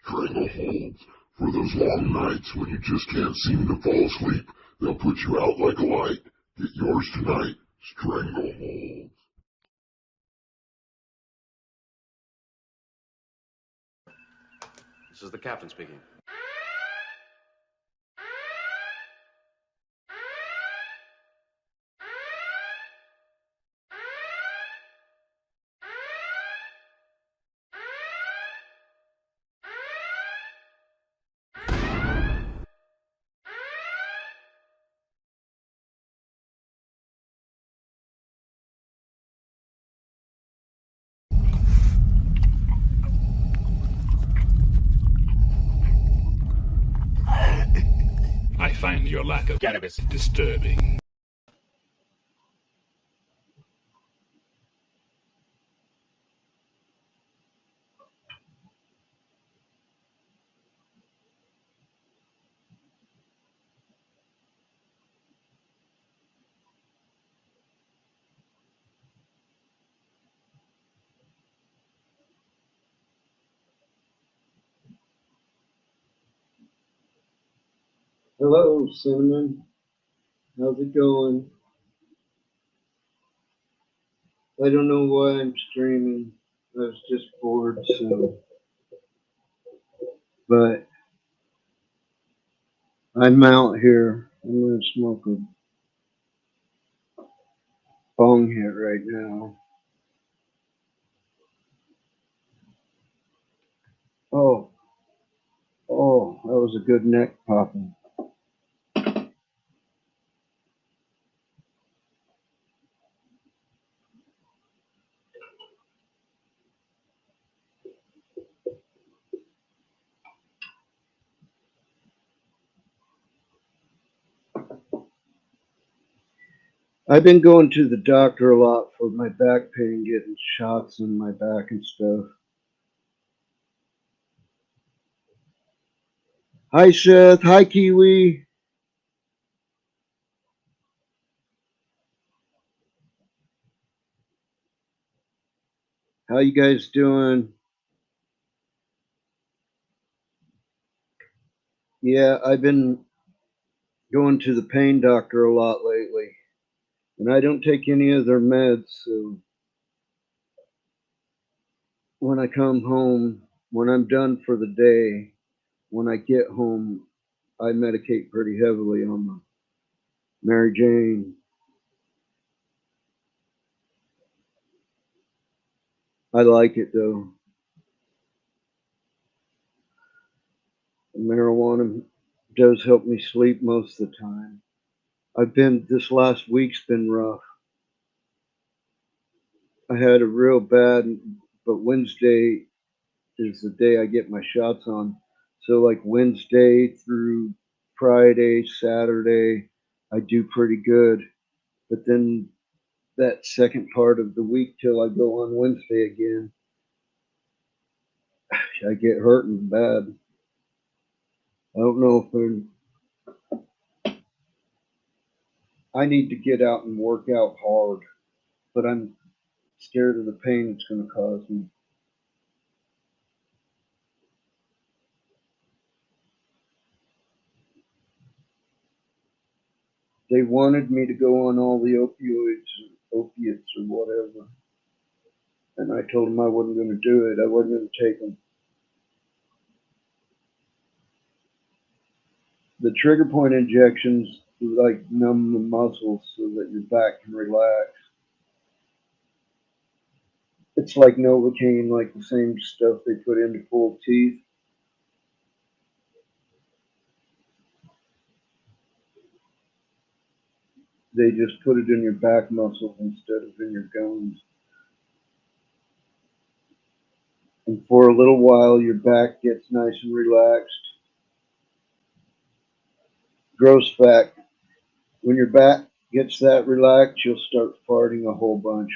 Strangleholds. For those long nights when you just can't seem to fall asleep, they'll put you out like a light. Get yours tonight. Stranglehold. This is the captain speaking. I find your lack of cannabis disturbing. Hello, Cinnamon. How's it going? I don't know why I'm streaming. I was just bored, so. But I'm out here. I'm gonna smoke a bong hit right now. Oh, that was a good neck popping. I've been going to the doctor a lot for my back pain, getting shots in my back and stuff. Hi, Seth. Hi, Kiwi. How you guys doing? Yeah, I've been going to the pain doctor a lot lately, and I don't take any of their meds, so when I come home, when I'm done for the day, when I get home, I medicate pretty heavily on the Mary Jane. I like it though. The marijuana does help me sleep most of the time. This last week's been rough. I had a real bad, but Wednesday is the day I get my shots on. So like Wednesday through Friday, Saturday, I do pretty good. But then that second part of the week till I go on Wednesday again, I get hurting bad. I don't know if I need to get out and work out hard, but I'm scared of the pain it's going to cause me. They wanted me to go on all the opiates or whatever. And I told them I wasn't going to do it. I wasn't going to take them. The trigger point injections like numb the muscles so that your back can relax. It's like Novocaine, like the same stuff they put in to pull teeth. They just put it in your back muscles instead of in your gums. And for a little while, your back gets nice and relaxed. Gross fact, when your back gets that relaxed, you'll start farting a whole bunch.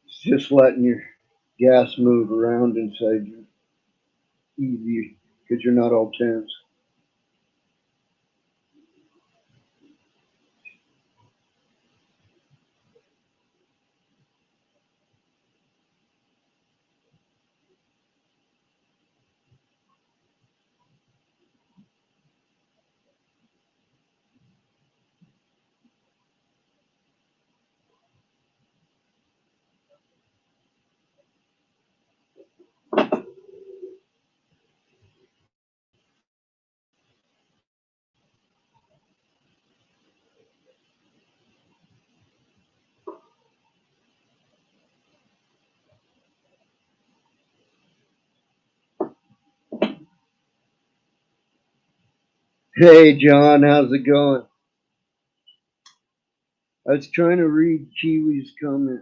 It's just letting your gas move around inside you easy because you're not all tense. Hey, John, how's it going? I was trying to read Kiwi's comment.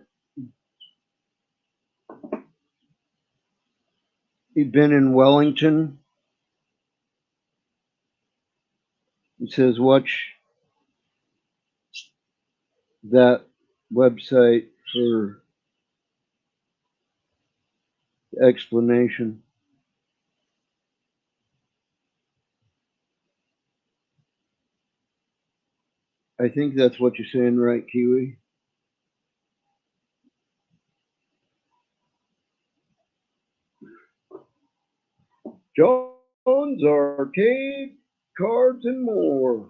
He'd been in Wellington. He says, watch that website for explanation. I think that's what you're saying, right, Kiwi? John's Arcade, Cards, and More.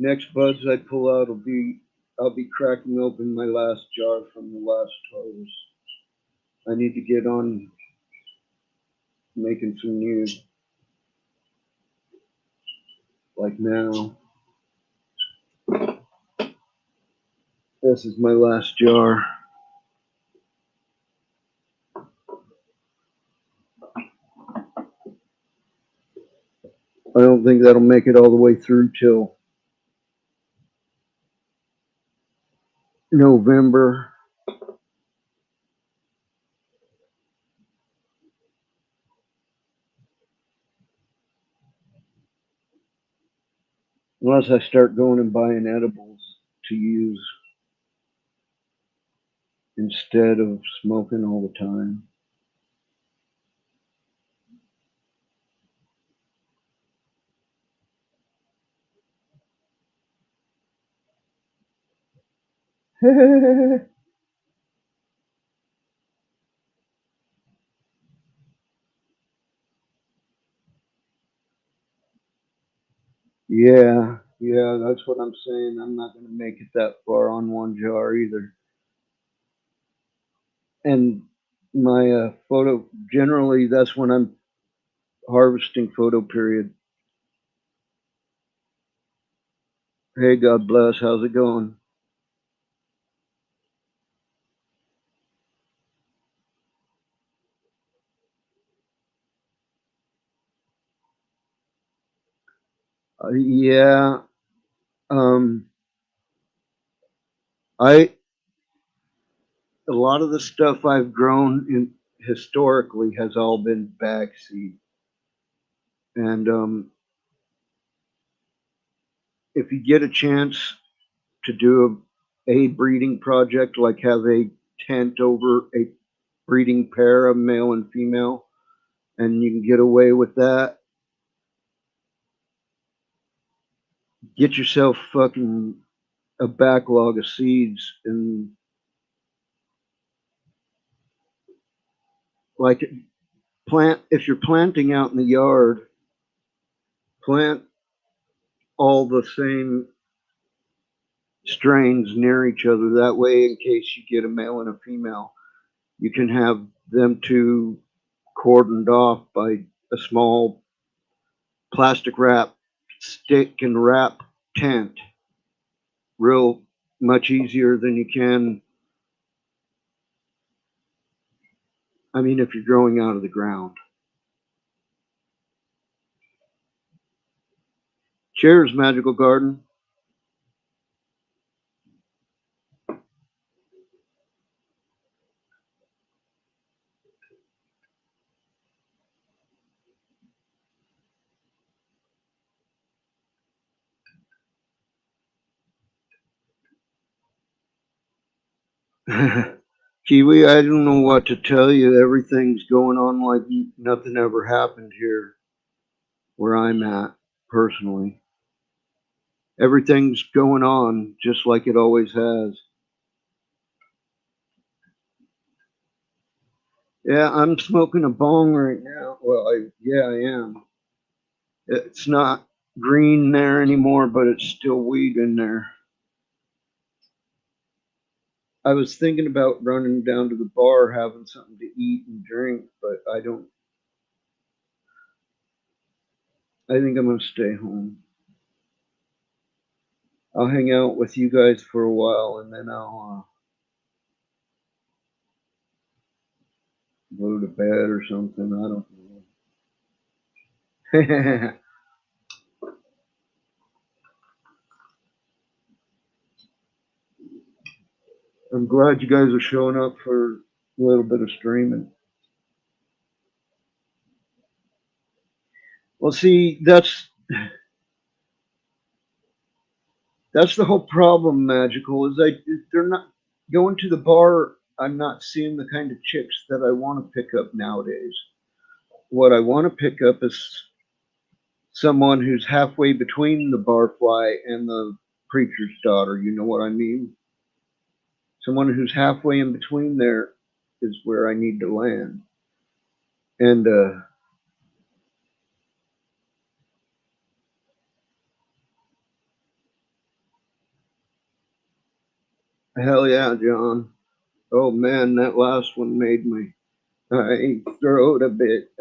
Next buds I pull out I'll be cracking open my last jar from the last harvest. I need to get on making some news, like now. This is my last jar. I don't think that'll make it all the way through till November. Unless I start going and buying edibles to use instead of smoking all the time. yeah, that's what I'm saying. I'm not going to make it that far on one jar either. And my photo, generally, that's when I'm harvesting photo period. Hey, God bless. How's it going? Yeah, um, I a lot of the stuff I've grown in historically has all been bag seed. And if you get a chance to do a breeding project, like have a tent over a breeding pair, a male and female, and you can get away with that, get yourself fucking a backlog of seeds and like plant if you're planting out in the yard, plant all the same strains near each other. That way, in case you get a male and a female, you can have them two cordoned off by a small plastic wrap, stick and wrap tent. Real much easier than you can. I mean, if you're growing out of the ground. Cheers, Magical Garden. Kiwi, I don't know what to tell you. Everything's going on like nothing ever happened here where I'm at personally. Everything's going on just like it always has. Yeah, I'm smoking a bong right now. Well, yeah, I am. It's not green there anymore, but it's still weed in there. I was thinking about running down to the bar, having something to eat and drink, but I think I'm gonna stay home. I'll hang out with you guys for a while, and then I'll go to bed or something. I don't know. I'm glad you guys are showing up for a little bit of streaming. Well, see, that's the whole problem, Magical, is they're not going to the bar. I'm not seeing the kind of chicks that I want to pick up nowadays. What I want to pick up is someone who's halfway between the barfly and the preacher's daughter. You know what I mean? Someone who's halfway in between there is where I need to land. And hell yeah, John. Oh man, that last one made my throat a bit.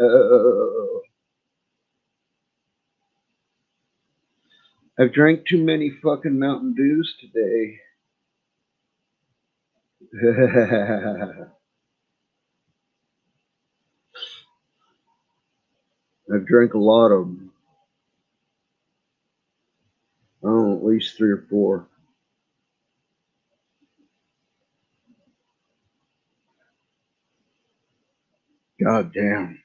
I've drank too many fucking Mountain Dews today. I've drank a lot of them. Oh, at least 3 or 4. God damn.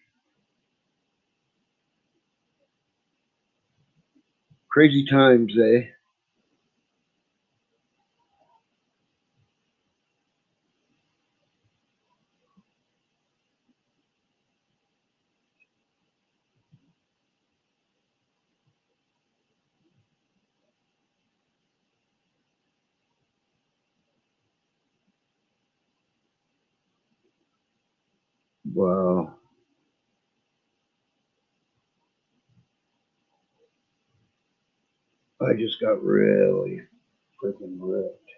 Crazy times, eh? Wow. I just got really freaking ripped.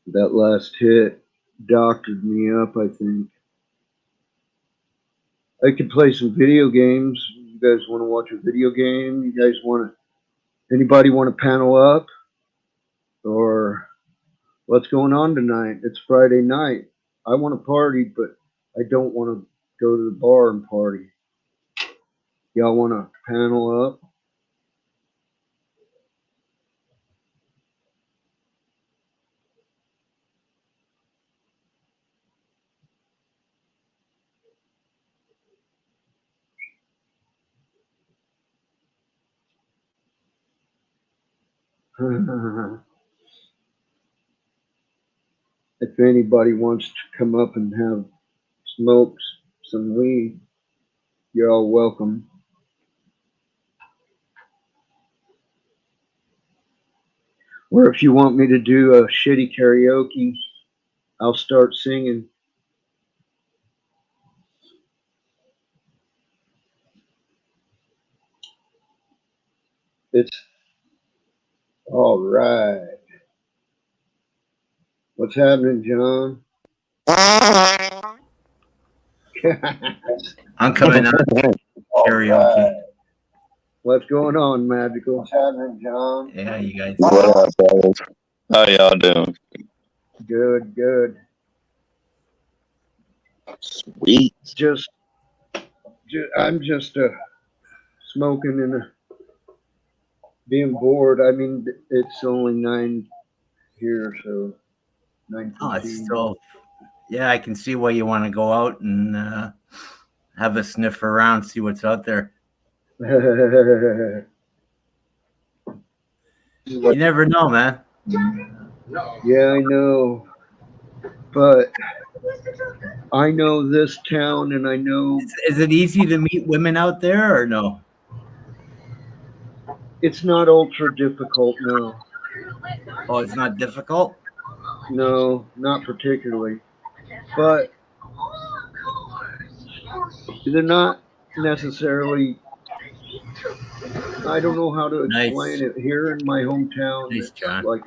That last hit doctored me up, I think. I could play some video games. You guys want to watch a video game? You guys want to, anybody want to panel up? Or what's going on tonight? It's Friday night. I want to party, but I don't want to go to the bar and party. Y'all want to panel up? If anybody wants to come up and have smokes, some weed, you're all welcome. Or if you want me to do a shitty karaoke, I'll start singing. It's all right. What's happening, John? I'm coming on karaoke. What's going on, Magical? What's happening, John? Yeah, you guys. What up, fellas? How y'all doing? Good, good. Sweet. I'm just smoking and being bored. I mean, it's only 9 here, so 9:15. Oh, it's still. Yeah, I can see why you want to go out and have a sniff around, see what's out there. You never know, man. Yeah, I know. But I know this town, and I know Is it easy to meet women out there or no? it's not ultra difficult, no. Oh, it's not difficult? No, not particularly. But they're not necessarily, I don't know how to explain Nice. it. Here in my hometown, Nice, it's John. like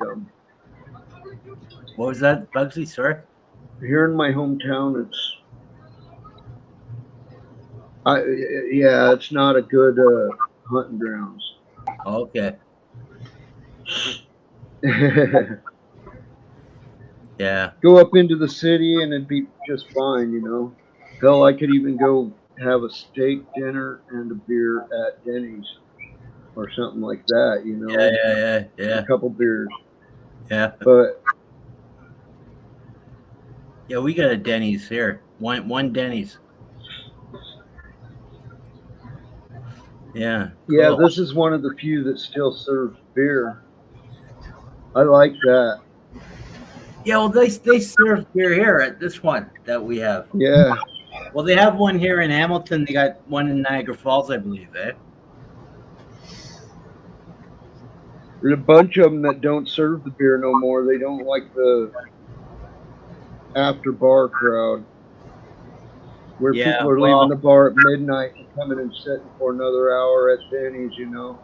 What was that, Bugsy? Sorry. Here in my hometown, it's not a good hunting grounds. Okay. Yeah. Go up into the city and it'd be just fine, you know. Hell, I could even go have a steak dinner and a beer at Denny's or something like that, you know. Yeah. A couple beers. Yeah. But Yeah, we got a Denny's here. One Denny's. Yeah. yeah, Cool. this is one of the few that still serves beer. I like that. Yeah, well, they serve beer here at this one that we have. Yeah. Well, they have one here in Hamilton. They got one in Niagara Falls, I believe, eh? There's a bunch of them that don't serve the beer no more. They don't like the after bar crowd. Where Yeah, people are well, leaving the bar at midnight and coming and sitting for another hour at Denny's, you know.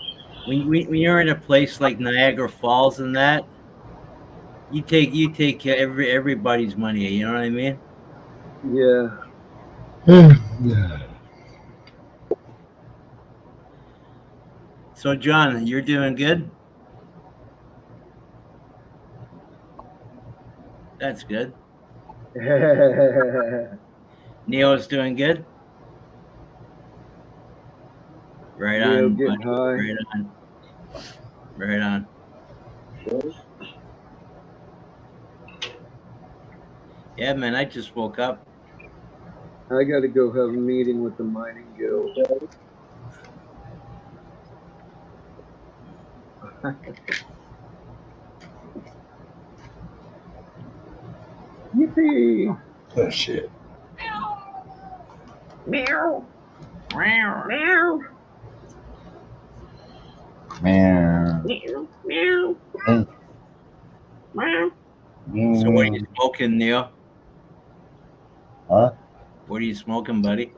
when you're in a place like Niagara Falls and that, you take everybody's money. You know what I mean? Yeah. So, John, you're doing good. That's good. Neo's doing good. Right Leo on, getting buddy. high. Right on. Right on. Yeah, man, I just woke up. I got to go have a meeting with the mining guild. Yippee! Oh, shit. Meow. Meow. Meow. Man. Meow. Meow. So, what are you smoking, Neo? Huh? What are you smoking, buddy?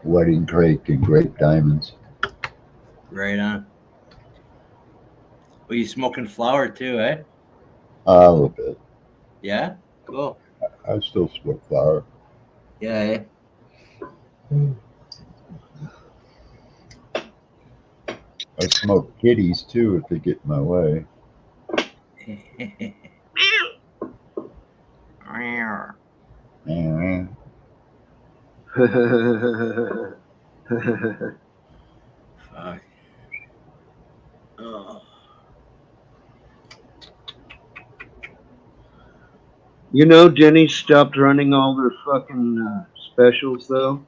Wedding cake and grape diamonds. Right on. Well, you smoking flower too, eh? A little bit. Yeah? Cool. I still smoke flower. Yeah, I smoke kitties too if they get in my way. eh? Man. Fuck. Oh. You know, Denny's stopped running all their fucking specials, though.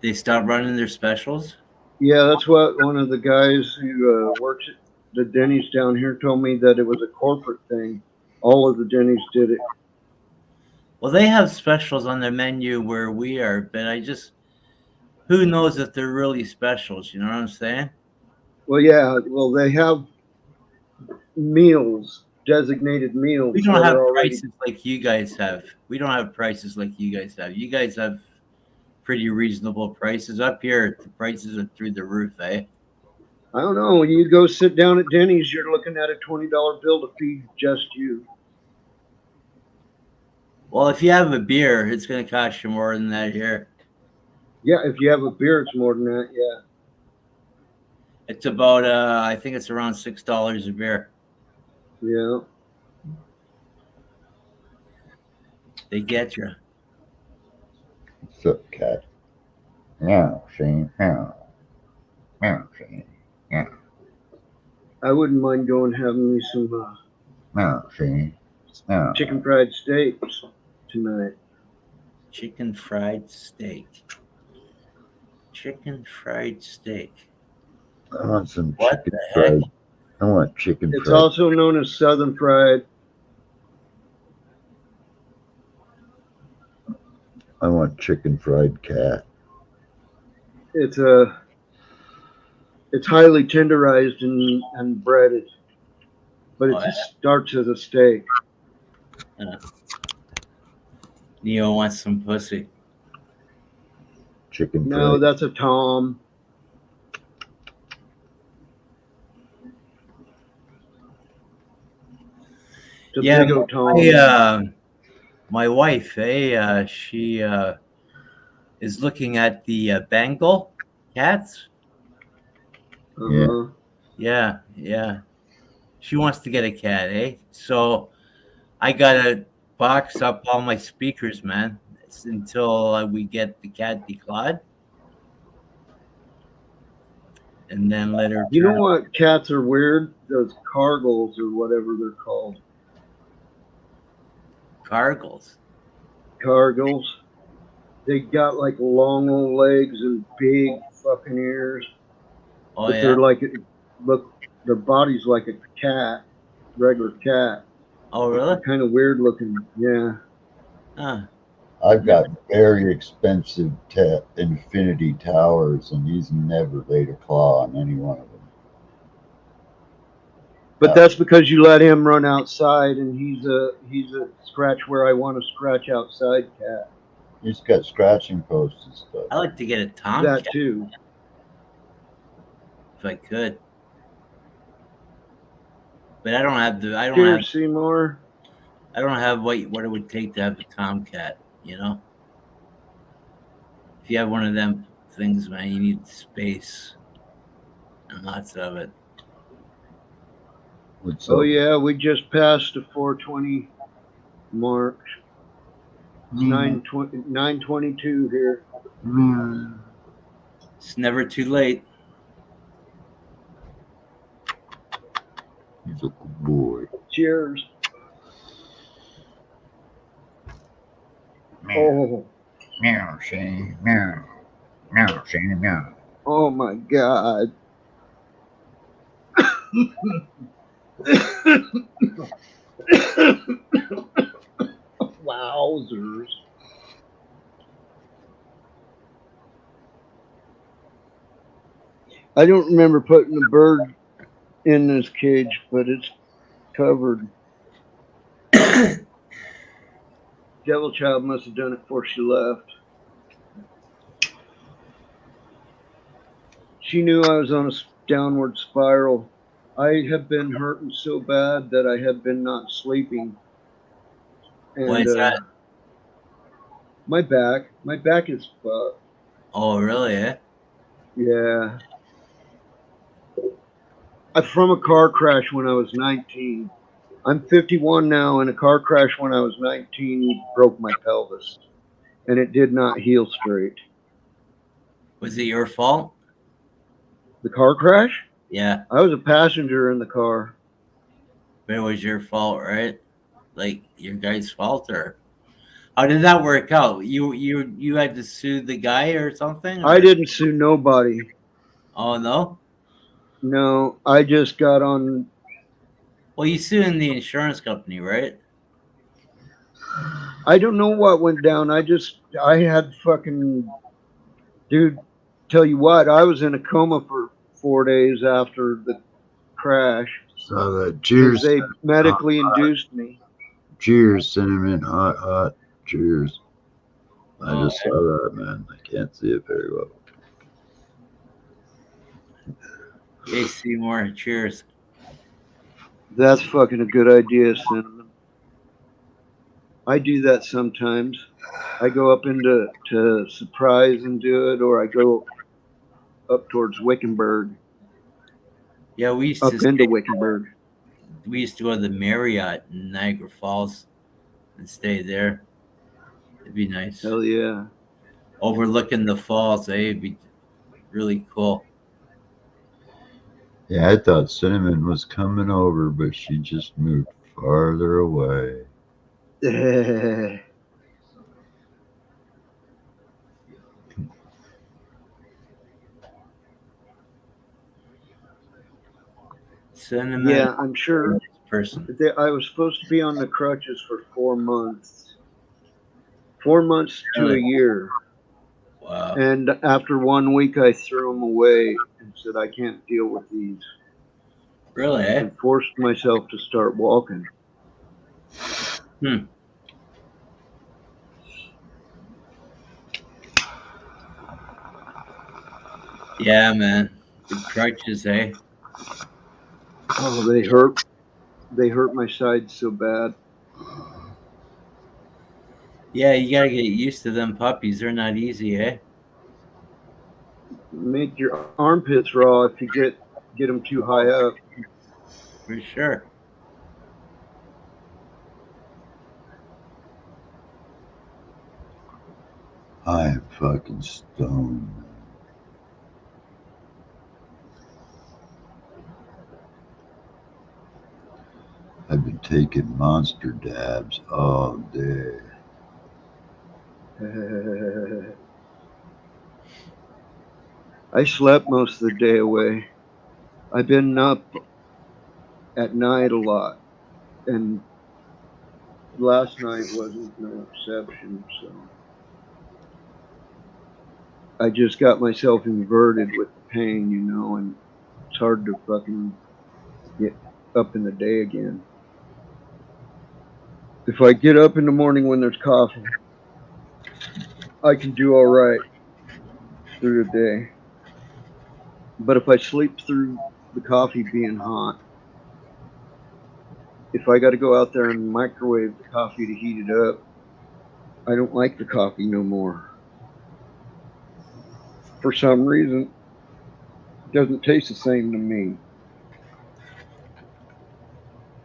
They stopped running their specials? Yeah, that's what one of the guys who works at the Denny's down here told me, that it was a corporate thing. All of the Denny's did it. Well, they have specials on their menu where we are, but who knows if they're really specials, you know what I'm saying? Well, yeah, they have meals, designated meals. We don't that have are already. prices like you guys have. We don't have prices like you guys have. You guys have pretty reasonable prices. Up here, the prices are through the roof, eh? I don't know. When you go sit down at Denny's, you're looking at a $20 bill to feed just you. Well, if you have a beer, it's going to cost you more than that here. Yeah, if you have a beer, it's more than that. Yeah. It's about, I think it's around $6 a beer. Yeah. They get you. What's up, cat? Meow, Shane. Meow. Meow, Shane. Meow. I wouldn't mind going having me some Meow, Shane. Meow. chicken fried steaks tonight. Chicken fried steak. Chicken fried steak. I want some What chicken the heck? fried. I want chicken It's fried. also known as Southern fried. I want chicken fried cat. It's highly tenderized and breaded, but it Oh, yeah. starts as a steak. Neo wants some pussy. Chicken No, fried. that's a Tom. It's a Yeah, big old Tom. my wife, she is looking at the Bengal cats. Uh-huh. Yeah. She wants to get a cat, eh? So I gotta box up all my speakers, man, until we get the cat declawed, and then let her You know turn what cats are weird? Those cargles or whatever they're called. cargles. Cargles. They got like long little legs and big fucking ears. Oh But yeah. they're like, look, their body's like a cat, regular cat. Oh really? They're kind of weird looking. Yeah. Huh. I've got very expensive infinity towers, and he's never laid a claw on any one of them. But that's because you let him run outside, and he's a scratch where I want to scratch outside cat. He's got scratching posts and stuff. I like to get a That tomcat too. if I could, but I don't have the. Cheers, Seymour. I don't have what it would take to have a tomcat. You know, if you have one of them things, man, you need space and lots of it. What's Oh up? yeah, we just passed the 420 mark. It's 9:22 here. It's never too late. He's a good boy. Cheers. Oh, Meow, Shane. Meow. Meow, Shane. Meow. oh my God. Wowzers. I don't remember putting the bird in this cage, but it's covered. Devil Child must have done it before she left. She knew I was on a downward spiral. I have been hurting so bad that I have been not sleeping. And What is that? my back is fucked. Oh, really? Eh? Yeah. I'm from a car crash when I was 19. I'm 51 now, and a car crash when I was 19 broke my pelvis, and it did not heal straight. Was it your fault? The car crash? Yeah, I was a passenger in the car. but it was your fault, right? Like your guy's fault, or how did that work out? You had to sue the guy or something? I or- didn't sue nobody. Oh no. No, I just got on. Well, you suing the insurance company, right? I don't know what went down. I had fucking. Dude, tell you what, I was in a coma for 4 days after the crash. So that 'Cause cheers. they medically induced me. Cheers, cinnamon. Hot, hot. Cheers. I Oh. just saw that, man. I can't see it very well. Hey, Seymour, cheers. That's fucking a good idea, Cinnamon. I do that sometimes. I go up into Surprise and do it, or I go up towards Wickenburg, Yeah, we used up to into Wickenburg. go to the Marriott in Niagara Falls and stay there. It'd be nice. Hell yeah. Overlooking the falls, it'd be really cool. Yeah, I thought Cinnamon was coming over, but she just moved farther away. Cinnamon Yeah, I'm sure. person. I was supposed to be on the crutches for 4 months. 4 months to a Really? year. Wow. And after 1 week, I threw them away and said, I can't deal with these. Really? Eh? And forced myself to start walking. Yeah, man. The crutches, eh? Oh, they hurt. They hurt my sides so bad. Yeah, you gotta get used to them puppies. They're not easy, eh? Make your armpits raw if you get them too high up. For sure. I am fucking stoned. I've been taking monster dabs all day. I slept most of the day away. I've been up at night a lot, and last night wasn't no exception. So I just got myself inverted with the pain, and it's hard to fucking get up in the day again. If I get up in the morning when there's coffee, I can do all right through the day. But if I sleep through the coffee being hot, if I got to go out there and microwave the coffee to heat it up, I don't like the coffee no more. For some reason, it doesn't taste the same to me.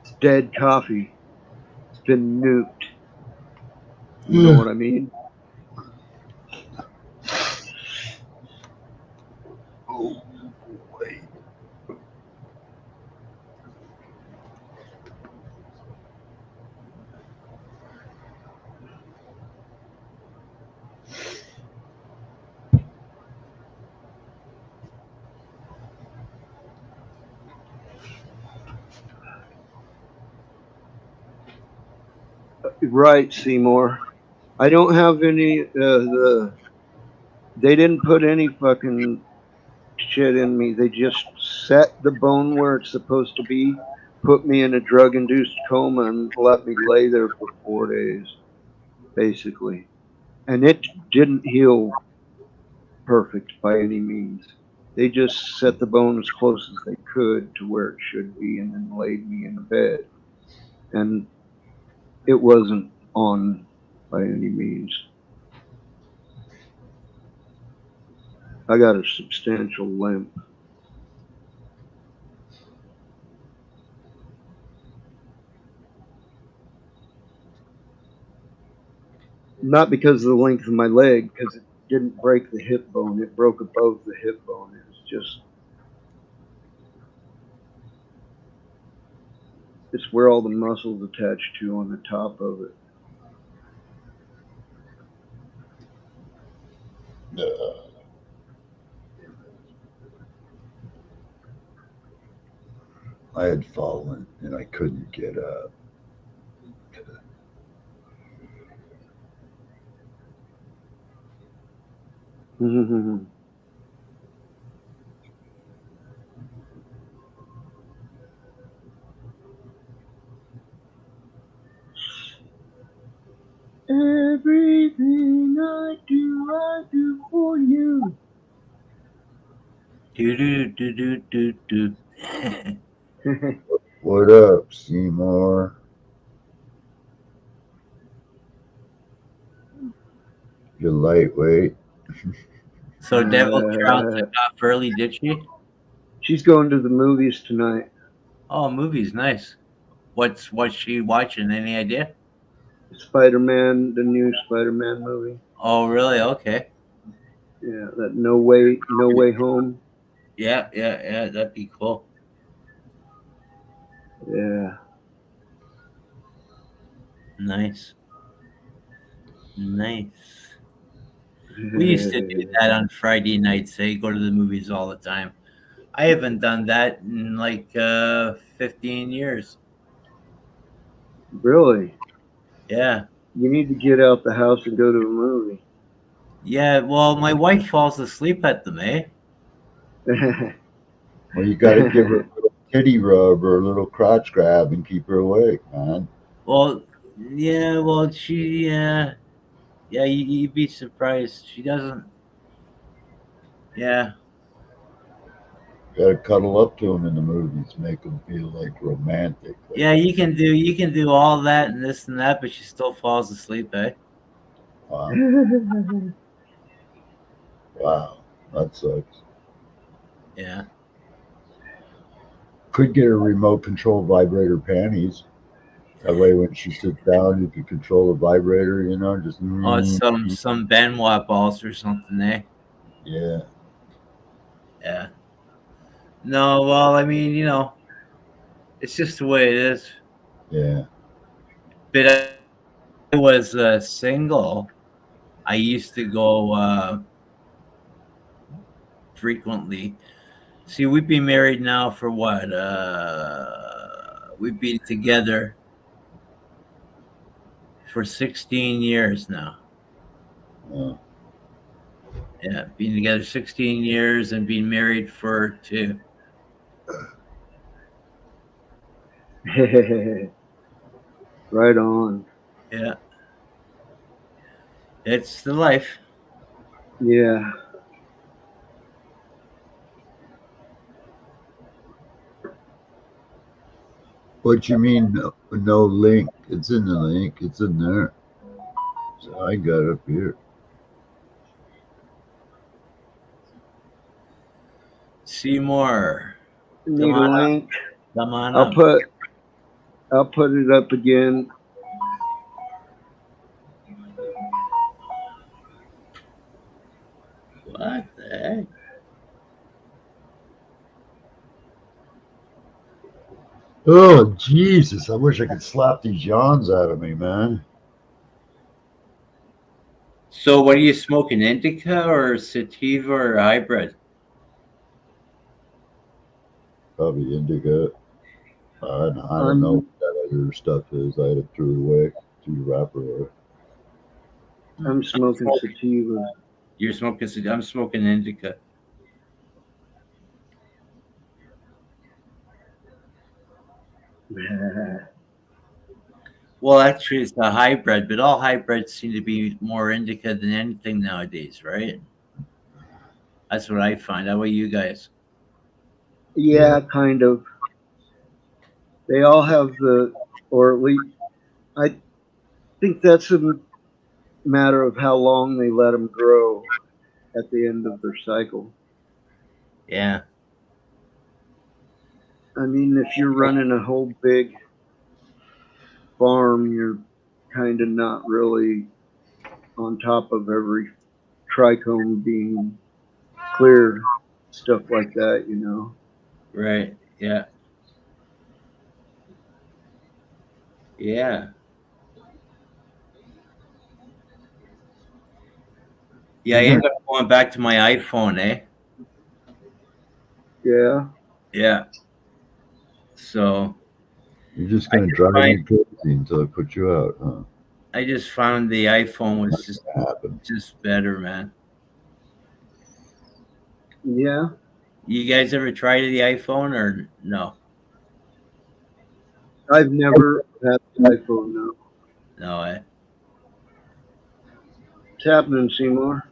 It's dead coffee. It's been nuked. You know what I mean? Oh, wait. Right, Seymour. I don't have any. They didn't put any fucking shit in me. They just set the bone where it's supposed to be, put me in a drug-induced coma, and let me lay there for 4 days, basically. And it didn't heal perfect by any means. They just set the bone as close as they could to where it should be, and then laid me in a bed. And it wasn't on by any means. I got a substantial limp. Not because of the length of my leg, because it didn't break the hip bone. It broke above the hip bone. It was just, it's where all the muscles attached to on the top of it. I had fallen and I couldn't get up. Everything I do for you. Do do do do do do. What up, Seymour? You lightweight. So Devil Trout took off early, did she? She's going to the movies tonight. Oh, movies, nice. What's she watching? Any idea? Spider-Man, the new Spider-Man movie. Oh, really? Okay. Yeah, that No Way Home. Yeah, yeah, yeah. That'd be cool. Yeah. Nice, nice. We used to do that on Friday nights. They go to the movies all the time. I haven't done that in like 15 years. Really? Yeah. You need to get out the house and go to a movie. Yeah, well, my wife falls asleep at them, eh? Well, you got to give her a little titty rub or a little crotch grab and keep her awake, man. Well, yeah, well, yeah, you'd be surprised. She doesn't, yeah. gotta cuddle up to them in the movies, make them feel like romantic. Like, Yeah, you can do all that and this and that, but she still falls asleep, eh? wow, wow, that sucks. Yeah. Could get a remote control vibrator panties. That way, when she sits down, you can control the vibrator. You know, just Oh, it's some Benoit balls or something, eh? yeah. Yeah. No, well, I mean, it's just the way it is. Yeah. But I was single. I used to go frequently. See, we've been married now for what? We've been together for 16 years now. Uh, Yeah, been together 16 years and been married for 2. Right on. Yeah, it's the life. Yeah. what you mean? No link? It's in the link. It's in there. So I got it up here. Seymour, Need a link. come on I'll up. put it up again. What the heck? Oh Jesus! I wish I could slap these yawns out of me, man. So, what are you smoking? Indica or sativa or hybrid? Probably indica. I don't know I'm what that other stuff is. I had it threw away, threw the wrapper away. I'm smoking sativa. You're smoking. I'm smoking indica. Well, actually, it's a hybrid, but all hybrids seem to be more indica than anything nowadays, right? That's what I find. How about you guys? Yeah, kind of. They all have or at least I think that's a matter of how long they let them grow at the end of their cycle. Yeah, I mean, if you're running a whole big farm, you're kind of not really on top of every trichome being clear, stuff like that. right. Yeah, yeah, yeah. I ended up going back to my iPhone, eh? Yeah. Yeah. So You're just I gonna just drive find me crazy until I put you out, huh? I just found the iPhone was That's gonna happen. just better, man. Yeah. You guys ever tried the iPhone or no? I've never had an iPhone now. No, eh? What's happening, Seymour?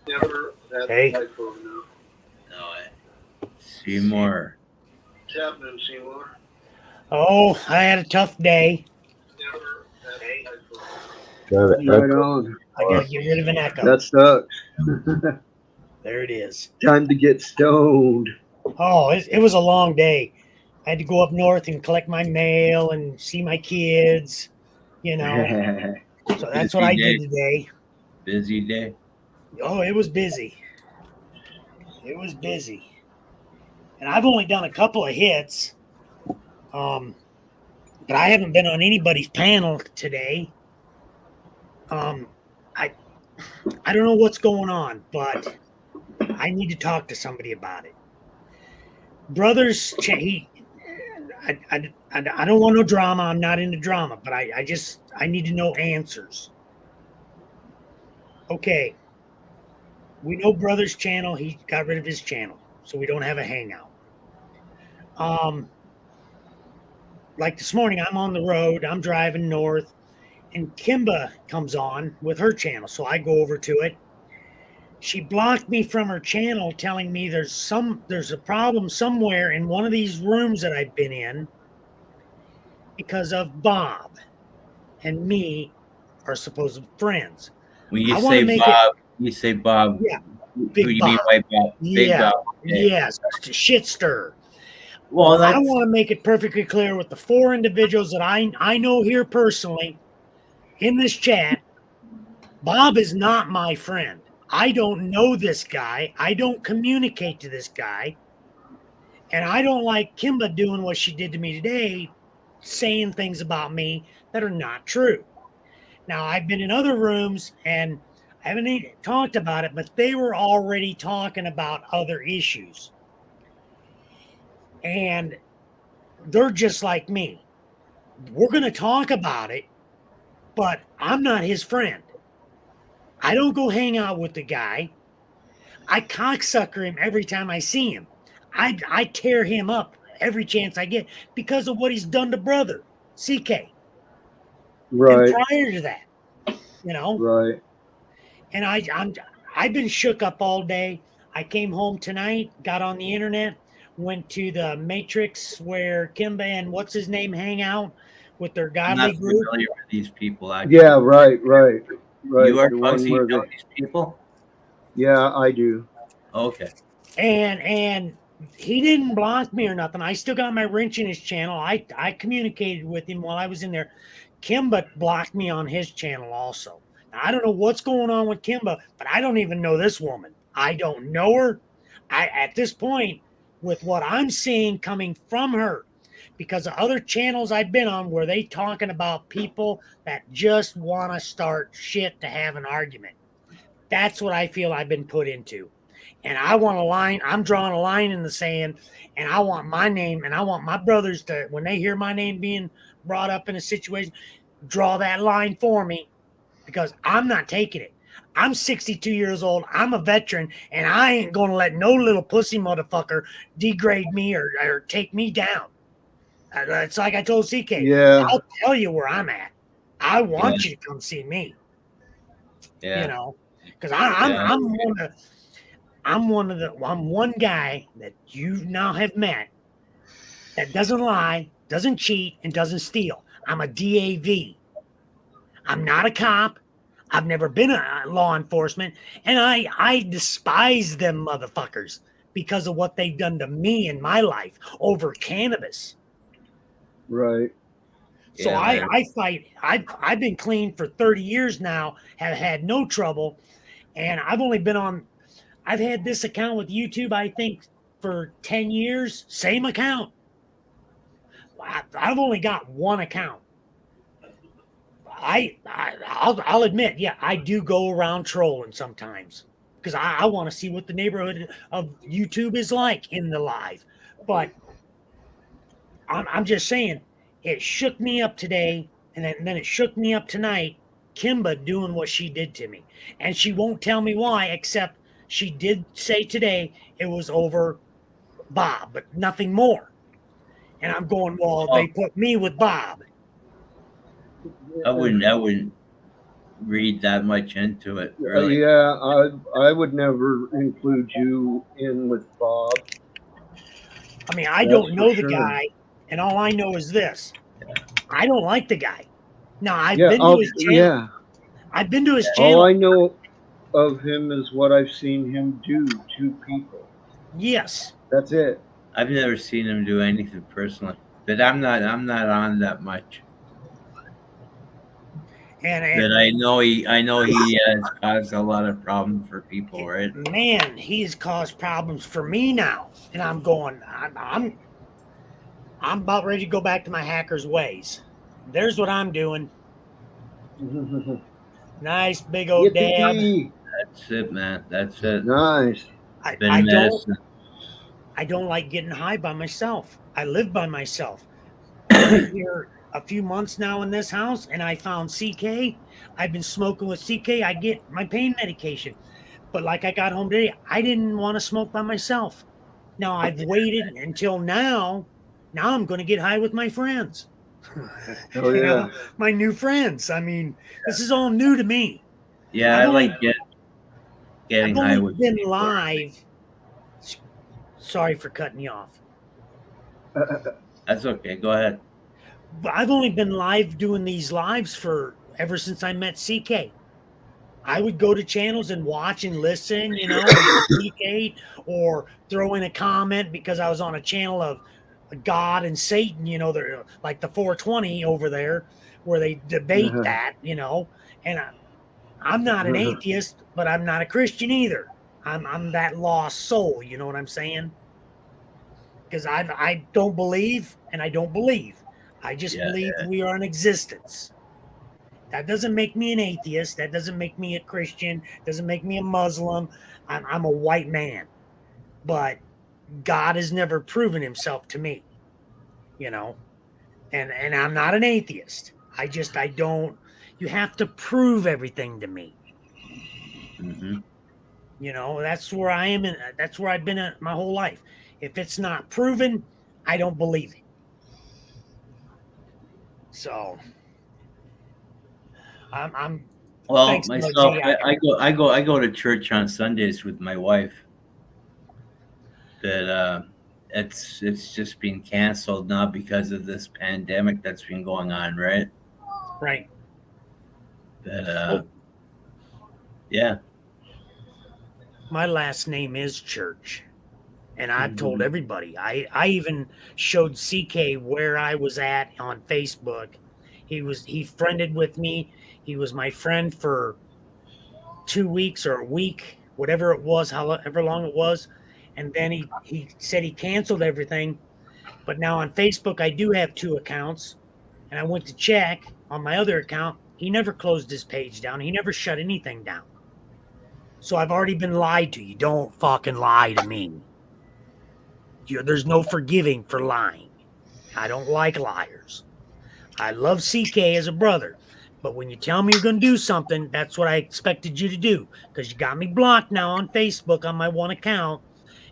Never had Hey. an iPhone now. No, eh? Seymour. What's happening, Seymour? Oh, I had a tough day. Never had an iPhone. Got it. Right on. I gotta get rid of an echo. That sucks. There it is. Time to get stoned. Oh, it was a long day. I had to go up north and collect my mail and see my kids, you know. So that's what I did today. Busy day. Oh, it was busy. It was busy. And I've only done a couple of hits. But I haven't been on anybody's panel today. I don't know what's going on, but I need to talk to somebody about it. Brothers, I don't want no drama. I'm not into drama, but I need to know answers. Okay. We know Brother's channel. He got rid of his channel, so we don't have a hangout. Like this morning, I'm on the road. I'm driving north, and Kimba comes on with her channel, so I go over to it. She blocked me from her channel, telling me there's a problem somewhere in one of these rooms that I've been in because of Bob and me are supposed friends. When you I want to say make it, Bob, you say Bob. yeah, Who Big do you mean Bob. by Bob? Big Yeah, Bob. Okay. yes, shit stir. Well, I that's want to make it perfectly clear with the 4 individuals that I know here personally in this chat. Bob is not my friend. I don't know this guy. I don't communicate to this guy. And I don't like Kimba doing what she did to me today, saying things about me that are not true. Now, I've been in other rooms and I haven't even talked about it, but they were already talking about other issues. And they're just like me. We're going to talk about it, but I'm not his friend. I don't go hang out with the guy. I cocksucker him every time I see him. I tear him up every chance I get because of what he's done to brother CK. And Right, prior to that, you know, right. and I've been shook up all day. I came home tonight, got on the internet, went to the Matrix where Kimba and what's his name hang out with their I'm godly not group. familiar with these people. Actually, Yeah, right. you are The one Bugsy. You where know they, these people. yeah, I do. Okay. And he didn't block me or nothing. I still got my wrench in his channel. I communicated with him while I was in there. Kimba blocked me on his channel also. Now, I don't know what's going on with Kimba, but I don't even know this woman. I don't know her. I at this point, with what I'm seeing coming from her, because of other channels I've been on where they talking about people that just want to start shit to have an argument. That's what I feel I've been put into. And I want a line, I'm drawing a line in the sand, and I want my name, and I want my brothers to, when they hear my name being brought up in a situation, draw that line for me because I'm not taking it. I'm 62 years old. I'm a veteran, and I ain't going to let no little pussy motherfucker degrade me or take me down. It's like I told CK, Yeah, I'll tell you where I'm at. I Yeah. want you to come see me, Yeah. you know, because I'm, Yeah. I'm one guy that you now have met that doesn't lie, doesn't cheat, and doesn't steal. I'm a DAV. I'm not a cop. I've never been a law enforcement, and I despise them motherfuckers because of what they've done to me in my life over cannabis. right. So Yeah, man. I fight. I've been clean for 30 years now, have had no trouble, and I've only been on. I've had this account with YouTube, I think, for 10 years. Same account. I've only got one account. I'll admit, yeah, I do go around trolling sometimes because I want to see what the neighborhood of YouTube is like in the live. But I'm just saying, it shook me up today, and then it shook me up tonight. Kimba doing what she did to me, and she won't tell me why, except she did say today it was over Bob, but nothing more. And I'm going, well, they put me with Bob. I wouldn't read that much into it, really. Yeah, I would never include you in with Bob. I mean, I That's don't for know the sure. guy, and all I know is this: I don't like the guy. Now I've Yeah, been to his channel. yeah. I've been to his All channel. I know of him is what I've seen him do to people. Yes, That's it. I've never seen him do anything personally, but I'm not on that much. and But I know he has caused a lot of problems for people, right? man, he's caused problems for me now, and I'm going. I'm about ready to go back to my hacker's ways. There's what I'm doing. Nice big old dab. Yippee! That's it, man. That's it. Nice. Been I don't. medicine. I don't like getting high by myself. I live by myself. I've been here a few months now in this house, and I found CK. I've been smoking with CK. I get my pain medication. But like I got home today, I didn't want to smoke by myself. Now I've waited until now. Now I'm going to get high with my friends. Oh You yeah. know, my new friends. I mean, this is all new to me. Yeah, I've I only- like it. getting I've high only with been people. live. Sorry for cutting you off. That's okay. Go ahead. But I've only been live doing these lives for ever since I met CK. I would go to channels and watch and listen, you know, and communicate or throw in a comment because I was on a channel of God and Satan, you know, they're like the 420 over there where they debate that, you know. And I'm not an atheist, but I'm not a Christian either. I'm that lost soul, you know what I'm saying? Because I don't believe and I don't believe. I just Yeah. believe we are in existence. That doesn't make me an atheist. That doesn't make me a Christian. Doesn't make me a Muslim. I'm a white man, but God has never proven himself to me, you know. And I'm not an atheist. I don't. You have to prove everything to me. Hmm. You know, that's where I am, and that's where I've been my whole life. If it's not proven, I don't believe it. So I'm Well, thanks, myself, Muggsy. I go to church on Sundays with my wife. But it's just been canceled now because of this pandemic that's been going on, right? Right. But Well, yeah. my last name is Church. And I've told everybody. I even showed CK where I was at on Facebook. He friended with me. He was my friend for 2 weeks or a week, whatever it was, however long it was. And then he said he canceled everything. But now on Facebook I do have two accounts. And I went to check on my other account. He never closed his page down. He never shut anything down. So I've already been lied to. You don't fucking lie to me. There's no forgiving for lying. I don't like liars. I love CK as a brother, but when you tell me you're going to do something, that's what I expected you to do because you got me blocked now on Facebook on my one account,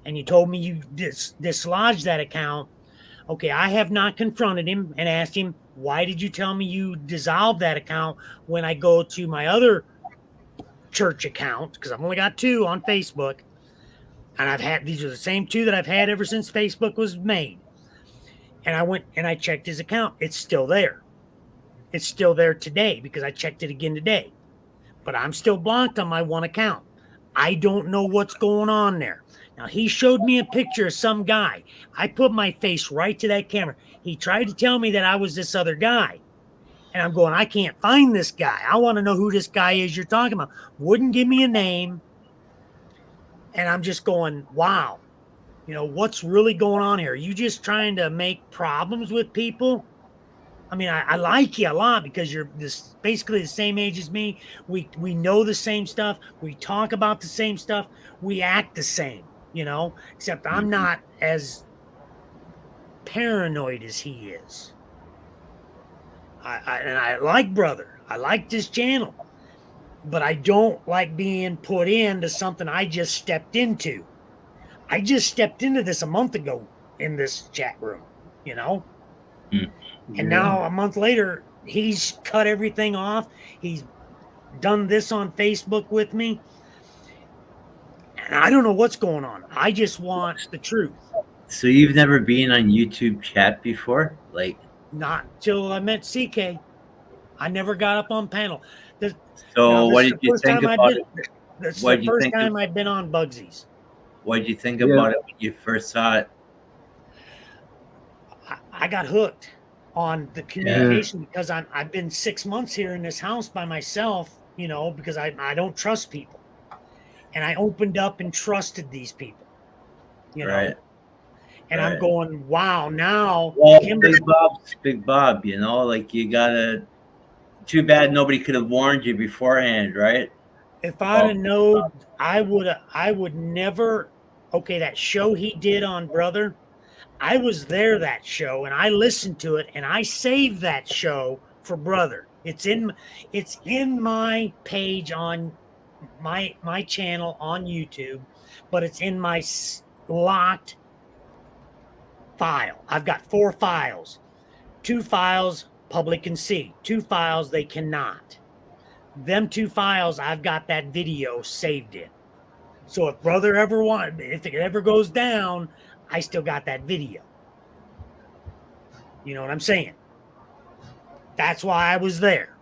and you told me you dislodged that account. Okay, I have not confronted him and asked him, why did you tell me you dissolved that account when I go to my other church account? Because I've only got two on Facebook, and these are the same two that I've had ever since Facebook was made. And I went and I checked his account. It's still there. It's still there today because I checked it again today. But I'm still blocked on my one account. I don't know what's going on there. Now, he showed me a picture of some guy. I put my face right to that camera. He tried to tell me that I was this other guy. And I'm going, I can't find this guy. I want to know who this guy is you're talking about. Wouldn't give me a name. And I'm just going, wow. You know, what's really going on here? Are you just trying to make problems with people? I mean, I like you a lot because you're this basically the same age as me. We know the same stuff. We talk about the same stuff. We act the same, you know, except I'm not as paranoid as he is. And I like brother. I like this channel, but I don't like being put into something I just stepped into. I just stepped into this a month ago in this chat room, you know? And now a month later, he's cut everything off. He's done this on Facebook with me. And I don't know what's going on. I just want the truth. So you've never been on YouTube chat before? Like, Not till I met CK. I never got up on panel. Now so this what is did the you first think time I've about been. it? This is What the did you first think time I've been on Bugsy's. What did you think Yeah. about it when you first saw it? I got hooked on the communication because I've been 6 months here in this house by myself, you know, because I don't trust people. And I opened up and trusted these people, you know. Right. And I'm Right. going, wow, now Well, Kimberly, Big Bob, you know, like you gotta. Too bad nobody could have warned you beforehand, right? if I'd Well, have known, I would never. Okay, that show he did on Brother, I was there that show and I listened to it and I saved that show for Brother. It's in my page on my channel on YouTube, but it's in my locked file. I've got 4 files. 2 files public can see. 2 files they cannot. Them 2 files, I've got that video saved in. So if if it ever goes down, I still got that video. You know what I'm saying? That's why I was there.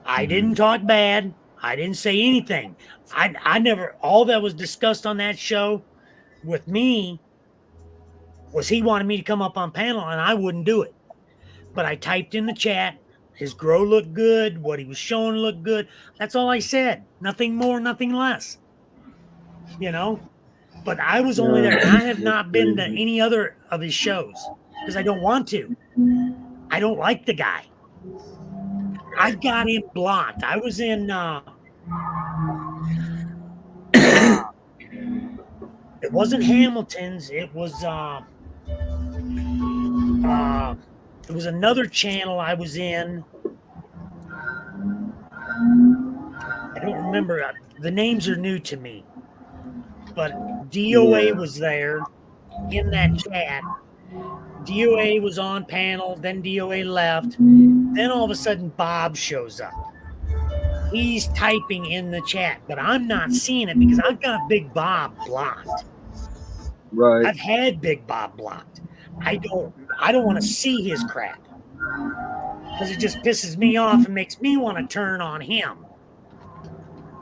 I didn't talk bad. I didn't say anything. I never, all that was discussed on that show with me was he wanted me to come up on panel and I wouldn't do it. But I typed in the chat, his grow looked good, what he was showing looked good. That's all I said. Nothing more, nothing less. You know? But I was only there. I have not been to any other of his shows because I don't want to. I don't like the guy. I've got him blocked. I was in it wasn't Hamilton's, it was another channel I was in. I don't remember. The names are new to me. But DOA was there in that chat. DOA was on panel, then DOA left. Then all of a sudden, Bob shows up. He's typing in the chat, but I'm not seeing it because I've got Big Bob blocked. Right. I've had Big Bob blocked. I don't want to see his crap because it just pisses me off and makes me want to turn on him.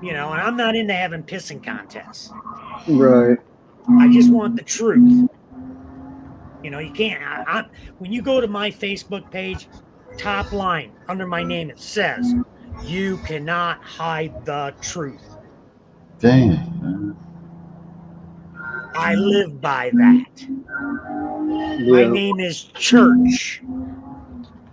You know, and I'm not into having pissing contests. Right. I just want the truth. You know, you can't. When you go to my Facebook page, top line under my name, it says, "You cannot hide the truth." Damn. I live by that. My name is Church.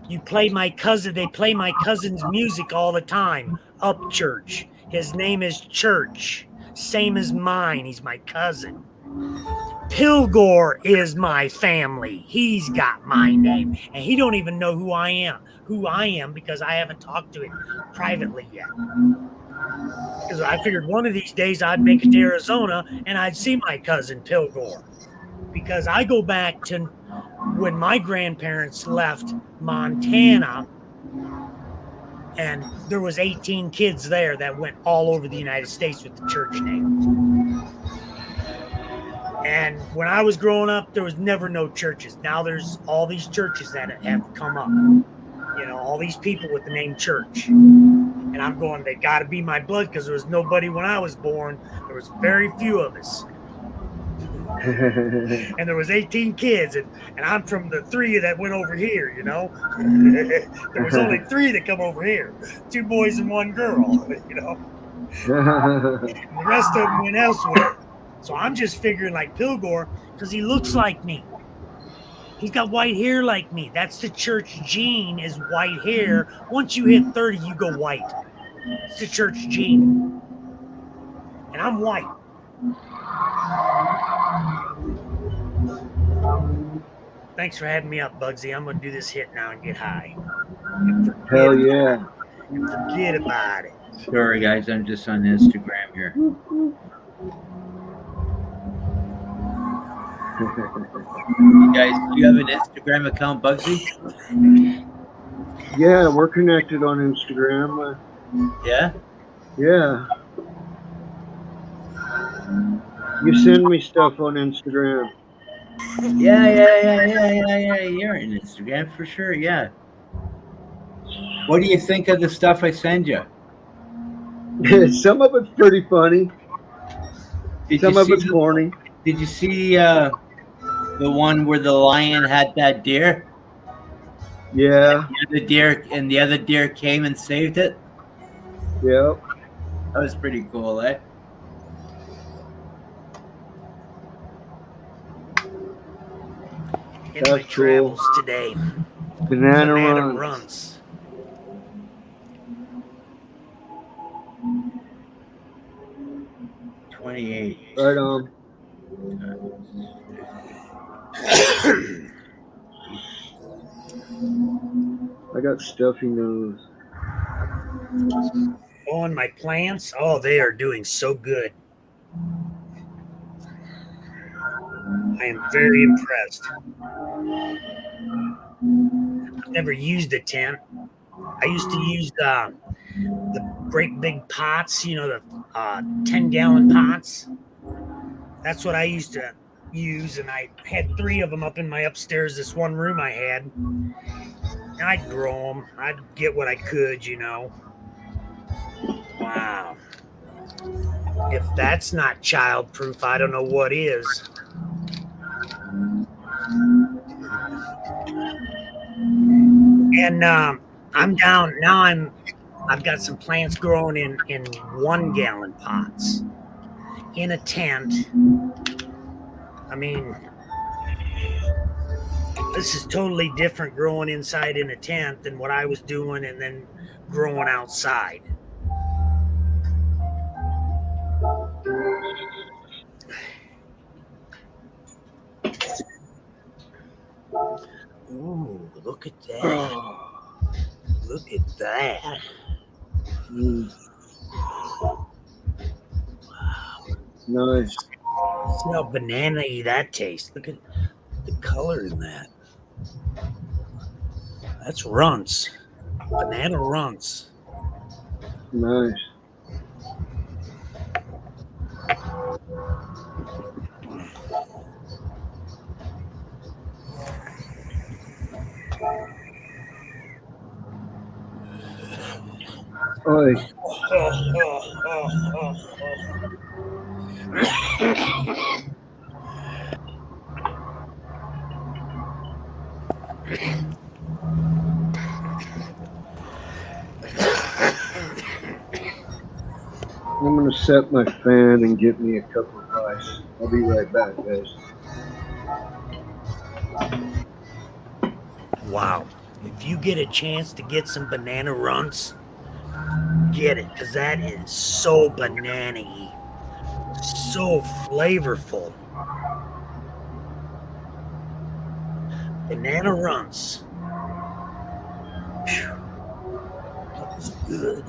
You play my cousin. They play my cousin's music all the time. Up Church. His name is Church. Same as mine. He's my cousin. Pilgore is my family. He's got my name. And he don't even know who I am because I haven't talked to him privately yet. Because I figured one of these days I'd make it to Arizona and I'd see my cousin Pilgore. Because I go back to when my grandparents left Montana and there was 18 kids there that went all over the United States with the church name. And when I was growing up, there was never no churches. Now there's all these churches that have come up. You know, all these people with the name Church. And I'm going, they got to be my blood because there was nobody when I was born. There was very few of us. And there was 18 kids, and I'm from the 3 that went over here, you know. There was only 3 that come over here, 2 boys and 1 girl, you know. And the rest of them went elsewhere. So I'm just figuring like Pilgore because he looks like me. He's got white hair like me. That's the church gene is white hair. Once you hit 30, you go white. It's the church gene. And I'm white. Thanks for having me up, Bugsy. I'm going to do this hit now and get high. Hell yeah. And forget about it. Sorry, guys. I'm just on Instagram here. You guys, do you have an Instagram account, Bugsy? Yeah, we're connected on Instagram. Yeah? Yeah. You send me stuff on Instagram. Yeah. You're on Instagram for sure, yeah. What do you think of the stuff I send you? Some of it's pretty funny. Some of it's corny. Did you see the one where the lion had that deer? Yeah. And the other deer came and saved it? Yep. That was pretty cool, eh? In my travels today. Banana runs. 28. Right on. I got stuffy nose. On my plants, oh, they are doing so good. I am very impressed. I've never used a tent. I used to use the great big pots, you know, the 10-gallon pots. That's what I used to use, and I had 3 of them up in my upstairs, this one room I had. And I'd grow them. I'd get what I could, you know. Wow. If that's not child-proof, I don't know what is. And I'm down now. I've got some plants growing in 1-gallon pots in a tent. I mean, this is totally different growing inside in a tent than what I was doing and then growing outside. Ooh, look at that. Look at that. Nice. See how banana-y that tastes. Look at the color in that. That's runts. Banana runts. Nice. Oi. I'm gonna set my fan and get me a cup of ice. I'll be right back, guys. Wow. If you get a chance to get some banana runts, get it, because that is so banana-y. So flavorful. Banana runts. Phew. That was good.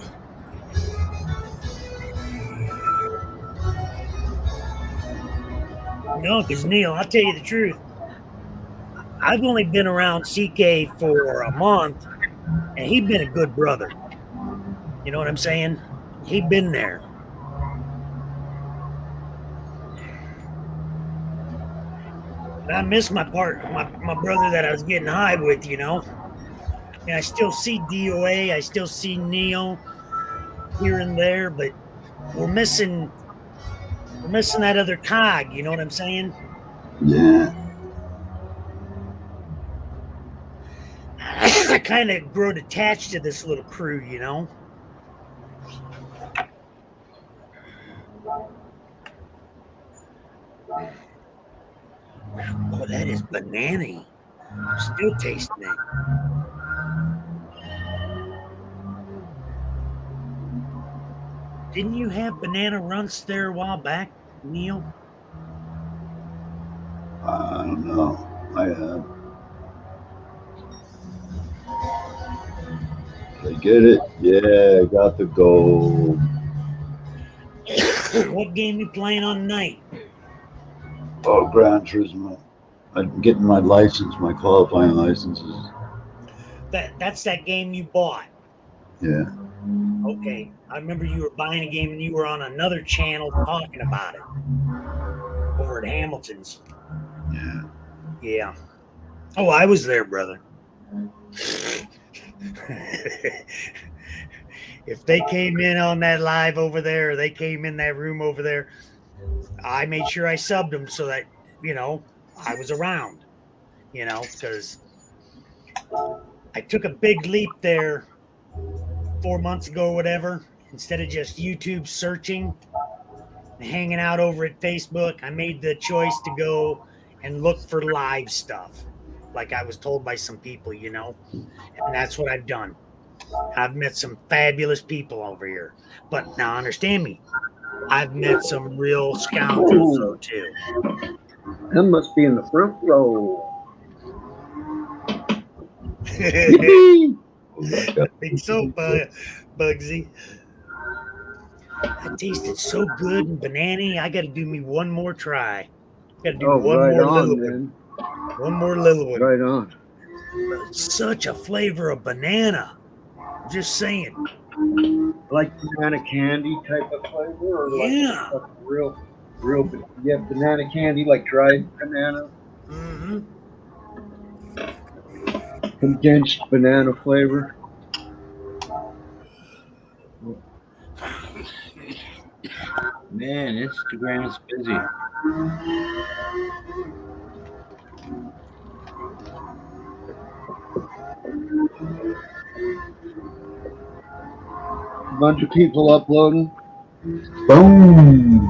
No, because Neil, I'll tell you the truth. I've only been around CK for a month, and he'd been a good brother. You know what I'm saying? He'd been there. And I miss my brother that I was getting high with, you know. And I still see DOA, I still see Neil here and there, but we're missing that other cog, you know what I'm saying? Yeah. I kind of grew attached to this little crew, you know. Oh, that is banana-y. Still tasting it. Didn't you have banana runts there a while back, Neil? I don't know. I get it. Yeah, I got the gold. What game you playing on tonight? Oh, Gran Turismo. I'm getting my license, my qualifying licenses. That's that game you bought. Yeah. Okay. I remember you were buying a game and you were on another channel talking about it. Over at Hamilton's. Yeah. Yeah. Oh, I was there, brother. If they came in on that live over there, or they came in that room over there, I made sure I subbed them so that, you know, I was around, you know, because I took a big leap there 4 months ago, or whatever. Instead of just YouTube searching and hanging out over at Facebook, I made the choice to go and look for live stuff, like I was told by some people, you know, and that's what I've done. I've met some fabulous people over here, but now understand me, I've met some real scoundrels though too. That must be in the front row. I think so, Bugsy. That tasted so good and banana. I got to do me one more try. Got to do one right more on, little man. one. One more little one. Right on. Such a flavor of banana. I'm just saying. Like banana candy type of flavor, or Yeah. like real You have banana candy, like dried banana, Mm-hmm. condensed banana flavor. Man, Instagram's busy. A bunch of people uploading. Boom.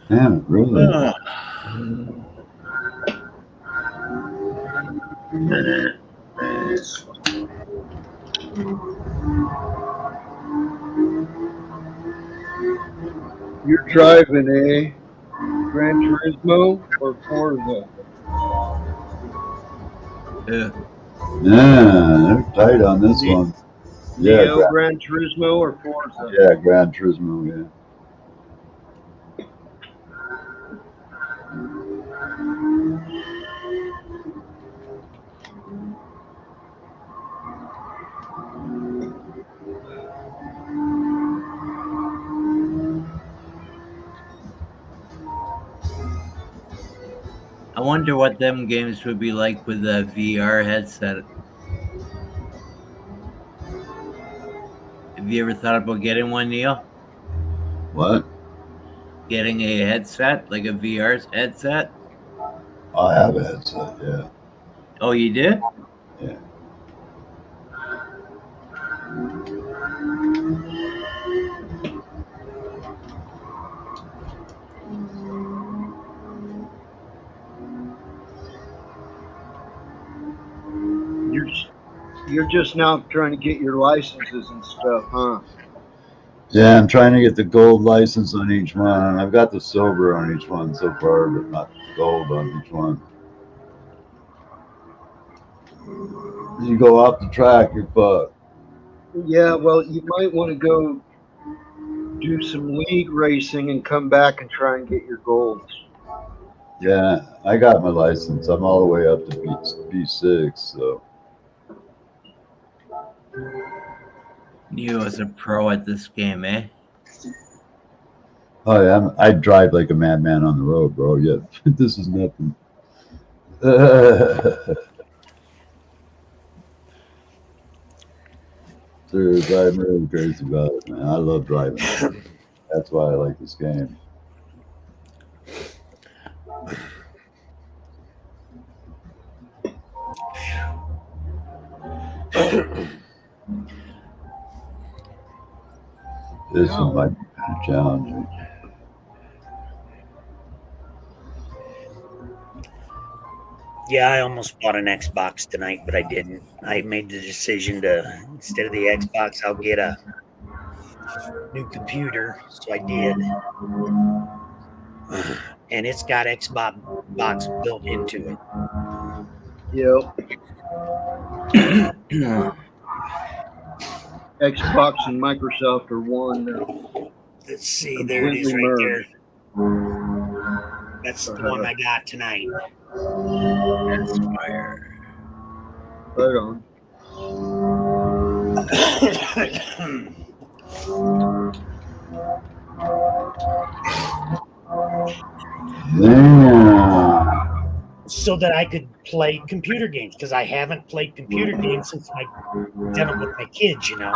Damn it, really? You're driving a Gran Turismo or Forza? Yeah. Yeah, they're tight on this Ne- one. Yeah, Neo Gran Turismo or Forza? Gran Turismo, yeah. I wonder what them games would be like with a VR headset. Have you ever thought about getting one, Neil? What? Getting a headset, like a VR headset? I have a headset, yeah. Oh, you did? Yeah. You're just now trying to get your licenses and stuff, huh? Yeah, I'm trying to get the gold license on each one. I've got the silver on each one so far, but not gold on each one. You go off the track, you're fucked. Yeah, well, you might want to go do some league racing and come back and try and get your golds. Yeah, I got my license. I'm all the way up to B6, so. You as a pro at this game, eh? Oh yeah, I drive like a madman on the road, bro. Yeah, this is nothing. Dude, I'm really crazy about it, man. I love driving. That's why I like this game. This one might be kind of challenging. Yeah, I almost bought an Xbox tonight, but I didn't. I made the decision to, instead of the Xbox, I'll get a new computer. So I did. And it's got Xbox box built into it. Yep. Xbox and Microsoft are one now. Let's see, there it is Completely right merged. there. That's the one I got tonight. That's fire. Right on. Damn. So that I could play computer games, because I haven't played computer games since I done it with my kids, you know.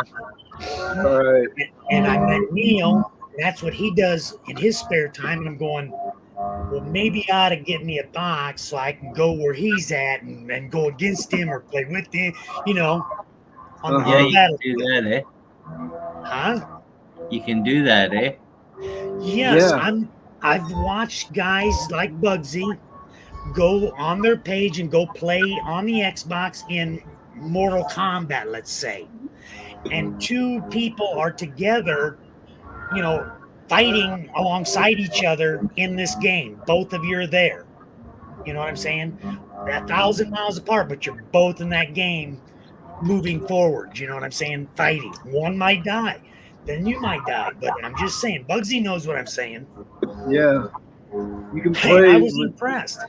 All right. And I met Neil, and that's what he does in his spare time. And I'm going, well, maybe I ought to get me a box so I can go where he's at and go against him or play with him, you know. On Yeah, the you can battle. do that, eh? Huh? You can do that, eh? Yes, Yeah. I've watched guys like Bugsy go on their page and go play on the Xbox in Mortal Kombat, let's say. And two people are together, you know, fighting alongside each other in this game. Both of you are there. You know what I'm saying? 1,000 miles apart, but you're both in that game moving forward. You know what I'm saying? Fighting. One might die. Then you might die. But I'm just saying, Bugsy knows what I'm saying. Yeah. You can Hey, play I was with impressed.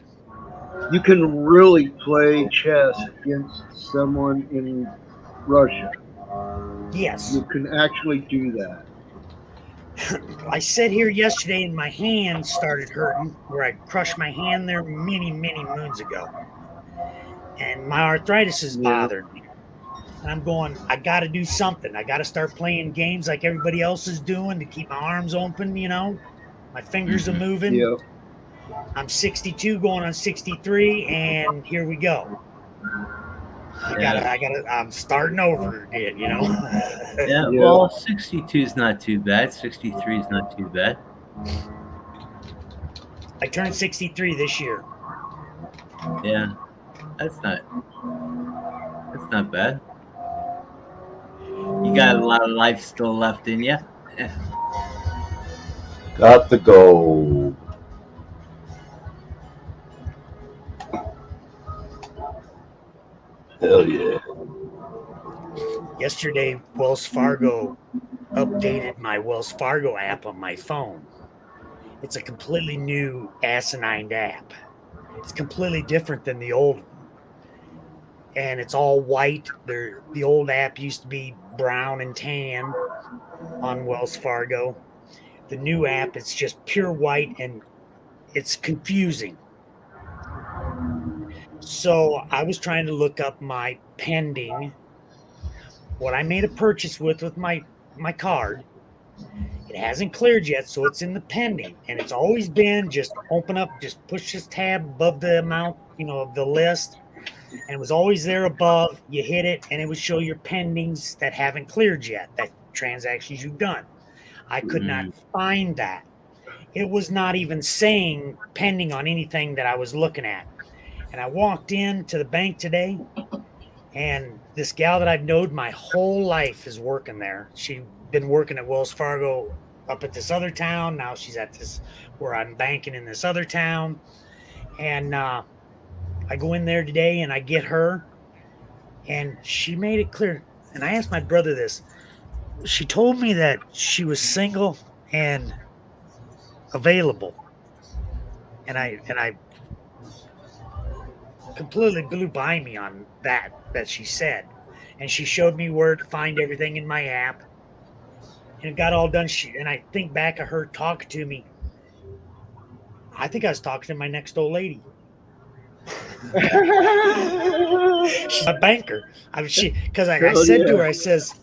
You can really play chess against someone in Russia. Yes. You can actually do that. I sat here yesterday and my hand started hurting where I crushed my hand there many, many moons ago. And my arthritis is Yeah. bothering me. And I'm going, I got to do something. I got to start playing games like everybody else is doing to keep my arms open, you know? My fingers are Mhm. moving. Yep. I'm 62 going on 63, and here we go. Yeah. I'm starting over again, you know? Yeah. Yeah. Well, 62 is not too bad. 63 is not too bad. I turned 63 this year. Yeah. That's not bad. You got a lot of life still left in you. Got the gold. Hell yeah. Yesterday, Wells Fargo updated my Wells Fargo app on my phone. It's a completely new asinine app. It's completely different than the old one. And it's all white. The old app used to be brown and tan on Wells Fargo. The new app, it's just pure white and it's confusing. So I was trying to look up my pending, what I made a purchase with my card. It hasn't cleared yet, so it's in the pending, and it's always been just open up, just push this tab above the amount, of the list, and it was always there above. You hit it, and it would show your pendings that haven't cleared yet, that transactions you've done. I could not Mm. find that. It was not even saying pending on anything that I was looking at. And I walked into the bank today, and this gal that I've known my whole life is working there. She'd been working at Wells Fargo up at this other town. Now she's at this where I'm banking in this other town. And I go in there today and I get her, and she made it clear. And I asked my brother this. She told me that she was single and available. And I completely blew by me on that she said. And she showed me where to find everything in my app, and it got all done. And I think back of her talking to me. I think I was talking to my next old lady. She's a banker. I Hell said to yeah. her, I says,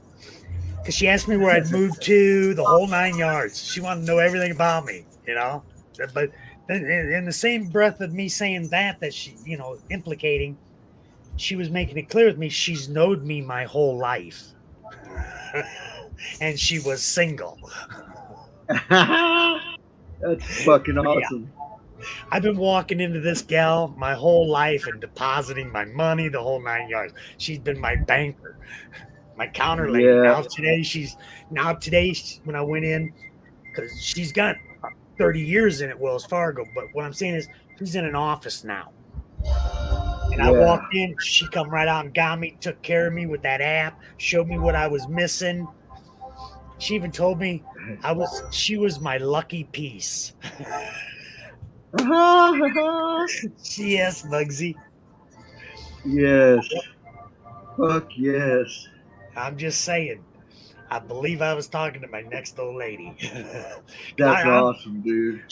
because she asked me where I'd moved to, the whole 9 yards. She wanted to know everything about me, you know. But then in the same breath of me saying that she, implicating, she was making it clear with me she's known me my whole life, and she was single. That's fucking Yeah. awesome. I've been walking into this gal my whole life and depositing my money, the whole 9 yards. She's been my banker, my counter lady. Yeah. Today when I went in, because she's got 30 years in at Wells Fargo, but what I'm saying is she's in an office now. And I Yeah. walked in, she come right out and got me, took care of me with that app, showed me what I was missing. She even told me she was my lucky piece. Yes, Bugsy. Yes. Fuck yes. I'm just saying. I believe I was talking to my next old lady. That's I, awesome, dude.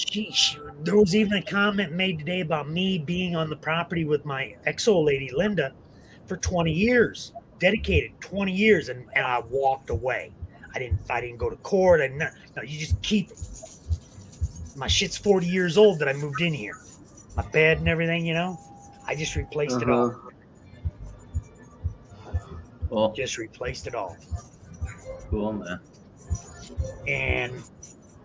there was even a comment made today about me being on the property with my ex old lady Linda for 20 years, dedicated 20 years, and I walked away. I didn't go to court. No, you just keep it. My shit's 40 years old that I moved in here. My bed and everything, I just replaced it all. Cool. Just replaced it all. Cool, man. And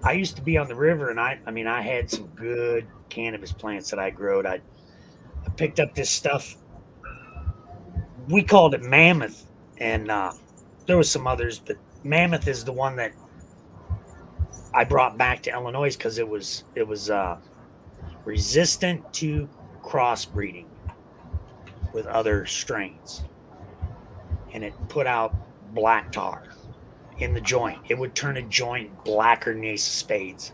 I used to be on the river, and I had some good cannabis plants that I growed. I picked up this stuff. We called it Mammoth, and there was some others, but Mammoth is the one that I brought back to Illinois because it was resistant to crossbreeding with other strains, and it put out black tar in the joint. It would turn a joint blacker than ace of spades,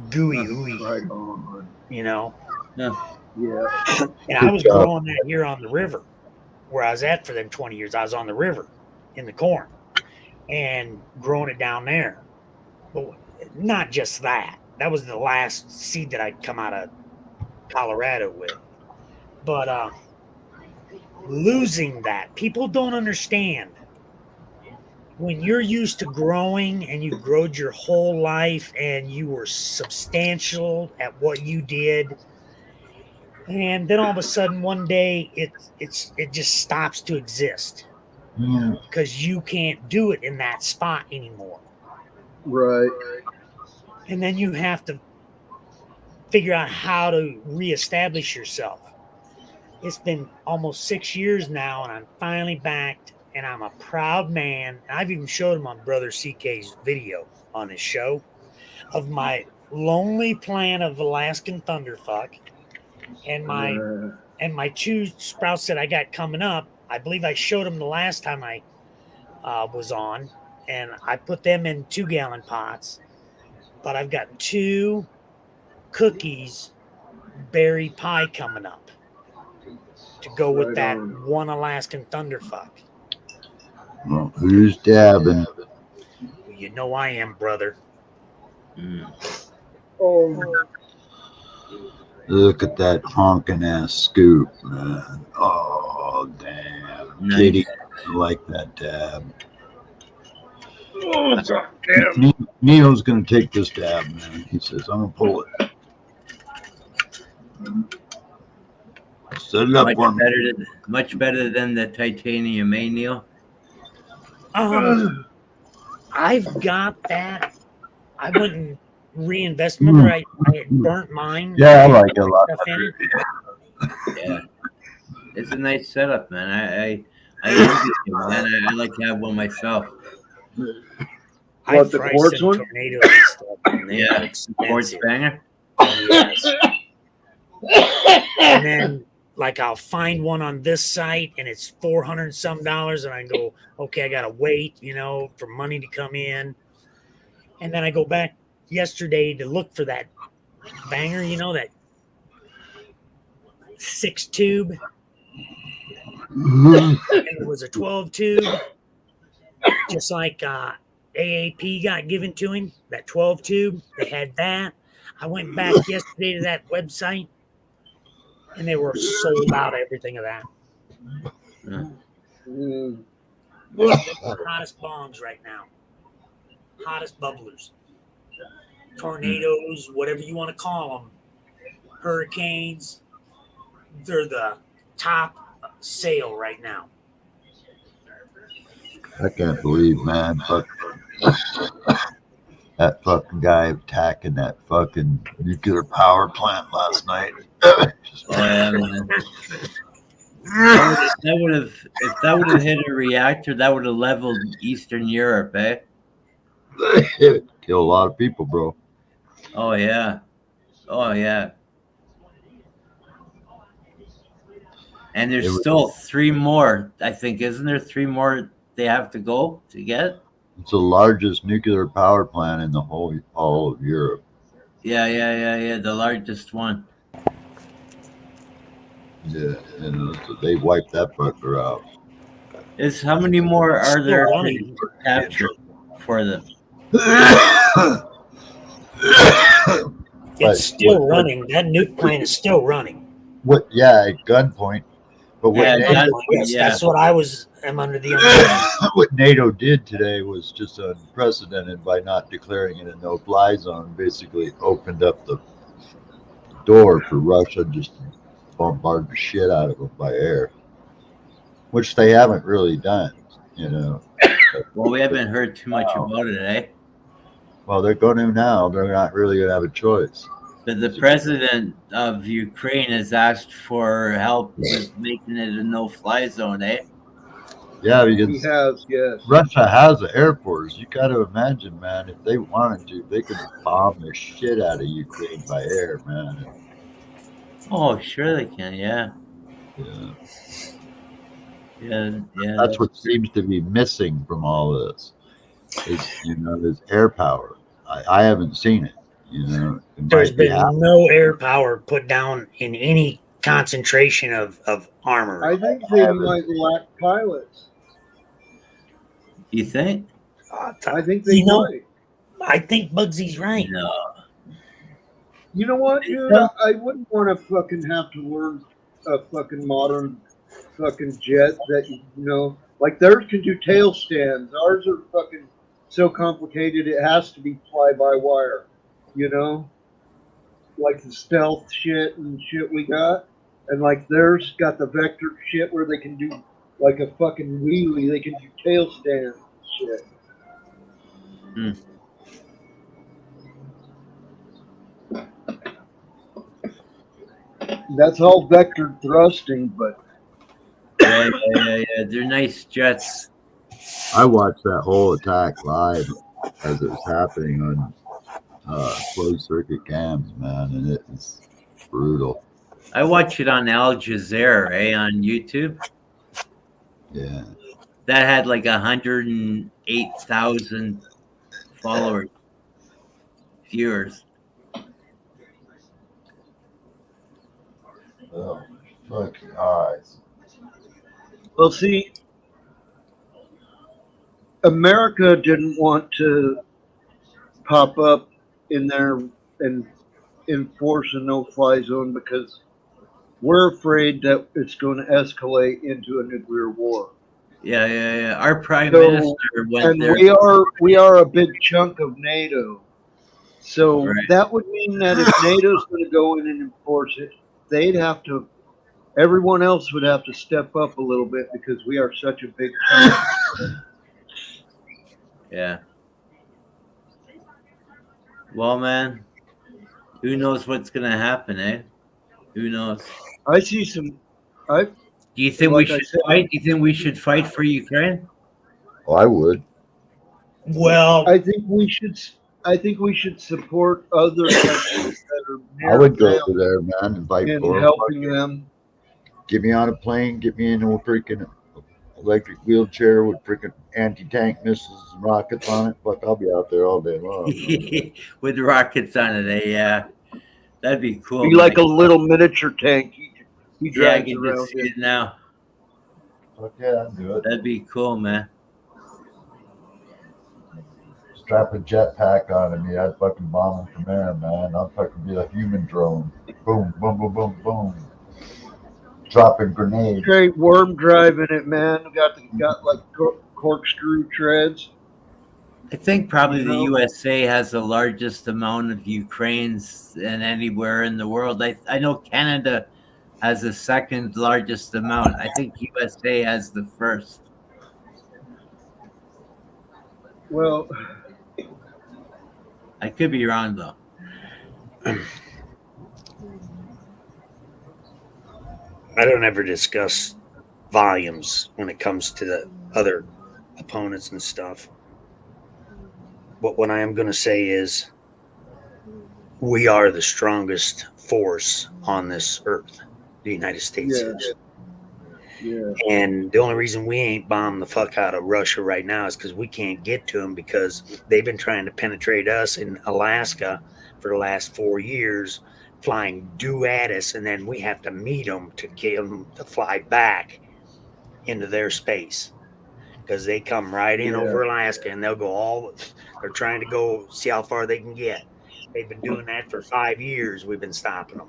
gooey ooey, Right on. you know. Yeah. Yeah. And I was growing that here on the river where I was at for them 20 years. I was on the river in the corn and growing it down there. But not just that. That was the last seed that I'd come out of Colorado with. But losing that, people don't understand. When you're used to growing and you growed your whole life and you were substantial at what you did, and then all of a sudden one day it just stops to exist Yeah. because you can't do it in that spot anymore. Right. And then you have to figure out how to reestablish yourself. It's been almost 6 years now, and I'm finally back, and I'm a proud man. I've even showed him on Brother CK's video on his show of my lonely plant of Alaskan Thunderfuck and my 2 sprouts that I got coming up. I believe I showed him the last time I was on, and I put them in 2-gallon pots. But I've got 2 cookies berry pie coming up to go with Right that on. one Alaskan Thunderfuck. Well, who's dabbing? You know I am, brother. Oh, Look at that honking ass scoop, man. Oh, damn. Nice. Kitty, I like that dab. oh, damn. Neil's going to take this dab, man. He says, I'm going to pull it. Set it up for me. Much better than the titanium, eh, Neil? I've got that. I wouldn't reinvest. Remember, I had burnt mine. Yeah, I like it a lot. Stuff in it. Yeah. It's a nice setup, man. I envy you, man. I like to have one myself. I What, the fry quartz some one? tornadoes and stuff. And they're Yeah, quartz expensive. banger. Yes. And then, like, I'll find one on this site and it's $400 and some, and I go, okay, I gotta wait, for money to come in. And then I go back yesterday to look for that banger, that 6 tube, and it was a 12 tube, just like AAP got given to him. That 12 tube, they had that. I went back yesterday to that website, and they were sold out of everything of that. Mm. The hottest bombs right now, hottest bubblers, tornadoes, whatever you want to call them, hurricanes. They're the top sale right now. I can't believe, man. That fucking guy attacking that fucking nuclear power plant last night. Oh, yeah, man. If that would have hit a reactor, that would have leveled Eastern Europe, eh? Kill a lot of people, bro. Oh yeah. Oh yeah. And there's still 3 more, I think. Isn't there 3 more they have to go to get? It's the largest nuclear power plant in the all of Europe. Yeah. The largest one. Yeah, so they wiped that fucker out. How many more are Still there running. to capture for them? It's still running. That nuke plant is still running. Yeah, at gunpoint. But what, Yeah, NATO, Yes, yeah. that's what I'm under the understanding. what NATO did today was just unprecedented by not declaring it a no-fly zone. Basically opened up the door for Russia just to bombard the shit out of them by air, which they haven't really done, Well, we haven't heard too much about it, eh? Well, they're going to now. They're not really going to have a choice. But the president of Ukraine has asked for help with making it a no-fly zone, eh? Yeah, He because has, yes. Russia has an air force. You got to imagine, man, if they wanted to, they could bomb the shit out of Ukraine by air, man. Oh, sure they can, yeah. Yeah. Yeah. That's what seems to be missing from all this is air power. I haven't seen it, It There's might be been no air power put down in any concentration of armor. I think they might lack pilots. You think? I think they might. I think Bugsy's right. No. You know what, dude? I wouldn't want to fucking have to learn a fucking modern fucking jet that, you know, like theirs can do tail stands. Ours are fucking so complicated it has to be fly by wire, you know? Like the stealth shit and shit we got. And like theirs got the vector shit where they can do like a fucking wheelie. They can do tail stands and shit. Hmm. That's all vector thrusting, but Yeah. They're nice jets. I watched that whole attack live as it was happening on closed circuit cams, man, and it was brutal. I watch it on Al Jazeera, on YouTube. Yeah. That had like 108,000 followers, viewers. Oh, fucking eyes. well, see, America didn't want to pop up in there and enforce a no-fly zone because we're afraid that it's going to escalate into a nuclear war. Yeah. Our prime So, minister went and there. we are a big chunk of NATO. So Right. that would mean that if NATO's going to go in and enforce it, they'd have to. Everyone else would have to step up a little bit because we are such a big chunk. Yeah. Well, man, who knows what's gonna happen, eh? Who knows? I see some. I Do you think Like we I should said- fight? Do you think we should fight for Ukraine? Oh, I would. Well, I think we should. I think we should support other countries that are near I would go them over there, man, and fight in for 'em. helping them. Get me on a plane, get me in a freaking electric wheelchair with freaking anti-tank missiles and rockets on it. Fuck, I'll be out there all day long. With rockets on it, eh? Yeah, that'd be cool. Be like a man. little miniature tank. He Yeah, I drives can around just see it. it now. Fuck yeah, I'd do it. That'd be cool, man. Strap a jetpack onto me, I'd fucking bomb them from there, man. I'd fucking be a human drone. Boom, boom, boom, boom, boom. Dropping grenades. Straight worm driving it, man. Got like corkscrew treads. I think probably You the know? USA has the largest amount of Ukrainians than anywhere in the world. I know Canada has the second largest amount. I think USA has the first. Well, I could be wrong though. I don't ever discuss volumes when it comes to the other opponents and stuff. But what I am going to say is we are the strongest force on this earth. The United States Yeah. is. yeah. And the only reason we ain't bombed the fuck out of Russia right now is because we can't get to them because they've been trying to penetrate us in Alaska for the last 4 years, flying due at us, and then we have to meet them to get them to fly back into their space because they come right in Yeah. over Alaska and they'll go all. They're trying to go see how far they can get. They've been doing that for 5 years. We've been stopping them.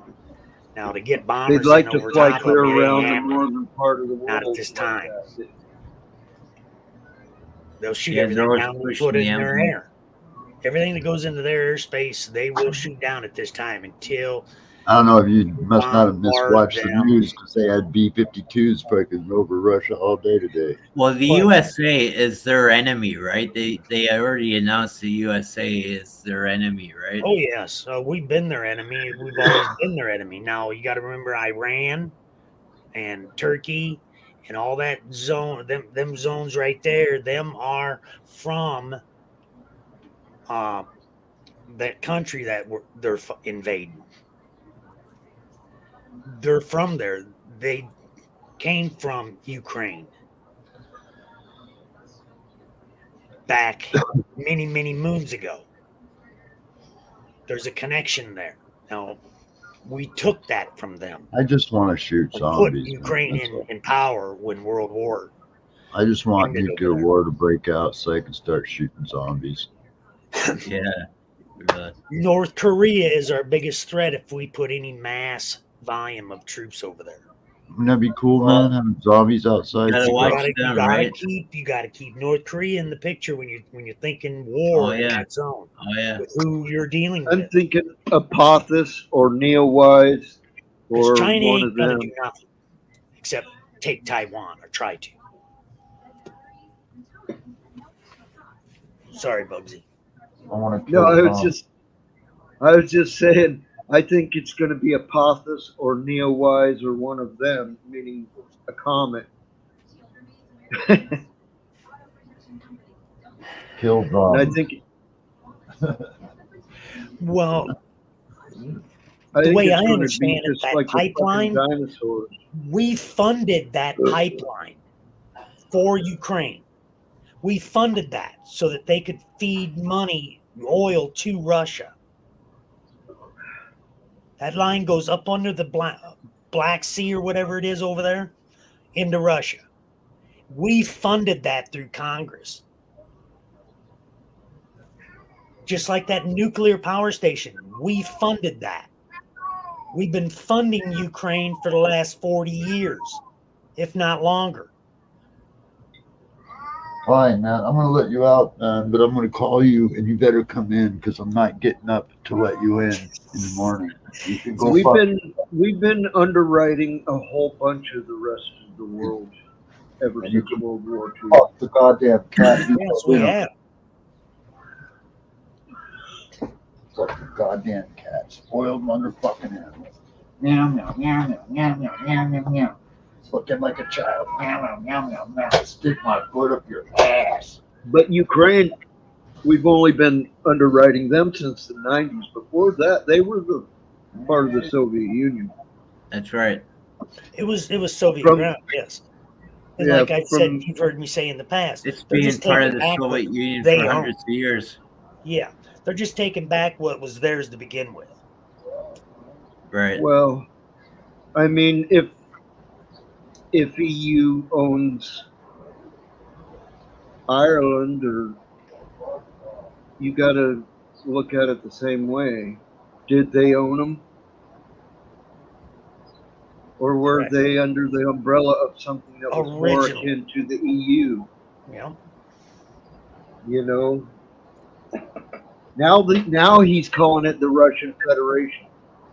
Now to get bombers They'd like in to over fly top clear of them, it ain't around the happening. northern part of the world. Not at this like time. that. They'll shoot Yeah, everything they're down and pushing put it the in their envelope. air. Everything that goes into their airspace, they will shoot down at this time until I don't know if you must not have Bombard miswatched the them. news because they had B-52s fucking over Russia all day today. Well, the But- USA is their enemy, right? They already announced the USA is their enemy, right? oh yes, we've been their enemy. We've always been their enemy. Now you got to remember Iran and Turkey and all that zone. Them zones right there. Them are from that country that they're invading. They're from there. They came from Ukraine back many moons ago. There's a connection there. Now, We took that from them. I just want to shoot We put zombies. Ukraine man. That's all. in power when World War. I just want ended nuclear over there. war to break out so I can start shooting zombies. Yeah. Really. North Korea is our biggest threat if we put any mass volume of troops over there. Wouldn't that be cool, Well, man? Having zombies outside. gotta People watch out- them, right? You gotta keep North Korea in the picture when you're thinking war Oh, in yeah. that zone Oh yeah. with who you're dealing I'm with. thinking Apophis or Neowise Because or China one ain't of gonna them. do nothing except take Taiwan or try to. Sorry, Bugsy. I want to No, kill I was just saying. I think it's going to be Apophis or Neowise or one of them, meaning a comet. kill And I zombies. think Well, I the think way it's I going to be understand it, just that like the fucking pipeline, dinosaurs. we funded that pipeline for Ukraine. We funded that so that they could feed money, oil to Russia. That line goes up under the Black Sea or whatever it is over there into Russia. We funded that through Congress. Just like that nuclear power station, we funded that. We've been funding Ukraine for the last 40 years, if not longer. Fine, man. I'm going to let you out, man, but I'm going to call you, and you better come in because I'm not getting up to let you in the morning. You can go We've fuck. been underwriting a whole bunch of the rest of the world ever And you since can World War II. fuck the goddamn cat. Yes, we have. Fucking goddamn cat. Spoiled motherfucking animal. Meow, meow, meow, meow, meow, meow, meow, meow, meow. It's looking like a child. Meow, meow, meow, meow, meow. Stick my foot up your ass. But Ukraine, we've only been underwriting them since the 90s. Before that, they were the part of the Soviet Union. That's right. It was Soviet From- ground, yes. And Yeah, like I from- said, you've heard me say in the past, It's they're being just part of taking the back what Soviet Union they for own. hundreds of years. Yeah, they're just taking back what was theirs to begin with. Right. Well, I mean, if EU owns Ireland, or you got to look at it the same way. Did they own them, or were Correct. they under the umbrella of something that was more Original. akin to the EU? Yeah. You know. Now he's calling it the Russian Federation.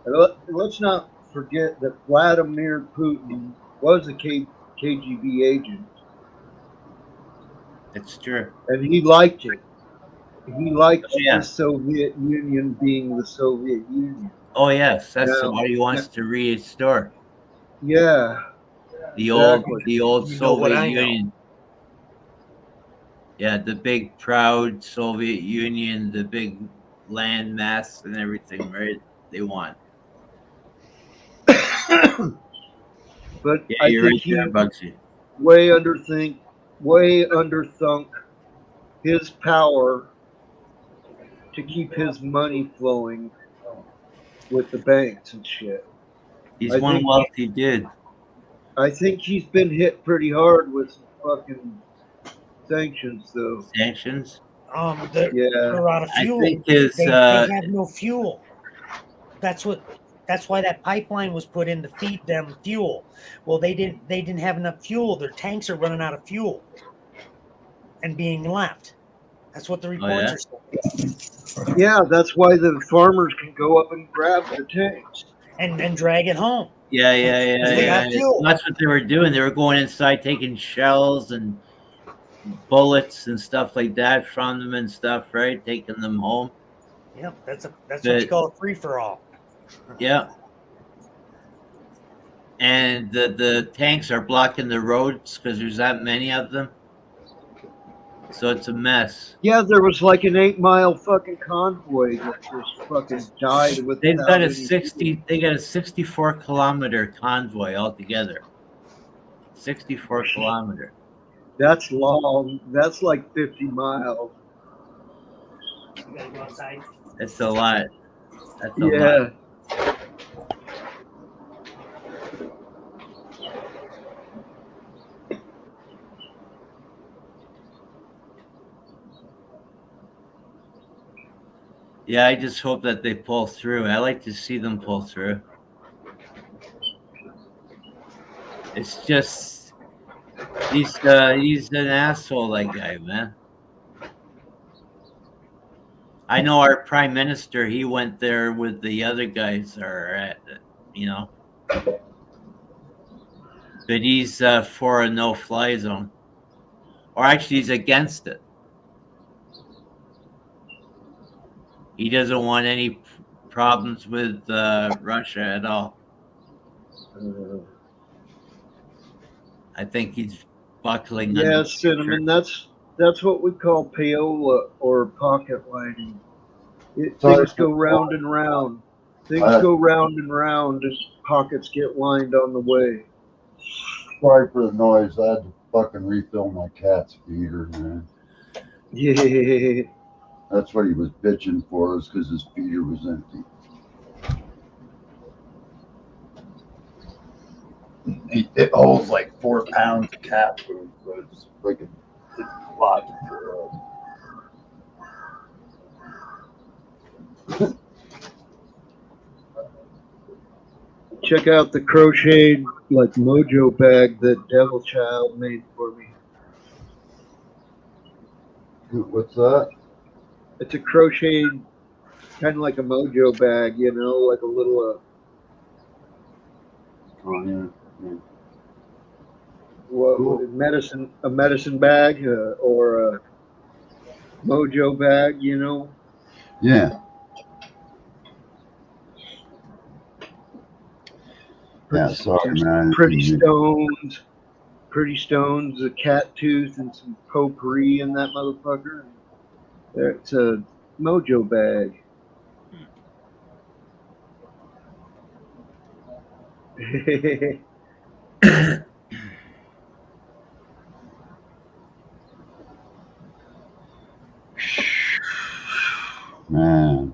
And let's not forget that Vladimir Putin was a KGB agent, It's true. and he liked it. He liked Yeah. the Soviet Union being the Soviet Union. Oh yes, that's Now- what he wants to restore. Yeah, The Exactly. old You know what Soviet I know. Union. Yeah, the big proud Soviet Union, the big land mass and everything, right? They want. but Yeah, I you're think right he there, Bugsy. way underthunk his power to keep his money flowing with the banks and shit. He's I one think- wealthy dude. I think he's been hit pretty hard with some fucking sanctions, though. Sanctions. They're Yeah, out of I fuel. think his They have no fuel. That's why that pipeline was put in to feed them fuel. Well, they didn't have enough fuel. Their tanks are running out of fuel and being left. That's what the reports are saying. yeah. That's why the farmers can go up and grab the tanks. And drag it home. yeah. They got fuel. That's what they were doing. They were going inside, taking shells and bullets and stuff like that from them and stuff, right? Taking them home. Yep, that's what you call a free for all. Yeah. And the tanks are blocking the roads because there's that many of them. So it's a mess. Yeah, there was like an 8-mile fucking convoy that just fucking died with. They've got a 64-kilometer convoy altogether. 64 kilometer. That's long. That's like 50 miles. You gotta go outside. That's a lot. That's a lot. Yeah. Yeah, I just hope that they pull through. I like to see them pull through. It's just he's an asshole, that guy, man. I know our prime minister. He went there with the other guys, you know, but he's for a no-fly zone, or actually, he's against it. He doesn't want any problems with Russia at all. I think he's buckling under Yeah, the Cinnamon. pressure. That's what we call payola or pocket lighting. Sorry Things for go round and round. Things Uh, go round and round as pockets get lined on the way. sorry for the noise. I had to fucking refill my cat's feeder, man. Yeah. That's what he was bitching for, is because his feeder was empty. It holds like 4 pounds of cat food, so it's freaking a lot for Check out the crocheted like mojo bag that Devil Child made for me. What's that? It's a crocheted kind of like a mojo bag, you know, like a little Oh, yeah. Cool. a medicine bag or a mojo bag, you know. Yeah. Yeah, sorry, man. Pretty stones, a cat tooth, and some potpourri in that motherfucker. It's a mojo bag. Man.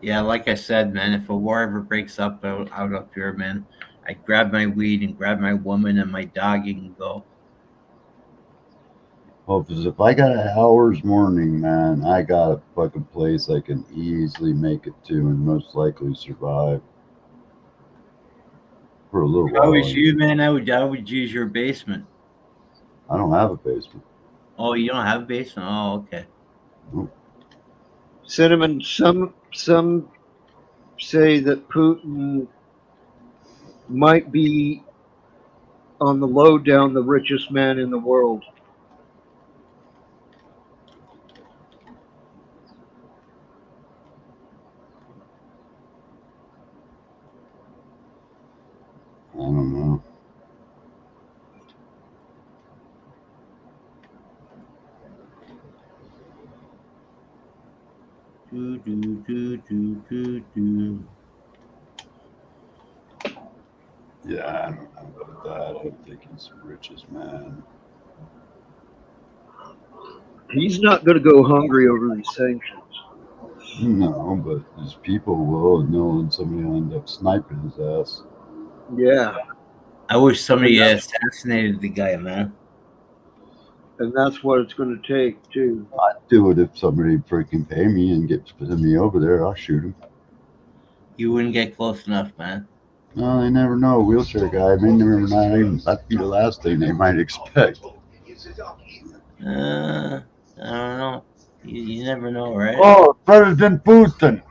Yeah, like I said, man, if a war ever breaks up out up here, man, I grab my weed and grab my woman and my doggy and go. Well, because if I got an hour's morning, man, I got a fucking place I can easily make it to and most likely survive for a little If I while. was you, man, I would use your basement. I don't have a basement. Oh, you don't have a basement? Oh, okay. Nope. Cinnamon. Some say that Putin might be on the low down the richest man in the world. I don't know. Yeah, I don't know about that. I don't think he's the richest man. He's not going to go hungry over these sanctions. No, but his people will, and somebody will end up sniping his ass. Yeah. I wish somebody assassinated the guy, man. And that's what it's going to take, too. I'd do it if somebody freaking pay me and send me over there. I'll shoot him. You wouldn't get close enough, man. No, they never know. Wheelchair guy. They never know. That'd be the last thing they might expect. I don't know. You never know, right? Oh, President Putin.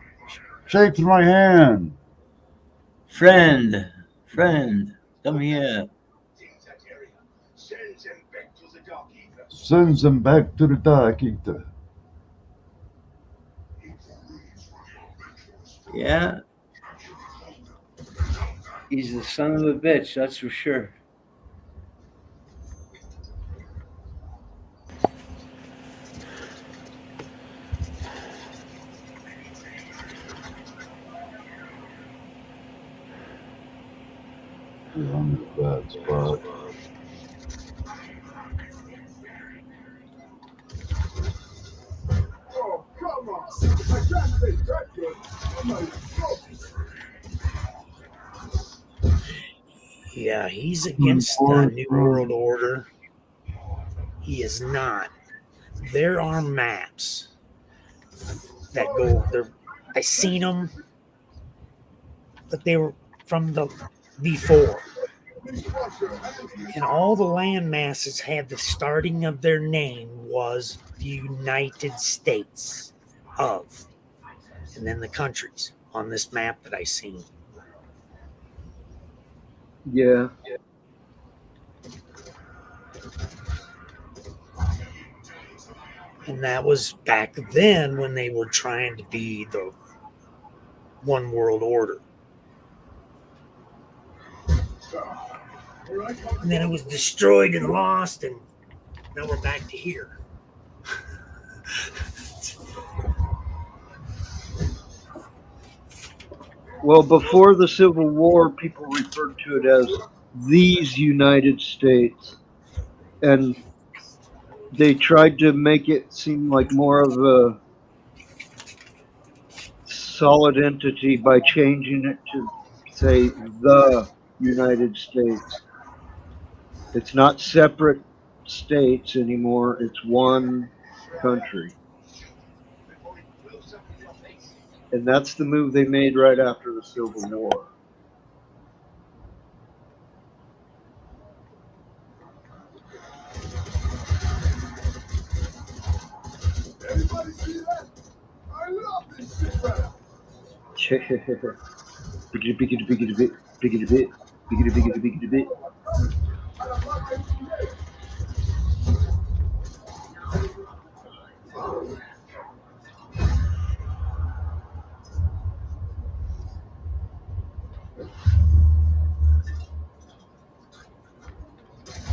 Shakes my hand. Friend, come here. Sends him back to the Dark Eater. Yeah. He's the son of a bitch, that's for sure. Yeah, I'm in a bad spot. Oh, come on. I can't take that good. I'm not even focused. Yeah, he's against the New World Order. He is not. There are maps that go. I seen them, but they were from the before. And all the land masses had the starting of their name was the United States of, and then the countries on this map that I seen. Yeah. And that was back then when they were trying to be the one world order. And then it was destroyed and lost, and now we're back to here. Well, before the Civil War, people referred to it as these United States. And they tried to make it seem like more of a solid entity by changing it to say the United States. It's not separate states anymore, it's one country. And that's the move they made right after the Civil War. Anybody see that? I love this shit. Biggity biggity biggity bit, biggity bit, biggity biggity biggity bit.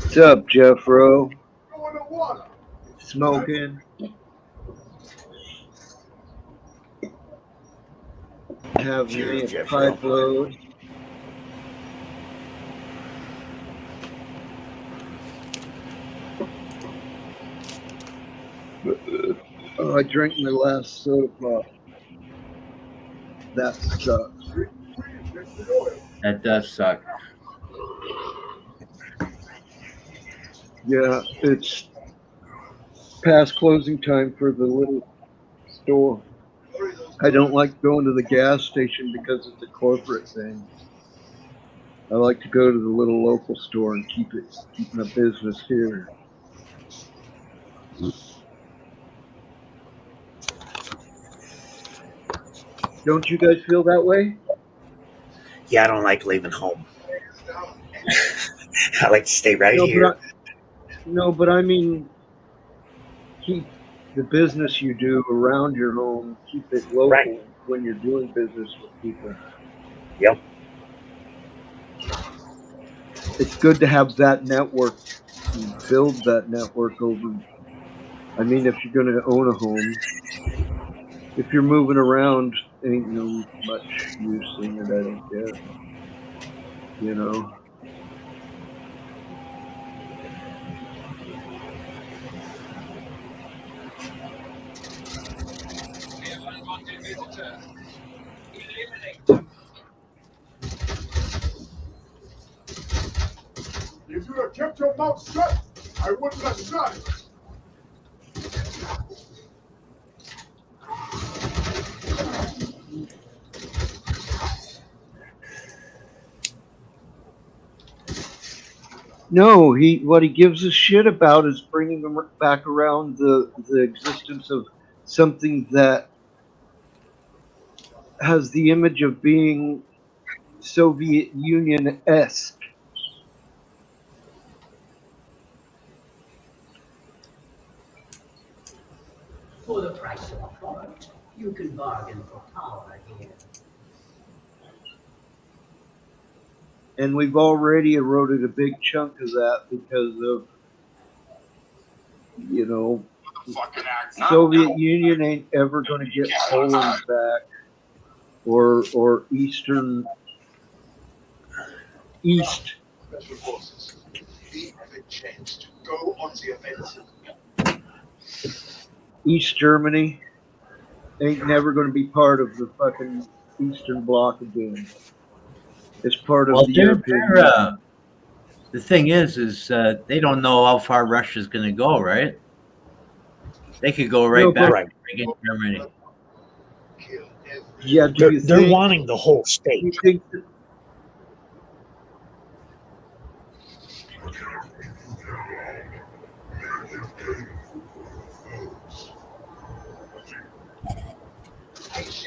What's up, Jeffro? Smoking. Having Cheers, me a Jeffro. pipe load. Oh, I drank my last soda pop. That sucks. That does suck. Yeah, it's past closing time for the little store. I don't like going to the gas station because it's a corporate thing. I like to go to the little local store and keep my business here. Don't you guys feel that way? Yeah, I don't like leaving home. I like to stay right No, here. but I mean, keep the business you do around your home, keep it local Right. when you're doing business with people. Yep. It's good to have that network, build that network over. I mean, if you're going to own a home, if you're moving around, ain't no much use in it, I don't guess. You know? If you'd have kept your mouth shut, I wouldn't have shot it. No, what he gives a shit about is bringing them back around the existence of something that has the image of being Soviet Union-esque. For the price of a product, you can bargain for power here. And we've already eroded a big chunk of that because of, you know, Soviet Union ain't ever going to get Poland back or East. Special forces. We have a chance to go on the offensive. East Germany ain't never going to be part of the fucking Eastern Bloc again. It's part of the European. The thing is they don't know how far Russia's going to go, right? They could go right back to Germany. Yeah, They're wanting the whole do state. you think that,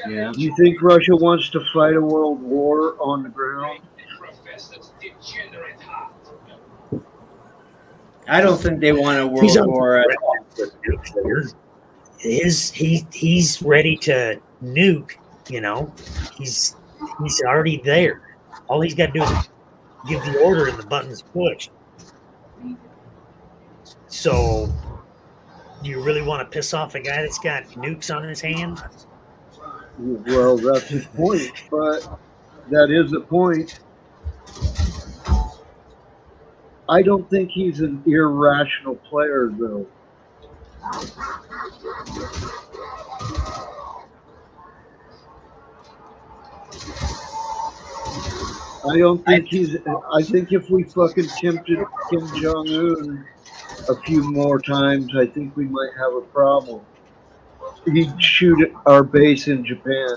Yeah. do you think Russia wants to fight a world war on the ground? I don't think they want a He's world war. nuclear. He's ready to nuke. You know, he's already there. All he's got to do is give the order, and the button's pushed. So, do you really want to piss off a guy that's got nukes on his hand? Well, that's the point, but that is the point. I don't think he's an irrational player, though. I don't think he's. I think if we fucking tempted Kim Jong Un a few more times, I think we might have a problem. He'd shoot at our base in Japan,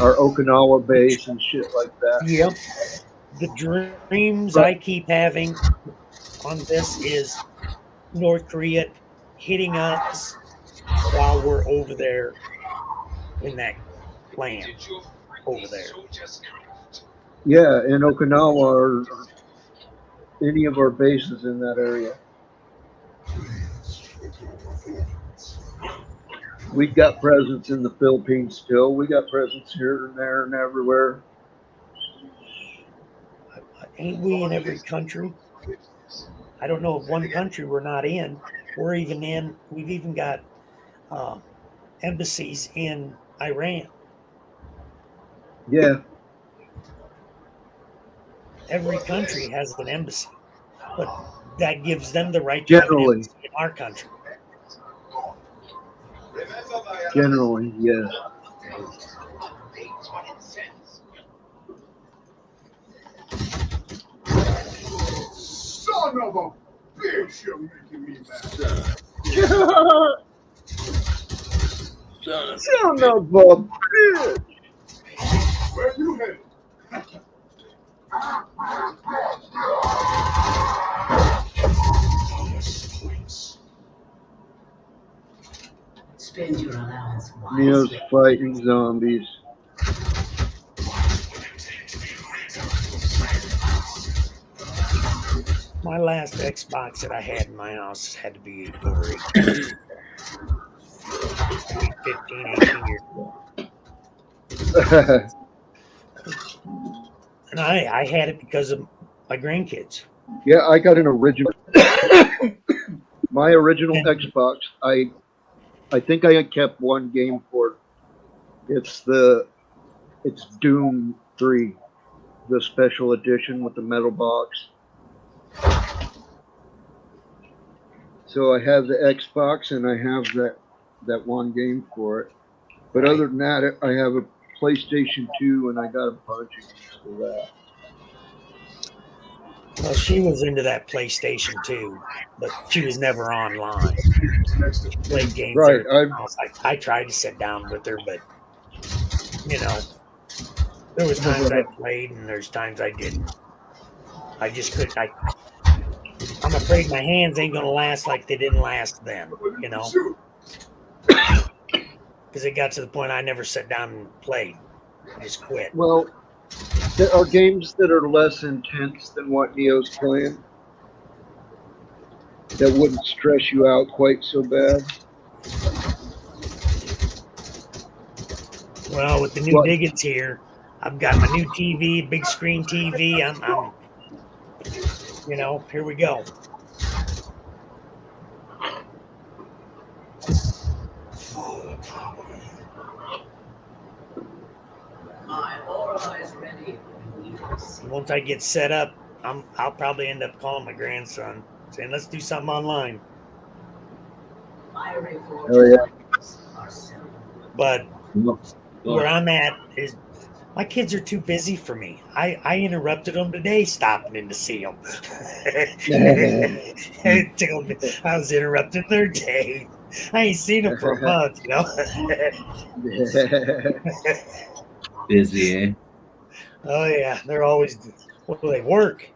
our Okinawa base, and shit like that. Yep. The dreams But- I keep having on this is North Korea hitting us while we're over there in that land over there. Yeah, in Okinawa or any of our bases in that area. We got presence in the Philippines still. We got presence here and there and everywhere. Ain't we in every country? I don't know of one country we're not in. We're even in. We've even got embassies in Iran. Yeah, Every country has an embassy, but that gives them the right to have an generally, embassy in our country. generally, yes. Son of a bitch, you're making me mad. Son of a bitch. Where you headed? Spend your allowance Neo's wisely. fighting zombies. My last Xbox that I had in my house had to be over 18 years. Maybe 15, 18 years ago. And I had it because of my grandkids. Yeah, I got an original. My original Xbox. I think I kept one game for it. It's Doom 3, the special edition with the metal box. So I have the Xbox and I have that one game for it. But other than that, I have a PlayStation 2 and I got a bunch of games for that. Well, she was into that PlayStation too, but she was never online. She played games Right, at her house. I tried to sit down with her, but you know, there was times I played and there's times I didn't. I just couldn't. I'm afraid my hands ain't gonna last like they didn't last then. You know, because it got to the point I never sat down and played. I just quit. Well, there are games that are less intense than what Neo's playing that wouldn't stress you out quite so bad. Well, with the new What? Diggins here, I've got my new TV, big screen TV. I'm you know, here we go. My aura is ready. Once I get set up, I'll probably end up calling my grandson saying, "Let's do something online." Fiery Oh, yeah. are seldom. But where I'm at is my kids are too busy for me. I interrupted them today, stopping in to see them. It tickled me. I was interrupting their day. I ain't seen them for a month, you know. busy, eh? Oh yeah, they're always. Well, they work.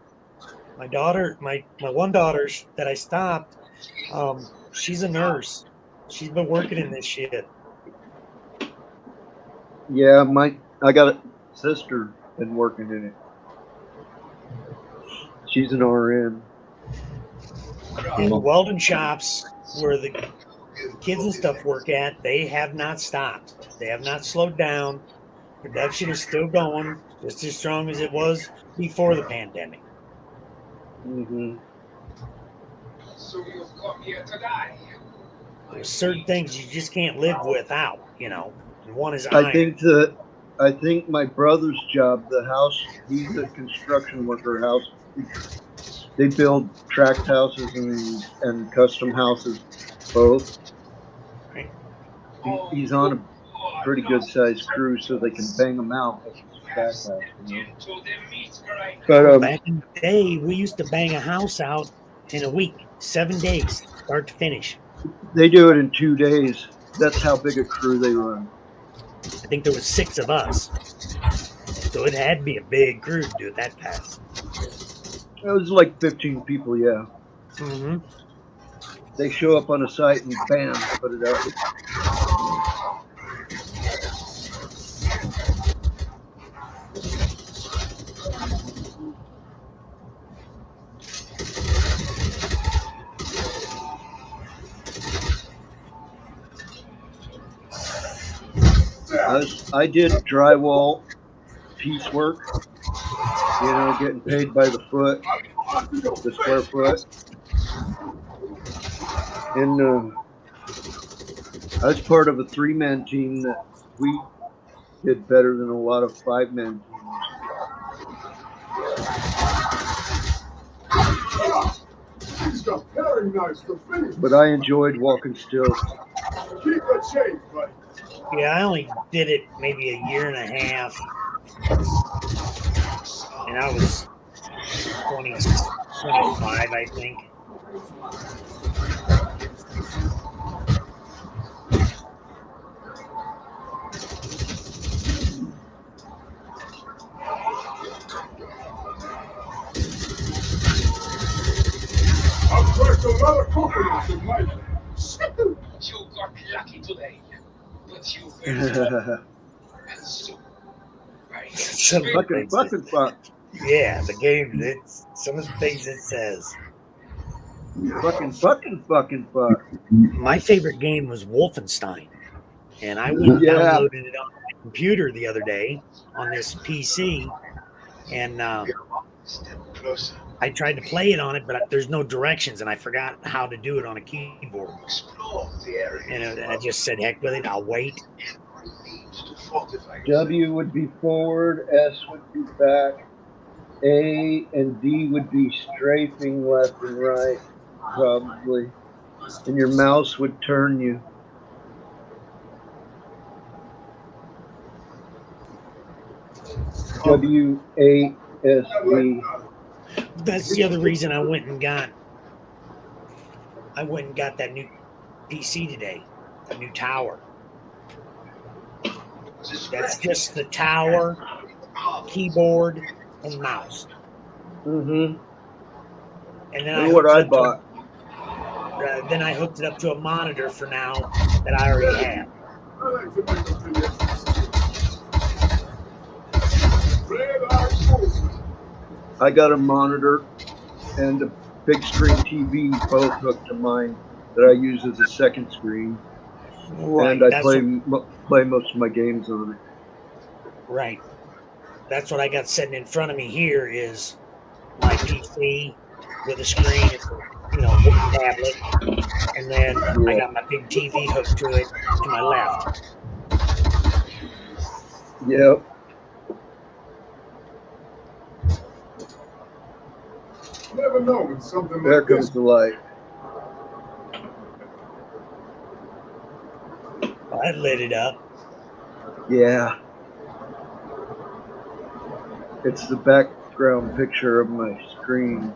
My daughter, my one daughter that I stopped, she's a nurse. She's been working in this shit. Yeah, I got a sister been working in it. She's an RN. In the welding shops where the kids and stuff work at, they have not stopped. They have not slowed down. Production is still going, just as strong as it was before the pandemic. Hmm. So you've come here to die. There's certain things you just can't live without, and one is I iron. think my brother's job, the house, he's a construction worker. They build tract houses and custom houses both. Right? He's on a pretty good sized crew, so they can bang them out if it's a tract house, Into the meat grinder. But Back in the day, we used to bang a house out in a week, 7 days, start to finish. they do it in 2 days. That's how big a crew they run. I think there was 6 of us, so it had to be a big crew to do it that fast. It was like 15 people, yeah. Mm-hmm. They show up on a site and bam, put it up. I did drywall piecework, getting paid by the foot, the square foot. And I was part of a 3-man team that we did better than a lot of 5-man teams. Very nice to finish. But I enjoyed walking still. Keep it safe, buddy. Yeah, I only did it maybe a year and a half, and I was 25, I think. I've cracked a lot of coconuts in my day. You got lucky today, but you will and so. Right. Some of the Fucking things it- fuck. yeah, the game. It's some of the things it says. Fuck. My favorite game was Wolfenstein, and I went and Yeah. downloaded it on my computer the other day on this PC, and Step closer. I tried to play it on it, but there's no directions, and I forgot how to do it on a keyboard. Explore the area. And I just said, "Heck with it, I'll wait." Needs to fortify yourself. W would be forward, S would be back, A and D would be strafing left and right, probably. And your mouse would turn you. WASD. That's the other reason I went and got that new PC today, a new tower. That's just the tower, keyboard, and mouse. Mm-hmm. And then Look what I bought. Then I hooked it up to a monitor for now that I already have. I like to make a Play like fools. I got a monitor and a big screen TV both hooked to mine that I use as a second screen. Right. And I that's play what- play most of my games on it. Right. That's what I got sitting in front of me here is my PC with a screen, with a tablet, and then I got my big TV hooked to it to my left. Yep. Never know when something There like this. comes the light. I lit it up. Yeah. It's the background picture of my screen.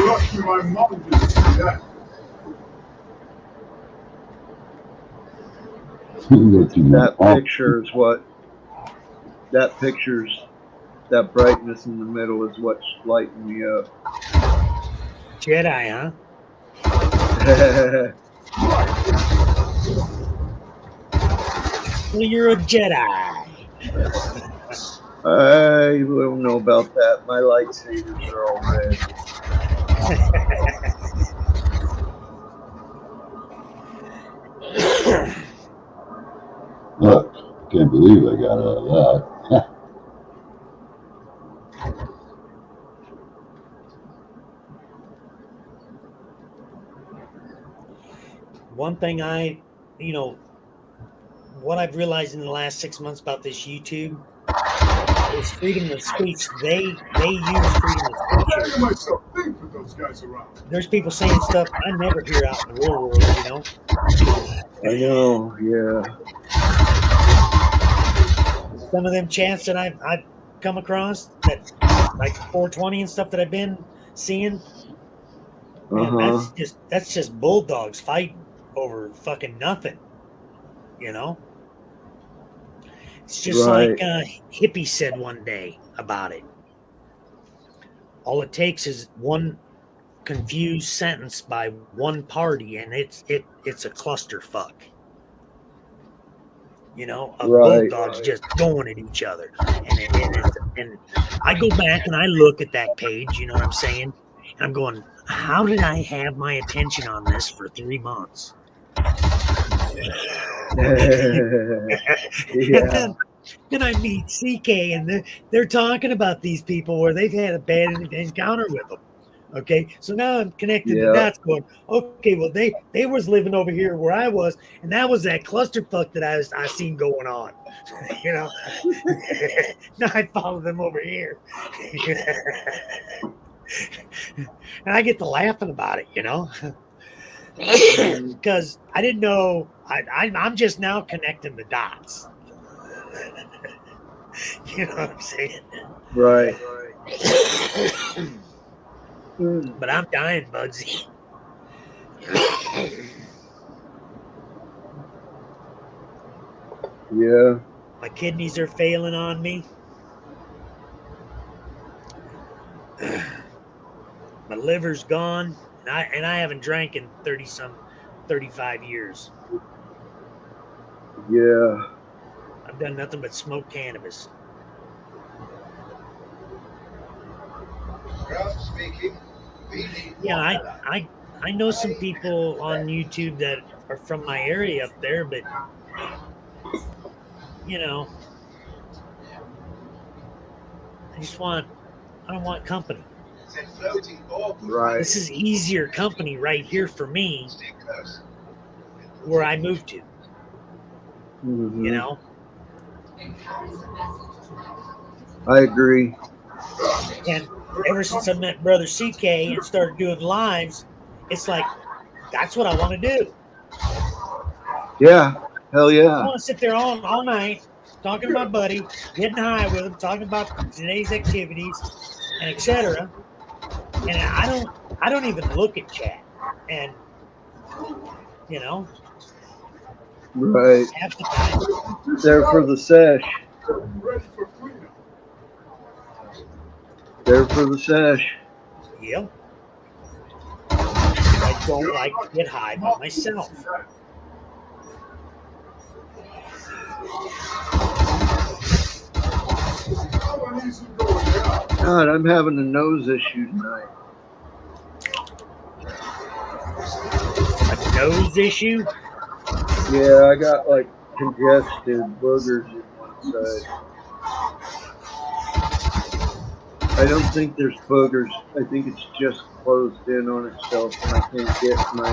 lucky my mom didn't see that. That picture's that brightness in the middle is what's lighting me up. Jedi, huh? Well, you're a Jedi. I don't know about that. My lightsabers are all red. Look, can't believe I got out of that. One thing what I've realized in the last 6 months about this YouTube is freedom of speech. They use freedom of speech I here. myself think with those guys around. There's people saying stuff I never hear out in the real world, you know. I know, yeah. Some of them chants that I've come across that like 420 and stuff that I've been seeing. Man, that's just bulldogs fighting over fucking nothing, you know. It's just Right. like hippie said one day about it. All it takes is one confused sentence by one party, and it's a clusterfuck. You know, of Right. bulldogs just going at each other, and I go back and I look at that page. You know what I'm saying? And I'm going, how did I have my attention on this for 3 months? Yeah. Then I meet CK, and they're talking about these people where they've had a bad encounter with them. Okay, so now I'm connecting the Yeah. dots, going, okay, well they was living over here where I was, and that was that clusterfuck that I seen going on. You know, now I follow them over here, and I get to laughing about it. You know. Because I didn't know. I'm just now connecting the dots. You know what I'm saying? Right. But I'm dying, Bugsy. Yeah. My kidneys are failing on me. My liver's gone, and I haven't drank in 35 years. Yeah. I've done nothing but smoke cannabis. Yeah, I know some people on YouTube that are from my area up there, but you know, I don't want company. Right. This is easier company right here for me where I moved to. Mm-hmm. You know? I agree. And ever since I met Brother CK and started doing lives, it's like, that's what I want to do. Yeah. Hell I yeah. want to sit there all night talking to my buddy, getting high with him, talking about today's activities and etc. And I don't even look at chat. And you know, Right. half the time. There for the sesh. Ready for freedom. There for the sesh. Yep. I don't like to get high by myself. God, I'm having a nose issue tonight. A nose issue? Yeah, I got like congested boogers in one side. I don't think there's boogers. I think it's just closed in on itself, and I can't get my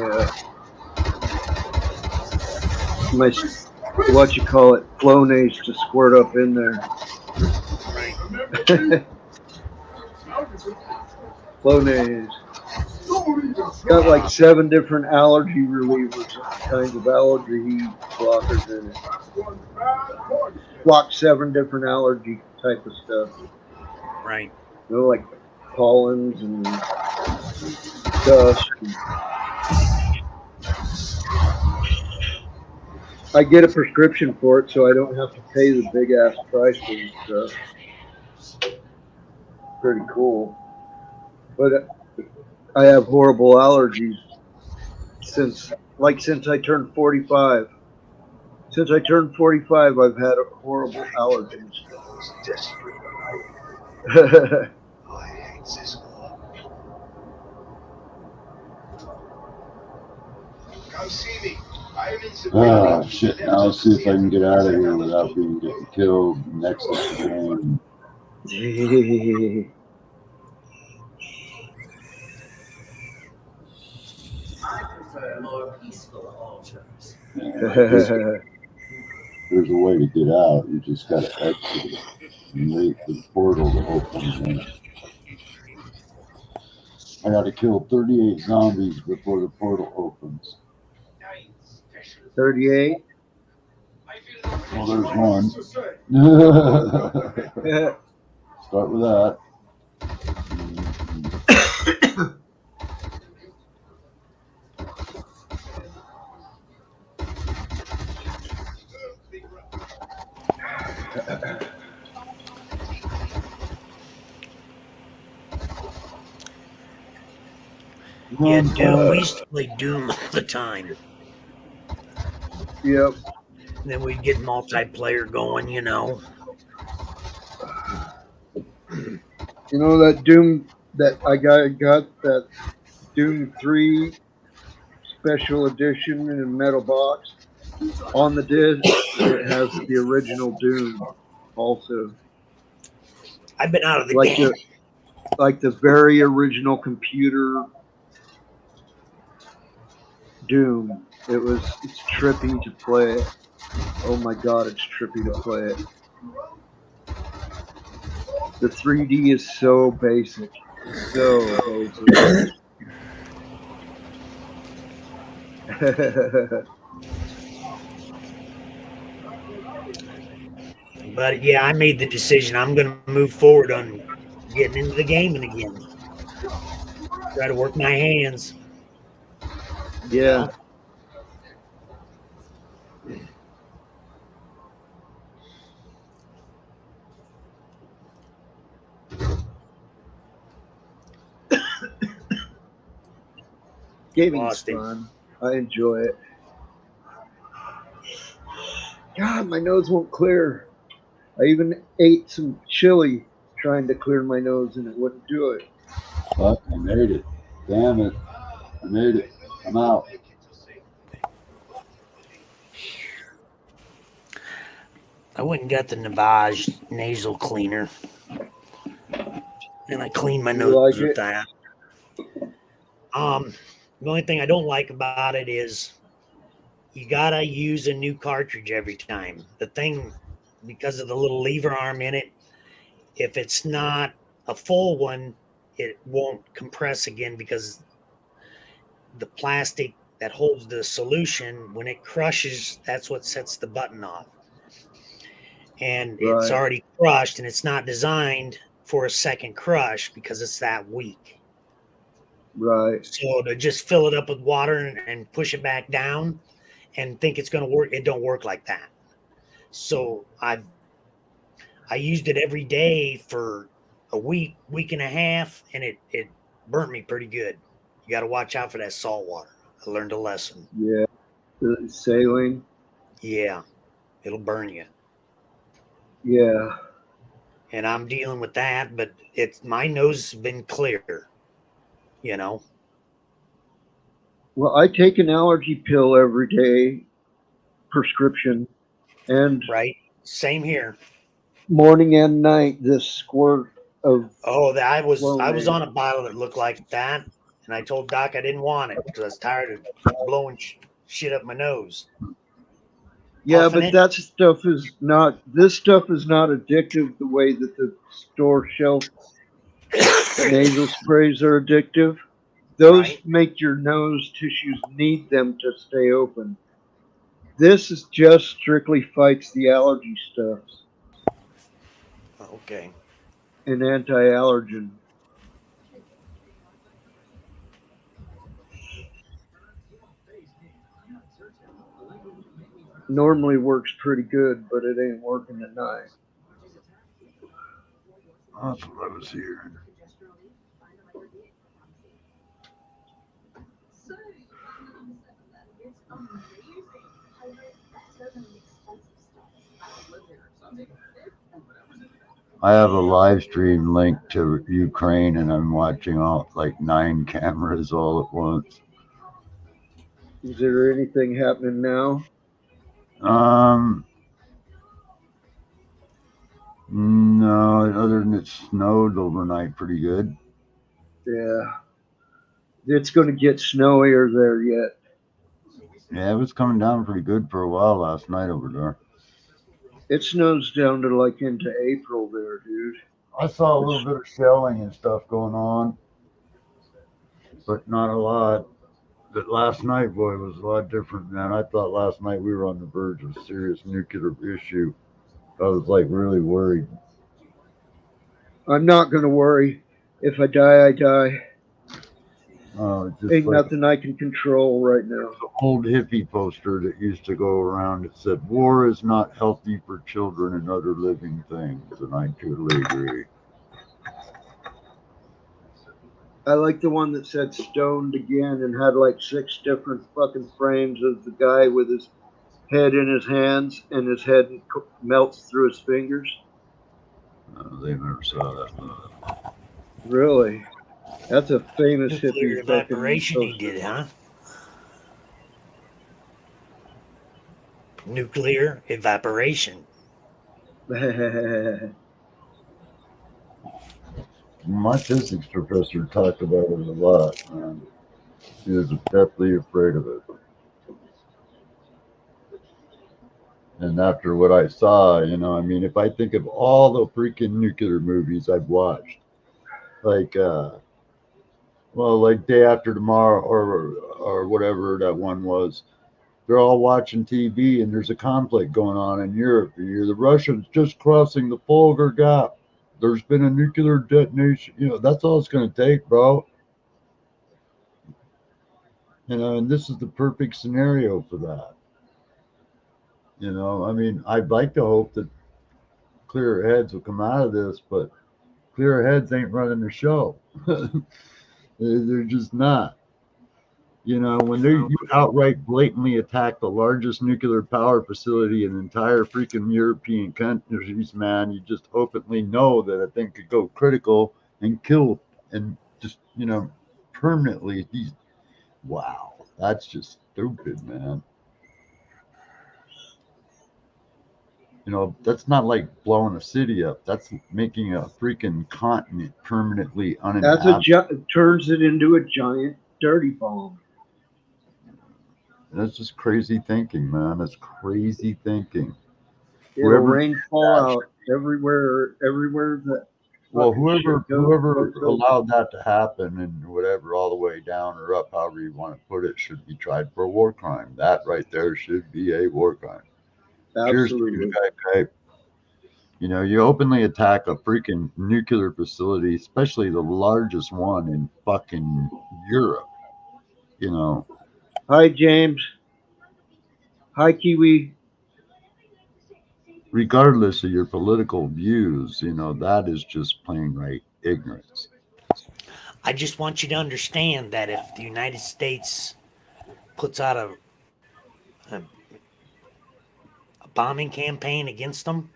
what you call it, Flonase to squirt up in there. Right. Flonase. Got like 7 different allergy relievers, kinds of allergy blockers in it. Block 7 different allergy type of stuff. Right. You know, like pollens and dust. I get a prescription for it, so I don't have to pay the big ass price for this stuff. Pretty cool. But I have horrible allergies since I turned 45. Since I turned 45, I've had horrible allergies. Ah, shit. Now let's see if I can get out of here without being getting killed next to the game. I prefer more peaceful altars. There's a way to get out. You just got to exit it and wait for the portal to open. I got to kill 38 zombies before the portal opens. 38. Well, there's one. Start with that. Yeah, Doom. We used to play Doom all the time. Yep. And then we'd get multiplayer going, you know. You know that Doom that I got that Doom 3 special edition in a metal box. On the disc, it has the original Doom also. I've been out of the Like game. the very original computer Doom. It's trippy to play it. Oh my god, it's trippy to play it. The 3D is so basic. So basic. But yeah, I made the decision. I'm going to move forward on getting into the gaming again. Try to work my hands. Yeah. Gaming's fun. I enjoy it. God, my nose won't clear. I even ate some chili trying to clear my nose and it wouldn't do it. Fuck, I made it. Damn it. I made it. I'm out. I went and got the Navage nasal cleaner. And I cleaned my nose with that. The only thing I don't like about it is you gotta use a new cartridge every time. The thing, because of the little lever arm in it, if it's not a full one, it won't compress again because the plastic that holds the solution, when it crushes, that's what sets the button off. And it's already crushed and it's not designed for a second crush because it's that weak. Right. So to just fill it up with water and push it back down and think it's going to work, it don't work like that. So I used it every day for a week and a half, and it burnt me pretty good. You got to watch out for that salt water. I learned a lesson. Yeah. Saline. Yeah, it'll burn you. Yeah. And I'm dealing with that, but my nose has been clear, you know. Well, I take an allergy pill every day, prescription, and right. Same here. Morning and night, this squirt of. Oh, I was on a bottle that looked like that, and I told Doc I didn't want it because I was tired of blowing shit up my nose. Yeah, but that stuff is not. This stuff is not addictive the way that the store shelf nasal sprays are addictive. Those make your nose tissues need them to stay open. This is just strictly fights the allergy stuff. Okay. An anti-allergen. normally works pretty good, but it ain't working tonight. That's what I was hearing. I have a live stream linked to Ukraine, and I'm watching all like 9 cameras all at once. Is there anything happening now? No, other than it snowed overnight pretty good. Yeah. It's going to get snowier there yet. Yeah, it was coming down pretty good for a while last night over there. It snows down to like into April there, dude. I saw a little bit of shelling and stuff going on, but not a lot. But last night, boy, was a lot different, man. I thought last night we were on the verge of a serious nuclear issue. I was like really worried. I'm not going to worry. If I die, I die. Just Ain't like nothing I can control right now. the old hippie poster that used to go around. It said, "War is not healthy for children and other living things," and I totally agree. I like the one that said stoned again and had like 6 different fucking frames of the guy with his head in his hands and his head melts through his fingers. They never saw that one. Really? That's a famous Nuclear hippie fucking evaporation he poster. did, huh? Nuclear evaporation. My physics professor talked about it a lot, man. He was deathly afraid of it. And after what I saw, I mean, if I think of all the freaking nuclear movies I've watched, like, like Day After Tomorrow or whatever that one was, they're all watching TV and there's a conflict going on in Europe. You hear the Russians just crossing the Volga Gap. There's been a nuclear detonation. That's all it's going to take, bro. And this is the perfect scenario for that. I mean, I'd like to hope that clearer heads will come out of this, but clearer heads ain't running the show. They're just not. When you outright blatantly attack the largest nuclear power facility in the entire freaking European countries, man, you just openly know that a thing could go critical and kill and just, permanently. Wow, that's just stupid, man. That's not like blowing a city up. That's making a freaking continent permanently uninhabitable. Turns it into a giant dirty bomb. That's just crazy thinking, man. That's crazy thinking. It'll Whoever rain fallout everywhere that whoever allowed that to happen and whatever, all the way down or up, however you want to put it, should be tried for a war crime. That right there should be a war crime. Absolutely. Cheers to you, guy. You openly attack a freaking nuclear facility, especially the largest one in fucking Europe. Hi, James. Hi, Kiwi. Regardless of your political views, that is just plain right ignorance. I just want you to understand that if the United States puts out a bombing campaign against them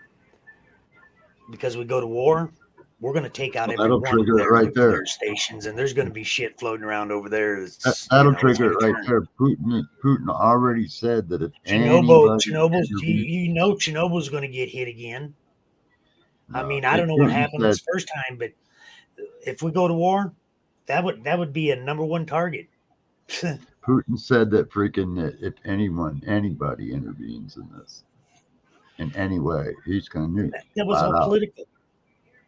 because we go to war, we're going to take out every That'll one of trigger their it right nuclear there. stations, and there's going to be shit floating around over there. That'll trigger it right there. Putin already said that if Chernobyl's going to get hit again. I mean, I don't know what happened this first time, but if we go to war, that would be a number one target. Putin said that freaking if anybody intervenes in this in any way, he's going to nuke. That was all political.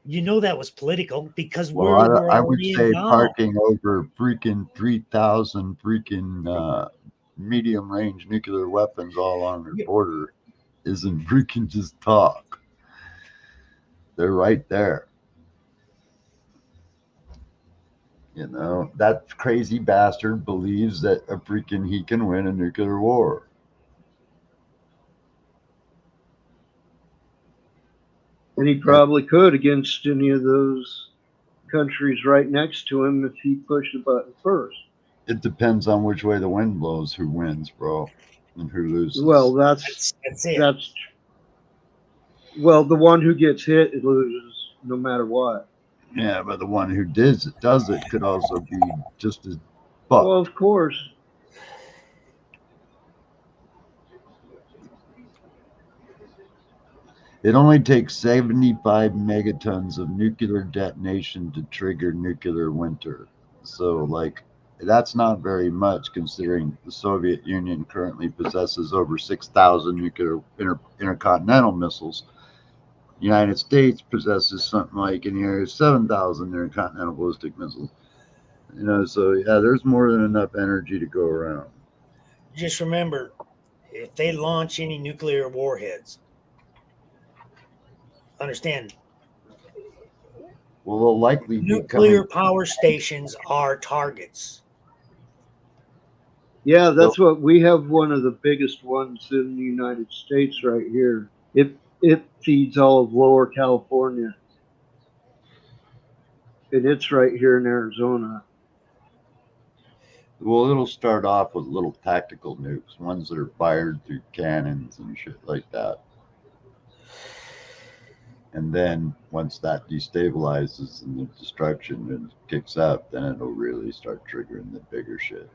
That was political because I would say parking over freaking 3,000 freaking medium range nuclear weapons all on their border isn't freaking just talk. They're right there. That crazy bastard believes that he can win a nuclear war. And he probably could against any of those countries right next to him if he pushed the button first. It depends on which way the wind blows, who wins, bro, and who loses. Well, That's it. that's well, the one who gets hit loses no matter what. Yeah, but the one who does it could also be just as Well, fucked. of course. It only takes 75 megatons of nuclear detonation to trigger nuclear winter. So, like, that's not very much considering the Soviet Union currently possesses over 6,000 nuclear intercontinental missiles. The United States possesses something like in the area of 7,000 intercontinental ballistic missiles. So yeah, there's more than enough energy to go around. Just remember, if they launch any nuclear warheads, understand Well, they'll likely be nuclear coming. power stations are targets. Yeah, They'll, that's what we have one of the biggest ones in the United States right here. It feeds all of Lower California, and it's right here in Arizona. well, it'll start off with little tactical nukes, ones that are fired through cannons and shit like that. And then once that destabilizes and the destruction kicks up, then it'll really start triggering the bigger shit.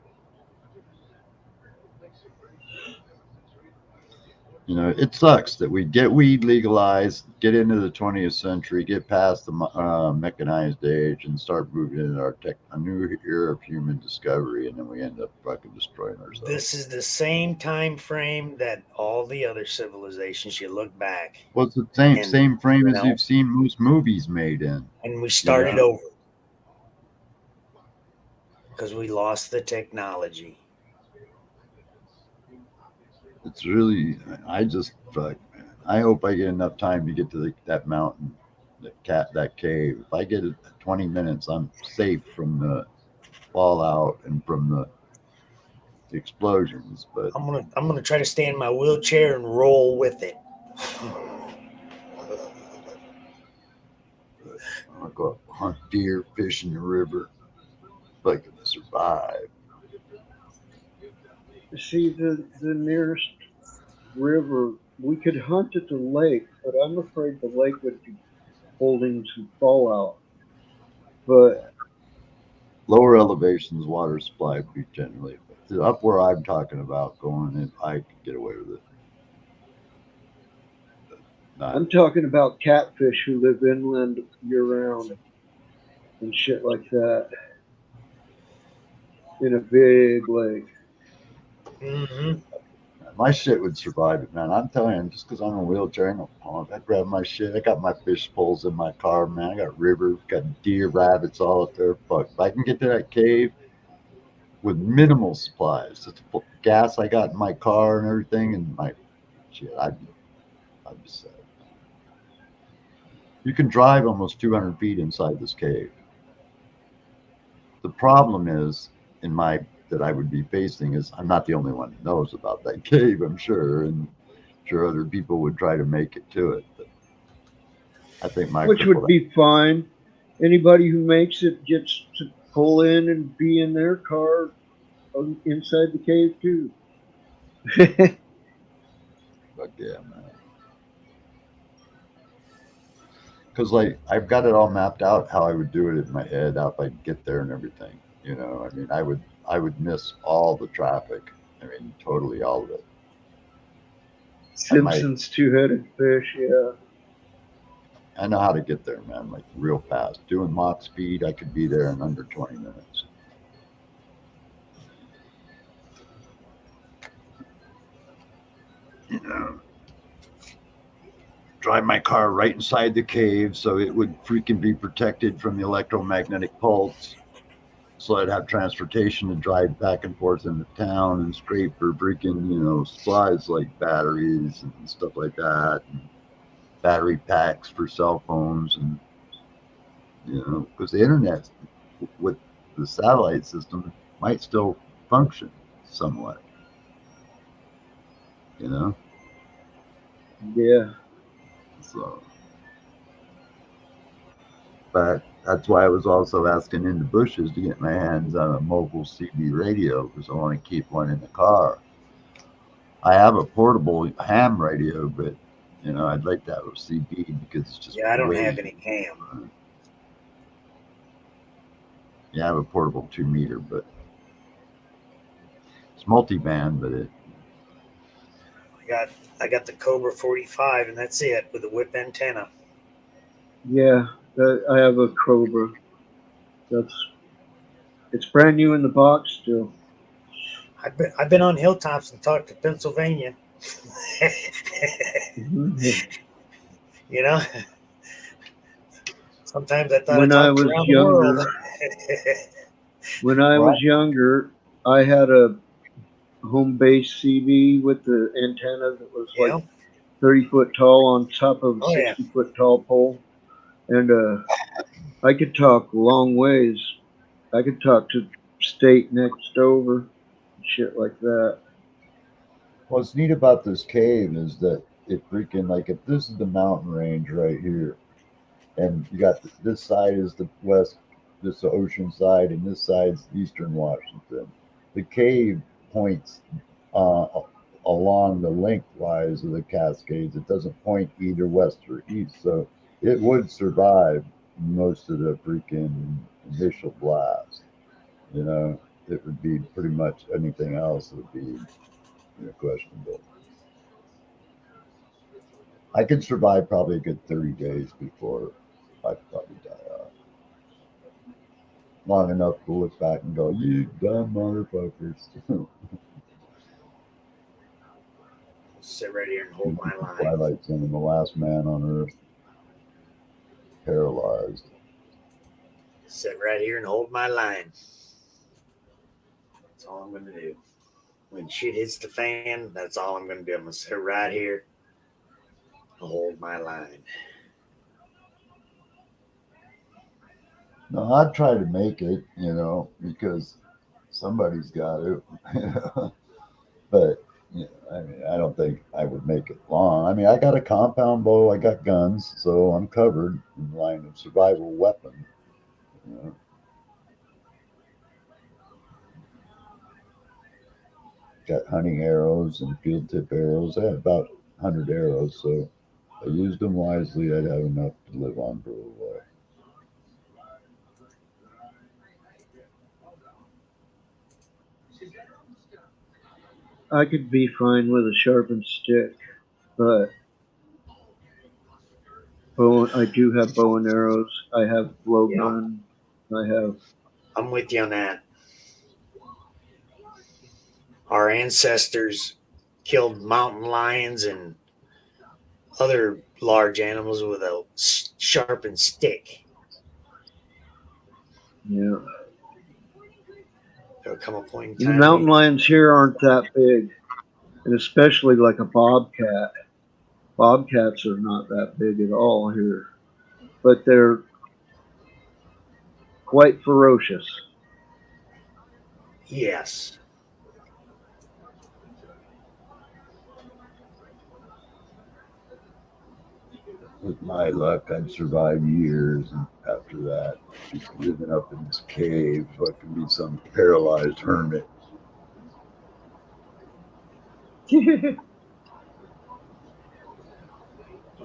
It sucks that we get weed legalized, get into the 20th century, get past the mechanized age, and start moving into a new era of human discovery, and then we end up fucking destroying ourselves. This is the same time frame that all the other civilizations. You look back, Well, it's the same frame as know, you've seen most movies made in. and we started over because we lost the technology. It's really, I just, I hope I get enough time to get to that mountain, that cave. If I get it 20 minutes, I'm safe from the fallout and from the explosions. But I'm gonna try to stay in my wheelchair and roll with it. I'll go hunt deer, fish in the river, if I can survive. See, the nearest river, we could hunt at the lake, but I'm afraid the lake would be holding some fallout. But Lower elevations, water supply would be generally, but up where I'm talking about going in, I could get away with it. I'm talking about catfish who live inland year round and shit like that in a big lake. Mm-hmm. My shit would survive it, man. I'm telling you, just because I'm in a wheelchair, ain't no pond. I grab my shit. I got my fish poles in my car, man. I got rivers, got deer, rabbits all up there. Fuck, if I can get to that cave with minimal supplies, the gas I got in my car and everything, and my shit, I'd be set. You can drive almost 200 feet inside this cave. The problem is, that I would be facing is I'm not the only one who knows about that cave, I'm sure, and sure other people would try to make it to it. But I think my Which would be fine. Anybody who makes it gets to pull in and be in their car inside the cave too. Fuck yeah, man. Because like I've got it all mapped out how I would do it in my head, how if I get there and everything. I mean, I would miss all the traffic. I mean, totally all of it. Simpson's two-headed fish, yeah. I know how to get there, man, like real fast. Doing Mach speed, I could be there in under 20 minutes. Drive my car right inside the cave so it would freaking be protected from the electromagnetic pulse. So I'd have transportation to drive back and forth into town and scrape for freaking, supplies like batteries and stuff like that, and battery packs for cell phones, and because the internet with the satellite system might still function somewhat. Yeah. So But that's why I was also asking in the bushes to get my hands on a mobile CB radio because I want to keep one in the car. I have a portable ham radio, but I'd like to have a CB because it's just Yeah, I don't way. have any ham. Yeah, I have a portable 2 meter, but it's multi-band, but I got the Cobra 45, and that's it with the whip antenna. Yeah, I have a Cobra. It's brand new in the box still. I've been on hilltops and talked to Pennsylvania. Mhm. You know, sometimes I thought When I I talked was around the world. younger, when I Well, was younger, I had a home base CB with the antenna that was like Yeah. 30 foot tall on top of a Oh yeah. 60 foot tall pole, and I could talk long ways. I could talk to state next over, shit like that. what's neat about this cave is that it freaking like if this is the mountain range right here, and you got this side is the west, this the ocean side, and this side's eastern Washington. The cave points uh, along the lengthwise of the Cascades. It doesn't point either west or east, so it would survive most of the freaking initial blast. It would be pretty much anything else would be questionable. I could survive probably a good 30 days before I'd probably die off. Long enough to look back and go, you dumb motherfuckers. Sit right here and hold my line. Twilight Zone, the last man on Earth, paralyzed. Sit right here and hold my line. That's all I'm going to do. When shit hits the fan, that's all I'm going to do. I'm going to sit right here and hold my line. No, I'd try to make it, because somebody's got to. But I don't think I would make it long. I mean, I got a compound bow, I got guns, so I'm covered in line of survival weapon. You know. Got hunting arrows and field tip arrows. I had about 100 arrows, so if I used them wisely, I'd have enough to live on for a while. I could be fine with a sharpened stick, but I do have bow and arrows. I have blowgun. I have. I'm with you on that. Our ancestors killed mountain lions and other large animals with a sharpened stick. Yeah. There'll come a point in The time. mountain lions here aren't that big, and especially like a bobcat. Bobcats are not that big at all here, but they're quite ferocious. Yes. With my luck, I'd survive years, and after that, just living up in this cave, so I could be some paralyzed hermit.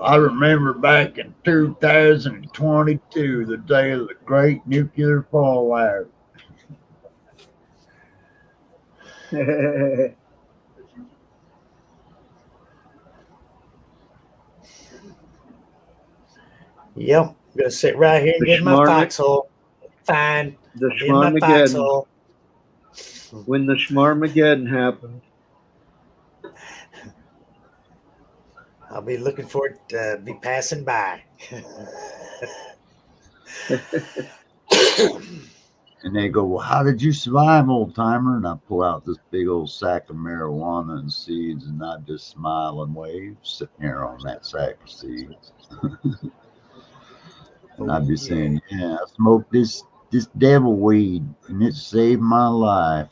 I remember back in 2022, the day of the great nuclear fallout. Yep. I'm gonna sit right here and get in my foxhole. Fine. The I'll be in my Schmarmageddon. foxhole. When the Schmarmageddon happened, I'll be looking for it to be passing by. And they go, well, how did you survive, old timer? And I pull out this big old sack of marijuana and seeds, and I just smile and wave, sitting there on that sack of seeds. And I'd be saying, yeah, I smoked this devil weed, and it saved my life.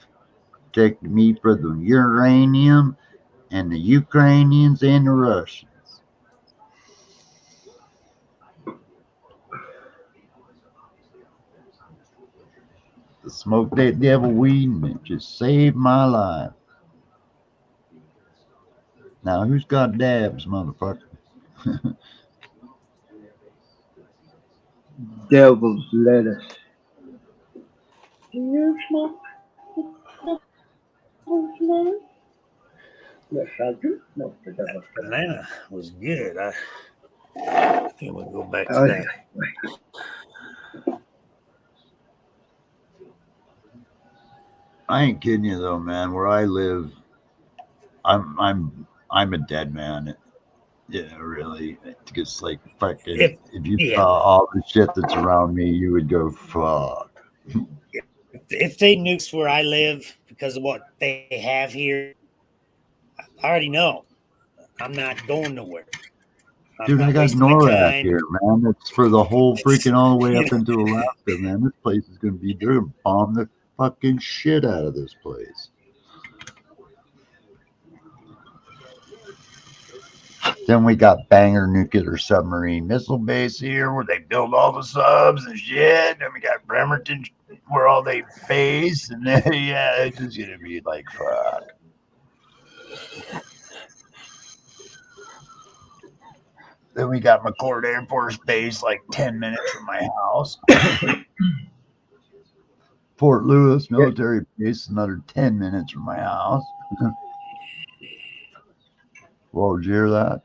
Protected me from the uranium and the Ukrainians and the Russians. Smoke that devil weed and it just saved my life. Now who's got dabs, motherfucker? Devil's lettuce. Do you smoke devil's lettuce? Yes, I do smoke the devil's lettuce. Banana was good. I think we'll go back to that. I ain't kidding you though, man. Where I live, I'm a dead man. Yeah, really. Because like fucking, if you Yeah. saw all the shit that's around me, you would go fuck. If they nukes where I live because of what they have here, I already know. I'm not going nowhere. I'm Dude, I not got wasting my NORAD time. here, man. It's for the whole freaking all the way up into Alaska, man. This place is gonna be, they're gonna bomb the fucking shit out of this place. Then we got Banger Nuclear Submarine Missile Base here where they build all the subs and shit. Then we got Bremerton where all they base. And then, yeah, it's just going to be like, fuck. Then we got McCord Air Force Base like 10 minutes from my house. Fort Lewis Military Base, another 10 minutes from my house. Whoa, did you hear that?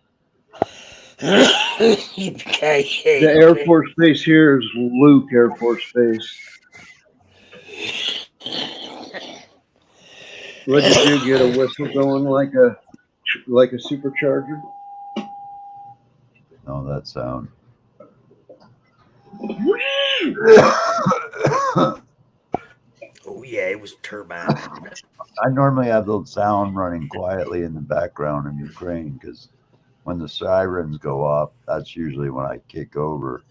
The Air Force Base here is Luke Air Force Base. What did you get? A whistle going like a supercharger? No, that sound. Oh yeah, it was turbine. I normally have the sound running quietly in the background in Ukraine because when the sirens go off, that's usually when I kick over.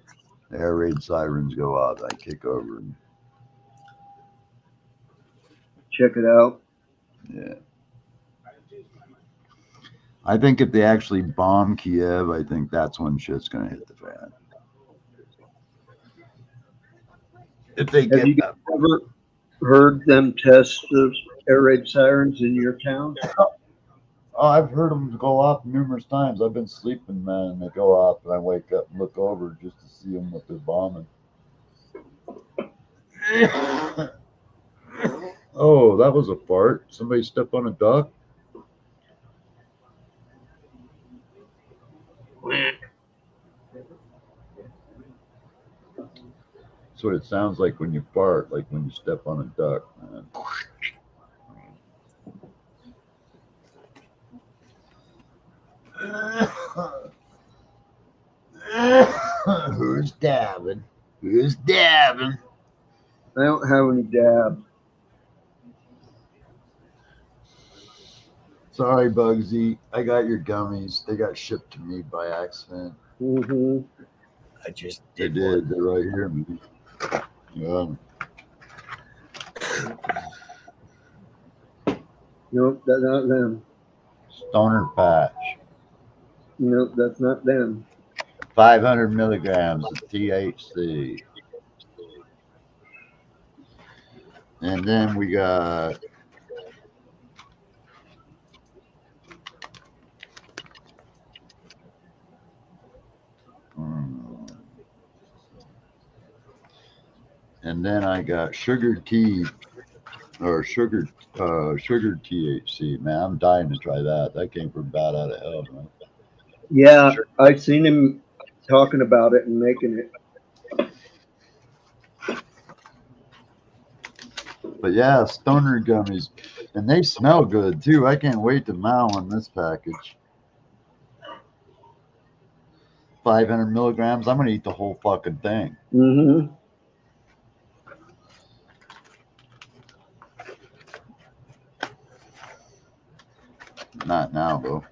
The air raid sirens go off, I kick over. Check it out. Yeah. I think if they actually bomb Kiev, I think that's when shit's going to hit the fan. If they Have get you that. ever heard them test the air raid sirens in your town? Oh, I've heard them go off numerous times. I've been sleeping, man, and they go off, and I wake up and look over just to see them if they're bombing. Oh, that was a fart. Somebody stepped on a duck? That's what it sounds like when you fart, like when you step on a duck, man. Who's dabbing? Who's dabbing? I don't have any dabs. Sorry, Bugsy. I got your gummies. They got shipped to me by accident. Mm-hmm. I just They did. did. They're right here, man. Yeah. Nope, that's not them. Stoner patch. Nope, that's not them. 500 milligrams of THC. And then we got and then I got sugar tea or sugar THC. Man, I'm dying to try that. That came from bat out of hell, man. Yeah, I've seen him talking about it and making it. But yeah, stoner gummies, and they smell good too. I can't wait to mow on this package. 500 milligrams. I'm gonna eat the whole fucking thing. Mm-hmm. Not now though.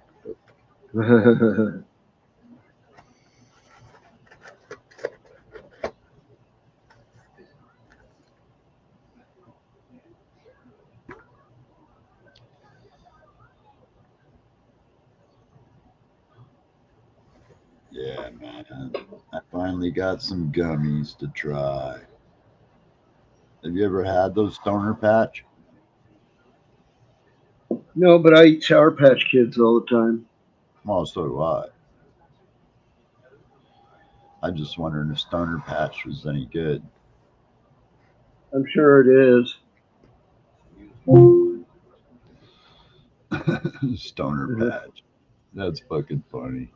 Yeah, man. I finally got some gummies to try. Have you ever had those stoner patch? No, but I eat Sour Patch Kids all the time. Well, so do I. I'm just wondering if stoner patch was any good. I'm sure it is. Stoner patch. That's fucking funny.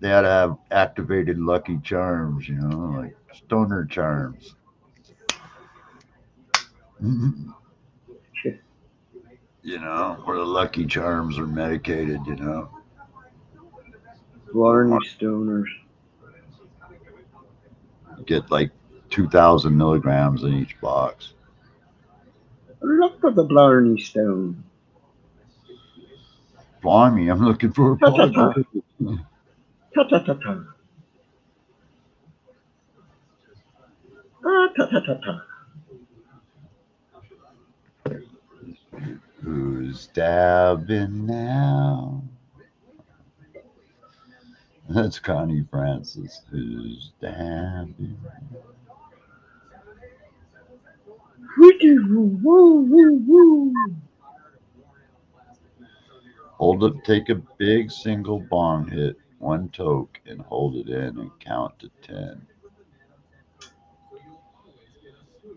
They had to have activated Lucky Charms, you know, like stoner charms. You know, where the Lucky Charms are medicated, you know. Blarney Stoners. Get like 2,000 milligrams in each box. Look for the Blarney Stone. Blimey, I'm looking for a Ta-ta-ta. partner. Ta-ta-ta-ta. Ta-ta-ta-ta. Who's dabbing now? That's Connie Francis. Who's dabbing? Woo-woo-woo-woo-woo. Hold it, take a big single bong hit, one toke, and hold it in and count to 10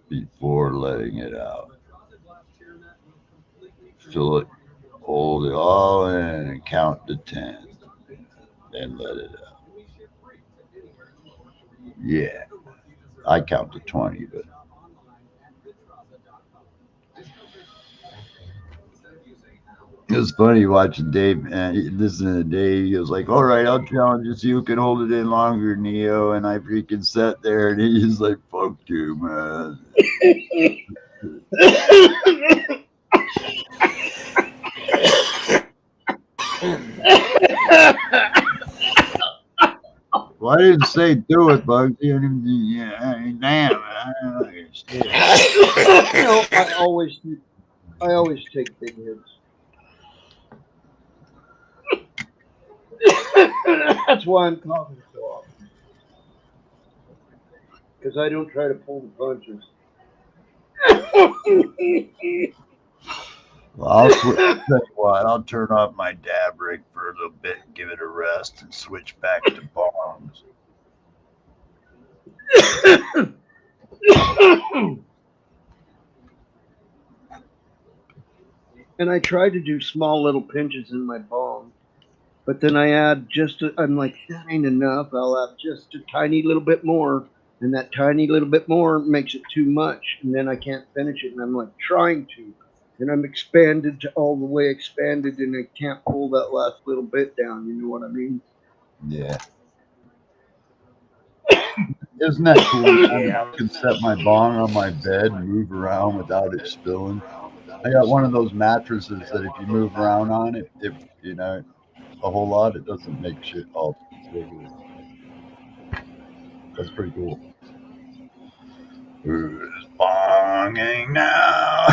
before letting it out. Fill it, hold it all in and count to 10, then let it out. Yeah, I count to 20, but it was funny watching Dave and listening to Dave. He was like, "All right, I'll challenge you. So you can hold it in longer, Neo." And I freaking sat there, and he's like, "Fuck you, man." Well, I didn't say do it, Bugsy. I didn't. Yeah, damn. I don't understand. No, I always take big hits. That's why I'm coughing so often. Because I don't try to pull the punches. Well, I'll tell you what. I'll turn off my dab rig for a little bit, and give it a rest, and switch back to bongs. And I try to do small little pinches in my bong. But then I add I'm like, that ain't enough. I'll add just a tiny little bit more. And that tiny little bit more makes it too much. And then I can't finish it. And I'm like trying to. And I'm expanded to all the way expanded. And I can't pull that last little bit down. You know what I mean? Yeah. Isn't that cool? Yeah. I can set my bong on my bed and move around without it spilling. I got one of those mattresses that if you move around on it, if you know a whole lot, it doesn't make shit all wiggly. That's pretty cool. Who's bonging now?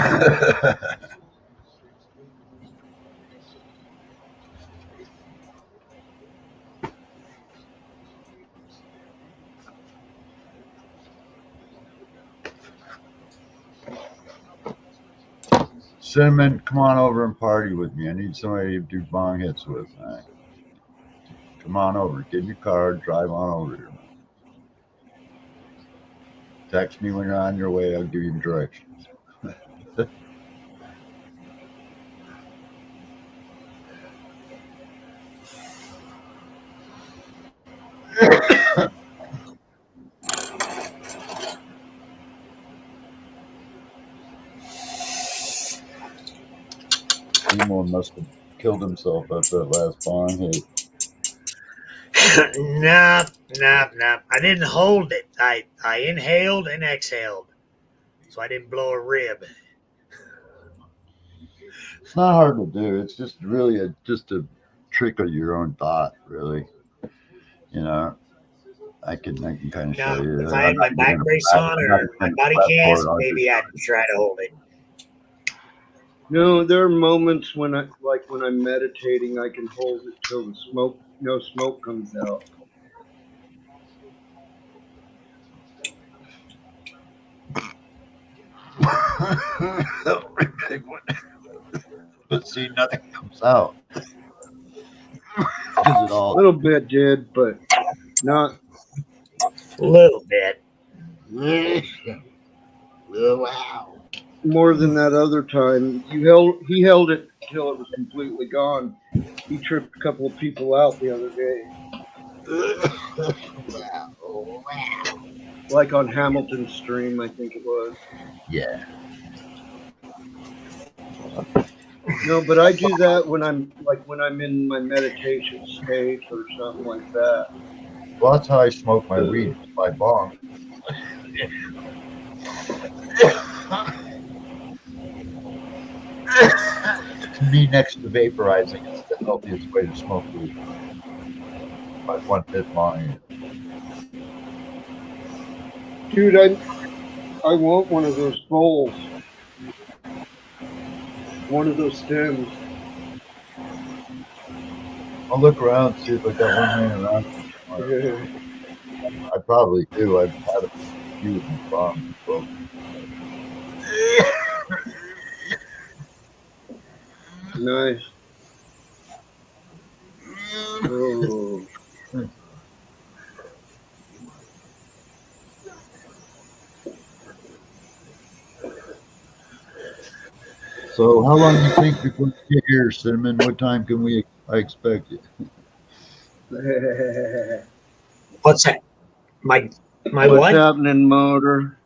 Cinnamon, come on over and party with me. I need somebody to do bong hits with. All right. Come on over. Get in your car. Drive on over here. Text me when you're on your way. I'll give you directions. Emo must have killed himself after that last bong hit. Nah. I didn't hold it. I inhaled and exhaled. So I didn't blow a rib. It's not hard to do. It's just really just a trick of your own thought, really. You know, I can kind of show Now, you. if I had my back brace on or my body cast, maybe I'd try to hold it. No, there are moments when when I'm meditating, I can hold it till no smoke comes out. That'll be a big one. But see, nothing comes out. Because it A all. little bit did, but not. A little bit. Wow. More than that other time. He held it till it was completely gone. He tripped a couple of people out the other day. Wow. Like on Hamilton's stream, I think it was. Yeah. No, but I do that when I'm in my meditation state or something like that. Well, that's how I smoke my weed, my bong. To me, next to vaporizing, it's the healthiest way to smoke weed. By one hit bong. Dude, I want one of those bowls. One of those stems. I'll look around, see if I got one laying around. I probably do. I've had a few of them bombs. Well, Nice. Oh. so, how long do you think before you get here, Cinnamon? What time can I expect it? What's that? My What's what? happening, Motor?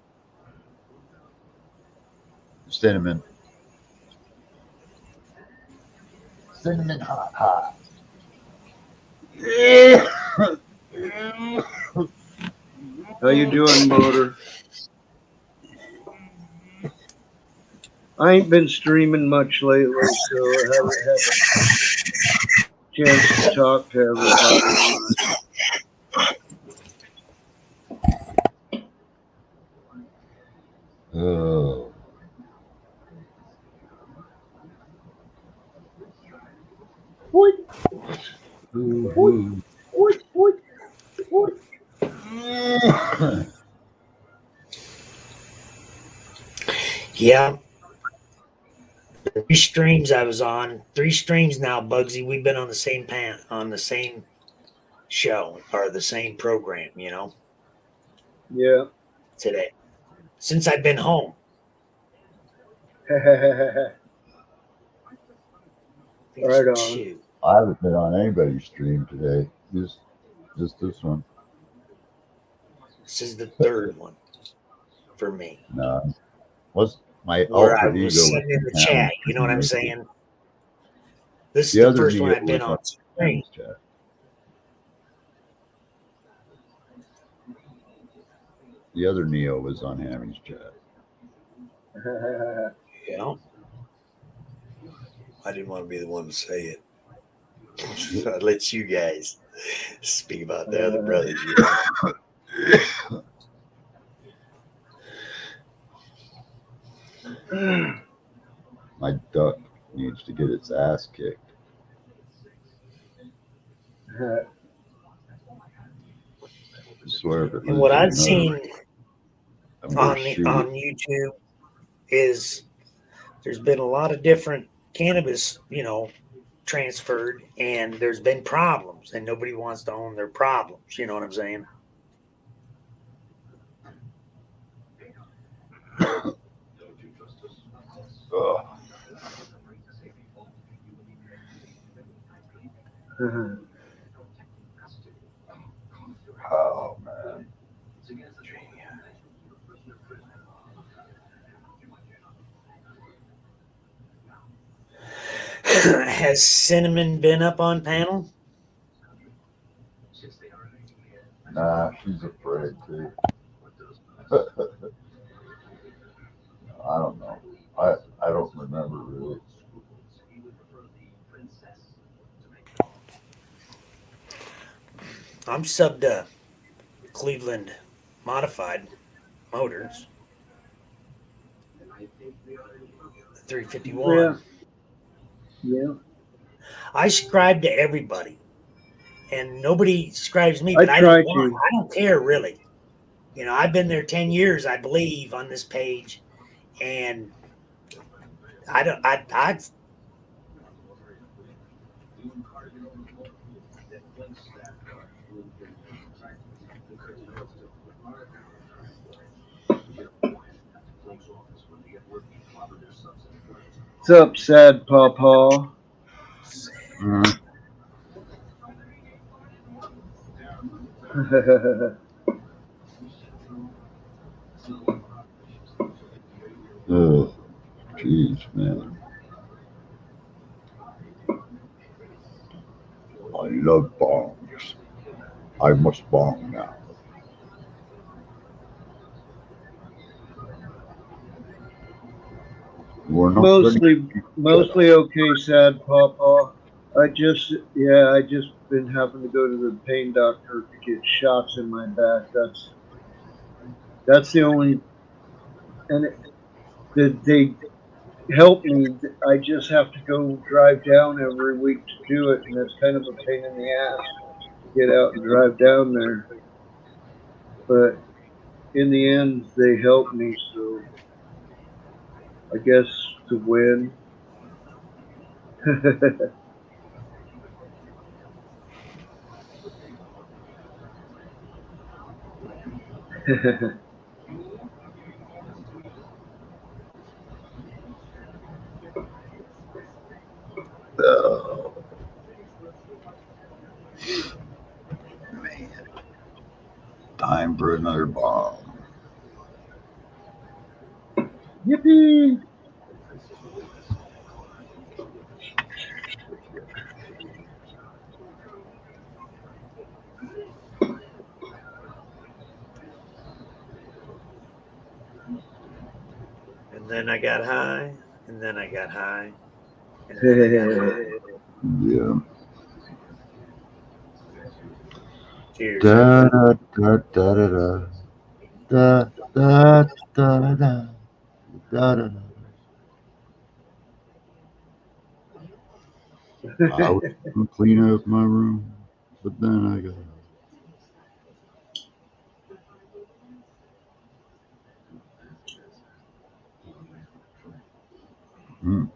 Cinnamon. Cinnamon hot hot. How you doing, Motor? I ain't been streaming much lately, so I haven't had a chance to talk to everybody. Oh. Yeah. 3 streams I was on. 3 streams now, Bugsy. We've been on the same on the same show or the same program, Yeah. today. Since I've been home. Right on. 2. I haven't been on anybody's stream today. Just this one. This is the 3rd one for me. No. What's my Where I alter was ego? sitting in the chat. You know what I'm saying? This is The the other first one Neo I've been was on screen. chat. The other Neo was on Hammy's chat. Yeah. I didn't want to be the one to say it. So I let you guys speak about the other brothers. My duck needs to get its ass kicked. I swear if it And what I've loses another, seen I'm gonna on shoot on it. YouTube is there's been a lot of different cannabis, transferred, and there's been problems, and nobody wants to own their problems. You know what I'm saying? Ugh. Oh man. Has Cinnamon been up on panel? Nah, she's afraid too. I don't know. I don't remember really. I'm subbed to Cleveland Modified Motors. 351. Yeah. I subscribe to everybody, and nobody subscribes me. But I I try don't to. I don't care really. I've been there 10 years, I believe, on this page, And I What's up, sad pawpaw? Oh, jeez, man. I love bongs. I must bong now. We're not mostly okay, sad pawpaw. I just been having to go to the pain doctor to get shots in my back. That's the only, and they help me. I just have to go drive down every week to do it, and it's kind of a pain in the ass to get out and drive down there. But in the end, they help me, so I guess to win. Oh, man. Time for another bong. Yippee! and then I got high, and then I got high, and then I got high. Yeah. Cheers. Da da da da da da da da da da da da. I was gonna clean up my room, but then I got. Mm.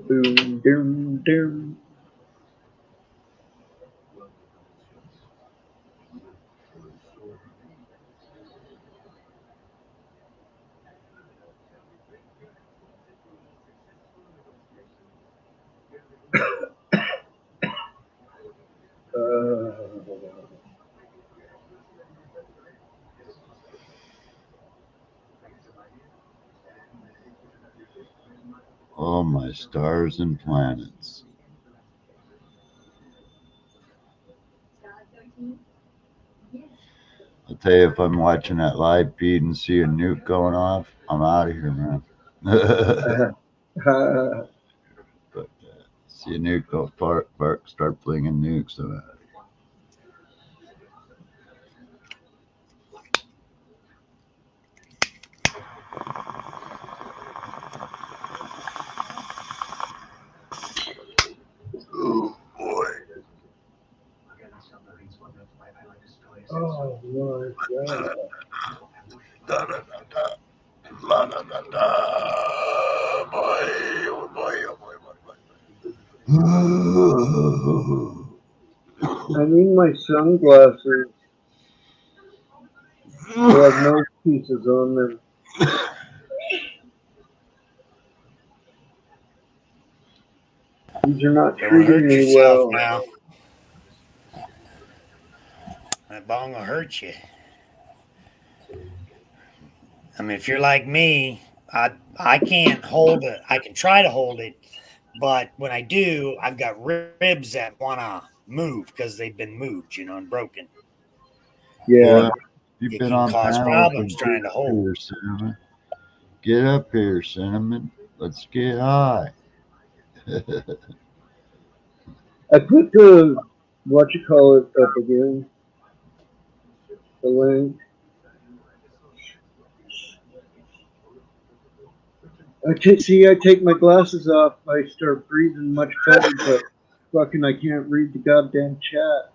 Boom, doom, doom. All my stars and planets. I'll tell you, if I'm watching that live feed and see a nuke going off, I'm out of here, man. But see a nuke go park, start flinging nukes. Oh boy. Oh my god. Da, da, da, da. La, da, da, da. Boy, oh boy, oh boy, I need my sunglasses. They have nose pieces on them. These are not Don't treating hurt me yourself well. now. That bong will hurt you. I mean, if you're like me, I can't hold it. I can try to hold it, but when I do, I've got ribs that wanna move because they've been moved, and broken. Yeah. Boy, you've It been can on cause panels problems and trying to hold. here, Cinnamon. Get up here, Cinnamon. Let's get high. I put the what you call it up again. The link. I take my glasses off, I start breathing much better, but fucking I can't read the goddamn chat.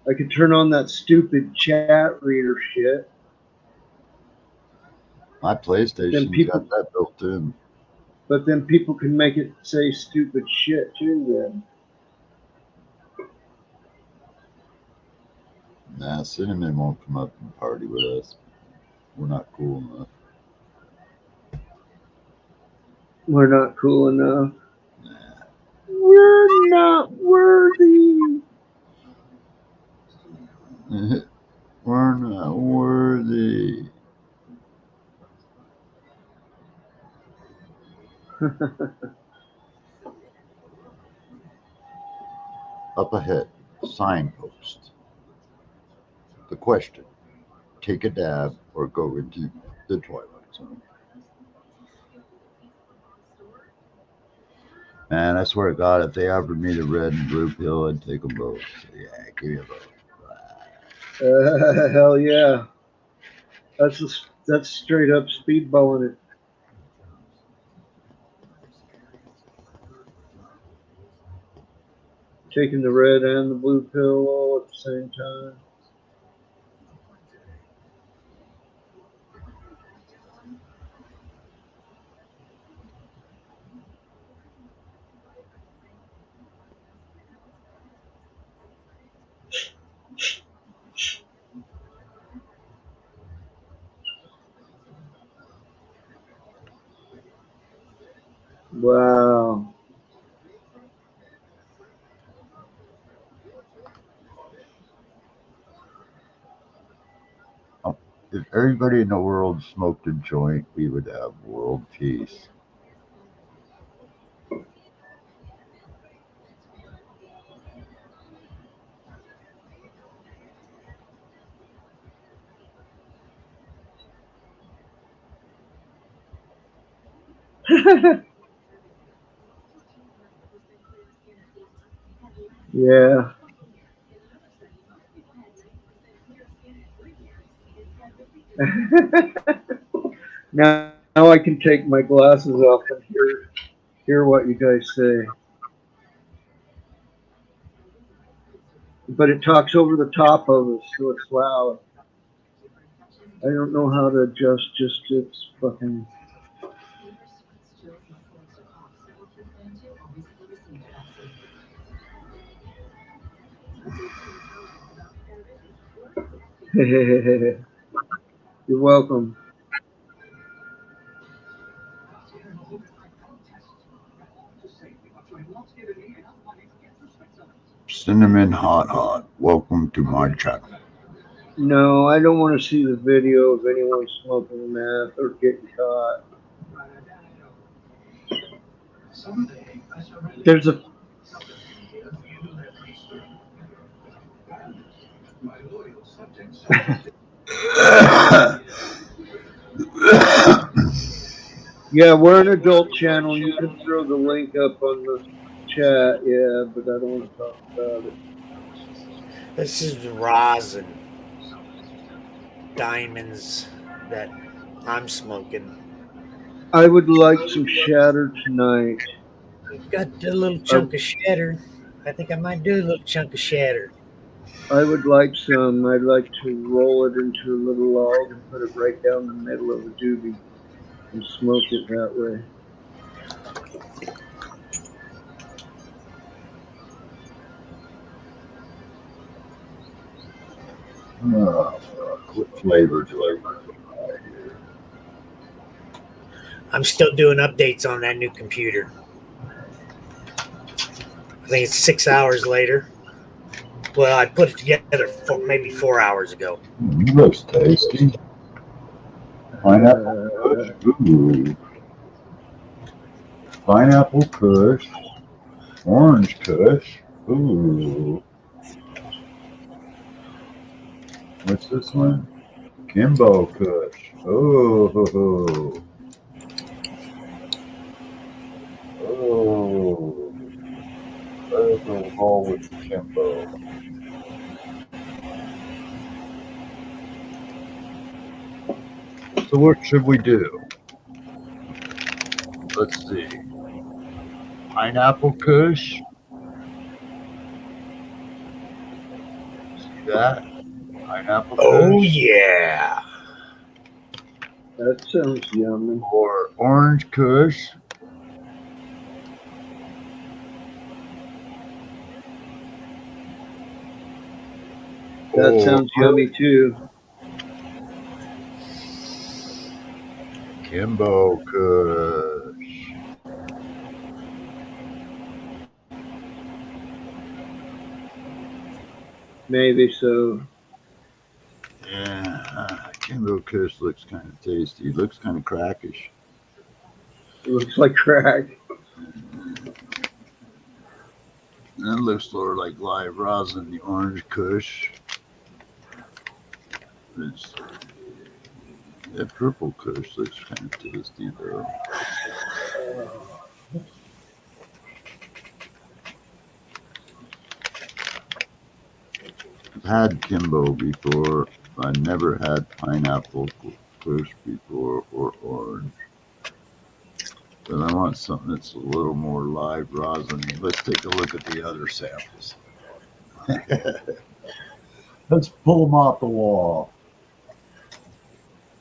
I could turn on that stupid chat reader shit. My Then PlayStation's people, got that built in. but then people can make it say stupid shit too. Then Nah, Cinnamon won't come up and party with us. We're not cool enough. we're not cool enough. Nah. We're not worthy. We're not worthy. Up ahead, signpost. The question, take a dab or go into the Twilight Zone. Man, I swear to God, if they offered me the red and blue pill, I'd take them both. So yeah, give me a vote. Hell yeah. That's straight up speedballing it. Taking the red and the blue pill all at the same time. Wow. If everybody in the world smoked a joint, we would have world peace. Yeah. now I can take my glasses off and hear what you guys say. But it talks over the top of us, so it's loud. I don't know how to adjust just its fucking. You're welcome. Cinnamon hot hot. Welcome to my channel. No, I don't want to see the video of anyone smoking meth or getting caught. There's a. Yeah, we're an adult channel. You can throw the link up on the chat. Yeah, but I don't want to talk about it. This is rosin diamonds that I'm smoking. I would like some shatter tonight. Got a little chunk of shatter. I think I might do a little chunk of shatter. I would like some. I'd like to roll it into a little log and put it right down the middle of the doobie and smoke it that way. What flavor do I want? I'm still doing updates on that new computer. I think it's 6 hours later. Well, I put it together maybe 4 hours ago. Looks tasty. Pineapple Kush. Ooh. Pineapple Kush. Orange Kush. Ooh. What's this one? Kimbo Kush. Oh. Oh. Let's go all with Kimbo. So what should we do? Let's see. Pineapple Kush. that? Pineapple Oh kush yeah. That sounds yummy. or orange kush? That Or sounds yummy too. Kimbo kush. Maybe so. Yeah, Kimbo kush looks kind of tasty. It looks kind of crackish. It looks like crack. That looks sort of like live rosin, the orange kush. It's, that purple kush looks kind of tasty though. I've had Kimbo before. I never had pineapple kush before or orange. But I want something that's a little more live rosin. Let's take a look at the other samples. Let's pull them off the wall.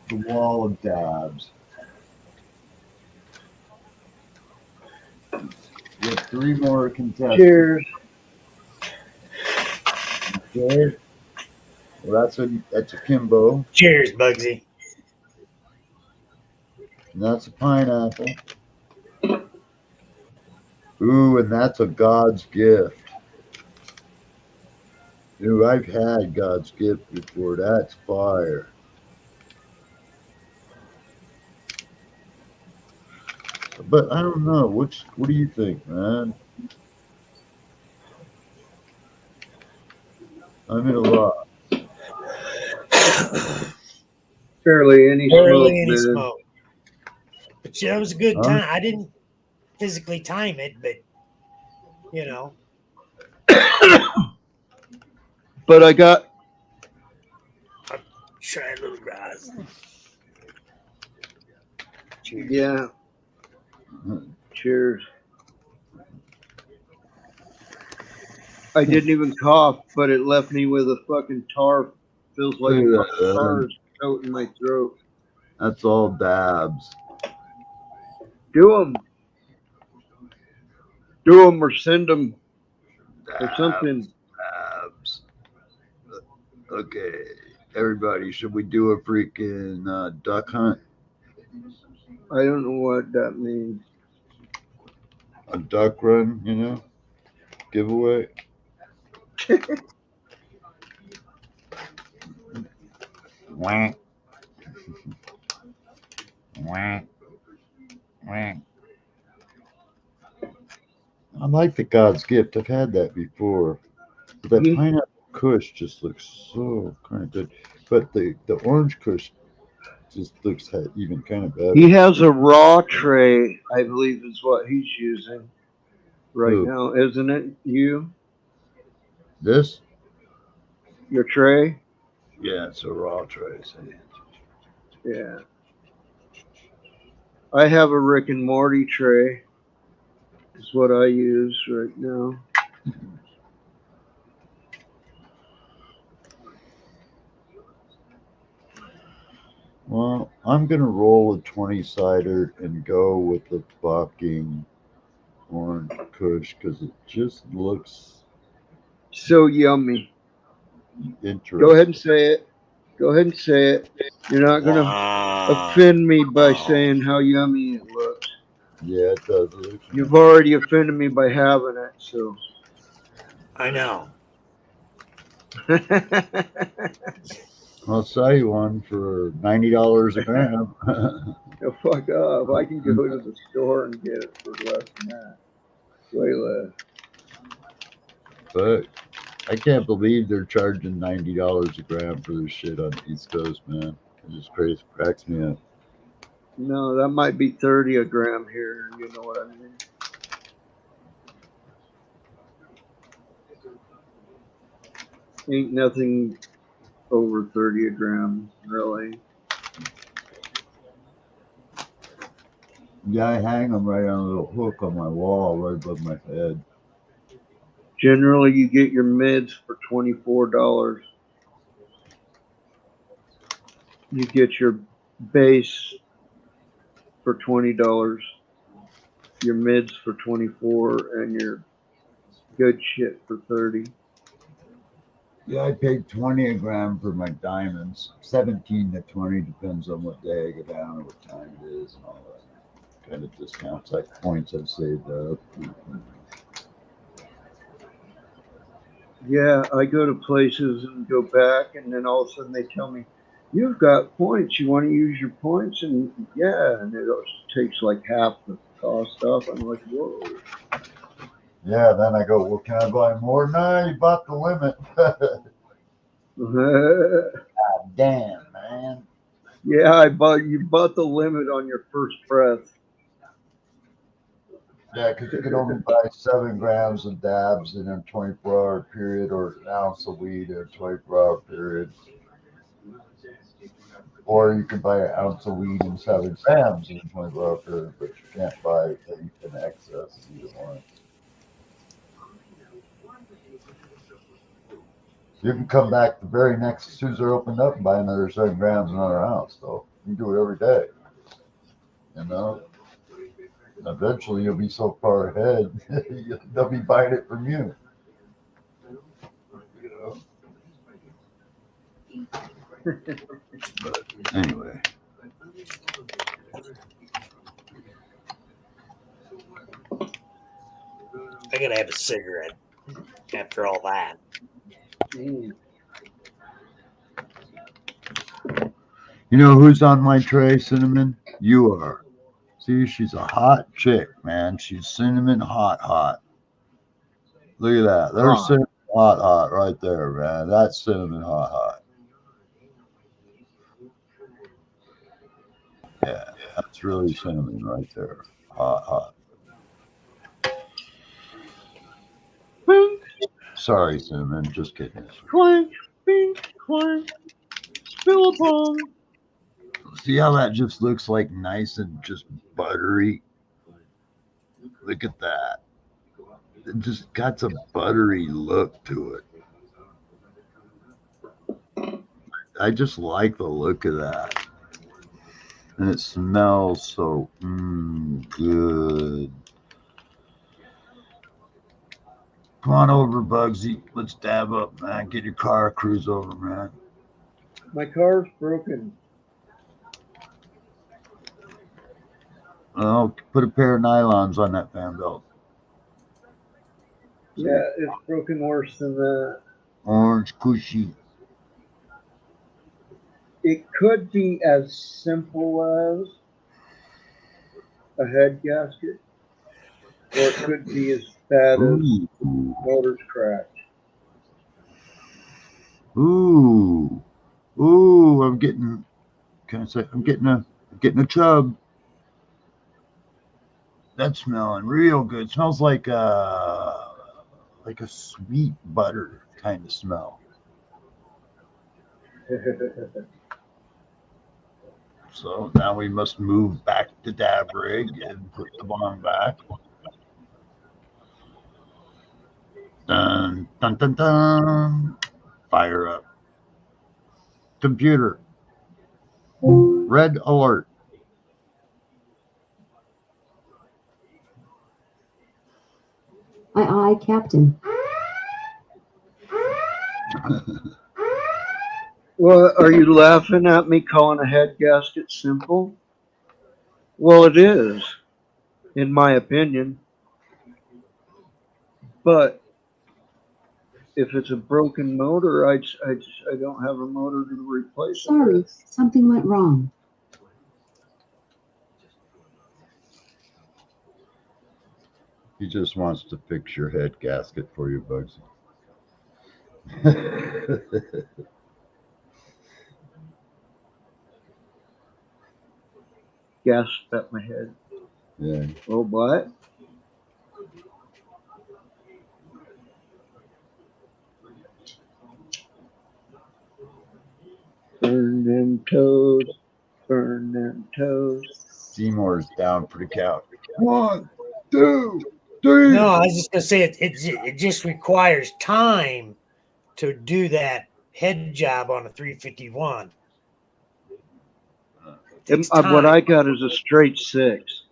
The wall of dabs. We have 3 more contestants. Cheers. Okay. Well, that's a Kimbo, Cheers, Bugsy. and that's a pineapple. Ooh, and that's a God's gift. Ooh, I've had God's gift before. That's fire. But I don't know. What do you think, man? I'm in a lot. Barely any smoke, Barely any man. smoke. But yeah, that was a good Huh? time. I didn't physically time it, but you know. But I got Try a little rosin. Cheers. yeah. Cheers. I didn't even cough, but it left me with a fucking tar. Feels like tar is coating my throat. That's all dabs. Do them or send them or Dabs. something. Dabs. Okay, everybody, should we do a freaking duck hunt? I don't know what that means. A duck run, you know? Giveaway? Wah. Wah. Wah. I like the God's gift. I've had that before. But that He- pineapple kush just looks so kind of good. But the orange kush just looks even kind of better. He has a raw tray, I believe is what he's using right Who? now, isn't it? You? This? Your tray? Yeah, it's a raw tray. Yeah. I have a Rick and Morty tray. Is what I use right now. Well, I'm gonna roll a 20-sider and go with the fucking orange kush because it just looks So yummy. interesting. Go ahead and say it. Go ahead and say it. You're not gonna offend me by saying how yummy it looks. Yeah, it does. It looks You've already offended me by having it, so. I know. I'll sell you one for $90 a gram. No, fuck off. I can go to the store and get it for less than that. Way less. But I can't believe they're charging $90 a gram for this shit on the East Coast, man. It just crazy cracks me up. No, that might be 30 a gram here. You know what I mean? Ain't nothing over 30 a gram, really. Yeah, I hang them right on a little hook on my wall right above my head. Generally, you get your mids for $24. You get your base for $20, your mids for 24, and your good shit for 30. Yeah, I paid 20 a gram for my diamonds. 17 to 20 depends on what day I go down or what time it is and all that kind of discounts, like points I've saved up. Yeah, I go to places and go back, and then all of a sudden they tell me, "You've got points. You want to use your points?" And yeah, and it takes like half the cost off. I'm like, whoa. Yeah, then I go, well, can I buy more? No, you bought the limit. Damn, man. Yeah, you bought the limit on your first breath. Yeah, because you could only buy 7 grams of dabs in a 24-hour period or an ounce of weed in a 24-hour period. Or you can buy an ounce of weed and 7 grams in a 24-hour period, but you can't buy in excess either one. You can come back the very next, as soon as they're opened up, and buy another 7 grams, another ounce, though. You can do it every day. You know? And eventually you'll be so far ahead, they'll be buying it from you. You know? But anyway. I gotta have a cigarette after all that. Mm. You know who's on my tray, Cinnamon? You are. See, she's a hot chick, man. She's cinnamon hot. Look at that. There's cinnamon hot right there, man. That's cinnamon hot. Yeah, that's really cinnamon right there. Hot. Clink, Sorry, Cinnamon. Just kidding. clink, clink, clink. Spill upon. See how that just looks like nice and just buttery? Look at that. It just got a buttery look to it. I just like the look of that. And it smells so good. Come on over, Bugsy. Let's dab up, man. Get your car, cruise over, man. My car's broken. Oh, put a pair of nylons on that fan belt. Yeah, it's broken worse than that. Orange cushy. It could be as simple as a head gasket, or it could be as bad as motor's cracked. Ooh, I'm getting. Can I say I'm getting a chub. That's smelling real good. Smells like a sweet butter kind of smell. So now we must move back to dab rig and put the bong back. Dun dun dun dun. Fire up. Computer. Red alert. Aye, Captain. Well, are you laughing at me calling a head gasket simple? Well, it is, in my opinion. But if it's a broken motor, I don't have a motor to replace it. Sorry, something went wrong. He just wants to fix your head gasket for you, Bugsy. Gasped at my head. Yeah. Oh, what? Burn them toes. Burn them toes. Seymour's down for the count. 1, 2, 3. No, I was just gonna say it just requires time to do that head job on a 351. Takes What time. I got is a straight 6.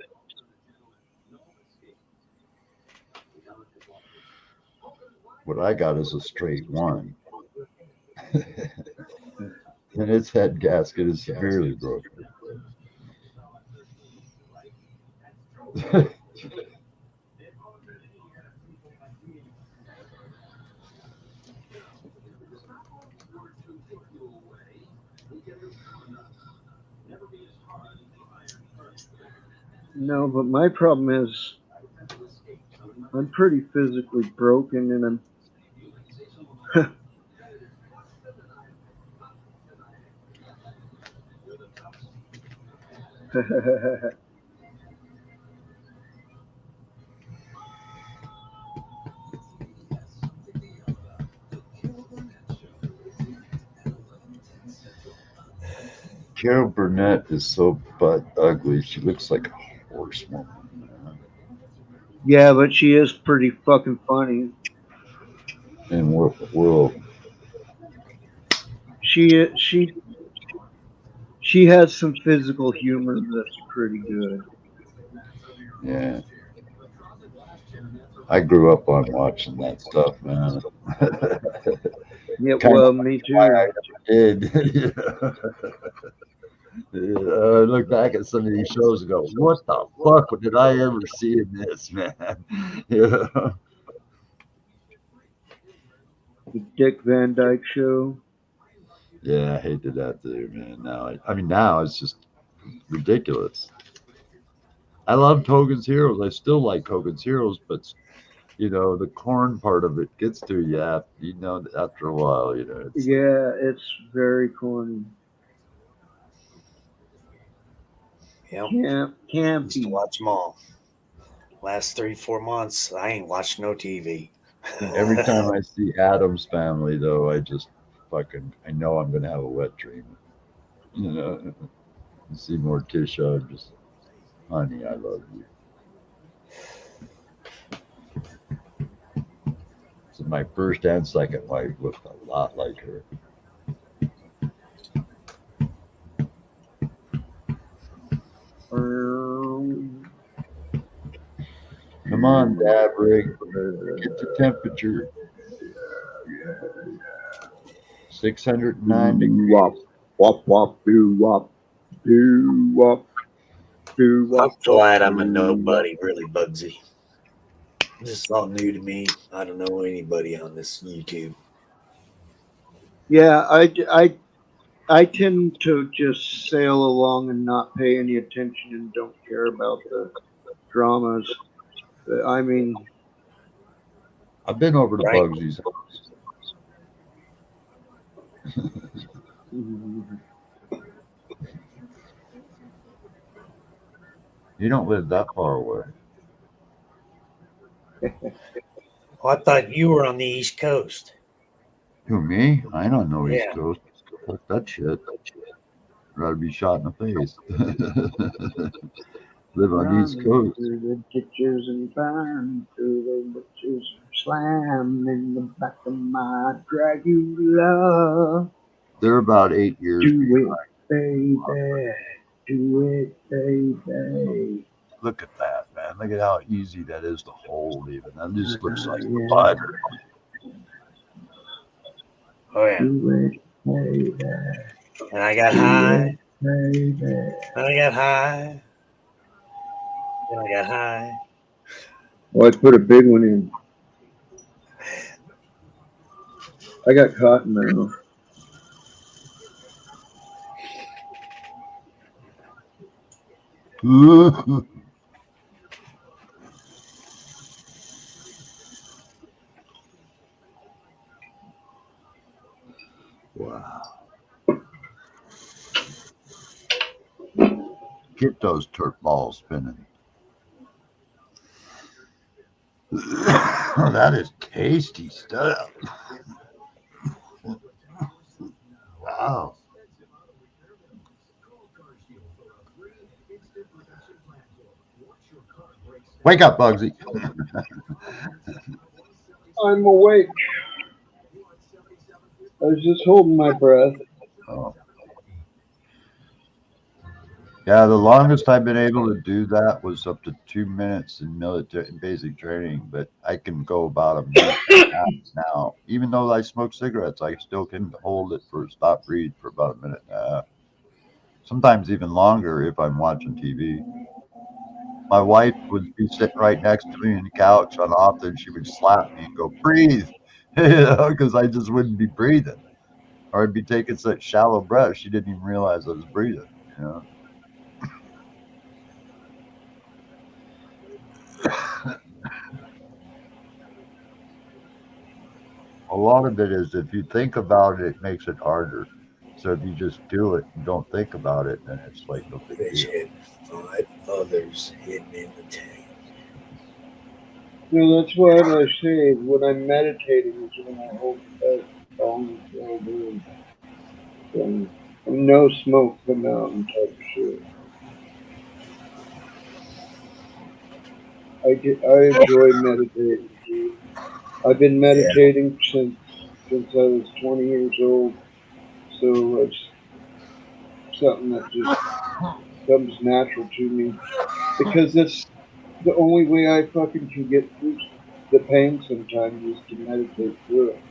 What I got is a straight 1. And its head gasket is severely broken. No, but my problem is I'm pretty physically broken, and I'm Carol Burnett is so butt ugly. She looks like a horsewoman. Man. yeah, but she is pretty fucking funny. And we'll She has some physical humor that's pretty good. yeah. I grew up on watching that stuff, man. Yeah, Kind of well, me why I too. never did. I look back at some of these shows and go, "What the fuck did I ever see in this, man?" Yeah, The Dick Van Dyke Show. yeah, I hated that too, man. I mean, now it's just ridiculous. I loved Hogan's Heroes. I still like Hogan's Heroes, but the corn part of it gets to you. After a while, it's like, Yeah, it's very corny. Yep. Can't Used to be. watch them all. Last 3-4 months, I ain't watched no TV. every time I see Adam's Family, though, I just I know I'm gonna have a wet dream. You know, you see Morticia, I'm just, honey, I love you. So my first and second wife looked a lot like her. Come on, Dabrig, get the temperature. 609 degrees. Wop, wop, wop, doo, wop, doo, wop, doo, I'm wop, glad I'm a doo, nobody, really, Bugsy. This is all new to me. I don't know anybody on this YouTube. Yeah, I tend to just sail along and not pay any attention and don't care about the dramas. I mean, I've been over to Right. Bugsy's house. You don't live that far away. Oh, I thought you were on the East Coast. Who, me? I don't know East Yeah. Coast. Fuck that shit. Rather be shot in the face. Live on the East run Coast. through the ditches and burn through the witches, slam in the back of my Dragula. They're about 8 years Do behind. it, baby. Do it, baby. Look at that, man. Look at how easy that is to hold, even. That just looks like Yeah. butter. Oh, yeah. Do it, baby. And I got Do high. it, baby. And I got high. And I got high. Oh, I put a big one in. I got cotton now. Wow. Get those turk balls spinning. That is tasty stuff. Wow. Wake up, Bugsy. I'm awake. I was just holding my breath. Oh. Yeah, the longest I've been able to do that was up to 2 minutes in military in basic training, but I can go about a minute and a half now. Even though I smoke cigarettes, I still can hold it for stop breathe for about a minute and a half. Sometimes even longer if I'm watching TV. My wife would be sitting right next to me on the couch, and often she would slap me and go, "Breathe," because I just wouldn't be breathing, or I'd be taking such shallow breaths she didn't even realize I was breathing. You know. A lot of it is if you think about it, it makes it harder. So if you just do it and don't think about it, then it's like no big Fish deal. hit 5 others hidden in the tank. That's what I say. When I'm meditating is when I hold that calm and slow down. And no smoke come out and type of shit. I enjoy meditating, dude. I've been Yeah, meditating since I was 20 years old, so it's something that just comes natural to me because that's the only way I fucking can get through the pain sometimes is to meditate through it.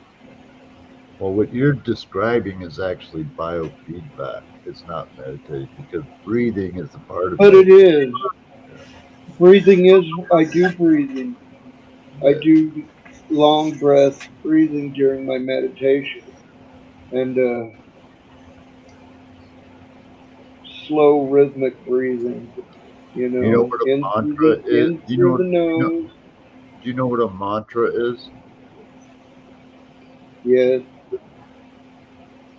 Well, what you're describing is actually biofeedback. It's not meditation because breathing is a part of But it meditation. is. Breathing is, I do breathing. I Yeah. do long breath breathing during my meditation and slow rhythmic breathing, You know what a mantra is? in through the nose, Do you know what a mantra is? yes,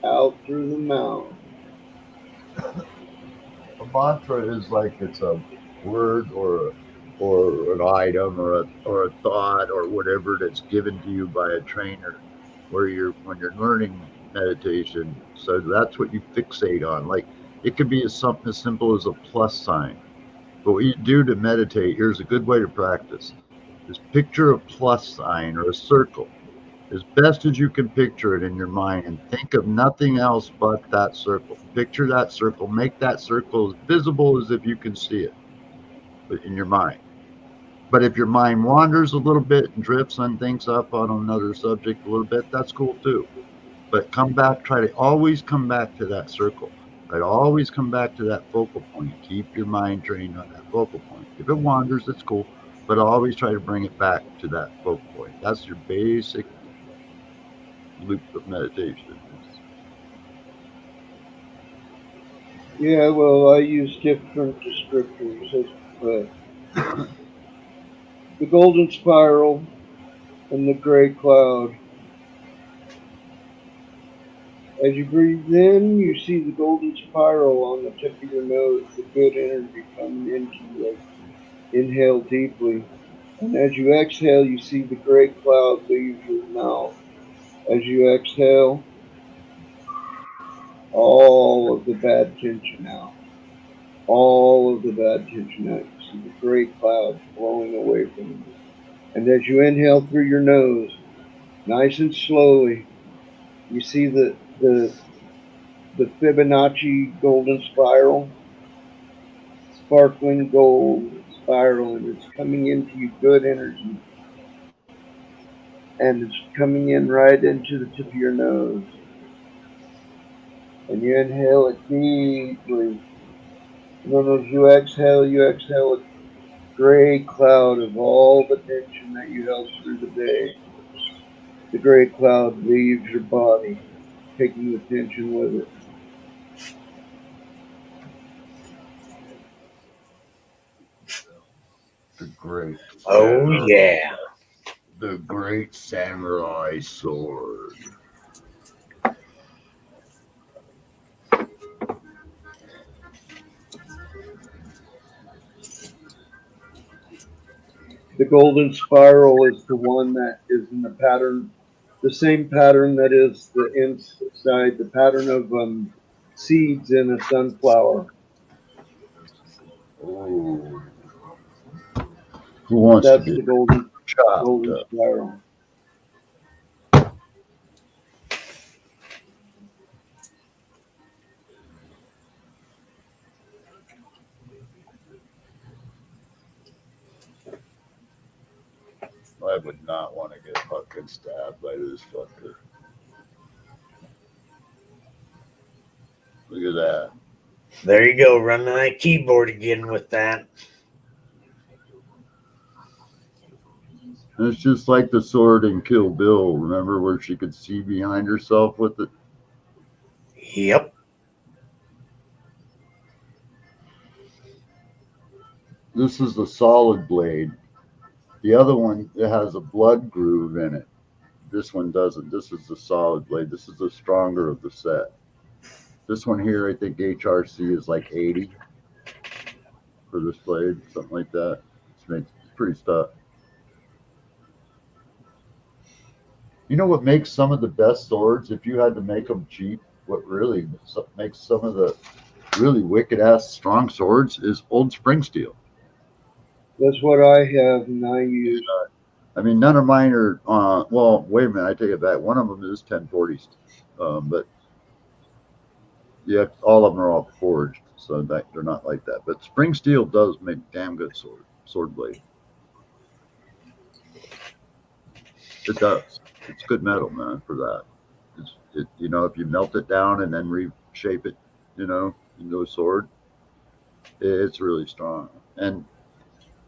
out through the mouth. A mantra is like it's a word or an item or a thought or whatever that's given to you by a trainer where you're when you're learning meditation. So that's what you fixate on. Like it could be something as simple as a plus sign. But what you do to meditate, here's a good way to practice. Is picture a plus sign or a circle as best as you can picture it in your mind and think of nothing else but that circle. Picture that circle, make that circle as visible as if you can see it but in your mind. But if your mind wanders a little bit and drifts and thinks up on another subject a little bit, that's cool too. But come back, try to always come back to that circle. Try to always come back to that focal point. Keep your mind trained on that focal point. If it wanders, it's cool, but always try to bring it back to that focal point. That's your basic loop of meditation. Yeah, well, I use different descriptors, but the golden spiral and the gray cloud. As you breathe in, you see the golden spiral on the tip of your nose, the good energy coming into you. Like, inhale deeply. And as you exhale, you see the gray cloud leave your mouth. As you exhale, all of the bad tension out. All of the bad tension out. You see the gray cloud flowing away from you. And as you inhale through your nose, nice and slowly, you see the Fibonacci golden spiral, sparkling gold spiral, and it's coming into you good energy. And it's coming in right into the tip of your nose. And you inhale it deeply. And then as you exhale a gray cloud of all the tension that you held through the day. The gray cloud leaves your body, taking the tension with it. The great oh samurai, yeah. the great samurai sword. The golden spiral is the one that is in the pattern, the same pattern that is the inside, the pattern of seeds in a sunflower. Oh, who wants to That's get the golden chopped up? spiral. I would not want to get fucking stabbed by this fucker. Look at that. There you go, running that keyboard again with that. It's just like the sword in Kill Bill. Remember where she could see behind herself with it? Yep. This is the solid blade. The other one, it has a blood groove in it. This one doesn't. This is the solid blade. This is the stronger of the set. This one here, I think HRC is like 80 for this blade, something like that. It's pretty stuff. You know what makes some of the best swords, if you had to make them cheap, what really makes some of the really wicked ass strong swords is old spring steel. That's what I have, and I use. I mean, none of mine are, well, wait a minute, I take it back. One of them is 1040s, but yeah, all of them are all forged, so they're not like that. But spring steel does make damn good sword blade. It does. It's good metal, man, for that. You know, if you melt it down and then reshape it, you know, into a sword, it's really strong. And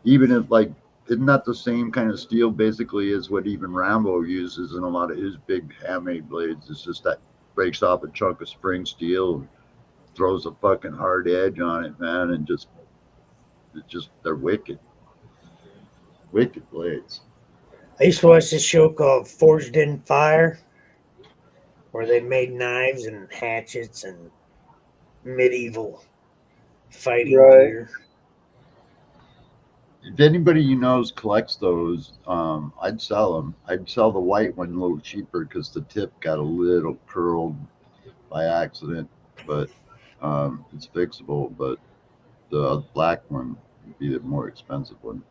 even if, like, isn't that the same kind of steel basically as what even Rambo uses in a lot of his big handmade blades? It's just that breaks off a chunk of spring steel and throws a fucking hard edge on it, man, and they're wicked blades. I used to watch this show called Forged in Fire, where they made knives and hatchets and medieval fighting gear. If anybody you knows collects those, I'd sell them. I'd sell the white one a little cheaper because the tip got a little curled by accident, but it's fixable. But the black one would be the more expensive one.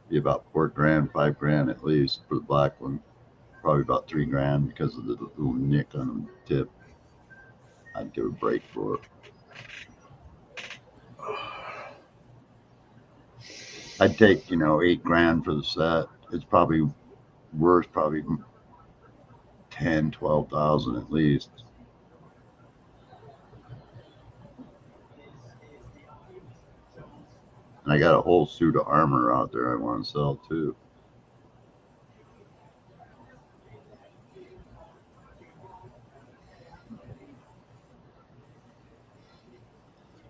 Be about $4,000, $5,000 at least for the black one. Probably about $3,000 because of the little nick on the tip. I'd give a break for it. I'd take, $8,000 for the set. It's probably worth probably 10, 12,000 at least. And I got a whole suit of armor out there I want to sell too.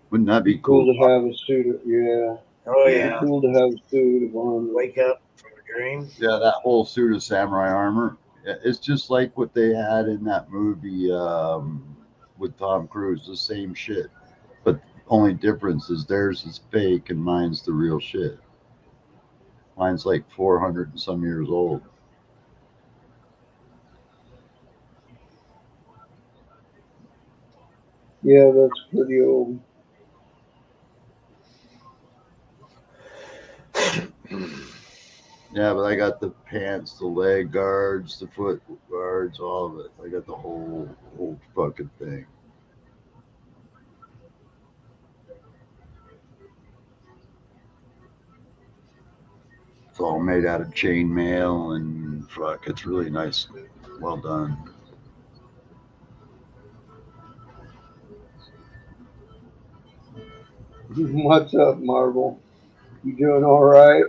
Wouldn't that be cool? To have a suit of, yeah. Oh, It'd yeah. be cool to have a suit of armor. Wake up from a dream. Yeah, that whole suit of samurai armor. It's just like what they had in that movie with Tom Cruise, the same shit. But only difference is theirs is fake and mine's the real shit. Mine's like 400 and some years old. Yeah, that's pretty old. Yeah, but I got the pants, the leg guards, the foot guards, all of it. I got the whole fucking thing. It's all made out of chainmail and fuck, it's really nice. Well done. What's up, Marvel? You doing all right?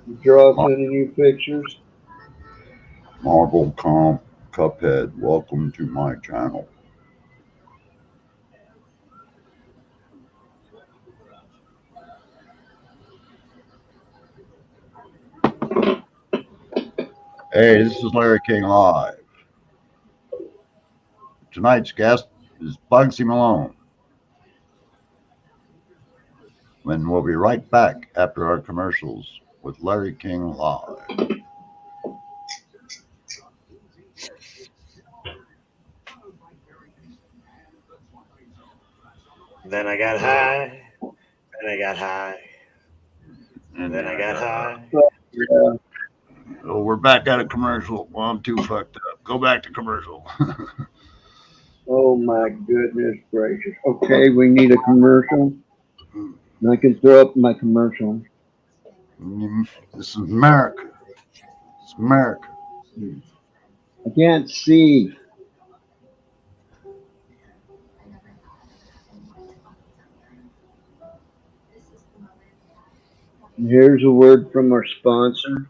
You draw us any new pictures? Marvel Comp Cuphead, welcome to my channel. Hey, this is Larry King Live. Tonight's guest is Bugsy Malone. And we'll be right back after our commercials with Larry King Live. Then I got high. Then I got high. And then I got high. Yeah. So we're back at a commercial. Well, I'm too fucked up. Go back to commercial. Oh my goodness gracious. Okay, we need a commercial. I can throw up my commercial. This is America. It's America. I can't see. And here's a word from our sponsor.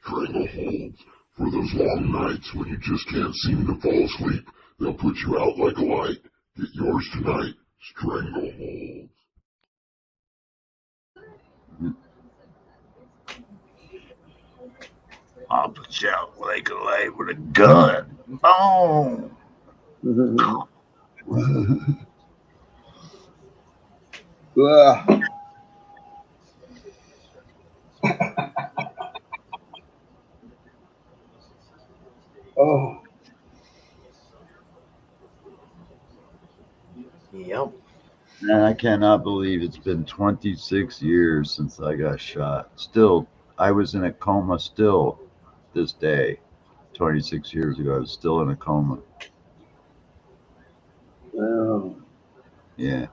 Stranglehold. For those long nights when you just can't seem to fall asleep, they'll put you out like a light. Get yours tonight. Stranglehold. I'll put you out like a light with a gun. Boom. Ugh. Oh, Yep. Man, I cannot believe it's been 26 years since I got shot. Still, I was in a coma still this day. 26 years ago, I was still in a coma. wow. Yeah.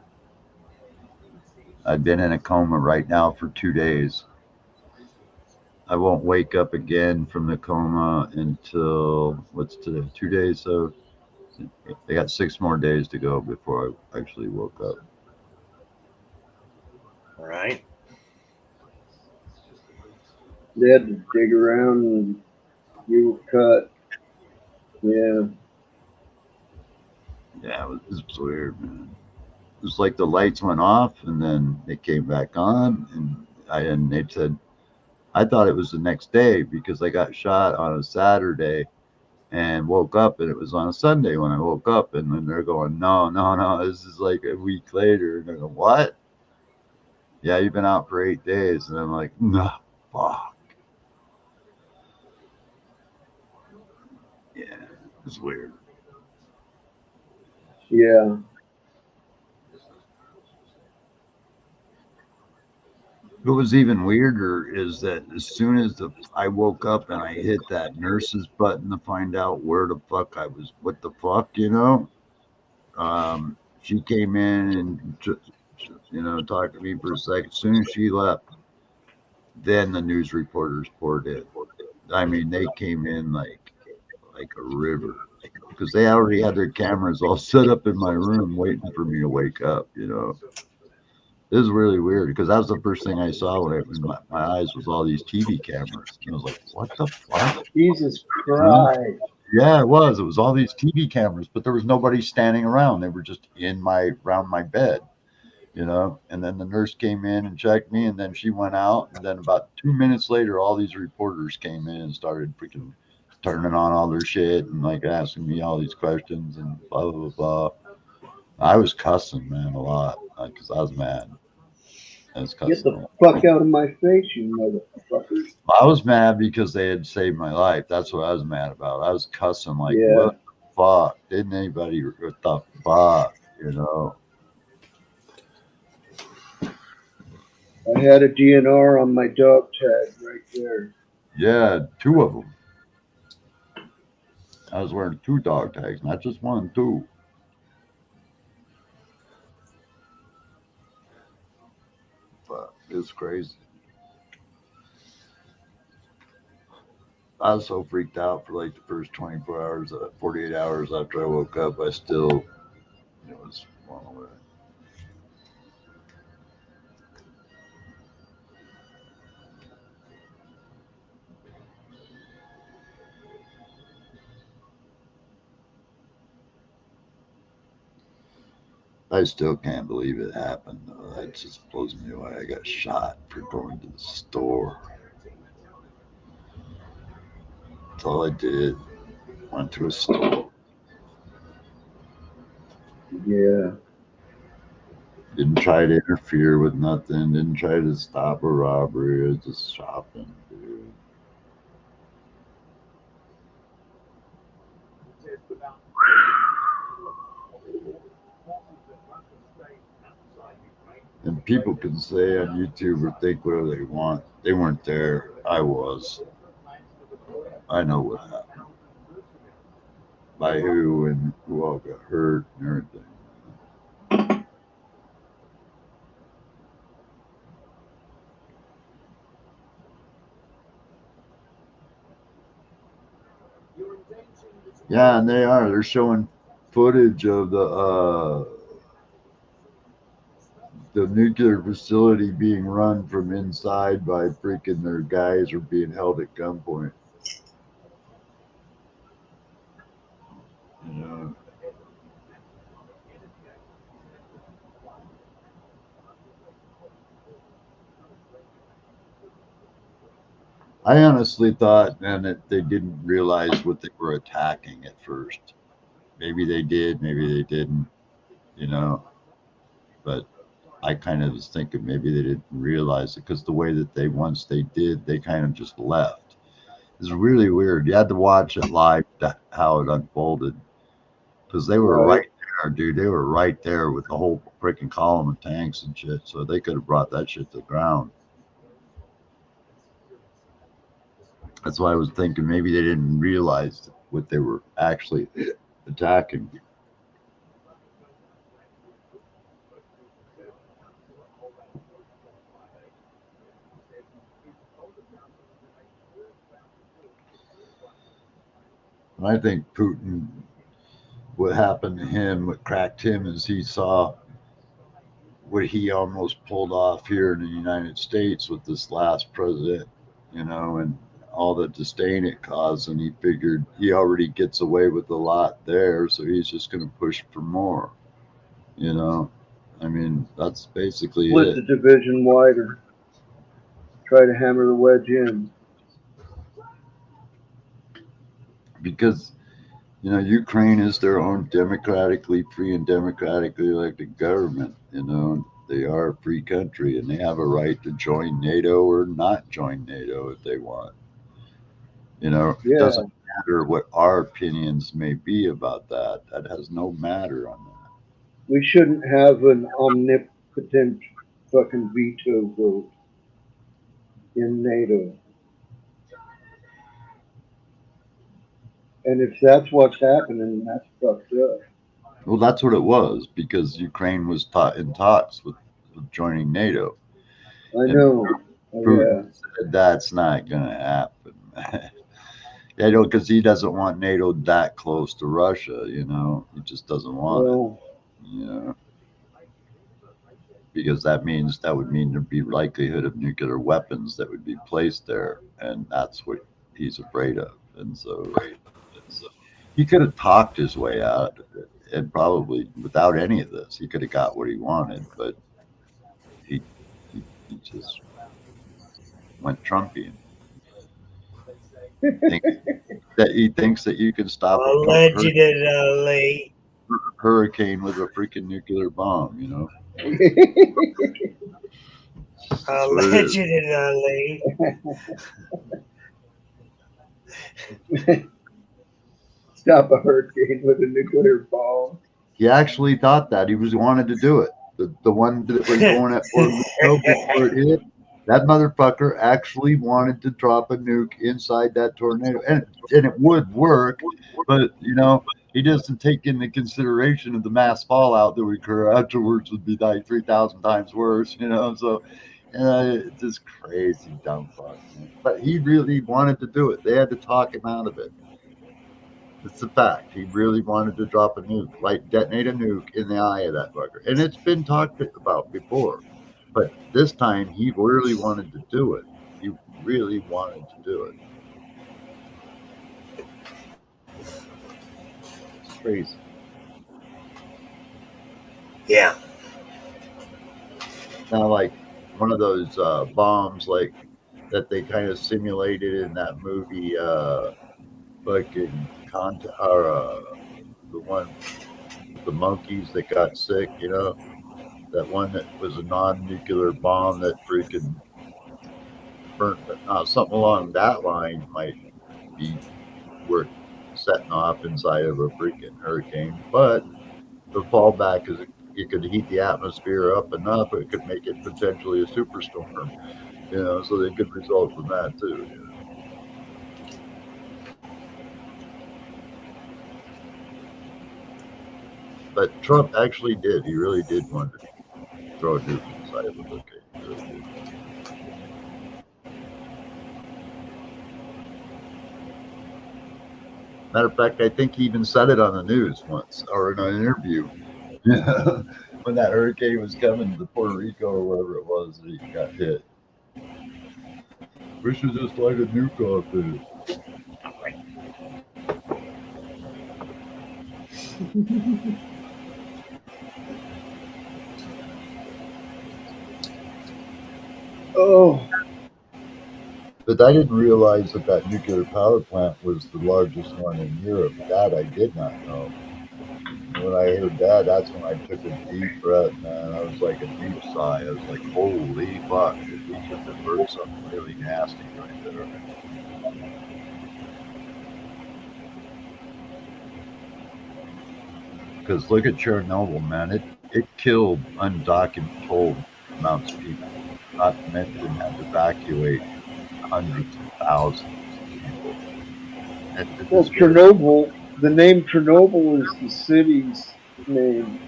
I've been in a coma right now for 2 days. I won't wake up again from the coma until, what's today? 2 days. So I got 6 more days to go before I actually woke up. Right. They had to dig around and you were cut. Yeah. Yeah, it was weird, man. It was like the lights went off and then they came back on, and they said I thought it was the next day because I got shot on a Saturday and woke up and it was on a Sunday when I woke up, and then they're going, no, no, no, this is like a week later, and I go, what? Yeah, you've been out for 8 days, and I'm like, no, fuck. Yeah, it's weird. Yeah. What was even weirder is that as soon as I woke up and I hit that nurse's button to find out where the fuck I was, what the fuck, she came in and talked to me for a second. As soon as she left, then the news reporters poured in. I mean, they came in like a river because they already had their cameras all set up in my room waiting for me to wake up. This is really weird because that was the first thing I saw when my eyes was all these TV cameras. And I was like, what the fuck? Jesus Huh? Christ. Yeah, it was. It was all these TV cameras, but there was nobody standing around. They were just around my bed. And then the nurse came in and checked me, and then she went out, and then about 2 minutes later, all these reporters came in and started freaking turning on all their shit and like asking me all these questions and blah blah blah blah. I was cussing, man, a lot because I was mad. I was Get cussing a the lot. fuck out of my face, you motherfuckers. I was mad because they had saved my life. That's what I was mad about. I was cussing like, Yeah. what the fuck? Didn't anybody? What the fuck? I had a DNR on my dog tag right there. Yeah, 2 of them. I was wearing 2 dog tags, not just one, 2. But it was crazy. I was so freaked out for like the first 24 hours, 48 hours after I woke up. I still, was blown away. I still can't believe it happened, though. That just blows me away. I got shot for going to the store. That's all I did. Went to a store. Yeah. Didn't try to interfere with nothing. Didn't try to stop a robbery. I was just shopping, dude. And people can say on YouTube or think whatever they want. They weren't there. I was. I know what happened. By who and who all got hurt and everything. Yeah, and they are. They're showing footage of the nuclear facility being run from inside by freaking their guys are being held at gunpoint. You know. I honestly thought, man, that they didn't realize what they were attacking at first. Maybe they did, maybe they didn't, you know. But I kind of was thinking maybe they didn't realize it because the way that once they did, they kind of just left. It's really weird. You had to watch it live how it unfolded because they were Right. right there, dude. They were right there with the whole freaking column of tanks and shit. So they could have brought that shit to the ground. That's why I was thinking maybe they didn't realize what they were actually attacking. And I think Putin, what happened to him, what cracked him, is he saw what he almost pulled off here in the United States with this last president, and all the disdain it caused. And he figured he already gets away with a lot there, so he's just going to push for more. You know, I mean, that's basically Split it. the division wider. Try to hammer the wedge in. Because Ukraine is their own democratically free and democratically elected government. They are a free country and they have a right to join NATO or not join NATO if they want. It Yeah, doesn't matter what our opinions may be about that. That has no matter on that. we shouldn't have an omnipotent fucking veto vote in NATO. And if that's what's happening, that's fucked up. Well, that's what it was because Ukraine was in talks with joining NATO, I and know. Oh, Putin yeah. said that's not going to happen. Because he doesn't want NATO that close to Russia. He just doesn't want it. Well, You know, because that would mean there'd be likelihood of nuclear weapons that would be placed there, and that's what he's afraid of. And so he could have talked his way out of it, and probably without any of this, he could have got what he wanted, but he he just went Trumpian. He thinks that you can stop Allegedly. hurricane with a freaking nuclear bomb. That's what it is. Allegedly. stop a hurricane with a nuclear bomb. He actually thought that he wanted to do it. The one that was going at Puerto Rico before it hit, that motherfucker actually wanted to drop a nuke inside that tornado, and it would work, but he doesn't take into consideration of the mass fallout that would occur afterwards would be like 3,000 times worse. So. It's just crazy dumb fuck, man. But he really wanted to do it. They had to talk him out of it. It's a fact. He really wanted to drop a nuke, like detonate a nuke in the eye of that fucker. And it's been talked about before. But this time he really wanted to do it. He really wanted to do it. It's crazy. Yeah. Now, like one of those bombs, like that they kind of simulated in that movie, fucking the one with the monkeys that got sick. That one that was a non-nuclear bomb that freaking burnt. Something along that line might be worth setting off inside of a freaking hurricane. But the fallback is it could heat the atmosphere up enough, it could make it potentially a superstorm. So they could result from that too. But Trump actually did. He really did want to throw a nuke inside of a hurricane. He really did. Matter of fact, I think he even said it on the news once or in an interview. Yeah, when that hurricane was coming to Puerto Rico or wherever it was, that he got hit. We should just light a nuke off it. Oh, But I didn't realize that that nuclear power plant was the largest one in Europe. That I did not know. And when I heard that, that's when I took a deep breath, man. I was like a deep sigh. I was like, holy fuck, did we just avert something really nasty right there? Because look at Chernobyl, man. It killed undocumented amounts of people. Not to mention had to evacuate hundreds of thousands of people. And well, Chernobyl, the name Chernobyl is the city's name.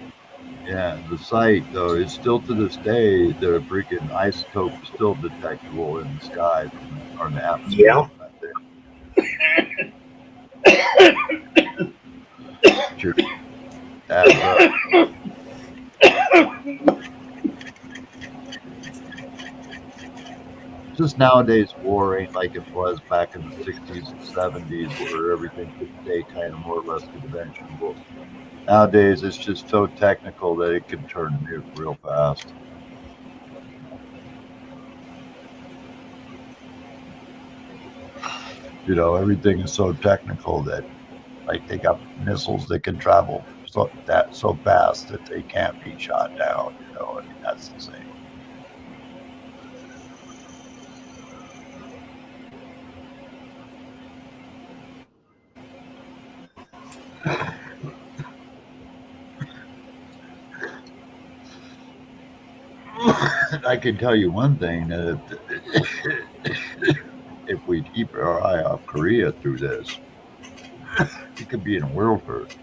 yeah, the site though is still to this day the freaking isotope is still detectable in the sky or in the atmosphere Yeah. from that day. Sure, adds up. Just nowadays, war ain't like it was back in the '60s and '70s, where everything could stay kind of more or less conventional. Nowadays, it's just so technical that it can turn nuke real fast. You know, everything is so technical that, like, they got missiles that can travel so fast that they can't be shot down. You know, I mean, that's insane. I can tell you one thing that if we keep our eye off Korea through this, it could be in a world hurt.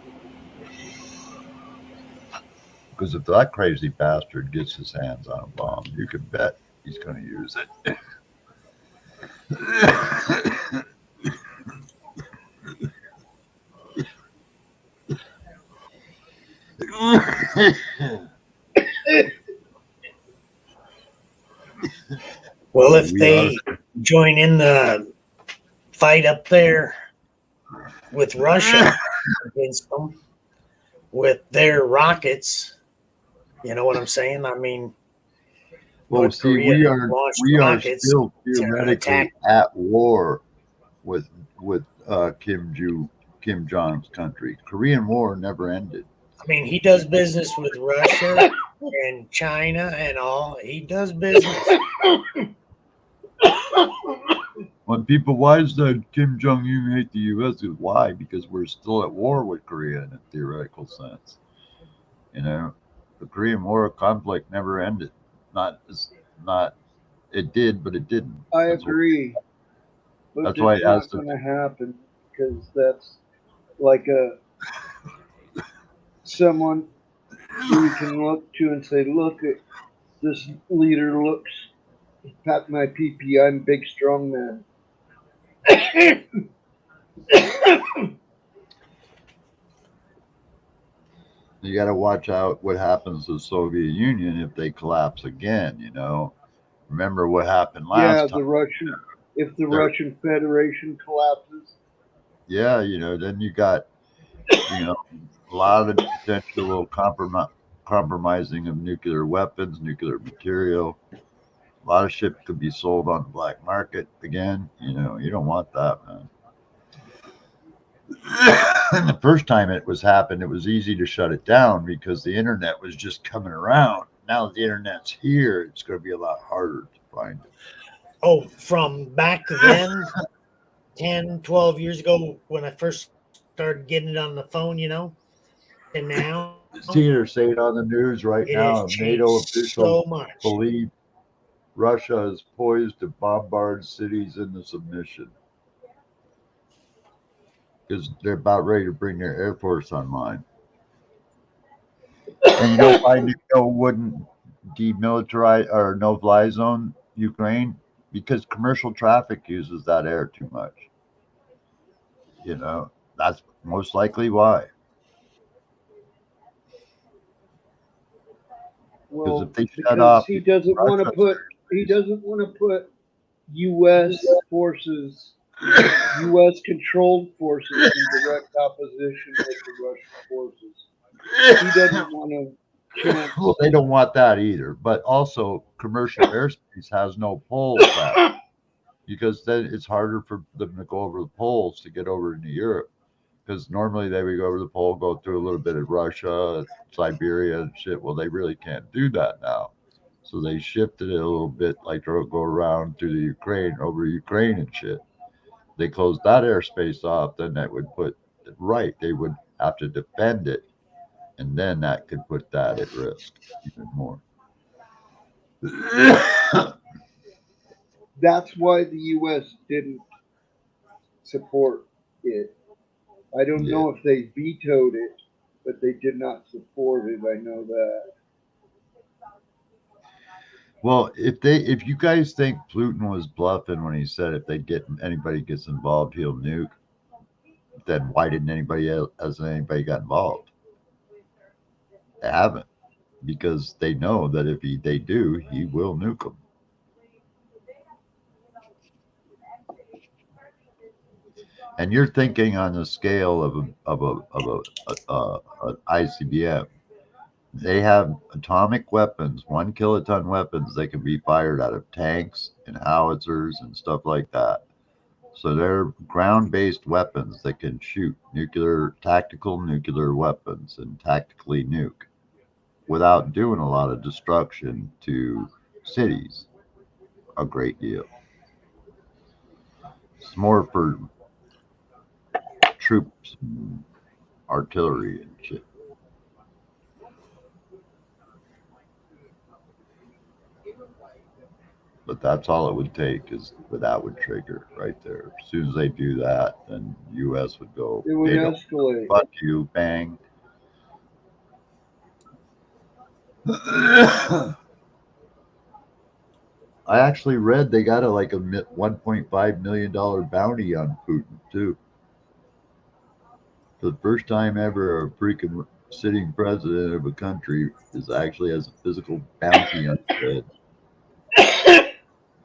Because if that crazy bastard gets his hands on a bomb, you can bet he's going to use it. Well, if We they join in the fight up there with Russia against them with their rockets, you know what I'm saying? I mean, well, North see, Korea we are launched we are rockets still to theoretically attack. at war with Kim Jong's country. Korean War never ended. I mean, he does business with Russia and China and all. He does business. When people, why is that Kim Jong Un hate the U.S.? Why? Because we're still at war with Korea in a theoretical sense. You know, the Korean War conflict never ended. Not, it's not. It did, but it didn't. I agree, but That's why it's it has not to. going to happen because that's like someone you can look to and say, "Look, at this leader looks pat my pee. I'm big, strong man." You got to watch out what happens to the Soviet Union if they collapse again. You know, remember what happened Yeah, last time. if the There, Russian Federation collapses, yeah, you know, then you got a lot of potential compromising of nuclear weapons, nuclear material. A lot of shit could be sold on the black market again. You know, you don't want that, man. And the first time it was happened, it was easy to shut it down because the internet was just coming around. Now that the internet's here, it's going to be a lot harder to find it. Oh, from back then, 10, 12 years ago, when I first started getting it on the phone, and now Seeing her say it on the news right it has now, NATO changed officials so much. believe Russia is poised to bombard cities into submission because they're about ready to bring their air force online. And you know why NATO wouldn't demilitarize or no-fly zone Ukraine? Because commercial traffic uses that air too much. You know, That's most likely why. Because Well, if they shut because off he doesn't want to Russia's put U.S. forces, U.S. controlled forces in direct opposition with the Russian forces. He doesn't want to chance. well, they don't want that either. But also, commercial airspace has no pole traffic because then it's harder for them to go over the poles to get over into Europe. Because normally they would go over the pole, go through a little bit of Russia, Siberia, and shit. Well, they really can't do that now. So they shifted it a little bit, like they'll go around to the Ukraine, over Ukraine and shit. They closed that airspace off, then that would put, right, they would have to defend it, and then that could put that at risk even more. That's why the U.S. didn't support it. I don't Yeah. know if they vetoed it, but they did not support it. I know that. Well, if you guys think Putin was bluffing when he said if they get anybody gets involved, he'll nuke, then why didn't anybody else, hasn't anybody got involved? They haven't, because they know that if they do, he will nuke them. And you're thinking on the scale of a ICBM. They have atomic weapons, 1 kiloton weapons that can be fired out of tanks and howitzers and stuff like that. So they're ground-based weapons that can shoot tactical nuclear weapons and tactically nuke without doing a lot of destruction to cities. A great deal. It's more for troops and artillery and shit. But that's all it would take is that would trigger right there. As soon as they do that, then U.S. would go, It would NATO, escalate. fuck you, bang. I actually read they got a $1.5 million bounty on Putin too. For the first time ever, a freaking sitting president of a country actually has a physical bounty on his head.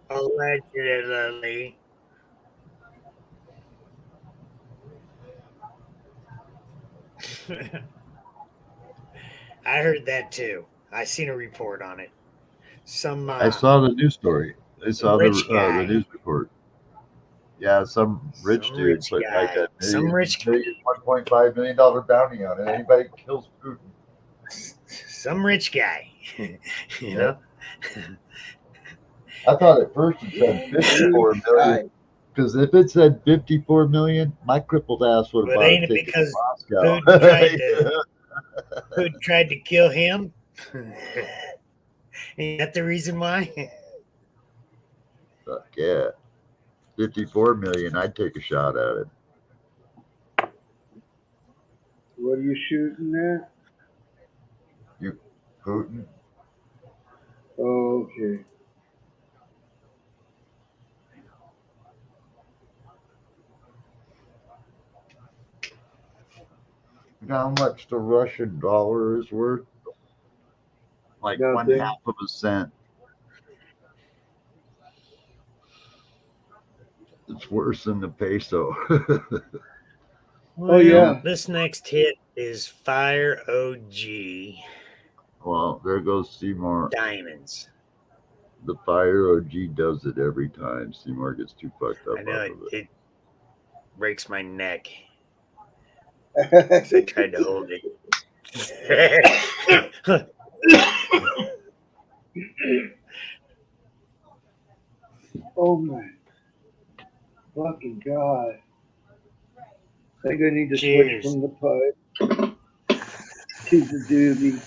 Allegedly. I heard that too. I seen a report on it. Some I saw the news story. I saw the rich guy. news report. Yeah, some rich dude put like a Some rich guy. $1.5 million bounty on it. Anybody kills Putin. Some rich guy. you know? I thought at first it said 54 million. Because if it said 54 million, my crippled ass would have But bought a ain't it ticket because to Moscow. Putin tried to kill him? Ain't that the reason why? Fuck yeah. 54 million, I'd take a shot at it. What are you shooting at? You, Putin? Oh, okay. You know how much the Russian dollar is worth? Like Nothing. 1/2 of a cent. It's worse than the peso. Well, Oh, yeah. This next hit is Fire OG Well, there goes Seymour. Diamonds. The Fire OG does it every time. Seymour gets too fucked up I know off of it. it breaks my neck. 'Cause I tried to hold it. Oh my fucking god. I think I need to Cheers. switch from the pipe to the doobie.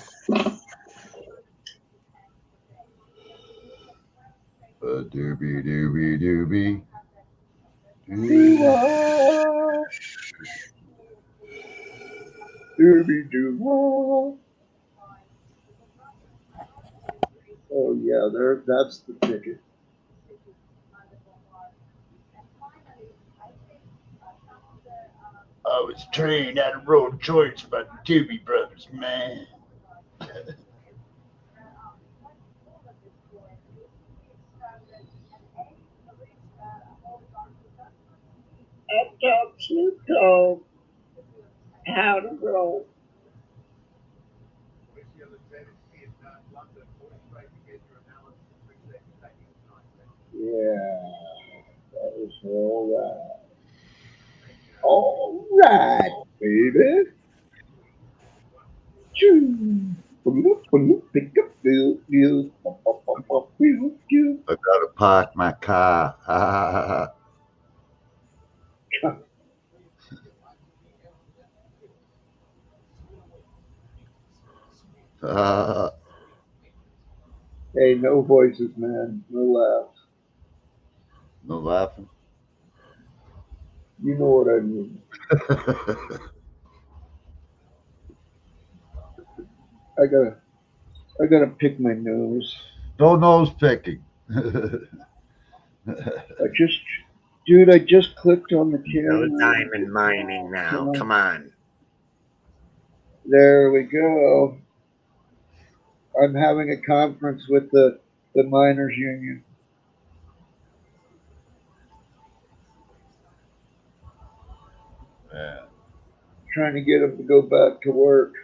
Doobie doobie doobie. Doobie doo. Oh yeah, that's the ticket. I was trained how to roll joints by the Doobie Brothers, man. I taught Snoop Dogg how to roll. Yeah, that was all right. All right, baby. Choo. Pick up, bill, bill, bill. I gotta park my car. Hey, no voices, man. No laughs. No laughing. You know what I mean. I gotta pick my nose. No nose picking. Dude, I just clicked on the No camera. diamond mining now. Come on. There we go. I'm having a conference with the miners union. Yeah. Trying to get them to go back to work.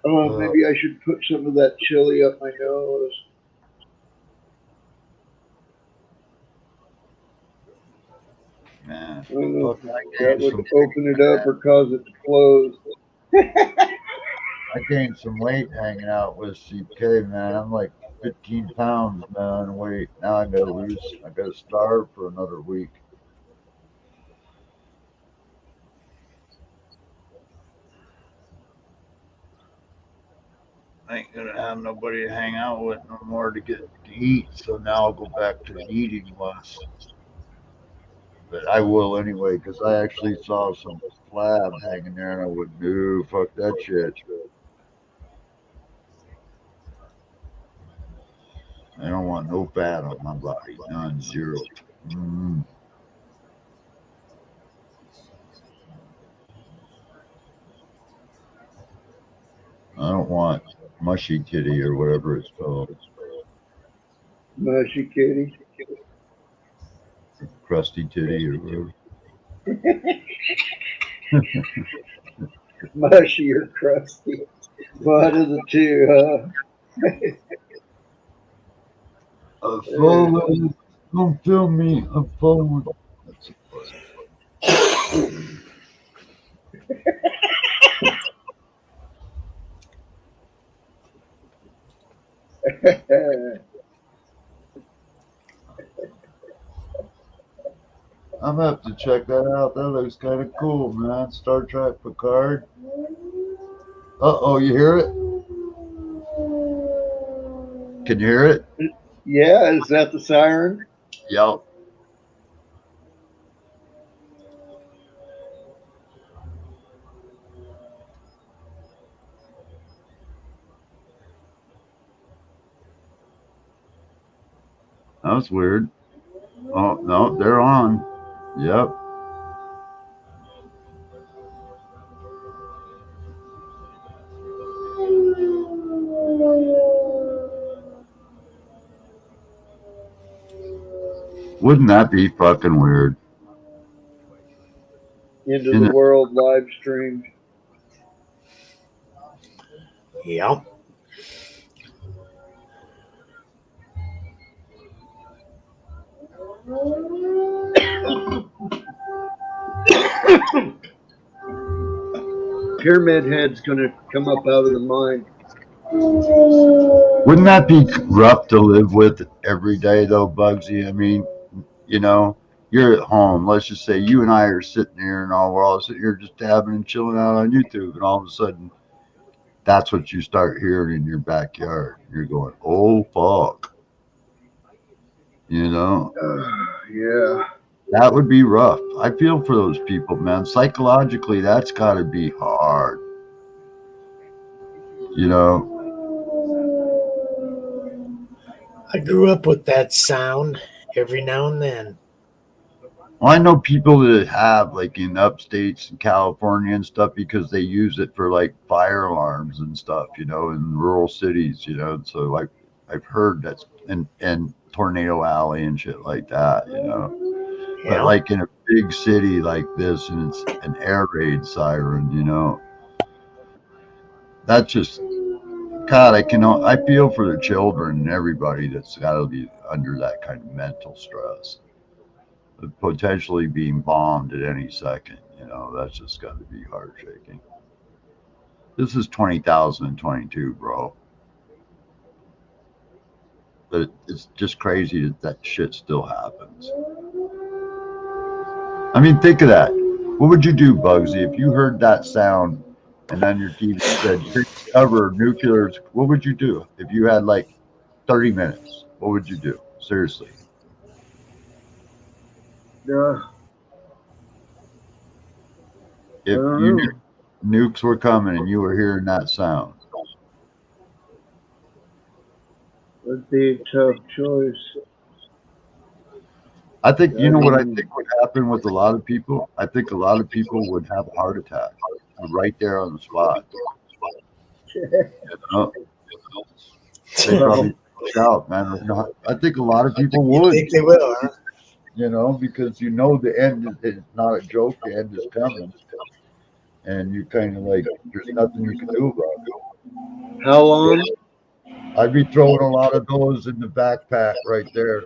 Oh, maybe I should put some of that chili up my nose. Man, I don't know if fuck, I that gained would some open it up or cause it to close. I gained some weight hanging out with CK, man. I'm like 15 pounds, man, weight. Now I gotta lose. I gotta starve for another week. I ain't gonna have nobody to hang out with no more to get to eat, so now I'll go back to eating less. But I will anyway, because I actually saw some flab hanging there, and I went, no, fuck that shit. I don't want no fat on my body, none, zero. Mm. I don't want mushy kitty or whatever it's called, Mushy kitty. crusty titty or whatever. Mushy or crusty. One of the two, huh? I'm falling. Don't film me. I'm falling. That's I'm gonna have to check that out. That looks kind of cool, man. Star Trek Picard. Uh-oh, you hear it? Can you hear it? Yeah, is that the siren? Yep. That was weird. Oh, no, they're on. Yep. Wouldn't that be fucking weird? Into In the the- world live streamed. Yeah. Pyramid Head's gonna come up out of the mine. Wouldn't that be rough to live with every day, though, Bugsy? I mean, you know, you're at home. Let's just say you and I are sitting here and all we're all sitting here just dabbing and chilling out on YouTube, and all of a sudden, that's what you start hearing in your backyard. You're going, oh fuck, you know. Yeah. That would be rough. I feel for those people, man. Psychologically, that's got to be hard. You know, I grew up with that sound every now and then. Well, I know people that have like in upstates in California and stuff because they use it for like fire alarms and stuff, you know, in rural cities, you know. So like I've heard that's and Tornado Alley and shit like that, you know. But Yeah. like in a big city like this and it's an air raid siren, you know, that's just God. I feel for the children and everybody that's got to be under that kind of mental stress, potentially being bombed at any second. You know, that's just got to be heart shaking. This is 2022, bro. But it's just crazy that that shit still happens. I mean, think of that. What would you do, Bugsy, if you heard that sound and then your TV said, discover nuclear? What would you do if you had like 30 minutes? What would you do? Seriously. I If don't you know. knew nukes were coming and you were hearing that sound, That'd be a tough choice. I think, you I know what I mean, think would happen with a lot of people? I think a lot of people would have a heart attack right there on the spot. You know? They well, probably shout, man. You know, I think a lot of people You would, think they will, huh? you know, because you know the end is not a joke, the end is coming. And you kind of like, there's nothing you can do about it. how long? I'd be throwing a lot of those in the backpack right there,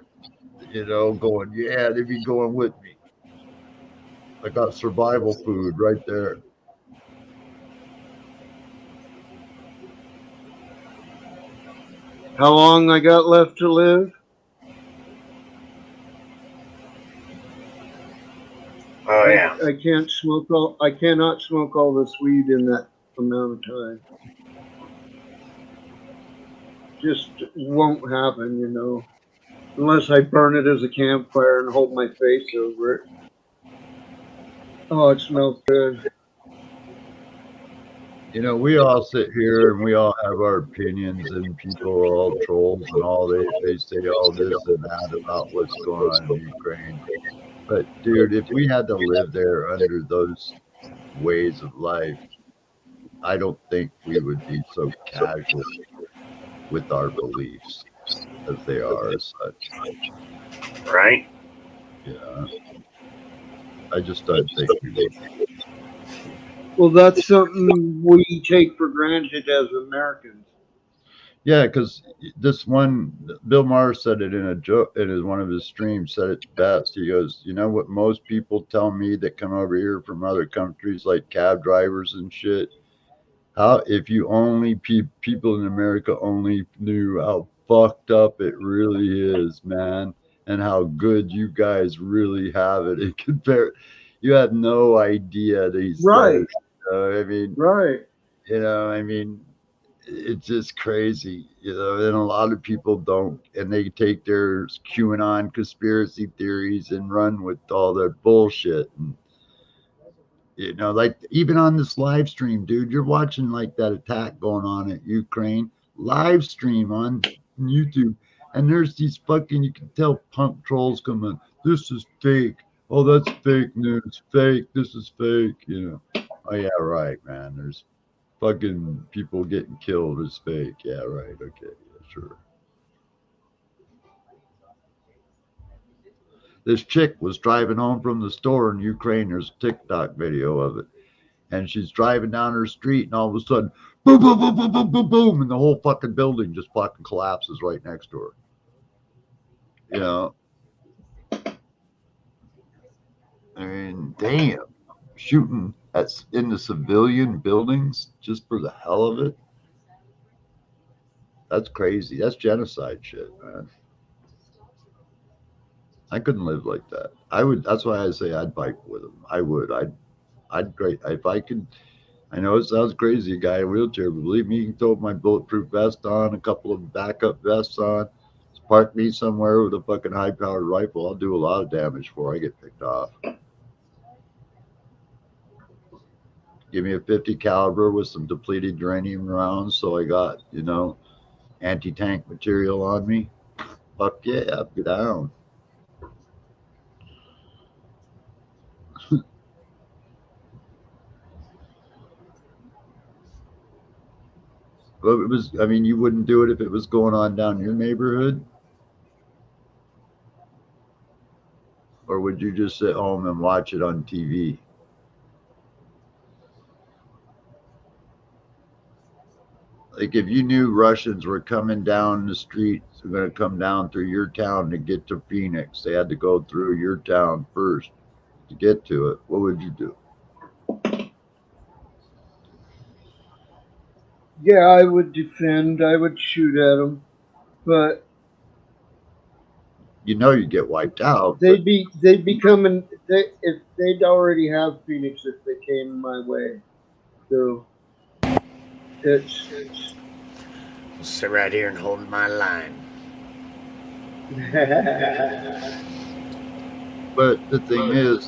you know, going, yeah, they'd be going with me. I got survival food right there. How long I got left to live? Oh yeah. I can't smoke all. I cannot smoke all this weed in that amount of time. Just won't happen, you know. Unless I burn it as a campfire and hold my face over it. Oh, it smells good. You know, we all sit here and we all have our opinions, and people are all trolls and all they say all this and that about what's going on in Ukraine. But dude, if we had to live there under those ways of life, I don't think we would be so casual with our beliefs as they are as such. Right. Yeah, I just don't think we would. Well, that's something we take for granted as Americans. Yeah, because this one, Bill Maher said it in a joke in one of his streams. Said it best. He goes, "You know what? Most people tell me that come over here from other countries, like cab drivers and shit. How if you only people in America only knew how fucked up it really is, man, and how good you guys really have it in compare. You have no idea." He says, Right, I mean, right. I mean, it's just crazy, and a lot of people don't, and they take their QAnon conspiracy theories and run with all that bullshit. And, like even on this live stream, dude, you're watching like that attack going on at Ukraine live stream on YouTube, and there's these fucking, you can tell punk trolls coming, this is fake. Oh, that's fake news. Fake. This is fake. Oh, yeah, right, man. There's fucking people getting killed is fake. Yeah, right. Okay, yeah, sure. This chick was driving home from the store in Ukraine. There's a TikTok video of it. And she's driving down her street, and all of a sudden, boom, boom, boom, boom, boom, boom, boom, and the whole fucking building just fucking collapses right next to her. You know, I mean, damn, shooting in the civilian buildings just for the hell of it. That's crazy. That's genocide shit, man. I couldn't live like that. I would. That's why I say I'd bike with them. I would. I'd great if I could. I know it sounds crazy, a guy in a wheelchair, but believe me, you can throw my bulletproof vest on, a couple of backup vests on, just park me somewhere with a fucking high-powered rifle. I'll do a lot of damage before I get picked off. Give me a 50 caliber with some depleted uranium rounds, so I got anti-tank material on me. Fuck yeah, I'll be down. Well, it was. I mean, you wouldn't do it if it was going on down your neighborhood, or would you just sit home and watch it on TV? Like if you knew Russians were coming down the streets, were going to come down through your town to get to Phoenix, they had to go through your town first to get to it. What would you do? Yeah, I would defend. I would shoot at them, but You know you get wiped out. But they'd be coming. If they'd already have Phoenix if they came my way. So it's I'll sit right here and hold my line. but the thing is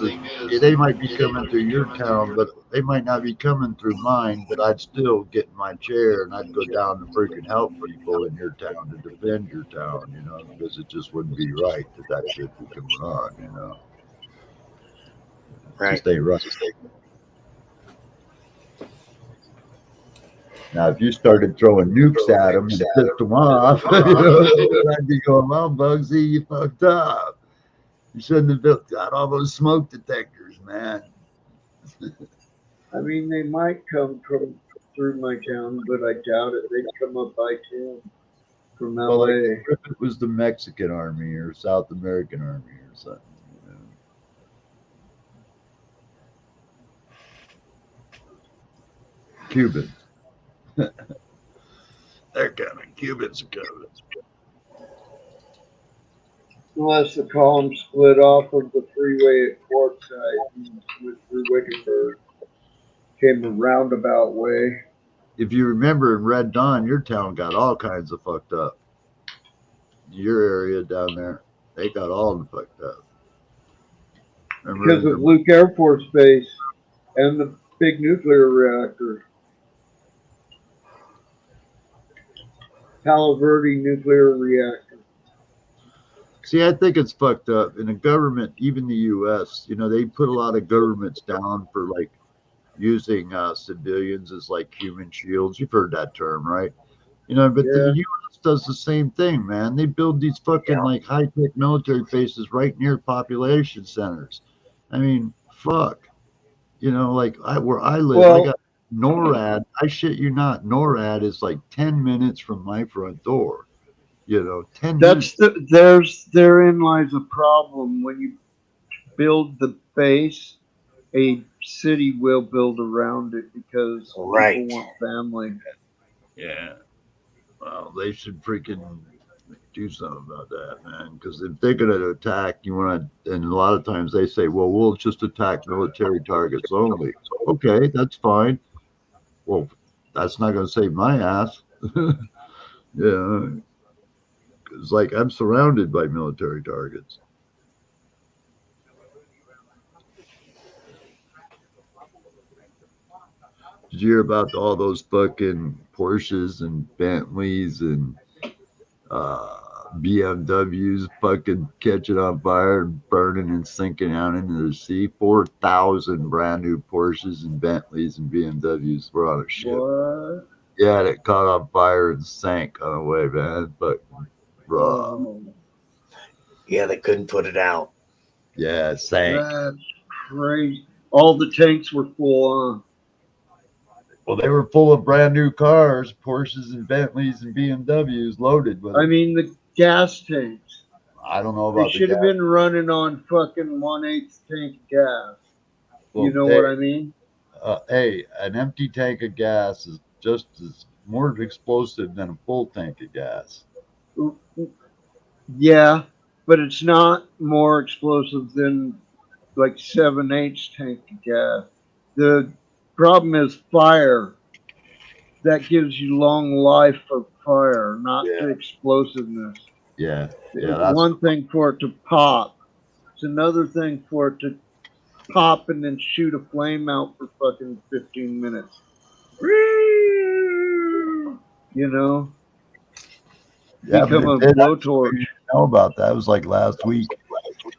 they might be coming through your town, but they might not be coming through mine. But I'd still get in my chair and I'd go down and freaking help people in your town to defend your town, you know, because it just wouldn't be right that shit be going on, you know. Right. Just ain't right. Now, if you started throwing nukes at them and pissed them off, you know, I'd be going, well, Bugsy, you fucked up. You shouldn't have got all those smoke detectors, man. I mean, they might come through my town, but I doubt it. They'd come up by 10 from LA. Well, like if it was the Mexican army or South American army or something. You know. Cuban. They're coming. Cubans are coming. Unless the column split off of the freeway at Quartzsite and went through Wickenburg, came a roundabout way. If you remember in Red Dawn, your town got all kinds of fucked up. Your area down there, they got all the fucked up. Remember Because of Luke Air Force Base and the big nuclear reactor. Palo Verde nuclear reactor. See, I think it's fucked up. In the government, even the U.S., you know, they put a lot of governments down for like using civilians as like human shields. You've heard that term, right? You know, but the U.S. does the same thing, man. They build these fucking like high-tech military bases right near population centers. I mean, fuck. You know, like where I live, I got NORAD. I shit you not. NORAD is like 10 minutes from my front door. You know, 10 minutes. Therein lies a problem. When you build the base, a city will build around it because people want family. Yeah. Well, they should freaking do something about that, man. Because if they're going to attack, you want to, and a lot of times they say, well, we'll just attack military targets only. Okay, that's fine. Well, that's not going to save my ass. Yeah. It's like I'm surrounded by military targets. Did you hear about all those fucking Porsches and Bentleys and BMWs fucking catching on fire and burning and sinking out into the sea? 4,000 brand new Porsches and Bentleys and BMWs were on a ship. What? Yeah, it caught on fire and sank on the way, man. But yeah, they couldn't put it out. Yeah, it sank. That's crazy. All the tanks were full on. Well, they were full of brand new cars, Porsches and Bentleys and BMWs loaded with. I mean, the gas tanks. I don't know about. They should have been running on fucking 1/8 tank gas. Well, you know what I mean? Hey, an empty tank of gas is just as more explosive than a full tank of gas. Yeah, but it's not more explosive than like 7/8 tank of gas. The problem is fire. That gives you long life of fire, not the explosiveness. Yeah. It's one thing for it to pop. It's another thing for it to pop and then shoot a flame out for fucking 15 minutes. You know? Yeah, become a blowtorch. You know about that? It was like last week.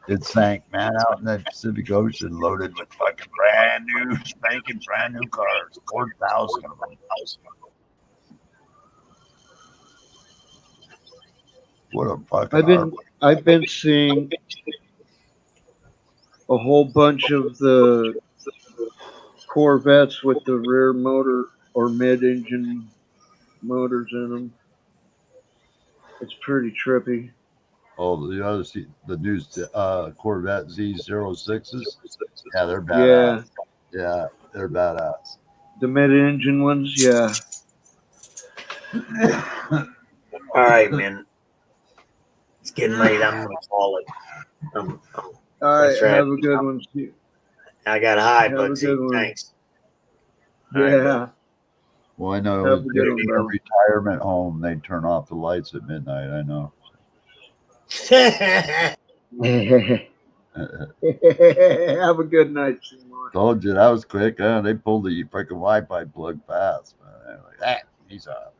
It sank, man, out in the Pacific Ocean, loaded with fucking brand new, spanking brand new cars, 4,000 of them. What a fucking I've been seeing a whole bunch of the Corvettes with the rear motor or mid-engine motors in them. It's pretty trippy. Oh, the new Corvette Z06s. Yeah, they're Yeah, badass. Yeah, they're badass. the mid-engine ones. Yeah. All right, man. It's getting late. I'm gonna call it. All right. Thanks for Have having a me. good one. I got high, Have a Bugsy. good one. Thanks. All right, Yeah. Well, I know Have in a good one, a bro. retirement home, they turn off the lights at midnight. I know. Have a good night, Seymour. Told you that was quick. Huh? They pulled the freaking Wi-Fi plug fast. Man. Like, he's up.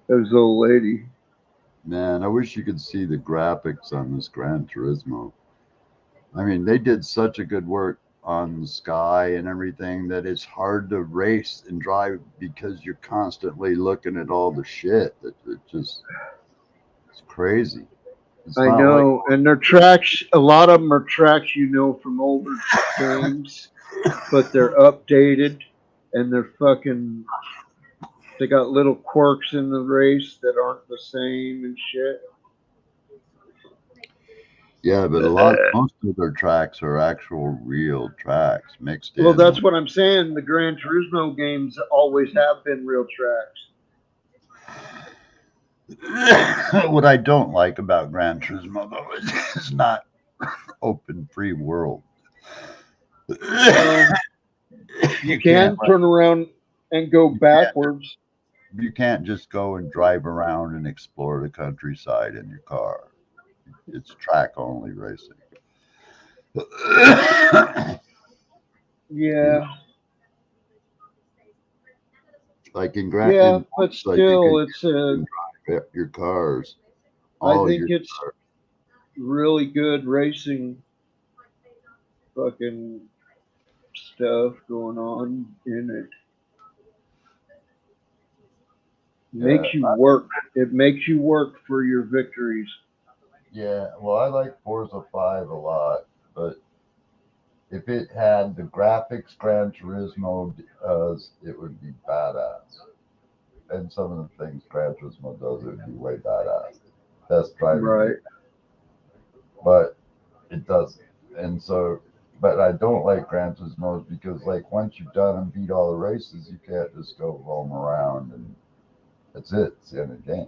There's old lady. Man, I wish you could see the graphics on this Gran Turismo. I mean, they did such a good work on the sky and everything that it's hard to race and drive because you're constantly looking at all the shit. It's crazy. It's I not know, and their tracks. A lot of them are tracks you know from older games, but they're updated, and they're fucking. They got little quirks in the race that aren't the same and shit. Yeah, but most of their tracks are actual real tracks mixed Well, in. that's what I'm saying. The Gran Turismo games always have been real tracks. What I don't like about Gran Turismo though is it's not open free world. You can turn around and go backwards. You can't just go and drive around and explore the countryside in your car. It's track only racing. Yeah. Like in Yeah, but still, it's your cars. I think it's really good racing fucking stuff going on in it. Makes you work. It makes you work for your victories. Yeah, well, I like Forza 5 a lot, but if it had the graphics Gran Turismo does, it would be badass. And some of the things Gran Turismo does, it would be way badass. Best driving. Right. But it doesn't. And so, but I don't like Gran Turismo because, like, once you've done and beat all the races, you can't just go roam around and that's it. It's the end of the game.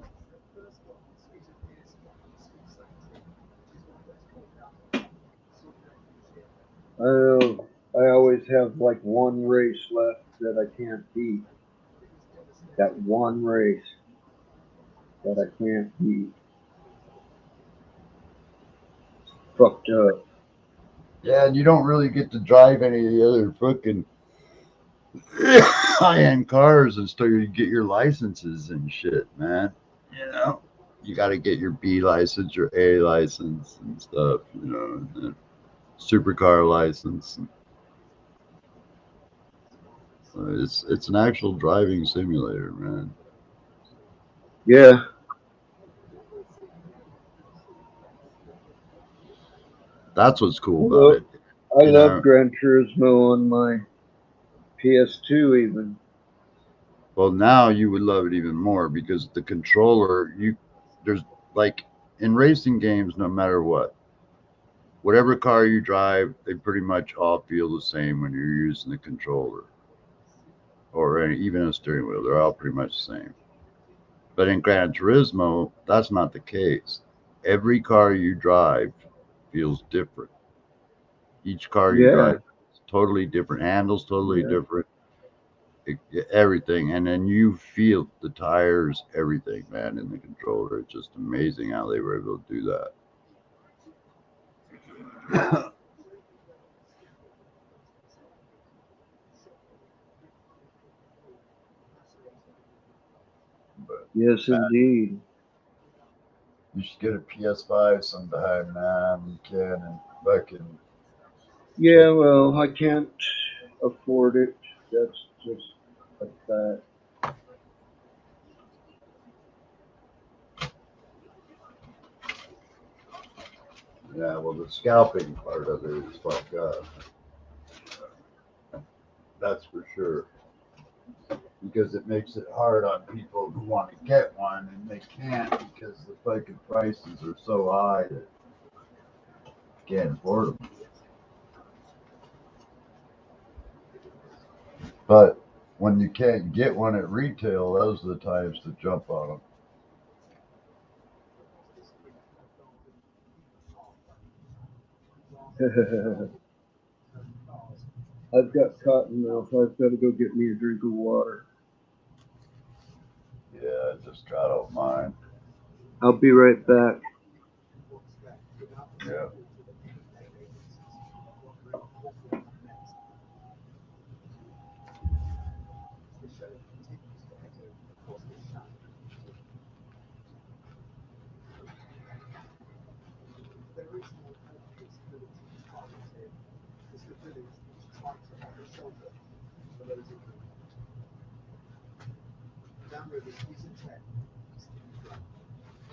I know. I always have like one race left that I can't beat. That one race that I can't beat. Fucked up. Yeah, and you don't really get to drive any of the other fucking high-end cars until you get your licenses and shit, man. You know, you got to get your B license, your A license, and stuff. You know, and supercar license. It's an actual driving simulator, man. Yeah. That's what's cool about it. I love Gran Turismo on my PS2 even. Well, now you would love it even more because the controller, there's like in racing games, no matter what, whatever car you drive, they pretty much all feel the same when you're using the controller or even a steering wheel. They're all pretty much the same. But in Gran Turismo, that's not the case. Every car you drive feels different. Each car you drive is totally different, handles totally different. Everything, and then you feel the tires, everything, man, in the controller. It's just amazing how they were able to do that. Yes, indeed. You should get a PS5 sometime, man. You can, and fucking. Yeah, well, I can't afford it. That's just a fact. Yeah, well, the scalping part of it is fucked up. That's for sure. Because it makes it hard on people who want to get one and they can't because the fucking prices are so high that you can't afford them. But when you can't get one at retail, those are the times to jump on them. I've got cotton mouth. I've got to go get me a drink of water. Yeah, I just got out mine. I'll be right back. Yeah.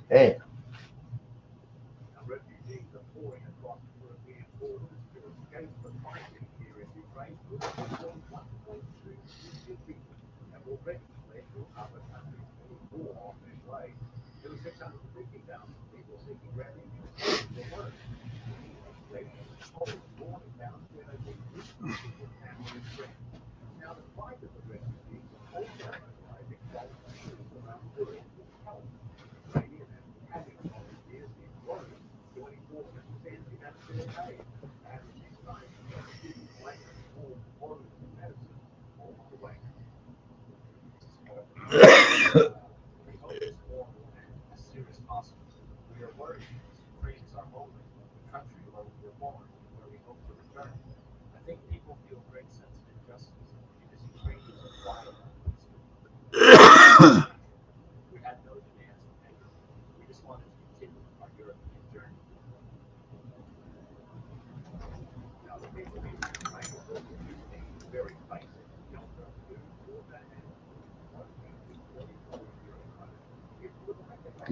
Hey.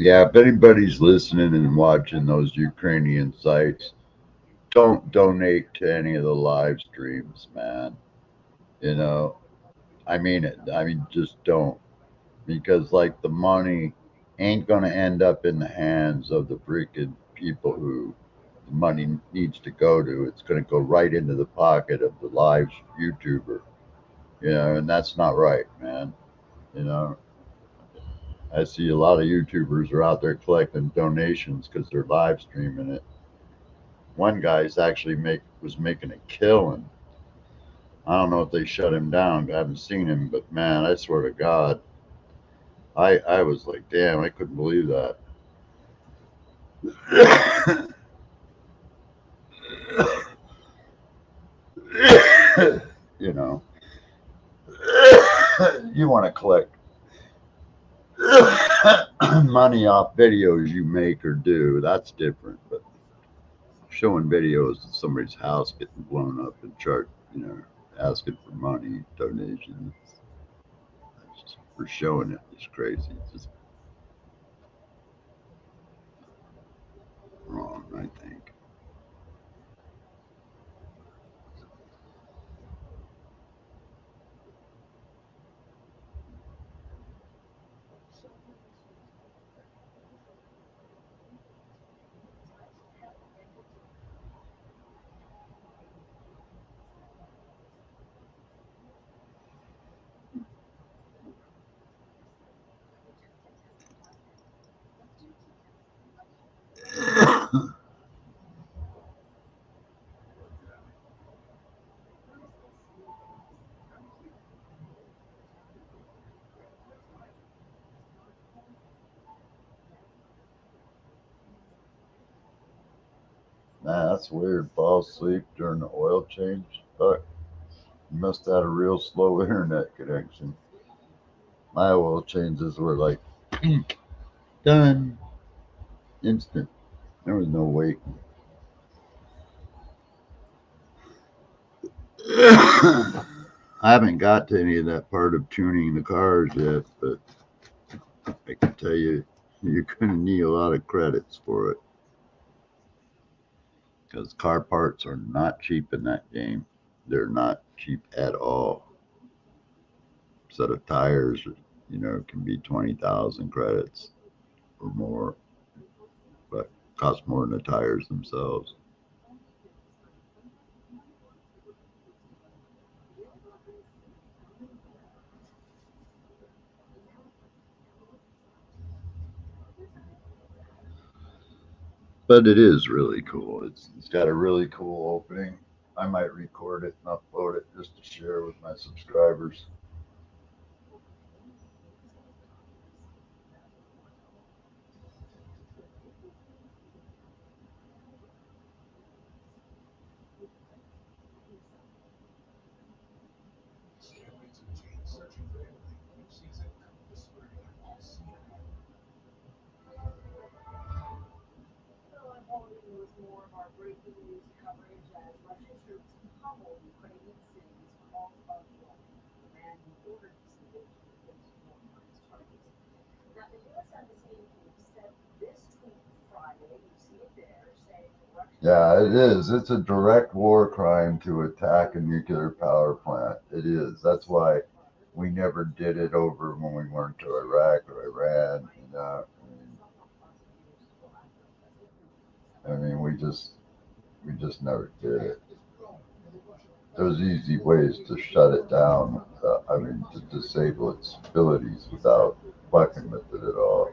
Yeah, if anybody's listening and watching those Ukrainian sites, don't donate to any of the live streams, man. You know, I mean it. I mean, just don't. Because, like, the money ain't going to end up in the hands of the freaking people who the money needs to go to. It's going to go right into the pocket of the live YouTuber, you know, and that's not right, man. You know, I see a lot of YouTubers are out there collecting donations because they're live streaming it. One guy's actually was making a killing. I don't know if they shut him down. I haven't seen him, but man, I swear to God, I was like, damn, I couldn't believe that. You know, you want to collect money off videos you make or do. That's different. But showing videos of somebody's house getting blown up and asking for money, donations, for showing it is crazy. It's just wrong, I think. Man, that's weird. Fall asleep during the oil change. Fuck. You must have had a real slow internet connection. My oil changes were like done instant. There was no waiting. I haven't got to any of that part of tuning the cars yet, but I can tell you, you're going to need a lot of credits for it because car parts are not cheap in that game. They're not cheap at all. A set of tires, can be 20,000 credits or more, but cost more than the tires themselves. But it is really cool. It's got a really cool opening. I might record it and upload it just to share with my subscribers. Yeah, it is. It's a direct war crime to attack a nuclear power plant. It is. That's why we never did it over when we went to Iraq or Iran. We just never did it. There's easy ways to shut it down. To disable its abilities without fucking with it at all.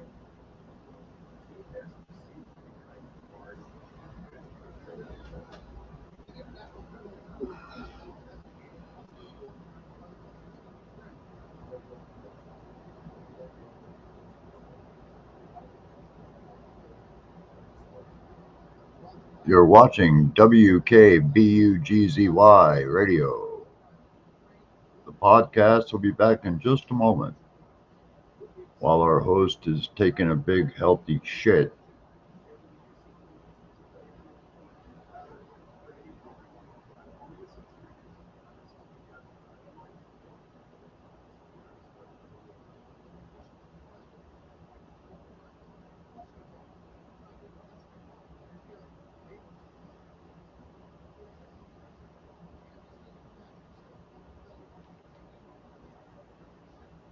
You're watching WKBUGZY Radio. The podcast will be back in just a moment while our host is taking a big healthy shit.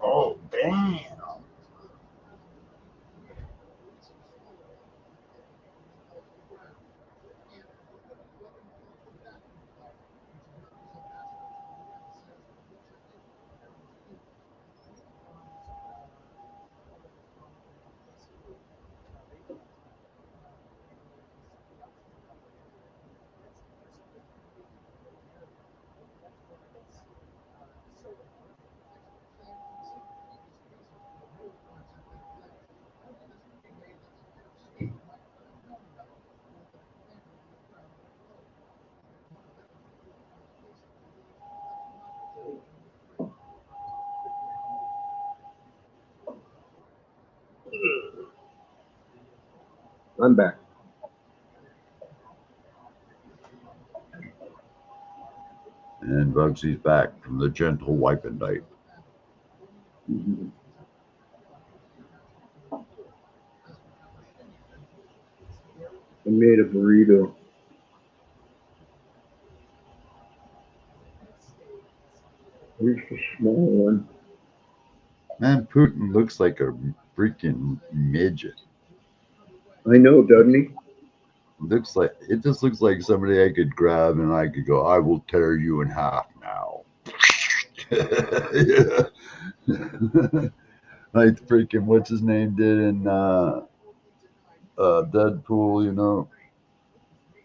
Oh, damn. I'm back. And Bugsy's back from the gentle wipe and dipe. Mm-hmm. I made a burrito. Here's a small one. Man, Putin looks like a freaking midget. I know, doesn't he? It just looks like somebody I could grab and I could go, I will tear you in half now. Like freaking what's his name did in Deadpool.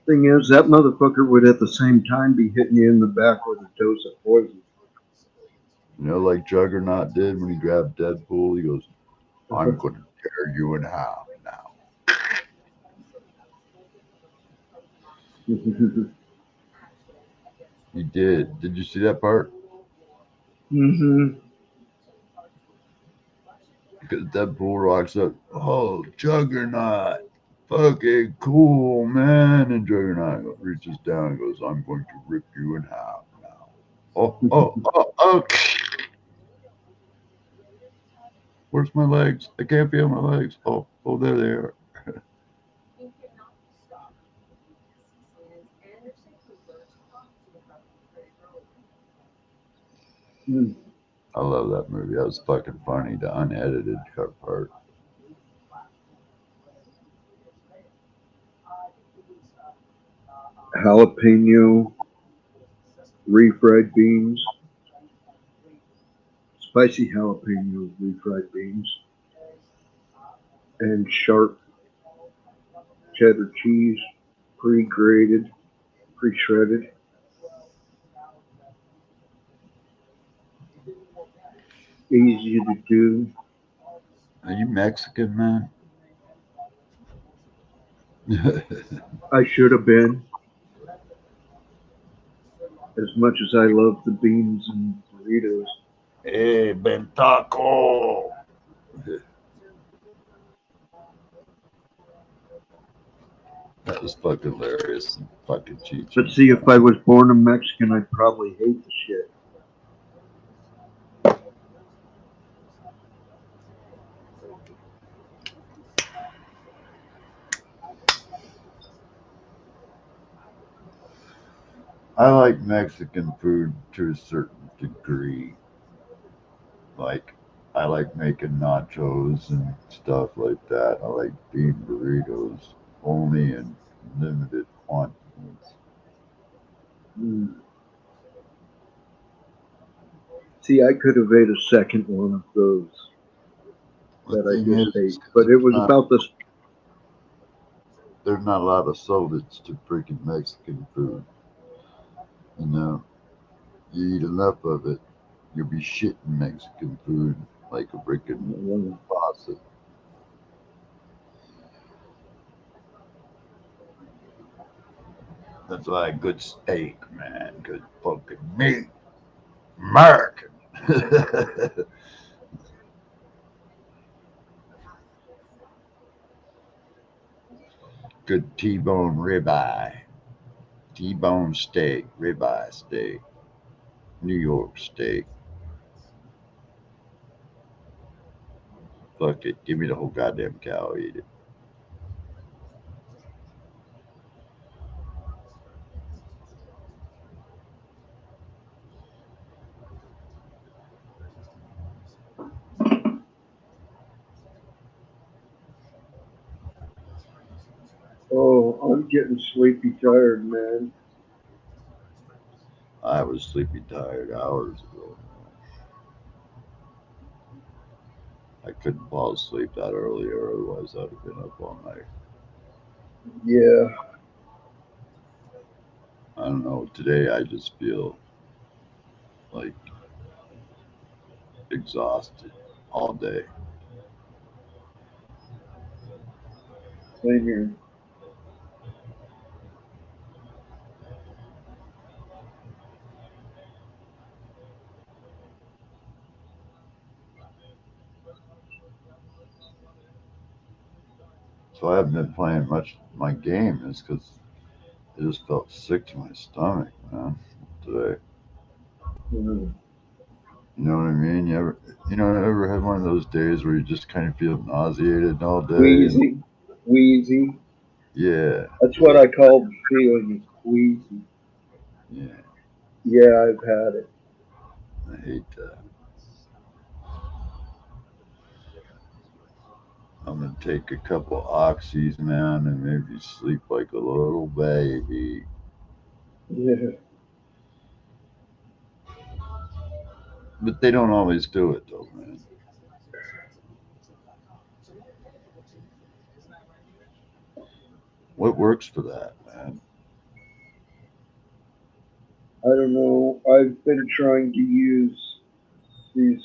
Thing is, that motherfucker would at the same time be hitting you in the back with a dose of poison. Like Juggernaut did when he grabbed Deadpool. He goes, I'm going to tear you in half now. He did. Did you see that part? Mm-hmm. Because Deadpool rocks up, oh, Juggernaut, fucking cool, man. And Juggernaut reaches down and goes, I'm going to rip you in half now. Oh. Where's my legs? I can't feel my legs. Oh, there they are. Hmm. I love that movie. That was fucking funny. The unedited cut part. Jalapeno, refried beans, spicy jalapeno refried beans, and sharp cheddar cheese, pre-grated, pre-shredded. Easy to do. Are you Mexican, man? I should have been. As much as I love the beans and burritos. Hey, Bentaco. That was fucking hilarious and fucking cheap. But see, if I was born a Mexican, I'd probably hate the shit. I like Mexican food to a certain degree. Like, I like making nachos and stuff like that. I like bean burritos only in limited quantities. Mm. See, I could have ate a second one of those The that I thing just is, ate, but it was not, about this. there's not a lot of solids to freaking Mexican food. You know, you eat enough of it, you'll be shitting Mexican food like a freaking faucet. That's why a good steak, man, good fucking meat, American. Good T-bone ribeye, T-bone steak, ribeye steak, New York steak. Fuck it, give me the whole goddamn cow, eat it. Oh, I'm getting sleepy tired, man. I was sleepy tired hours ago. I couldn't fall asleep that early, or otherwise I'd have been up all night. Yeah, I don't know. Today I just feel like exhausted all day. same here. So I haven't been playing much of my game is because I just felt sick to my stomach, man, today. Mm. You know what I mean? Ever had one of those days where you just kind of feel nauseated all day? And Queasy, queasy. yeah, That's what I call the feeling, is queasy. yeah, Yeah, I've had it. I hate that. I'm gonna take a couple oxys, man, and maybe sleep like a little baby. Yeah. But they don't always do it though, man. What works for that, man? I don't know. I've been trying to use these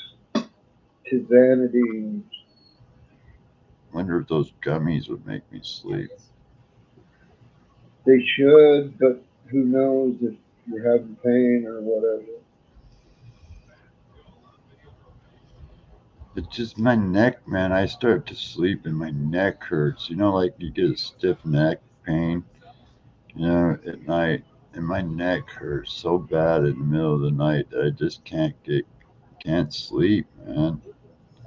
Tivanidines. Wonder if those gummies would make me sleep. They should, but who knows if you're having pain or whatever. It's just my neck, man. I start to sleep and my neck hurts. Like you get a stiff neck pain, at night. and my neck hurts so bad in the middle of the night that I just can't sleep, man.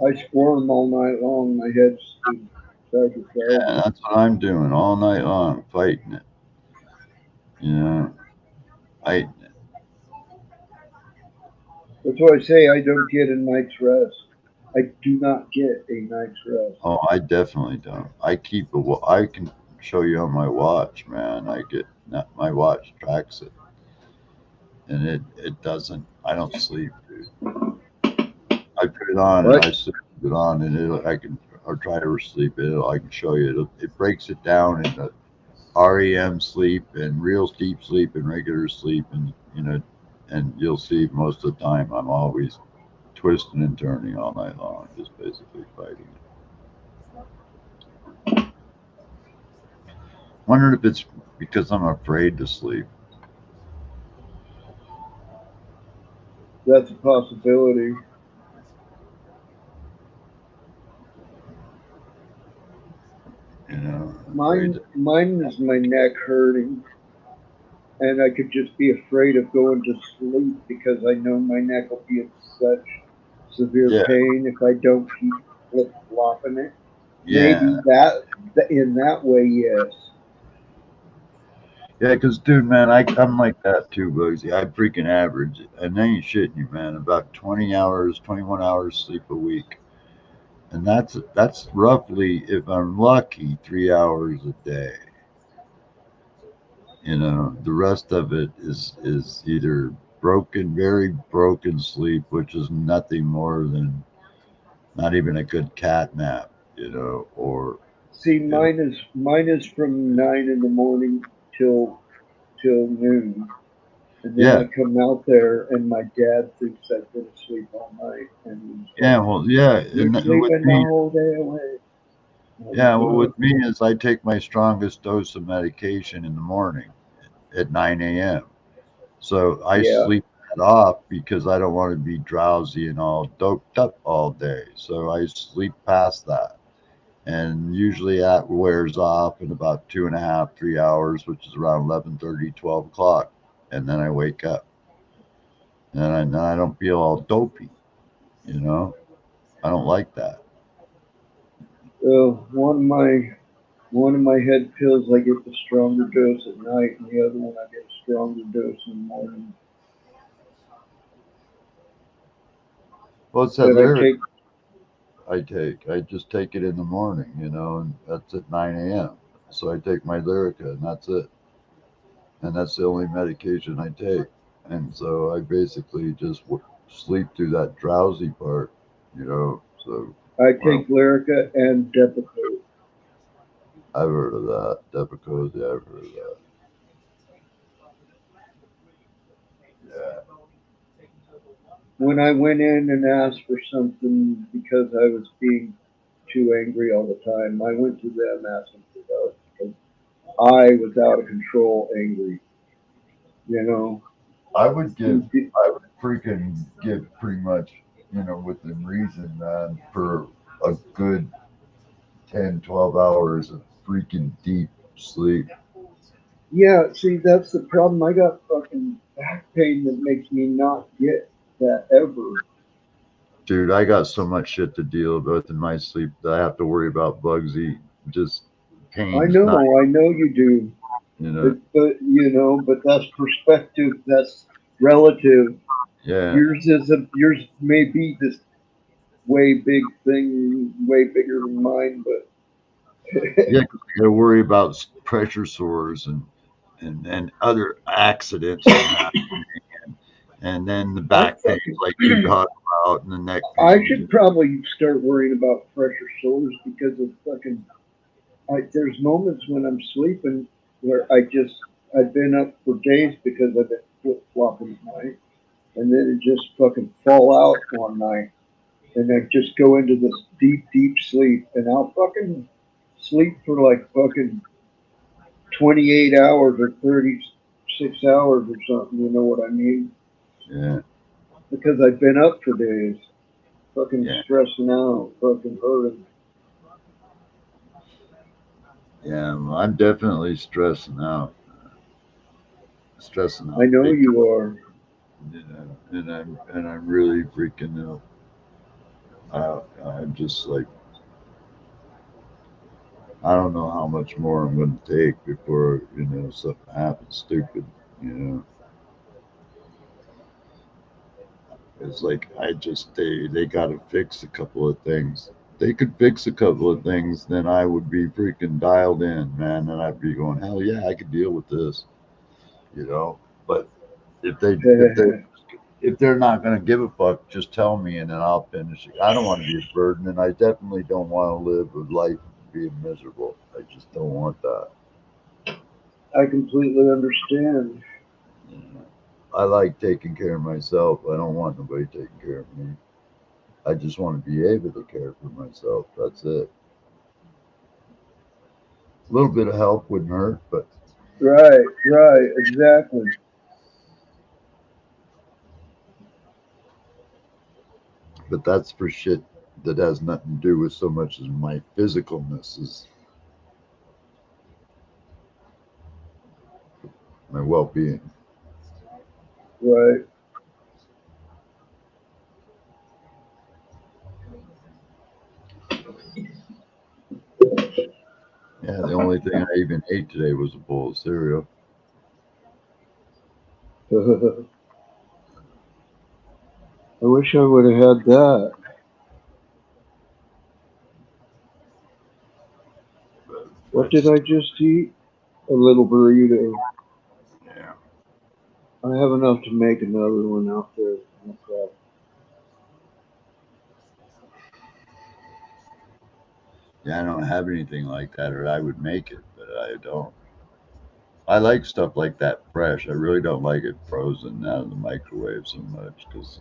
I squirm all night long. My head's side to side. And that's what I'm doing all night long, fighting it. You know, I That's why I say I don't get a night's rest. I do not get a night's rest. oh, I definitely don't. I can show you on my watch, man. My watch tracks it, and it doesn't. I don't sleep, dude. I put it on and What? I sleep it on, and I can or try to sleep it. I can show you. It breaks it down into REM sleep and real deep sleep and regular sleep, and and you'll see most of the time I'm always twisting and turning all night long, just basically fighting it. Wondered if it's because I'm afraid to sleep. That's a possibility. Afraid Mine, to, mine is my neck hurting, and I could just be afraid of going to sleep because I know my neck will be in such severe yeah, pain if I don't keep flip flopping it. yeah, Maybe that in that way, yes. yeah. Because, dude, man, I'm like that too, Bugsy. I freaking average, and I ain't shitting you, man. About 20 hours, 21 hours sleep a week, and that's roughly, if I'm lucky, 3 hours a day. The rest of it is either broken, very broken sleep, which is nothing more than not even a good cat nap, or See, you know, mine is from 9 in the morning till noon, and then yeah, I come out there, and my dad thinks I've been asleep all night, and he's yeah, like, well, yeah, "You're and with sleeping the me, whole day away." yeah, And, well, with me is I take my strongest dose of medication in the morning at 9 a.m. So I yeah. sleep that off because I don't want to be drowsy and all doped up all day. So I sleep past that. And usually that wears off in about 2.5, 3 hours, which is around 11:30, 12 o'clock. And then I wake up. And I don't feel all dopey, you know? I don't like that. One of my head pills I get the stronger dose at night, and the other one I get a stronger dose in the morning. Well, it's that But I lyric take I take. I just take it in the morning, and that's at 9 a.m. So I take my Lyrica, and that's it. And that's the only medication I take. And so I basically just sleep through that drowsy part. So, I well, take Lyrica and Depakote. I've heard of that. Depakote, yeah, I've heard of that. Yeah. When I went in and asked for something because I was being too angry all the time, I went to them asking for help because I was out of control angry. You know, I would give, And pe- I would freaking give pretty much, within reason, man, for a good 10, 12 hours of freaking deep sleep. yeah, see, that's the problem. I got fucking back pain that makes me not get that ever. Dude, I got so much shit to deal with in my sleep that I have to worry about bugs eating. Just pains, not, I know you do. you know, But that's perspective. That's relative. yeah. Yours may be this way big thing, way bigger than mine. But Yeah, 'cause I got to worry about pressure sores and other accidents from happening. And then the I'm back pain, fucking. like you talked about, and the neck I pain. should probably start worrying about pressure sores because of fucking. There's moments when I'm sleeping where I've been up for days because I've been flip flopping at night, and then it just fucking fall out one night, and I just go into this deep sleep, and I'll fucking sleep for like fucking 28 hours or 36 hours or something. You know what I mean? Yeah, Because I've been up for days, fucking yeah, stressing out, fucking hurting. yeah. Well, I'm definitely stressing out. stressing out. I know big, you are. and I'm really freaking ill. I'm just like, I don't know how much more I'm going to take before something happens stupid. You know, it's like they got to fix a couple of things. They could fix a couple of things, then I would be freaking dialed in, man, and I'd be going, hell yeah, I could deal with this. But if they if they if they're not going to give a fuck, just tell me and then I'll finish it. I don't want to be a burden, and I definitely don't want to live a life of being miserable. I just don't want that. I completely understand. You know? I like taking care of myself. I don't want nobody taking care of me. I just want to be able to care for myself. That's it. A little bit of help wouldn't hurt, Right, exactly. that's for shit that has nothing to do with so much as my physicalness, is my well-being. Right. Yeah, the only thing I even ate today was a bowl of cereal. I wish I would have had that. But What did I just eat? A little burrito. yeah. I have enough to make another one out there. No problem. Yeah, I don't have anything like that, or I would make it, but I don't. I like stuff like that fresh. I really don't like it frozen out of the microwave so much because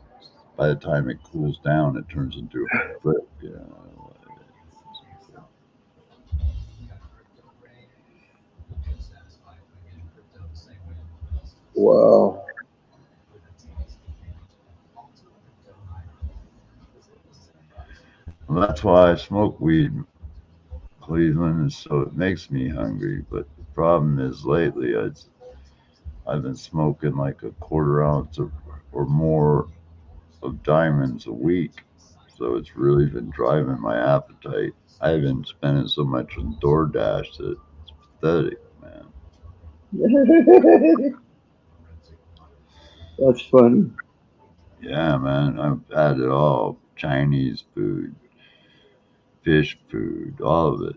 by the time it cools down, it turns into a brick. Wow. Well, that's why I smoke weed in Cleveland, is so it makes me hungry. But the problem is lately, I've been smoking like a quarter ounce or more of diamonds a week. So it's really been driving my appetite. I've been spending so much on DoorDash that it's pathetic, man. That's funny. Yeah, man, I've had it all. Chinese food, fish food, all of it.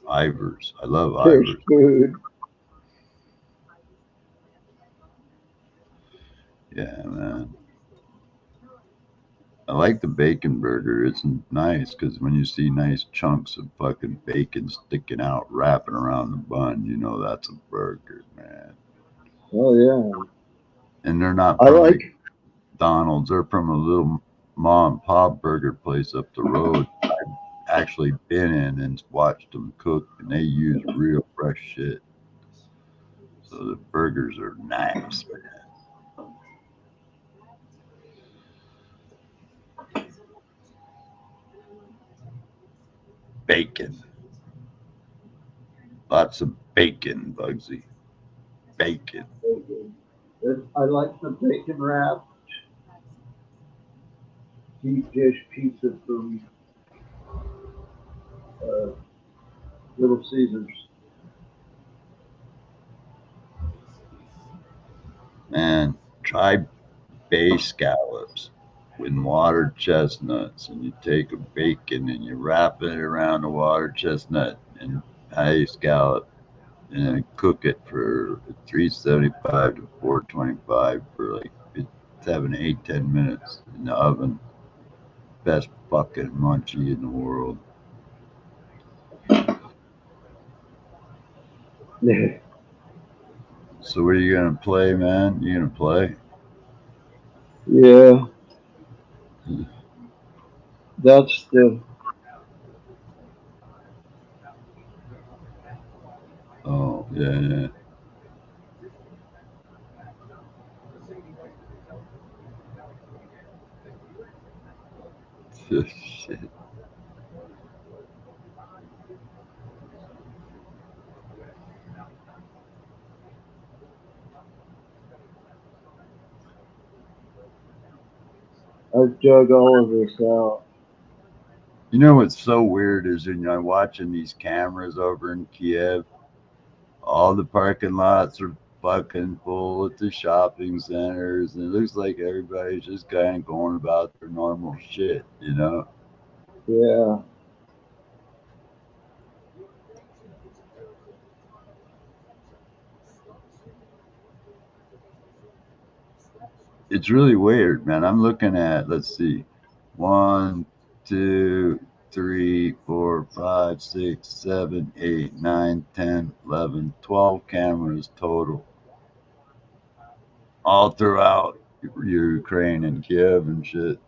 Ivers. I love Fish Ivers. food. Yeah, man. I like the bacon burger. It's nice because when you see nice chunks of fucking bacon sticking out, wrapping around the bun, you know that's a burger, man. Oh yeah. And they're not I from like. McDonald's. They're from a little mom and pop burger place up the road. I've actually been in and watched them cook, and they use real fresh shit. So the burgers are nice, man. Bacon. Lots of bacon, Bugsy. Bacon. Bacon. I like the bacon wrap deep dish pizza from uh, Little Caesars. Man, try bay scallops with water chestnuts, and you take a bacon and you wrap it around the water chestnut and bay scallop, and then cook it for 375 to 425 for like 7, 8, 10 minutes in the oven. Best fucking munchie in the world. So what are you gonna play, man? You gonna play? Yeah, that's the. Oh yeah, yeah. Shit. I've dug all of this out. You know what's so weird is watching these cameras over in Kiev. All the parking lots are fucking full at the shopping centers, and it looks like everybody's just kind of going about their normal shit. Yeah. It's really weird, man. I'm looking at, let's see, 1, 2, 3, 4, 5, 6, 7, 8, 9, 10, 11, 12 cameras total, all throughout Ukraine and Kiev and shit.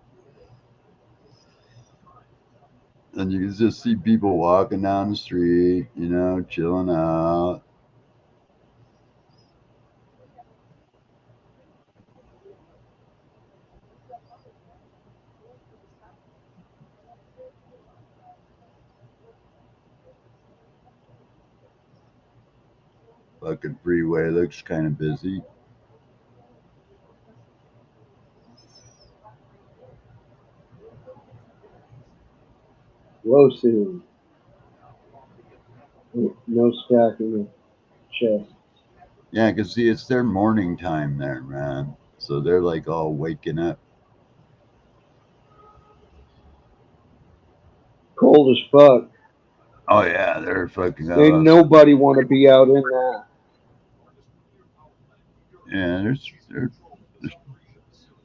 And you can just see people walking down the street, chilling out. Fucking freeway looks kind of busy. Low ceiling. No stacking of chests. Yeah, I can see it's their morning time there, man. So they're like all waking up. Cold as fuck. Oh yeah, they're fucking Ain't up. nobody want to be out in that. Yeah, there's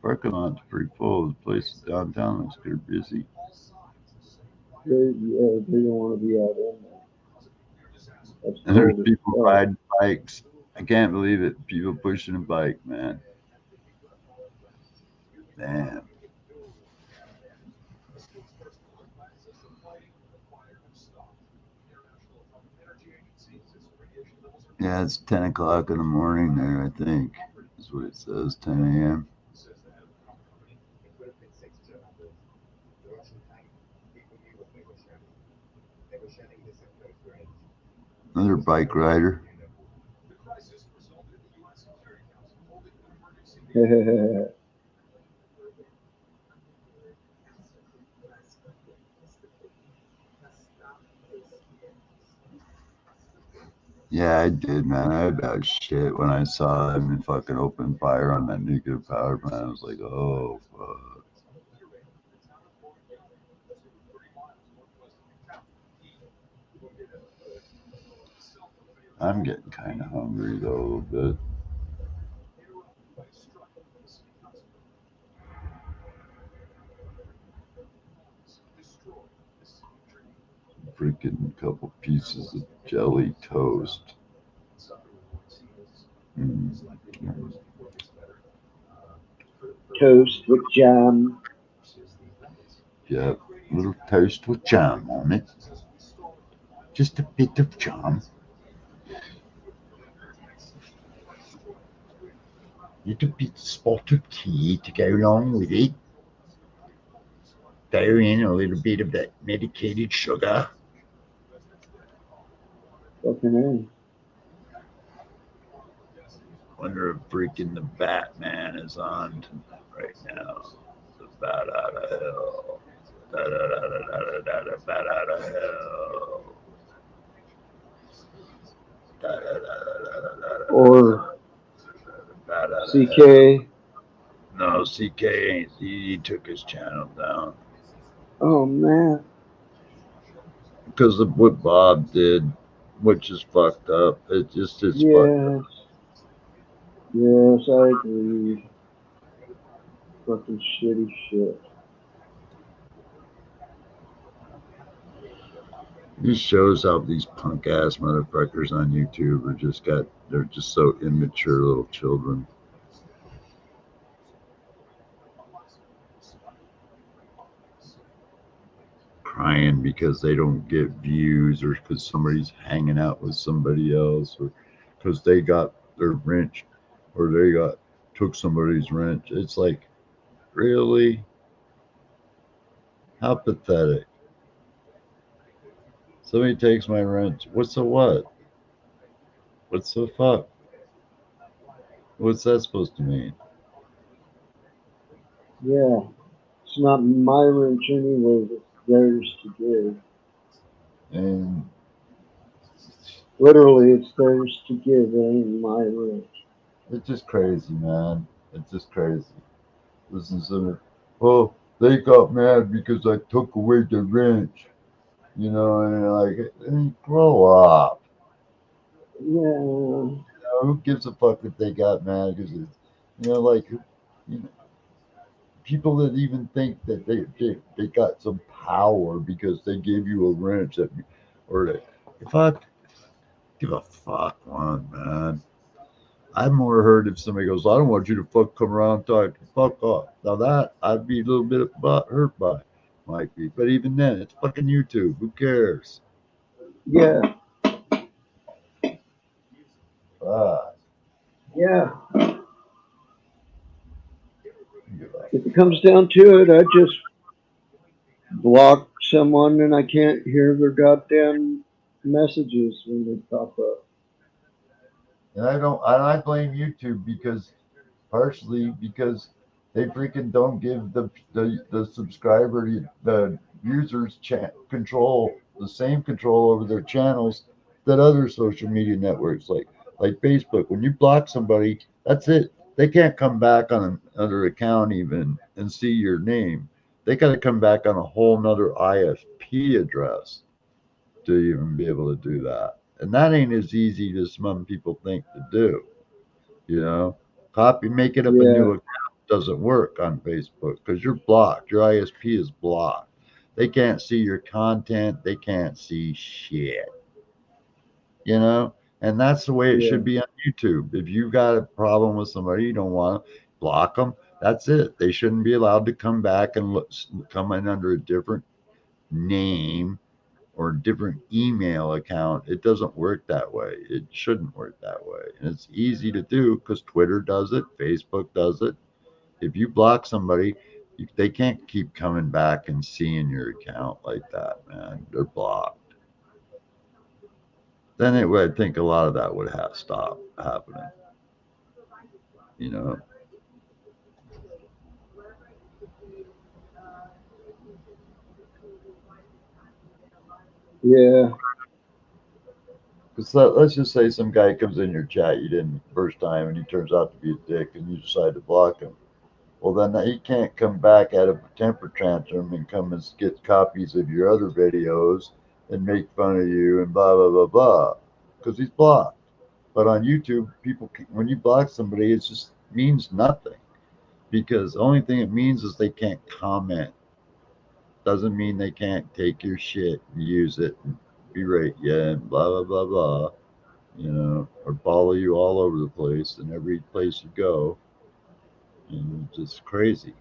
parking lot's pretty full. The place downtown looks pretty busy. They don't want to be out in that. That's And there's cold as people fuck. riding bikes. I can't believe it. People pushing a bike, man. Damn. Yeah, it's 10 o'clock in the morning there, I think. That's what it says, 10 a.m. Another bike rider. Yeah, I did, man. I about shit when I saw them fucking open fire on that nuclear power plant. I was like, oh, fuck. I'm getting kind of hungry, though, a little bit. Freaking couple pieces of jelly toast. Mm. Toast with jam. Yep, a little toast with jam on it. Just a bit of jam. Little bit spot of tea to go along with it. Throw in a little bit of that medicated sugar. Fucking Wonder if freaking the Batman is on right now. The bat out of hell. Da, da, da, da, da, da, da, bat out of hell. Da, da, da, da, da, da, da, or bat out of hell. CK. No, CK ain't. He took his channel down. Oh man. Because of what Bob did, which is fucked up. It just is fucked up. Yes, I agree. Fucking shitty shit. This shows how these punk ass motherfuckers on YouTube they're just so immature little children. Crying because they don't get views or because somebody's hanging out with somebody else or because they got their wrench or took somebody's wrench. It's like, really? How pathetic. Somebody takes my wrench. What's the what? What's the fuck? What's that supposed to mean? Yeah. It's not my wrench anyway. It's theirs to give. And Literally, it's theirs to give. It ain't my wrench. it's just crazy, man. It's just crazy. Listen to it. Oh, they got mad because I took away the wrench. You know, and like, grow up. Yeah. Who gives a fuck if they got mad? Because it's, like, people that even think that they got some power because they gave you a wrench that, or they, fuck, give a fuck one, man. I've more heard if somebody goes, I don't want you to come around and talk, fuck off. Now that I'd be a little bit hurt by, might be, but even then, it's fucking YouTube. Who cares? Yeah. Ah, Yeah. If it comes down to it, I just block someone and I can't hear their goddamn messages when they pop up. and I blame YouTube because partially because they freaking don't give the subscriber, the users control, the same control over their channels that other social media networks like Facebook. When you block somebody, that's it. They can't come back on another account even and see your name. They got to come back on a whole nother ISP address to even be able to do that. And that ain't as easy as some people think to do. You know, making up a Yeah. new account doesn't work on Facebook because you're blocked. Your ISP is blocked. They can't see your content. They can't see shit. And that's the way it Yeah. should be on YouTube. If you got a problem with somebody, you don't want to block them. That's it. They shouldn't be allowed to come back and come in under a different name or a different email account. It doesn't work that way. It shouldn't work that way. And it's easy to do because Twitter does it, Facebook does it. If you block somebody, they can't keep coming back and seeing your account like that, man. They're blocked. Then I think a lot of that would have stopped happening. You know, Yeah. because let's just say some guy comes in your chat you didn't the first time and he turns out to be a dick and you decide to block him. Well, then he can't come back out of a temper tantrum and come and get copies of your other videos and make fun of you and blah, blah, blah, blah, because he's blocked. But on YouTube, when you block somebody, it just means nothing because the only thing it means is they can't comment. Doesn't mean they can't take your shit and use it and berate you and blah, blah, blah, blah, or follow you all over the place and every place you go. It's just crazy.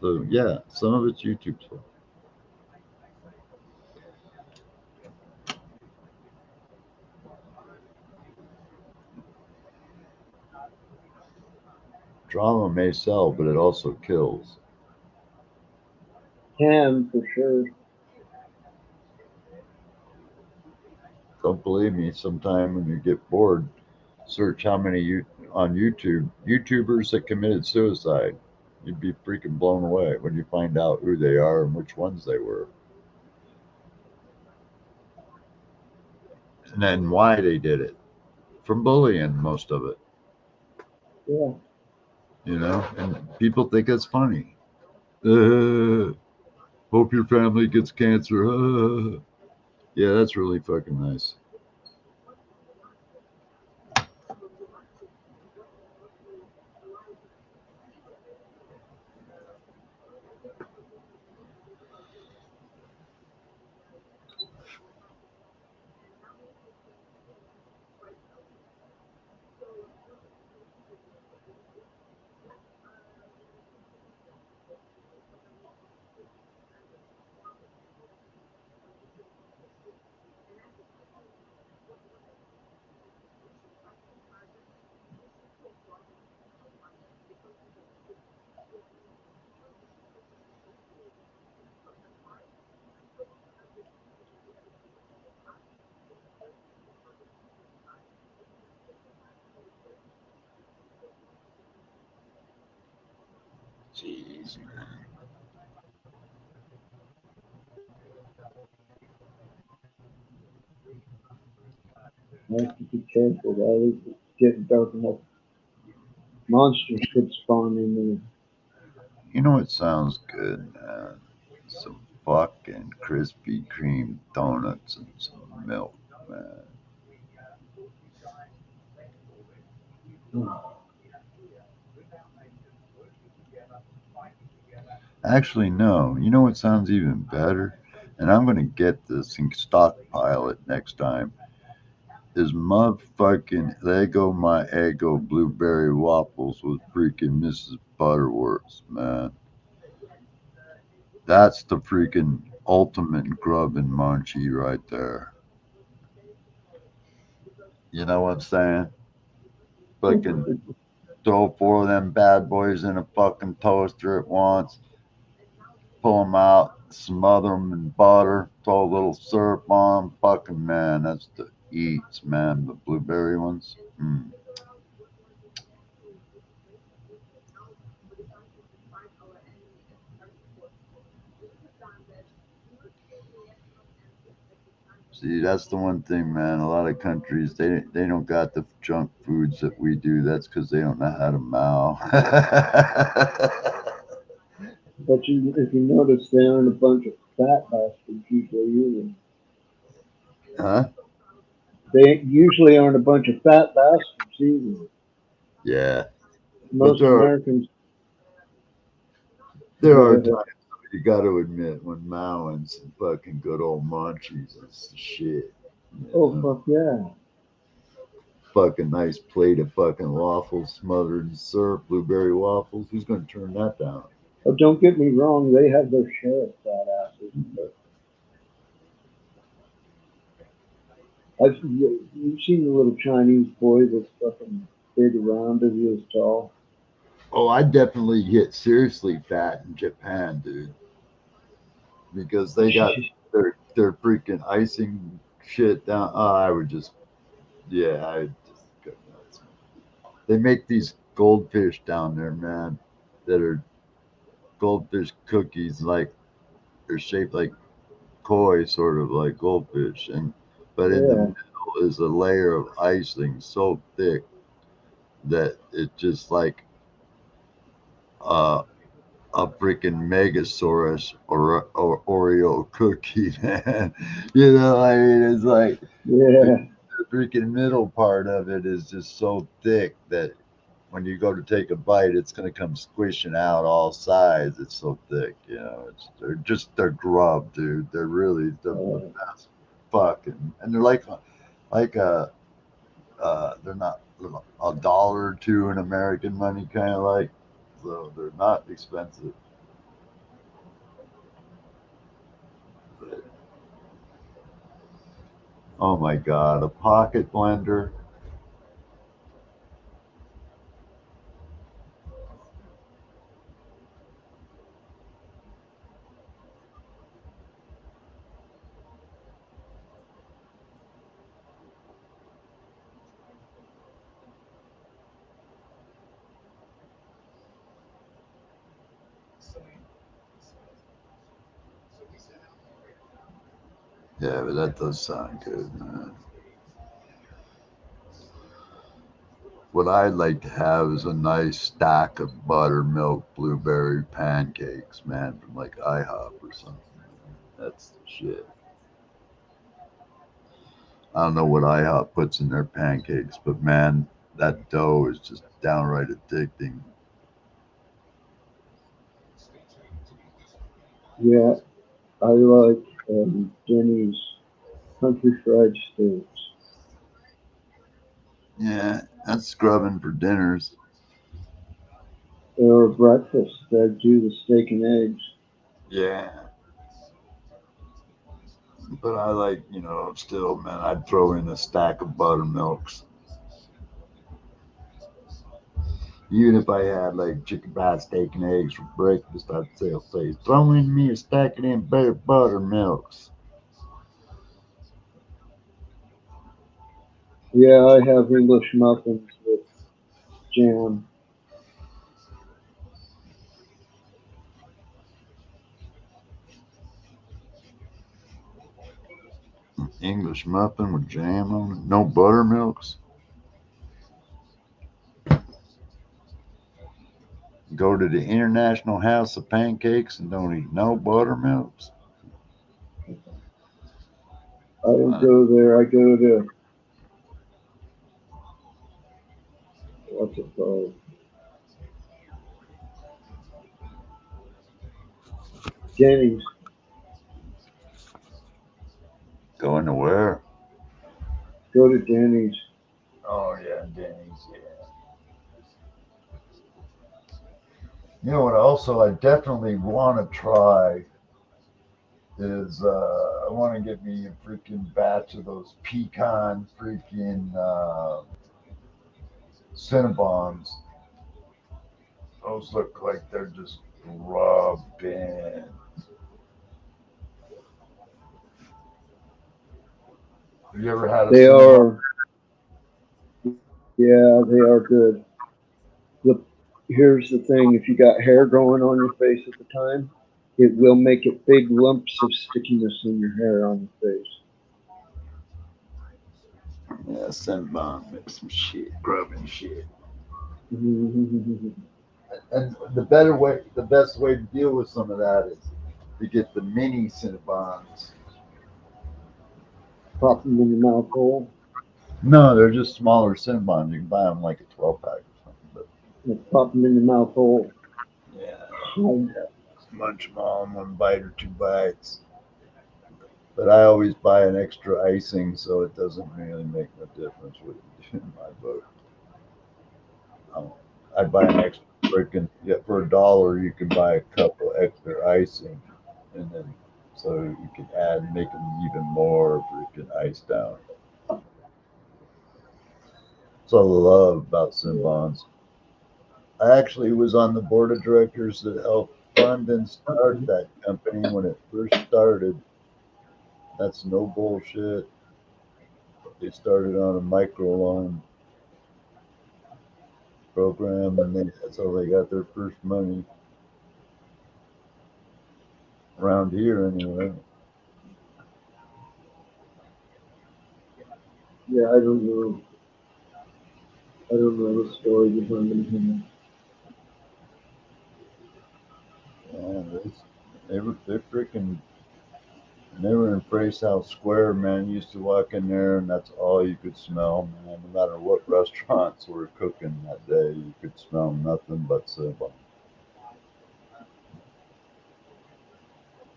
So yeah, some of it's YouTube's fault. Drama may sell, but it also kills. Can for sure. Don't believe me, sometime when you get bored, search how many on YouTubers that committed suicide. You'd be freaking blown away when you find out who they are and which ones they were. And then why they did it. From bullying, most of it. Yeah. And people think it's funny. Hope your family gets cancer. Yeah, that's really fucking nice. Jeez, man. I have to be careful. Though. It's getting dark enough. Monsters could spawn in there. You know what sounds good, man? Some fucking Krispy Kreme donuts and some milk, man. Actually, no. You know what sounds even better? And I'm gonna get this and stockpile it next time. Is motherfucking Lego My Eggo blueberry waffles with freaking Mrs. Butterworth's, man. That's the freaking ultimate grub and munchie right there. You know what I'm saying? Fucking throw four of them bad boys in a fucking toaster at once, pull them out, smother them in butter, throw a little syrup on 'em. Fucking man, that's the eats, man. The blueberry ones. Mm. See, that's the one thing, man. A lot of countries they don't got the junk foods that we do. That's because they don't know how to mow. But if you notice, they aren't a bunch of fat bastards usually either. Huh? They usually aren't a bunch of fat bastards either. Yeah, but Most Americans. there Go are ahead. times you got to admit when mowing some fucking good old munchies is the shit. You Oh know? fuck yeah! Fucking nice plate of fucking waffles smothered in syrup, blueberry waffles. Who's gonna turn that down? Oh, don't get me wrong. They have their share of fat asses, but you've seen the little Chinese boy that's fucking big around as he is tall. Oh, I definitely get seriously fat in Japan, dude, because they got their freaking icing shit down. Oh, I would just, yeah, I would just go nuts. They make these goldfish down there, man, that are goldfish cookies, like they're shaped like koi, sort of like goldfish, and but in the Yeah, middle is a layer of icing so thick that it just like uh, a freaking Megasaurus or Oreo cookie, man. You know, I mean, it's like the yeah. freaking middle part of it is just so thick that when you go to take a bite, it's gonna come squishing out all sides. It's so thick, you know. They're grub, dude. They're really the best fucking, and they're like they're not a dollar or two in American money, kind of like, so they're not expensive. But, oh my god, a pocket blender. Yeah, but that does sound good, man. What I'd like to have is a nice stack of buttermilk blueberry pancakes, man, from like IHOP or something. That's the shit. I don't know what IHOP puts in their pancakes, but man, that dough is just downright addicting. Yeah, I like Denny's country fried steaks. Yeah, that's scrubbing for dinners. Or breakfast. I do the steak and eggs. Yeah, but I like, still, man, I'd throw in a stack of buttermilks. Even if I had like chicken fried steak and eggs for breakfast, I'd still say, throw in me a stack of them buttermilks. Yeah, I have English muffins with jam. English muffin with jam on it. No buttermilks. Go to the International House of Pancakes and don't eat no buttermilks. I don't go there. I go to, what's it called? Denny's. Going to where? Go to Denny's. Oh yeah, Denny's. Yeah. You know what? Also, I definitely want to try is I want to get me a freaking batch of those pecan freaking Cinnabons. Those look like they're just rubbing. Have you ever had a They Cinnabon? are, yeah, they are good. The, here's the thing, if you got hair growing on your face at the time, it will make it big lumps of stickiness in your hair on your face. Yeah, Cinnabon makes some shit, rubbing shit. And the best way to deal with some of that is to get the mini Cinnabons. Pop them in your mouth hole. No, they're just smaller Cinnabons. You can buy them like a 12 pack or something. But Pop them in your mouth hole. yeah, Oh, munch them all in one bite or two bites. But I always buy an extra icing, so it doesn't really make no difference with in my book. I buy an extra freaking, yeah, for $1 you can buy a cup of extra icing, and then so you can add, make them even more freaking iced down. That's all I love about Cinnabons. I actually was on the board of directors that helped fund and start that company when it first started. That's no bullshit. They started on a micro loan program, and that's how they got their first money around here, anyway. yeah, I don't know. I don't know the story behind them. Yeah, they're freaking. They were in Praise House Square, man. You used to walk in there, and that's all you could smell, man. No matter what restaurants were cooking that day, you could smell nothing but Cinnabon.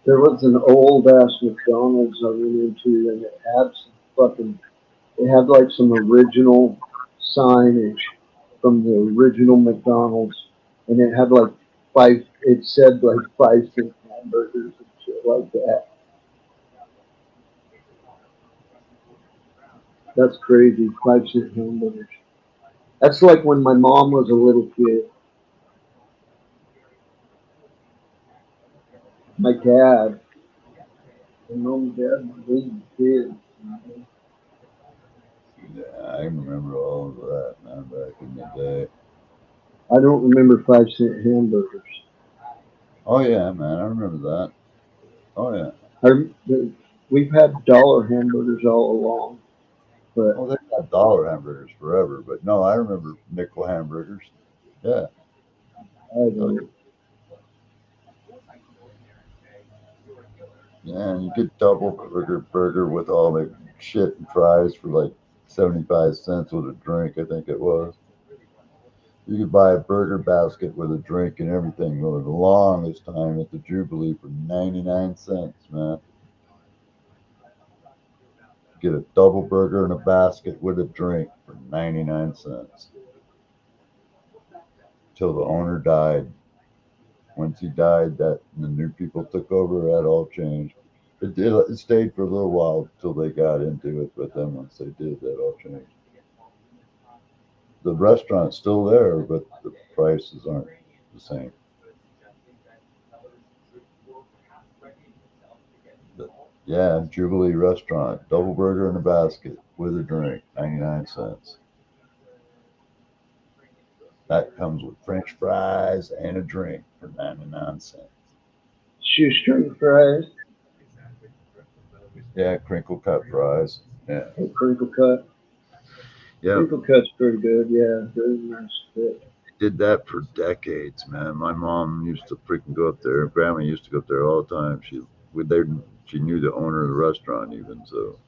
There was an old ass McDonald's I went into, and it had some fucking. It had like some original signage from the original McDonald's, and it had like five. It said like 5 cent hamburgers and shit like that. That's crazy. 5 cent hamburgers. That's like when my mom was a little kid. My mom and dad were baby kids. Yeah, I remember all of that, man, back in the day. I don't remember 5 cent hamburgers. Oh yeah, man, I remember that. Oh yeah. We've had dollar hamburgers all along, but Oh, they've got dollar hamburgers forever, but no, I remember nickel hamburgers. Yeah. I Oh, don't. yeah, and you get double burger with all the shit and fries for like 75 cents with a drink, I think it was. You could buy a burger basket with a drink and everything for the longest time at the Jubilee for 99 cents, man. Get a double burger and a basket with a drink for 99 cents. Till the owner died. Once he died, that the new people took over, that all changed. It stayed for a little while till they got into it, but then once they did, that all changed. The restaurant's still there, but the prices aren't the same. But yeah, Jubilee Restaurant, double burger in a basket with a drink, 99 cents. That comes with French fries and a drink for 99 cents. Shoestring fries. Yeah, crinkle cut fries. Yeah. Crinkle cut. Yeah. Crinkle cut's pretty good. Yeah, very nice fit. Did that for decades, man. My mom used to freaking go up there. Grandma used to go up there all the time. She knew the owner of the restaurant even, so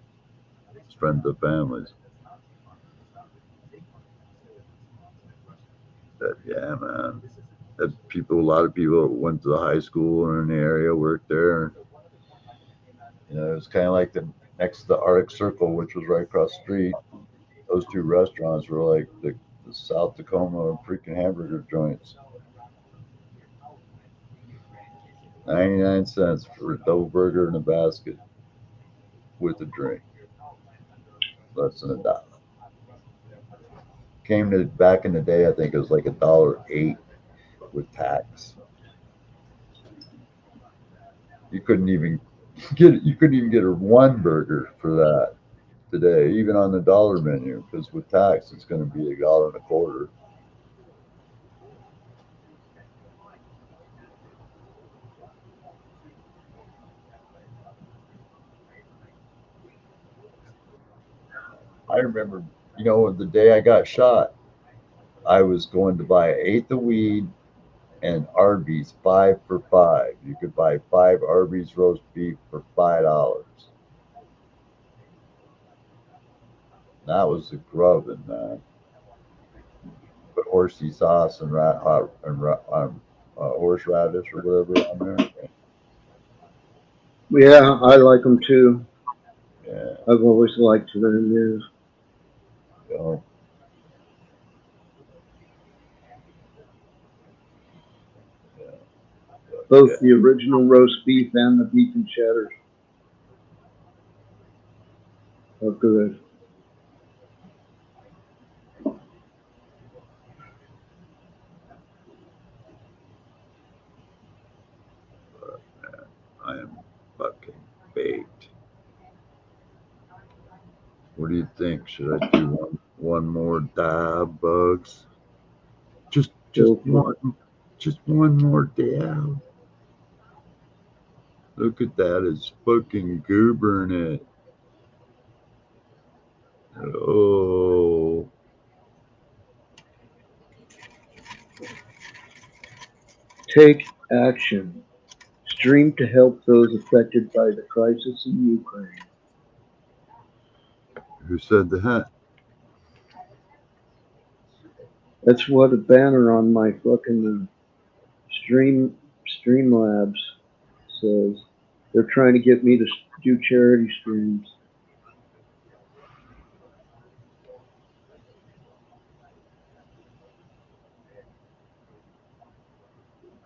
it's friends of families. But yeah, man. A lot of people went to the high school or in the area worked there. You know, it was kind of like the next to the Arctic Circle, which was right across the street. Those two restaurants were like the South Tacoma freaking hamburger joints. 99 cents for a double burger and a basket with a drink. Less than $1. Came to back in the day, I think it was like $1.08 with tax. You couldn't even get a one burger for that today, even on the dollar menu, because with tax it's going to be $1.25. I remember, the day I got shot, I was going to buy an eighth of weed and Arby's 5 for $5. You could buy 5 Arby's roast beef for $5. That was the grubbing, man. Put horsey sauce and horseradish or whatever on there. Yeah, I like them too. Yeah, I've always liked them. Yes. you know, yeah, Both yeah. the original roast beef and the beef and cheddar are good. I am fucking baked. What do you think? Should I do one more dab, Bugs? Just Go for it. one more dab. Look at that, it's fucking goobering it. Oh, Take action. Stream to help those affected by the crisis in Ukraine. who said that? That's what a banner on my fucking Streamlabs says. They're trying to get me to do charity streams.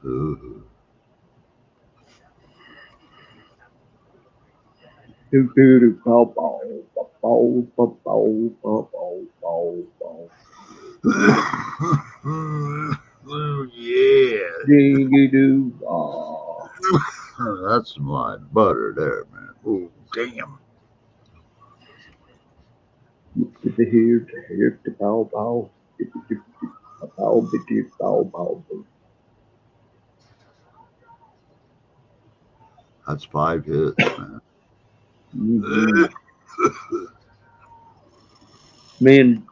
Ooh. Do do do bow bow bow bow bow bow bow bow bow. Oh, yeah. Ding doo doo. Ah. That's some live butter there, man. Oh, damn. To the here to bow bow. Bow bitty bow bow. That's 5 hits, man. Mm-hmm. Me and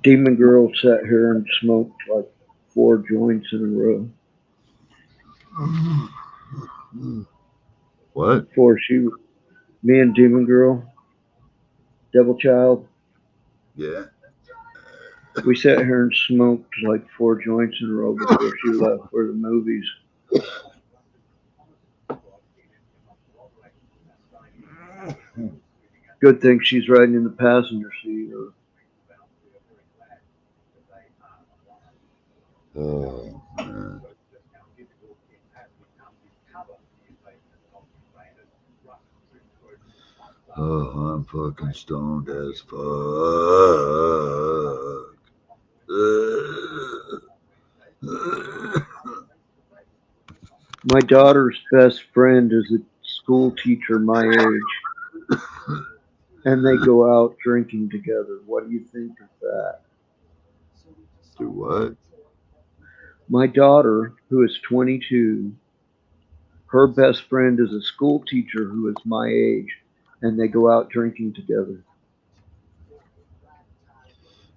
Demon Girl sat here and smoked like 4 joints in a row What? before me and Demon Girl, Devil Child, Yeah. we sat here and smoked like 4 joints in a row before she left for the movies. Good thing she's riding in the passenger seat. Oh, man. Oh, I'm fucking stoned as fuck. My daughter's best friend is a school teacher my age, and they go out drinking together. What do you think of that? Do what? My daughter, who is 22, her best friend is a school teacher who is my age, and they go out drinking together.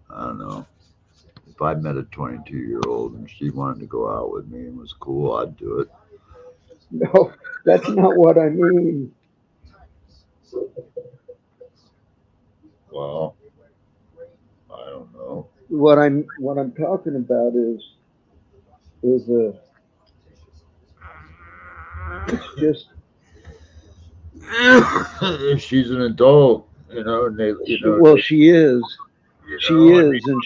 I don't know. If I met a 22-year-old and she wanted to go out with me and was cool, I'd do it. No, that's not what I mean. Well, I don't know. What I'm talking about is it's just If she's an adult, you know, and they, well, she is. She I mean, is, and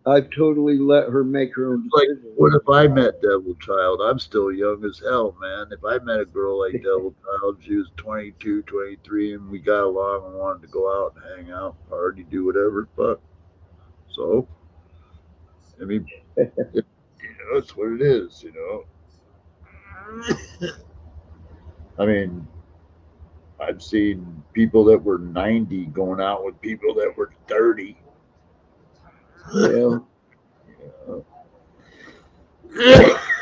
I've totally let her make her own like, decisions. what if I met Devil Child? I'm still young as hell, man. If I met a girl like Devil Child, she was 22, 23, and we got along and wanted to go out and hang out, party, do whatever, fuck. So, I mean, that's what it is, I mean, I've seen people that were 90 going out with people that were 30. Yeah.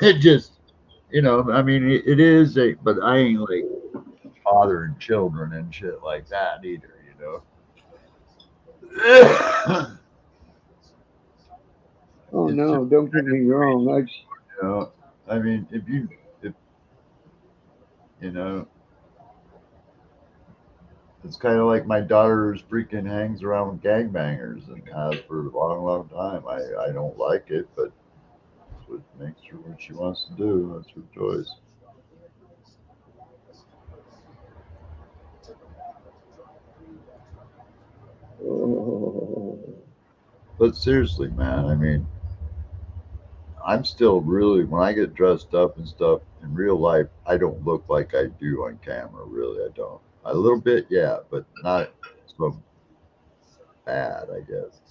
It just, I mean, it is but I ain't like fathering children and shit like that either, Oh It's no, just, don't get me wrong. I mean, if, you know, it's kind of like my daughter's freaking hangs around with gangbangers and has for a long, long time. I don't like it, but that's what makes her what she wants to do. That's her choice. Oh, But seriously, man, I mean, I'm still really, when I get dressed up and stuff in real life, I don't look like I do on camera. Really, I don't. A little bit, yeah, but not so bad, I guess.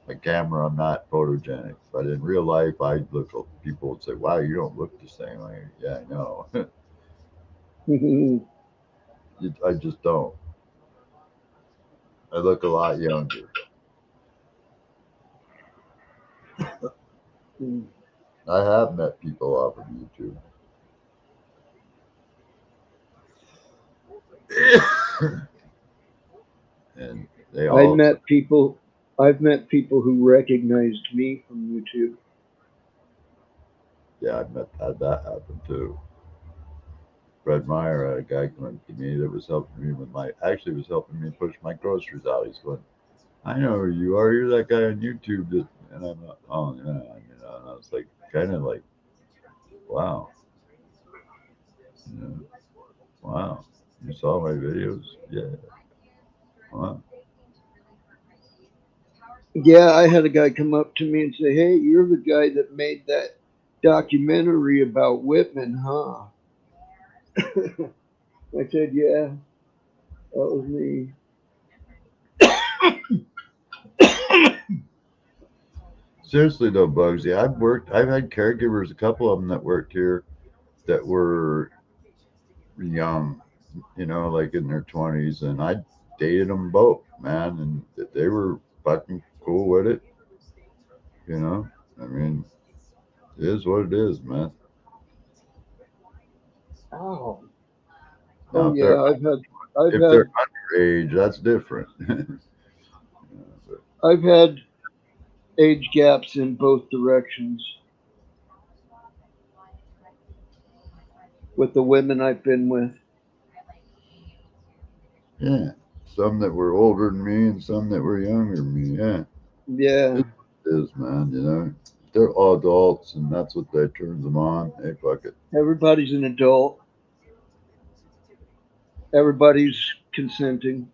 On camera, I'm not photogenic, but in real life, I look. People would say, "Wow, you don't look the same." Yeah, I know. I just don't. I look a lot younger. I have met people off of YouTube. And they I all, met people. I've met people who recognized me from YouTube. yeah, had that happen too. Fred Meyer had a guy come up to me that was helping me actually was helping me push my groceries out. He's going, I know who you are. You're that guy on YouTube. And I'm like, oh, yeah. And I was like, kind of like, wow. Wow. You saw my videos? Yeah. Wow. Yeah, I had a guy come up to me and say, "Hey, you're the guy that made that documentary about Whitman, huh?" I said, "Yeah, that was me." Seriously though, Bugsy, I've had caregivers, a couple of them that worked here that were young, like in their 20s, and I dated them both, man, and they were fucking cool with it, I mean, it is what it is, man. Oh, Now, oh yeah, if they're underage, that's different. I've had age gaps in both directions with the women I've been with. Yeah, some that were older than me and some that were younger than me. Yeah, Yeah, it is, man. They're all adults, and that's what that turns them on. Hey, fuck it. everybody's an adult. Everybody's consenting.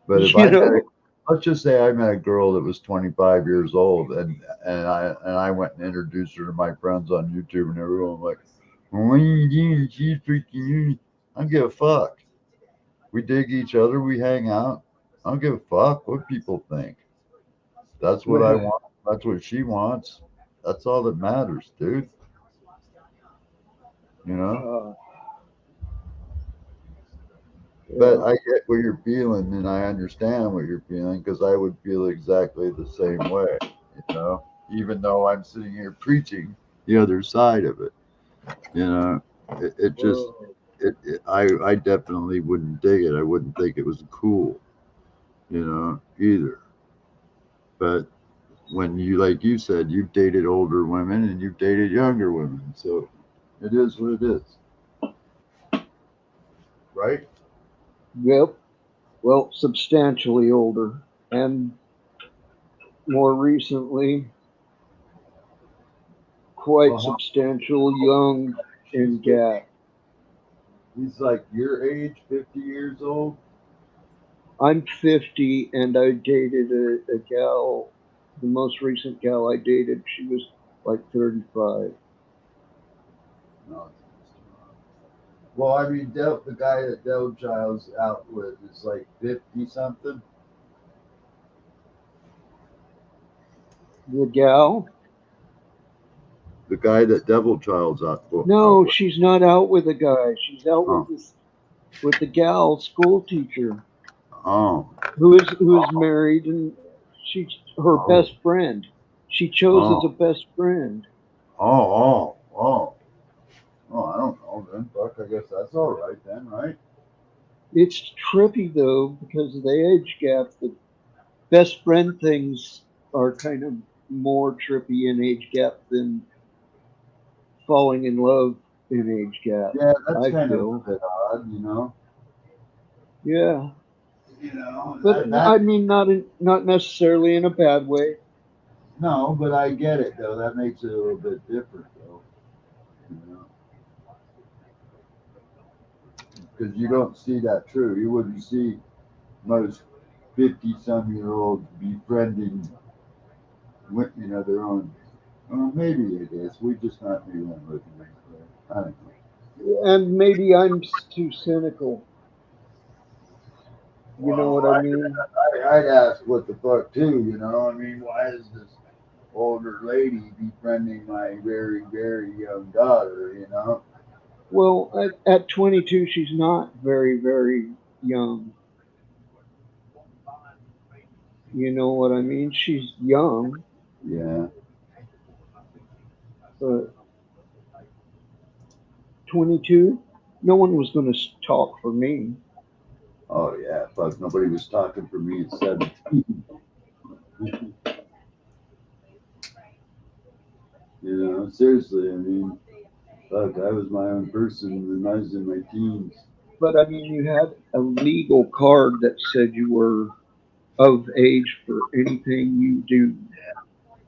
But if You know, let's just say I met a girl that was 25 years old, and I went and introduced her to my friends on YouTube, and everyone was like, well, "What are you doing? She's freaking you." I don't give a fuck. We dig each other. We hang out. I don't give a fuck what people think. That's what I want. That's what she wants. That's all that matters, dude. You know? But yeah. I get what you're feeling and I understand what you're feeling because I would feel exactly the same way, you know? Even though I'm sitting here preaching the other side of it, you know? It just I definitely wouldn't dig it. I wouldn't think it was cool, either. But when you, like you said, you've dated older women and you've dated younger women, so it is what it is, right? Yep. Well, substantially older, and more recently, quite Uh-huh. substantial young in gap. He's like your age, 50 years old. I'm 50, and I dated a gal. The most recent gal I dated, she was like 35. No. Well, I mean, the guy that Del Child's out with is like 50 something. The gal? The guy that Devil Child's out No, with. she's not out with a guy. She's out Oh. with the gal school teacher Oh. who is married, and she's her Oh. best friend. She chose as a Oh. best friend. Oh. Oh, I don't know then. Fuck, I guess that's all right then, right? It's trippy though because of the age gap. The best friend things are kind of more trippy in age gap than falling in love in age gap. Yeah, that's I kind of feel. a bit odd. Yeah, but I mean, not necessarily in a bad way. No, but I get it though. That makes it a little bit different though. Because you don't see that true. You wouldn't see most 50-some-year-olds befriending, their own. Well, maybe it is. We just not maybe I'm looking at it. I don't know. And maybe I'm too cynical. You know what I mean? I'd ask what the fuck too. I mean, why is this older lady befriending my very, very young daughter? Well, at 22, she's not very, very young. You know what I mean? She's young, Yeah. but 22, no one was going to talk for me. Oh yeah. Fuck. Nobody was talking for me at 17. Seriously. I mean, fuck. I was my own person when I was in my teens. But I mean, you had a legal card that said you were of age for anything you do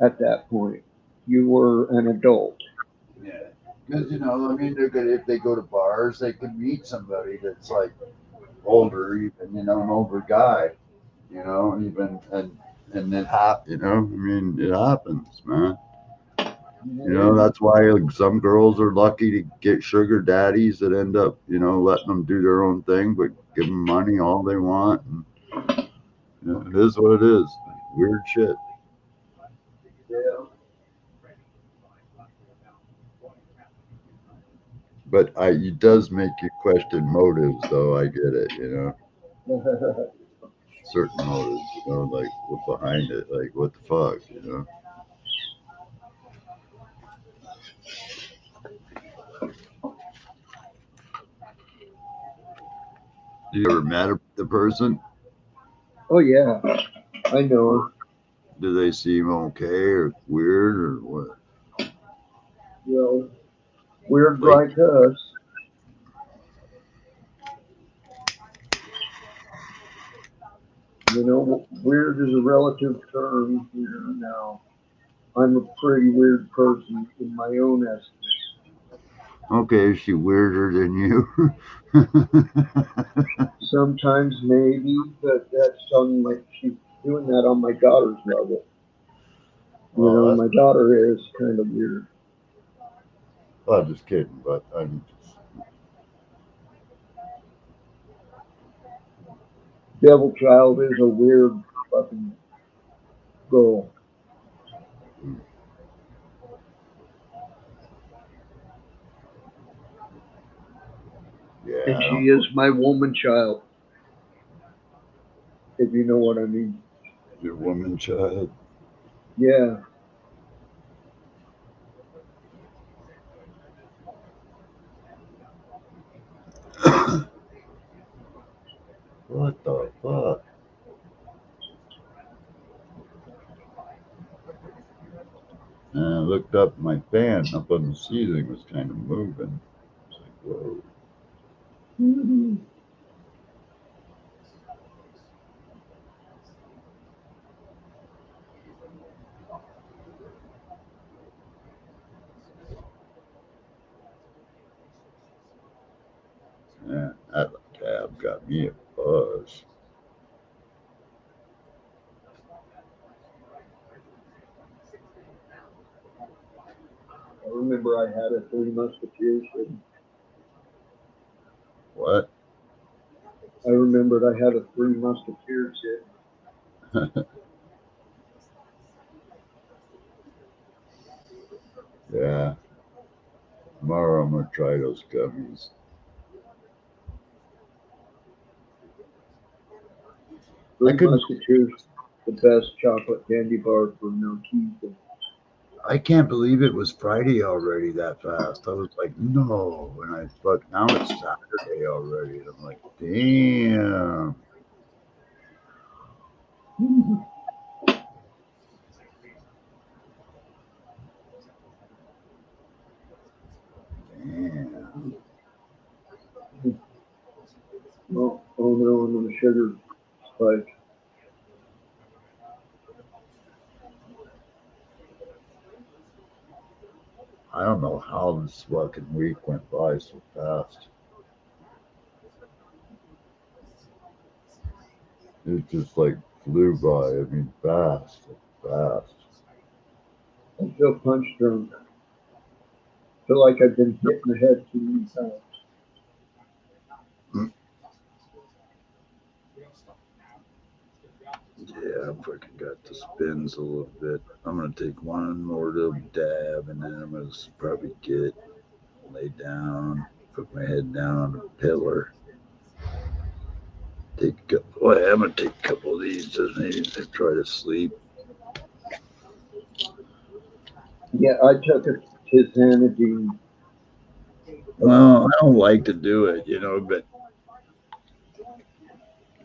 at that point. You were an adult. Yeah. Because I mean, they're good if they go to bars, they can meet somebody that's like older, even an older guy, even and it I mean, it happens, man. That's why like, some girls are lucky to get sugar daddies that end up, letting them do their own thing, but give them money all they want. And, it is what it is. Weird shit. Yeah. But it does make you question motives, though. I get it. Certain motives, like what behind it, like what the fuck. You ever met the person? Oh yeah, I know her. Do they seem okay or weird or what? Well, weird Like, like us. Weird is a relative term here now. I'm a pretty weird person in my own estimate. okay, is she weirder than you? Sometimes maybe, but that's on she's doing that on my daughter's level. Well, My daughter is kind of weird. I'm just kidding, but I'm just. Devil Child is a weird fucking girl. Yeah, And I she don't is my woman child, if you know what I mean. your woman child. Yeah. What the fuck? And I looked up, my fan up on the ceiling was kind of moving. It's like, whoa. Yeah, that cab got me a buzz. I remember I had a Three Musketeers hidden. What? I remembered I had a Three Musketeers hidden. Yeah. Tomorrow I'm gonna try those gummies. Three I couldn't. Musketeers, the best chocolate candy bar for no teeth. I can't believe it was Friday already that fast. I was like, no. And I fuck. Now it's Saturday already. And I'm like, damn. Damn. Oh no, and the sugar spike. I don't know how this fucking week went by so fast. It just like flew by. I mean, fast, fast. I feel punch drunk. I feel like I've been hit in the head too many times. Yeah, I fucking got the spins a little bit. I'm gonna take one more little dab, and then I'm gonna probably lay down, put my head down on the pillar. Boy, I'm gonna take a couple of these just maybe to try to sleep. Yeah, I took a tizanidine. Well, I don't like to do it, but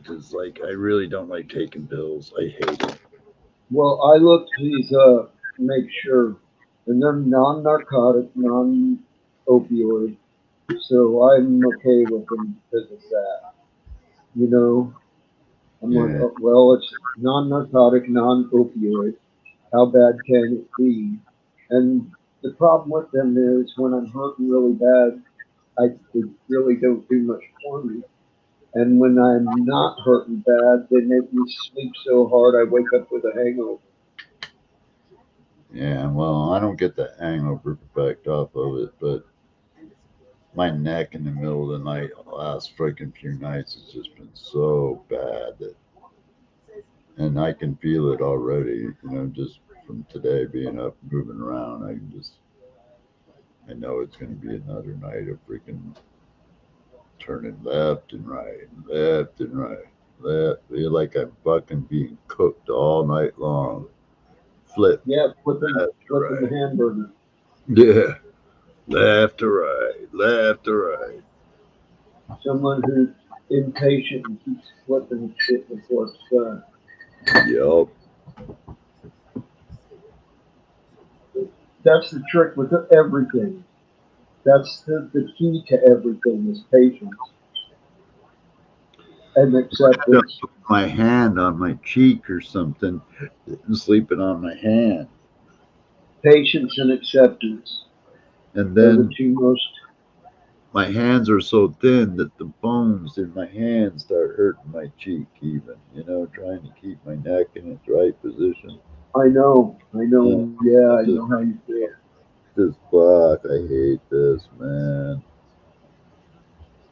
because like I really don't like taking pills. I hate it. Well, I looked these up to make sure, and they're non-narcotic, non-opioid, so I'm okay with them because of that. You know, I'm like, Yeah, oh, well, it's non-narcotic, non-opioid. How bad can it be? And the problem with them is when I'm hurting really bad, they really don't do much for me. And when I'm not hurting bad, they make me sleep so hard I wake up with a hangover. yeah. Well, I don't get the hangover effect off of it, but my neck in the middle of the night, the last freaking few nights, has just been so bad that, and I can feel it already. Just from today being up, moving around, I know it's going to be another night of freaking turning left and right, left and right, left. Feel like I'm fucking being cooked all night long. Flip, Yeah, flipping, left to flipping the right. hamburger. Yeah, left to right, left to right. Someone who's impatient and keeps flipping shit before it's done. Yup. That's the trick with everything. That's the key to everything is patience and acceptance. Put my hand on my cheek or something, and sleeping on my hand. Patience and acceptance And are the then two most. my hands are so thin that the bones in my hands start hurting my cheek, even, trying to keep my neck in its right position. I know, I Uh, know. Yeah, I I know how you feel. just fuck, I hate this, man.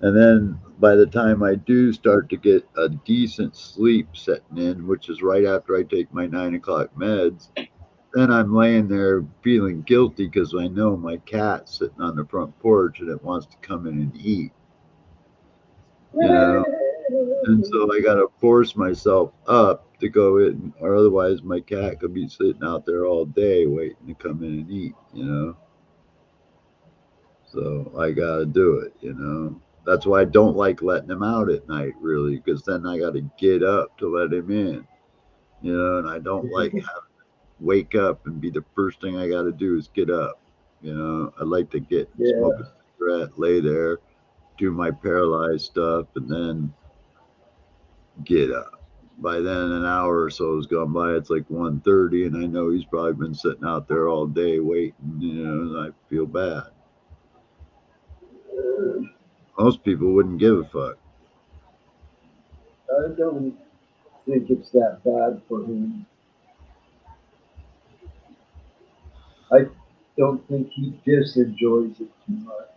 And then by the time I do start to get a decent sleep setting in, which is right after I take my 9 o'clock meds, then I'm laying there feeling guilty because I know my cat's sitting on the front porch and it wants to come in and eat, you know? And so I got to force myself up to go in, or otherwise my cat could be sitting out there all day waiting to come in and eat. So I got to do it. That's why I don't like letting him out at night, really, because then I got to get up to let him in, and I don't like having to wake up and be the first thing I got to do is get up. I like to smoke a cigarette, lay there, do my paralyzed stuff, and then get up. By then, an hour or so has gone by. It's like 1:30, and I know he's probably been sitting out there all day waiting, and I feel bad. Most people wouldn't give a fuck. I don't think it's that bad for him. I don't think he enjoys it too much.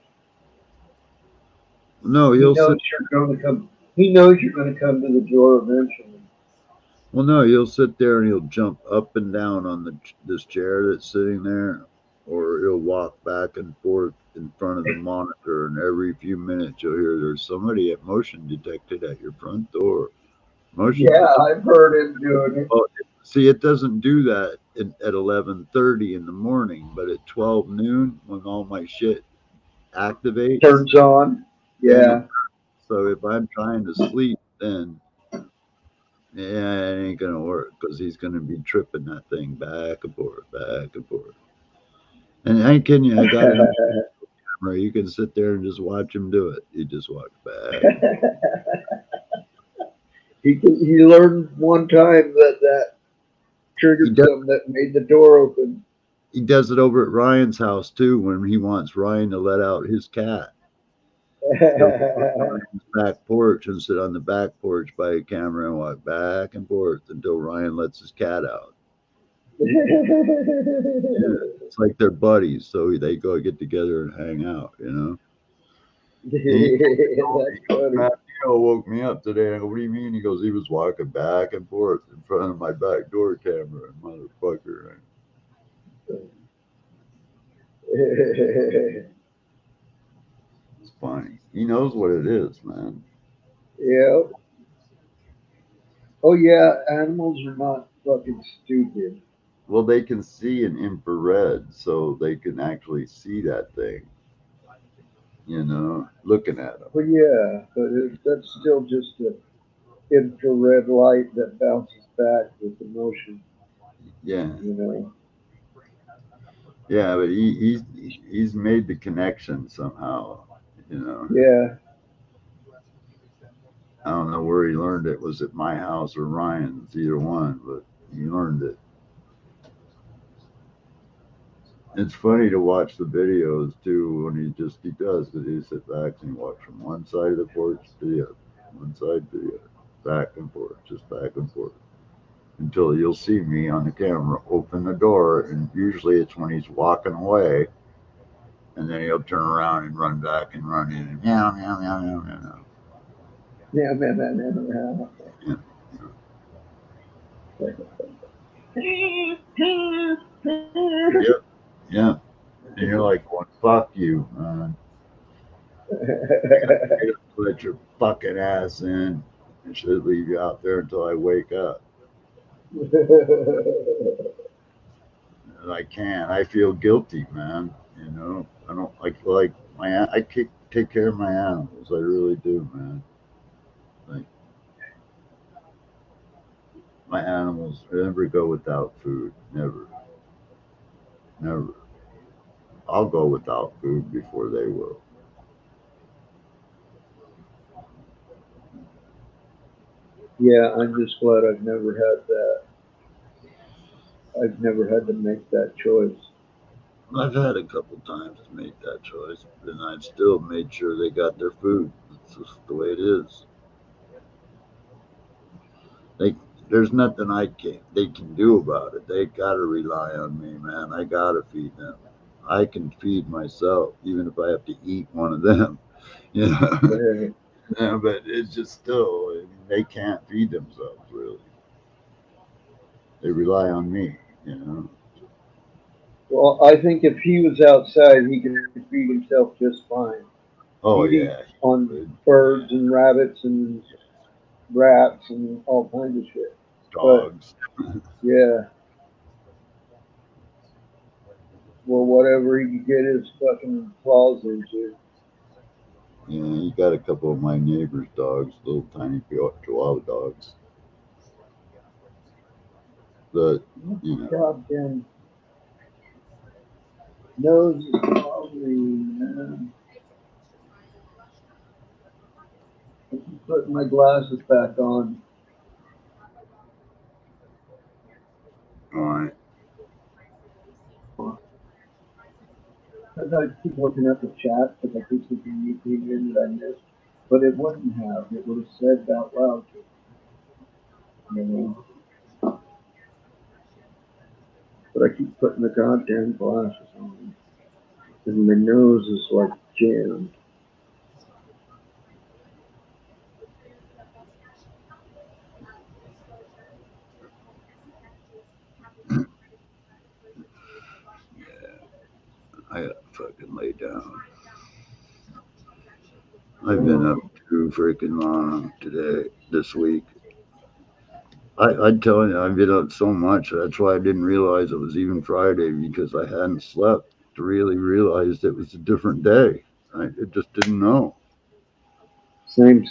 No, He he'll knows sit. you're going to come. He knows you're going to come to the door eventually. Well, no, he'll sit there and he'll jump up and down on this chair that's sitting there, or he'll walk back and forth in front of the monitor, and every few minutes you'll hear there's somebody at motion detected at your front door. Motion Yeah, detected. I've heard him doing it. Well, see, it doesn't do that at 11:30 in the morning, but at 12 noon when all my shit activates, Turns on. then Yeah. so if I'm trying to sleep, then yeah, it ain't gonna work because he's gonna be tripping that thing back and forth, back and forth. And I ain't kidding you, I got it on camera. You can sit there and just watch him do it. He just walks back. He learned one time that triggered something that made the door open. He does it over at Ryan's house too when he wants Ryan to let out his cat. He'll go on his back porch and sit on the back porch by a camera and walk back and forth until Ryan lets his cat out. Yeah, it's like they're buddies, so they go get together and hang out, That's funny. Matteo woke me up today. I go, what do you mean? He goes, he was walking back and forth in front of my back door camera, motherfucker. It's funny. He knows what it is, man. Yeah. Oh yeah, animals are not fucking stupid. Well, they can see in infrared, so they can actually see that thing, looking at them. Well, yeah, but that's still just an infrared light that bounces back with the motion. Yeah. You know. Yeah, but he's made the connection somehow, Yeah. I don't know where he learned it. Was it my house or Ryan's? Either one, but he learned it. It's funny to watch the videos too when he does because he sits back and he walks from one side of the porch to the other, one side to the other, back and forth, just back and forth, until you'll see me on the camera open the door, and usually it's when he's walking away, and then he'll turn around and run back and run in and meow meow meow meow meow. Yeah, man. Yeah, yeah. And you're like, well, fuck you, man. Put your fucking ass in and should leave you out there until I wake up. And I can't. I feel guilty, man. I don't like take care of my animals. I really do, man. Like my animals never go without food. Never, never. I'll go without food before they will. Yeah, I'm just glad I've never had that. I've never had to make that choice. I've had a couple times to make that choice, and I've still made sure they got their food. It's just the way it is. They, there's nothing they can do about it. They gotta rely on me, man. I gotta feed them. I can feed myself, even if I have to eat one of them. You know, yeah, but it's just still, I mean, they can't feed themselves really. They rely on me. Well, I think if he was outside, he could feed himself just fine. Oh He'd yeah, eat on birds and rabbits and rats and all kinds of shit. dogs. But yeah, well, whatever he could get his fucking claws into. Yeah, you got a couple of my neighbor's dogs, little tiny Chihuahua dogs. But you know, Goddamn nose is probably, I keep putting my glasses back on. all right. Because I keep looking at the chat because I think something new came in that I missed. But it wouldn't have. It would have said out loud. You know. But I keep putting the goddamn glasses on. And my nose is like jammed. I gotta fucking lay down. I've been up too freaking long this week. I tell you, I've been up so much. That's why I didn't realize it was even Friday because I hadn't slept to really realize it was a different day. I just didn't know. Same.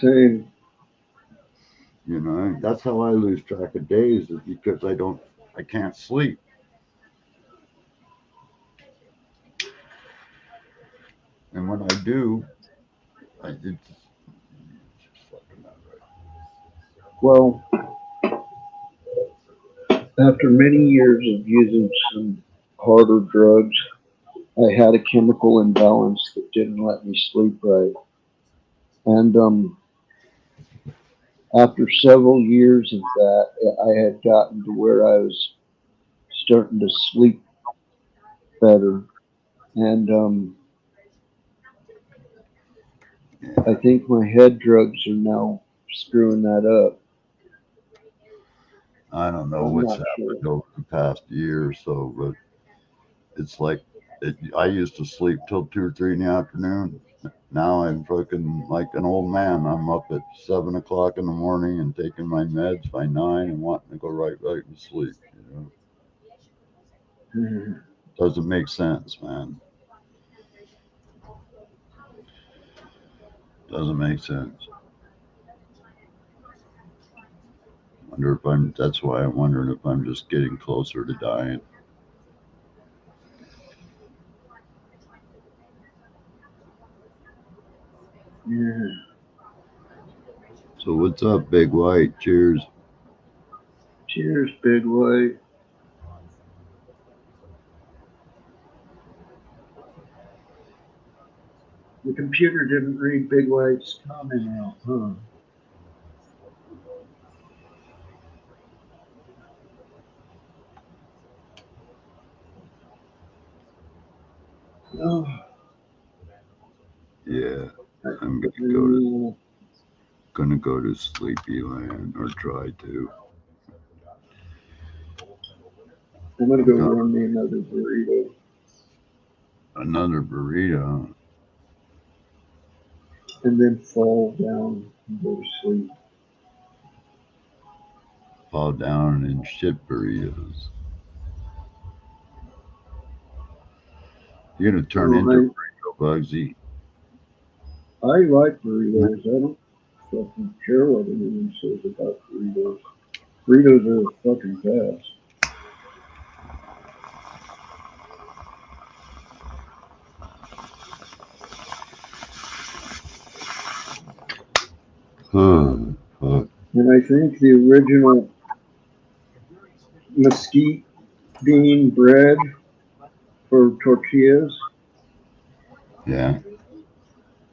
You know, that's how I lose track of days is because I can't sleep. And when I do, it's just fucking not right. Well, after many years of using some harder drugs, I had a chemical imbalance that didn't let me sleep right. And after several years of that, I had gotten to where I was starting to sleep better. And I think my head drugs are now screwing that up. I don't know I'm what's not sure. happened over the past year or so, but it's like I used to sleep till 2 or 3 in the afternoon. Now I'm fucking like an old man. I'm up at 7 o'clock in the morning and taking my meds by 9 and wanting to go right to sleep. You know, doesn't make sense, man. Doesn't make sense. Wonder if I'm. That's why I'm wondering if I'm just getting closer to dying. Yeah. So what's up, Big White? Cheers. Cheers, Big White. The computer didn't read Big White's comment out, huh? Oh, Yeah, I'm I'm gonna go to sleepy land or try to. gonna go run me another burrito. Another burrito. And then fall down and go to sleep. Fall down and shit burritos. You're gonna turn into burrito Bugsy. I like burritos. I don't fucking care what anyone says about burritos. Burritos are the fucking best. And I think the original mesquite bean bread for tortillas, Yeah.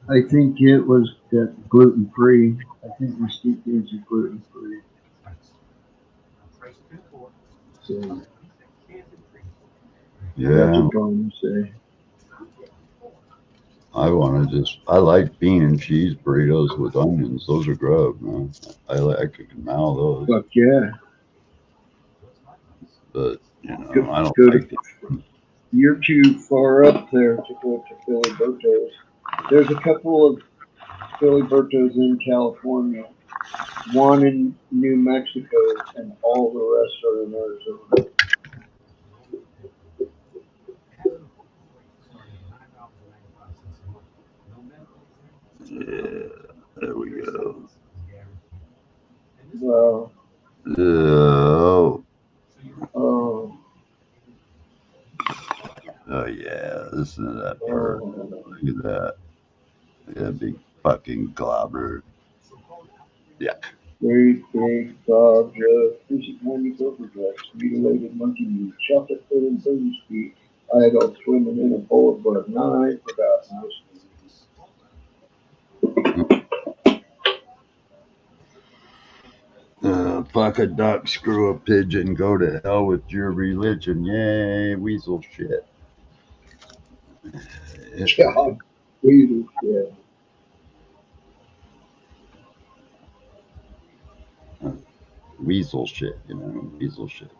I think it was gluten free. I think mesquite beans are gluten free. So Yeah. that's what I'm say. I like bean and cheese burritos with onions. Those are grub, man. I can now those. Fuck yeah. But, I don't Go like to, you're too far up there to go to Filiberto's. There's a couple of Filiberto's in California, one in New Mexico, and all the rest are in Arizona. Yeah, there we go. Well, Oh, oh, oh yeah, listen to that bird. oh. Look at that. Yeah, big fucking globber. Yuck. Great big dog, fishy tiny silverjacks, mutilated monkey meat, chocolate pudding, furry feet, idol swimming in a bowl of blood. No, I forgot. Fuck a duck, screw a pigeon, go to hell with your religion. Yay, weasel shit. God, weasel shit. Weasel shit, you know, weasel shit.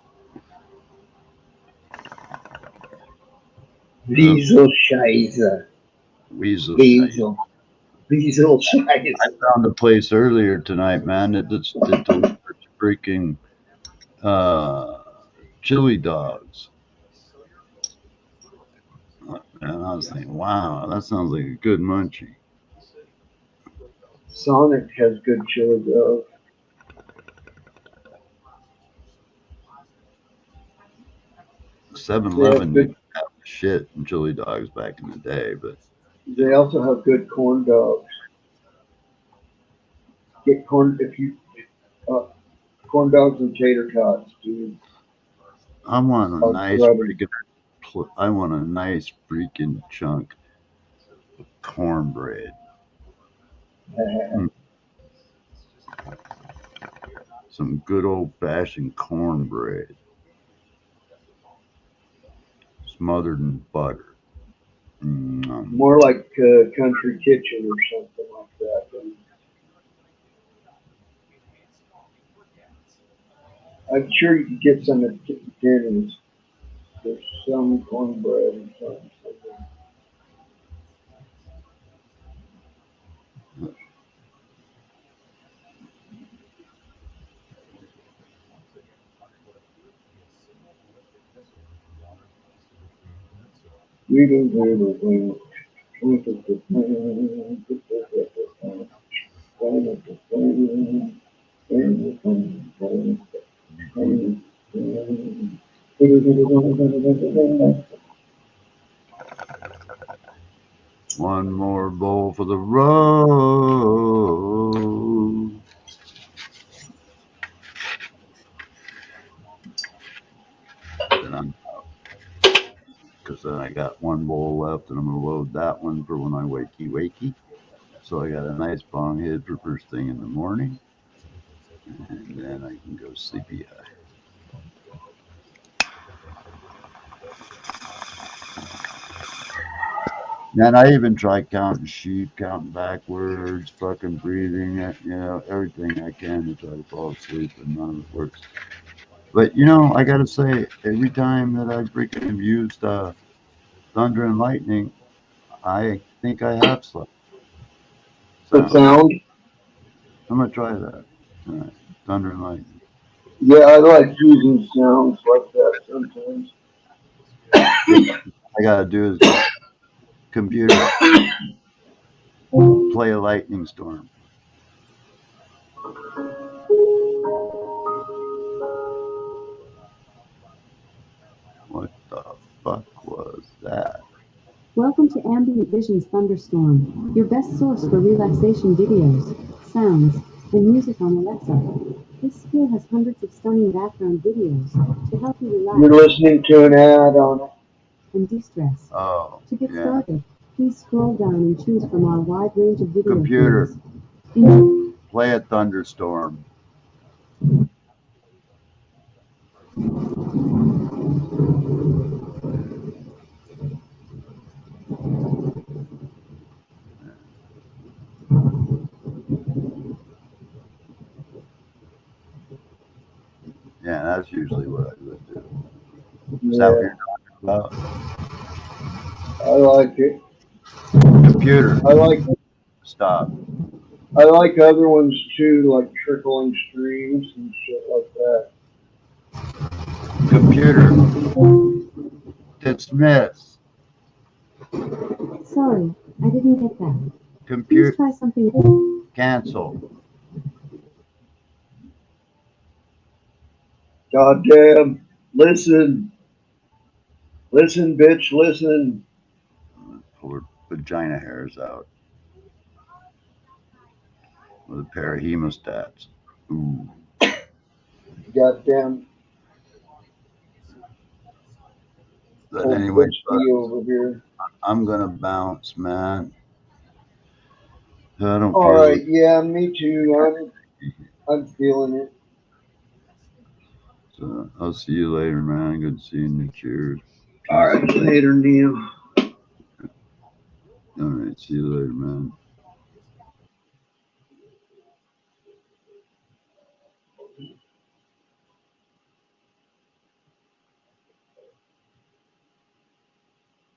Weasel Scheiße. Weasel shit. Weasel. Weasel Scheiße. I found a place earlier tonight, man, that delivers freaking chili dogs. And I was thinking, wow, that sounds like a good munchie. Sonic has good chili dogs. They 7-Eleven have didn't good. have shit in chili dogs back in the day, but They also have good corn dogs. Get corn if you corn dogs and tater tots, dude. I want a Are nice grubby. freaking chunk of cornbread. Some good old fashioned cornbread smothered in butter. More like Country Kitchen or something like that. I'm sure you can get some at Denny's. There's some cornbread and something. One more bowl for the road. Then I'm out. Because then I got one bowl left and I'm going to load that one for when I wakey. So I got a nice bong hit for first thing in the morning. And then I can go sleepy eye. Man, I even tried counting sheep, counting backwards, fucking breathing, you know, everything I can to try to fall asleep, and none of it works. But, you know, I gotta say, every time that I freaking used thunder and lightning, I think I have slept. The So, sound? I'm gonna try that tonight. Thunder and lightning. Yeah, I like using sounds like that sometimes. I gotta do is computer play a lightning storm. What the fuck was that? Welcome to Ambient Vision's Thunderstorm, your best source for relaxation videos, sounds, and music on Alexa. This skill has hundreds of stunning background videos to help you relax. You're listening to an ad on it. And de-stress. Oh, To get yeah. started, please scroll down and choose from our wide range of video Computer, players. play a thunderstorm. Yeah, that's usually what I would do. Is that what you're talking about? I like it. Computer, I like stop. I like other ones too, like trickling streams and shit like that. Computer, dismiss. Sorry, I didn't get that. computer try something. cancel. Goddamn. Listen. Listen, bitch, listen. Pull her vagina hairs out with a pair of hemostats. Ooh. Goddamn But old anyway, bitch D over here. I'm gonna bounce, man. I don't All feel right, yeah, me too. I'm feeling it. so I'll see you later, man. Good seeing you. Cheers. All right, later, Neil. All right, see you later, man.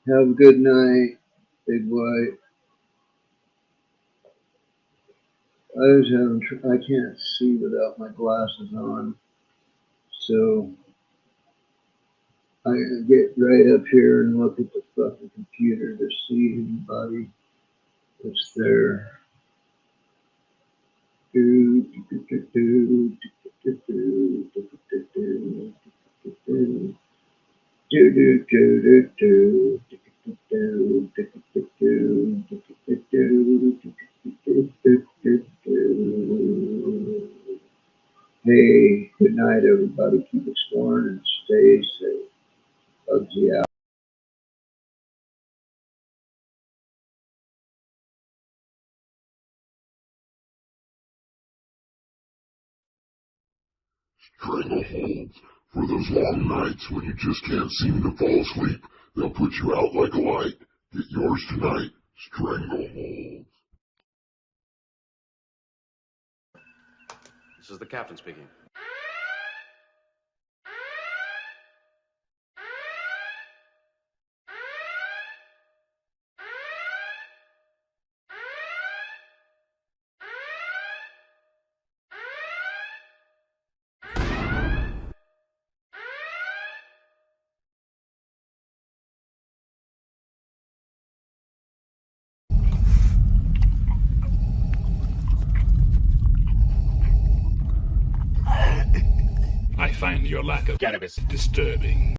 Have a good night, Big White. I can't see without my glasses on, so I gotta get right up here and look at the fucking computer to see anybody that's there. Do, do, do, do, do, do, do, do, do, do, do. Do do do do do. Hey, good night, everybody. Keep exploring and stay safe. Bugsy out. Strangleholds. For those long nights when you just can't seem to fall asleep, they'll put you out like a light. Get yours tonight. Strangleholds. This is the captain speaking. I find your lack of cannabis disturbing.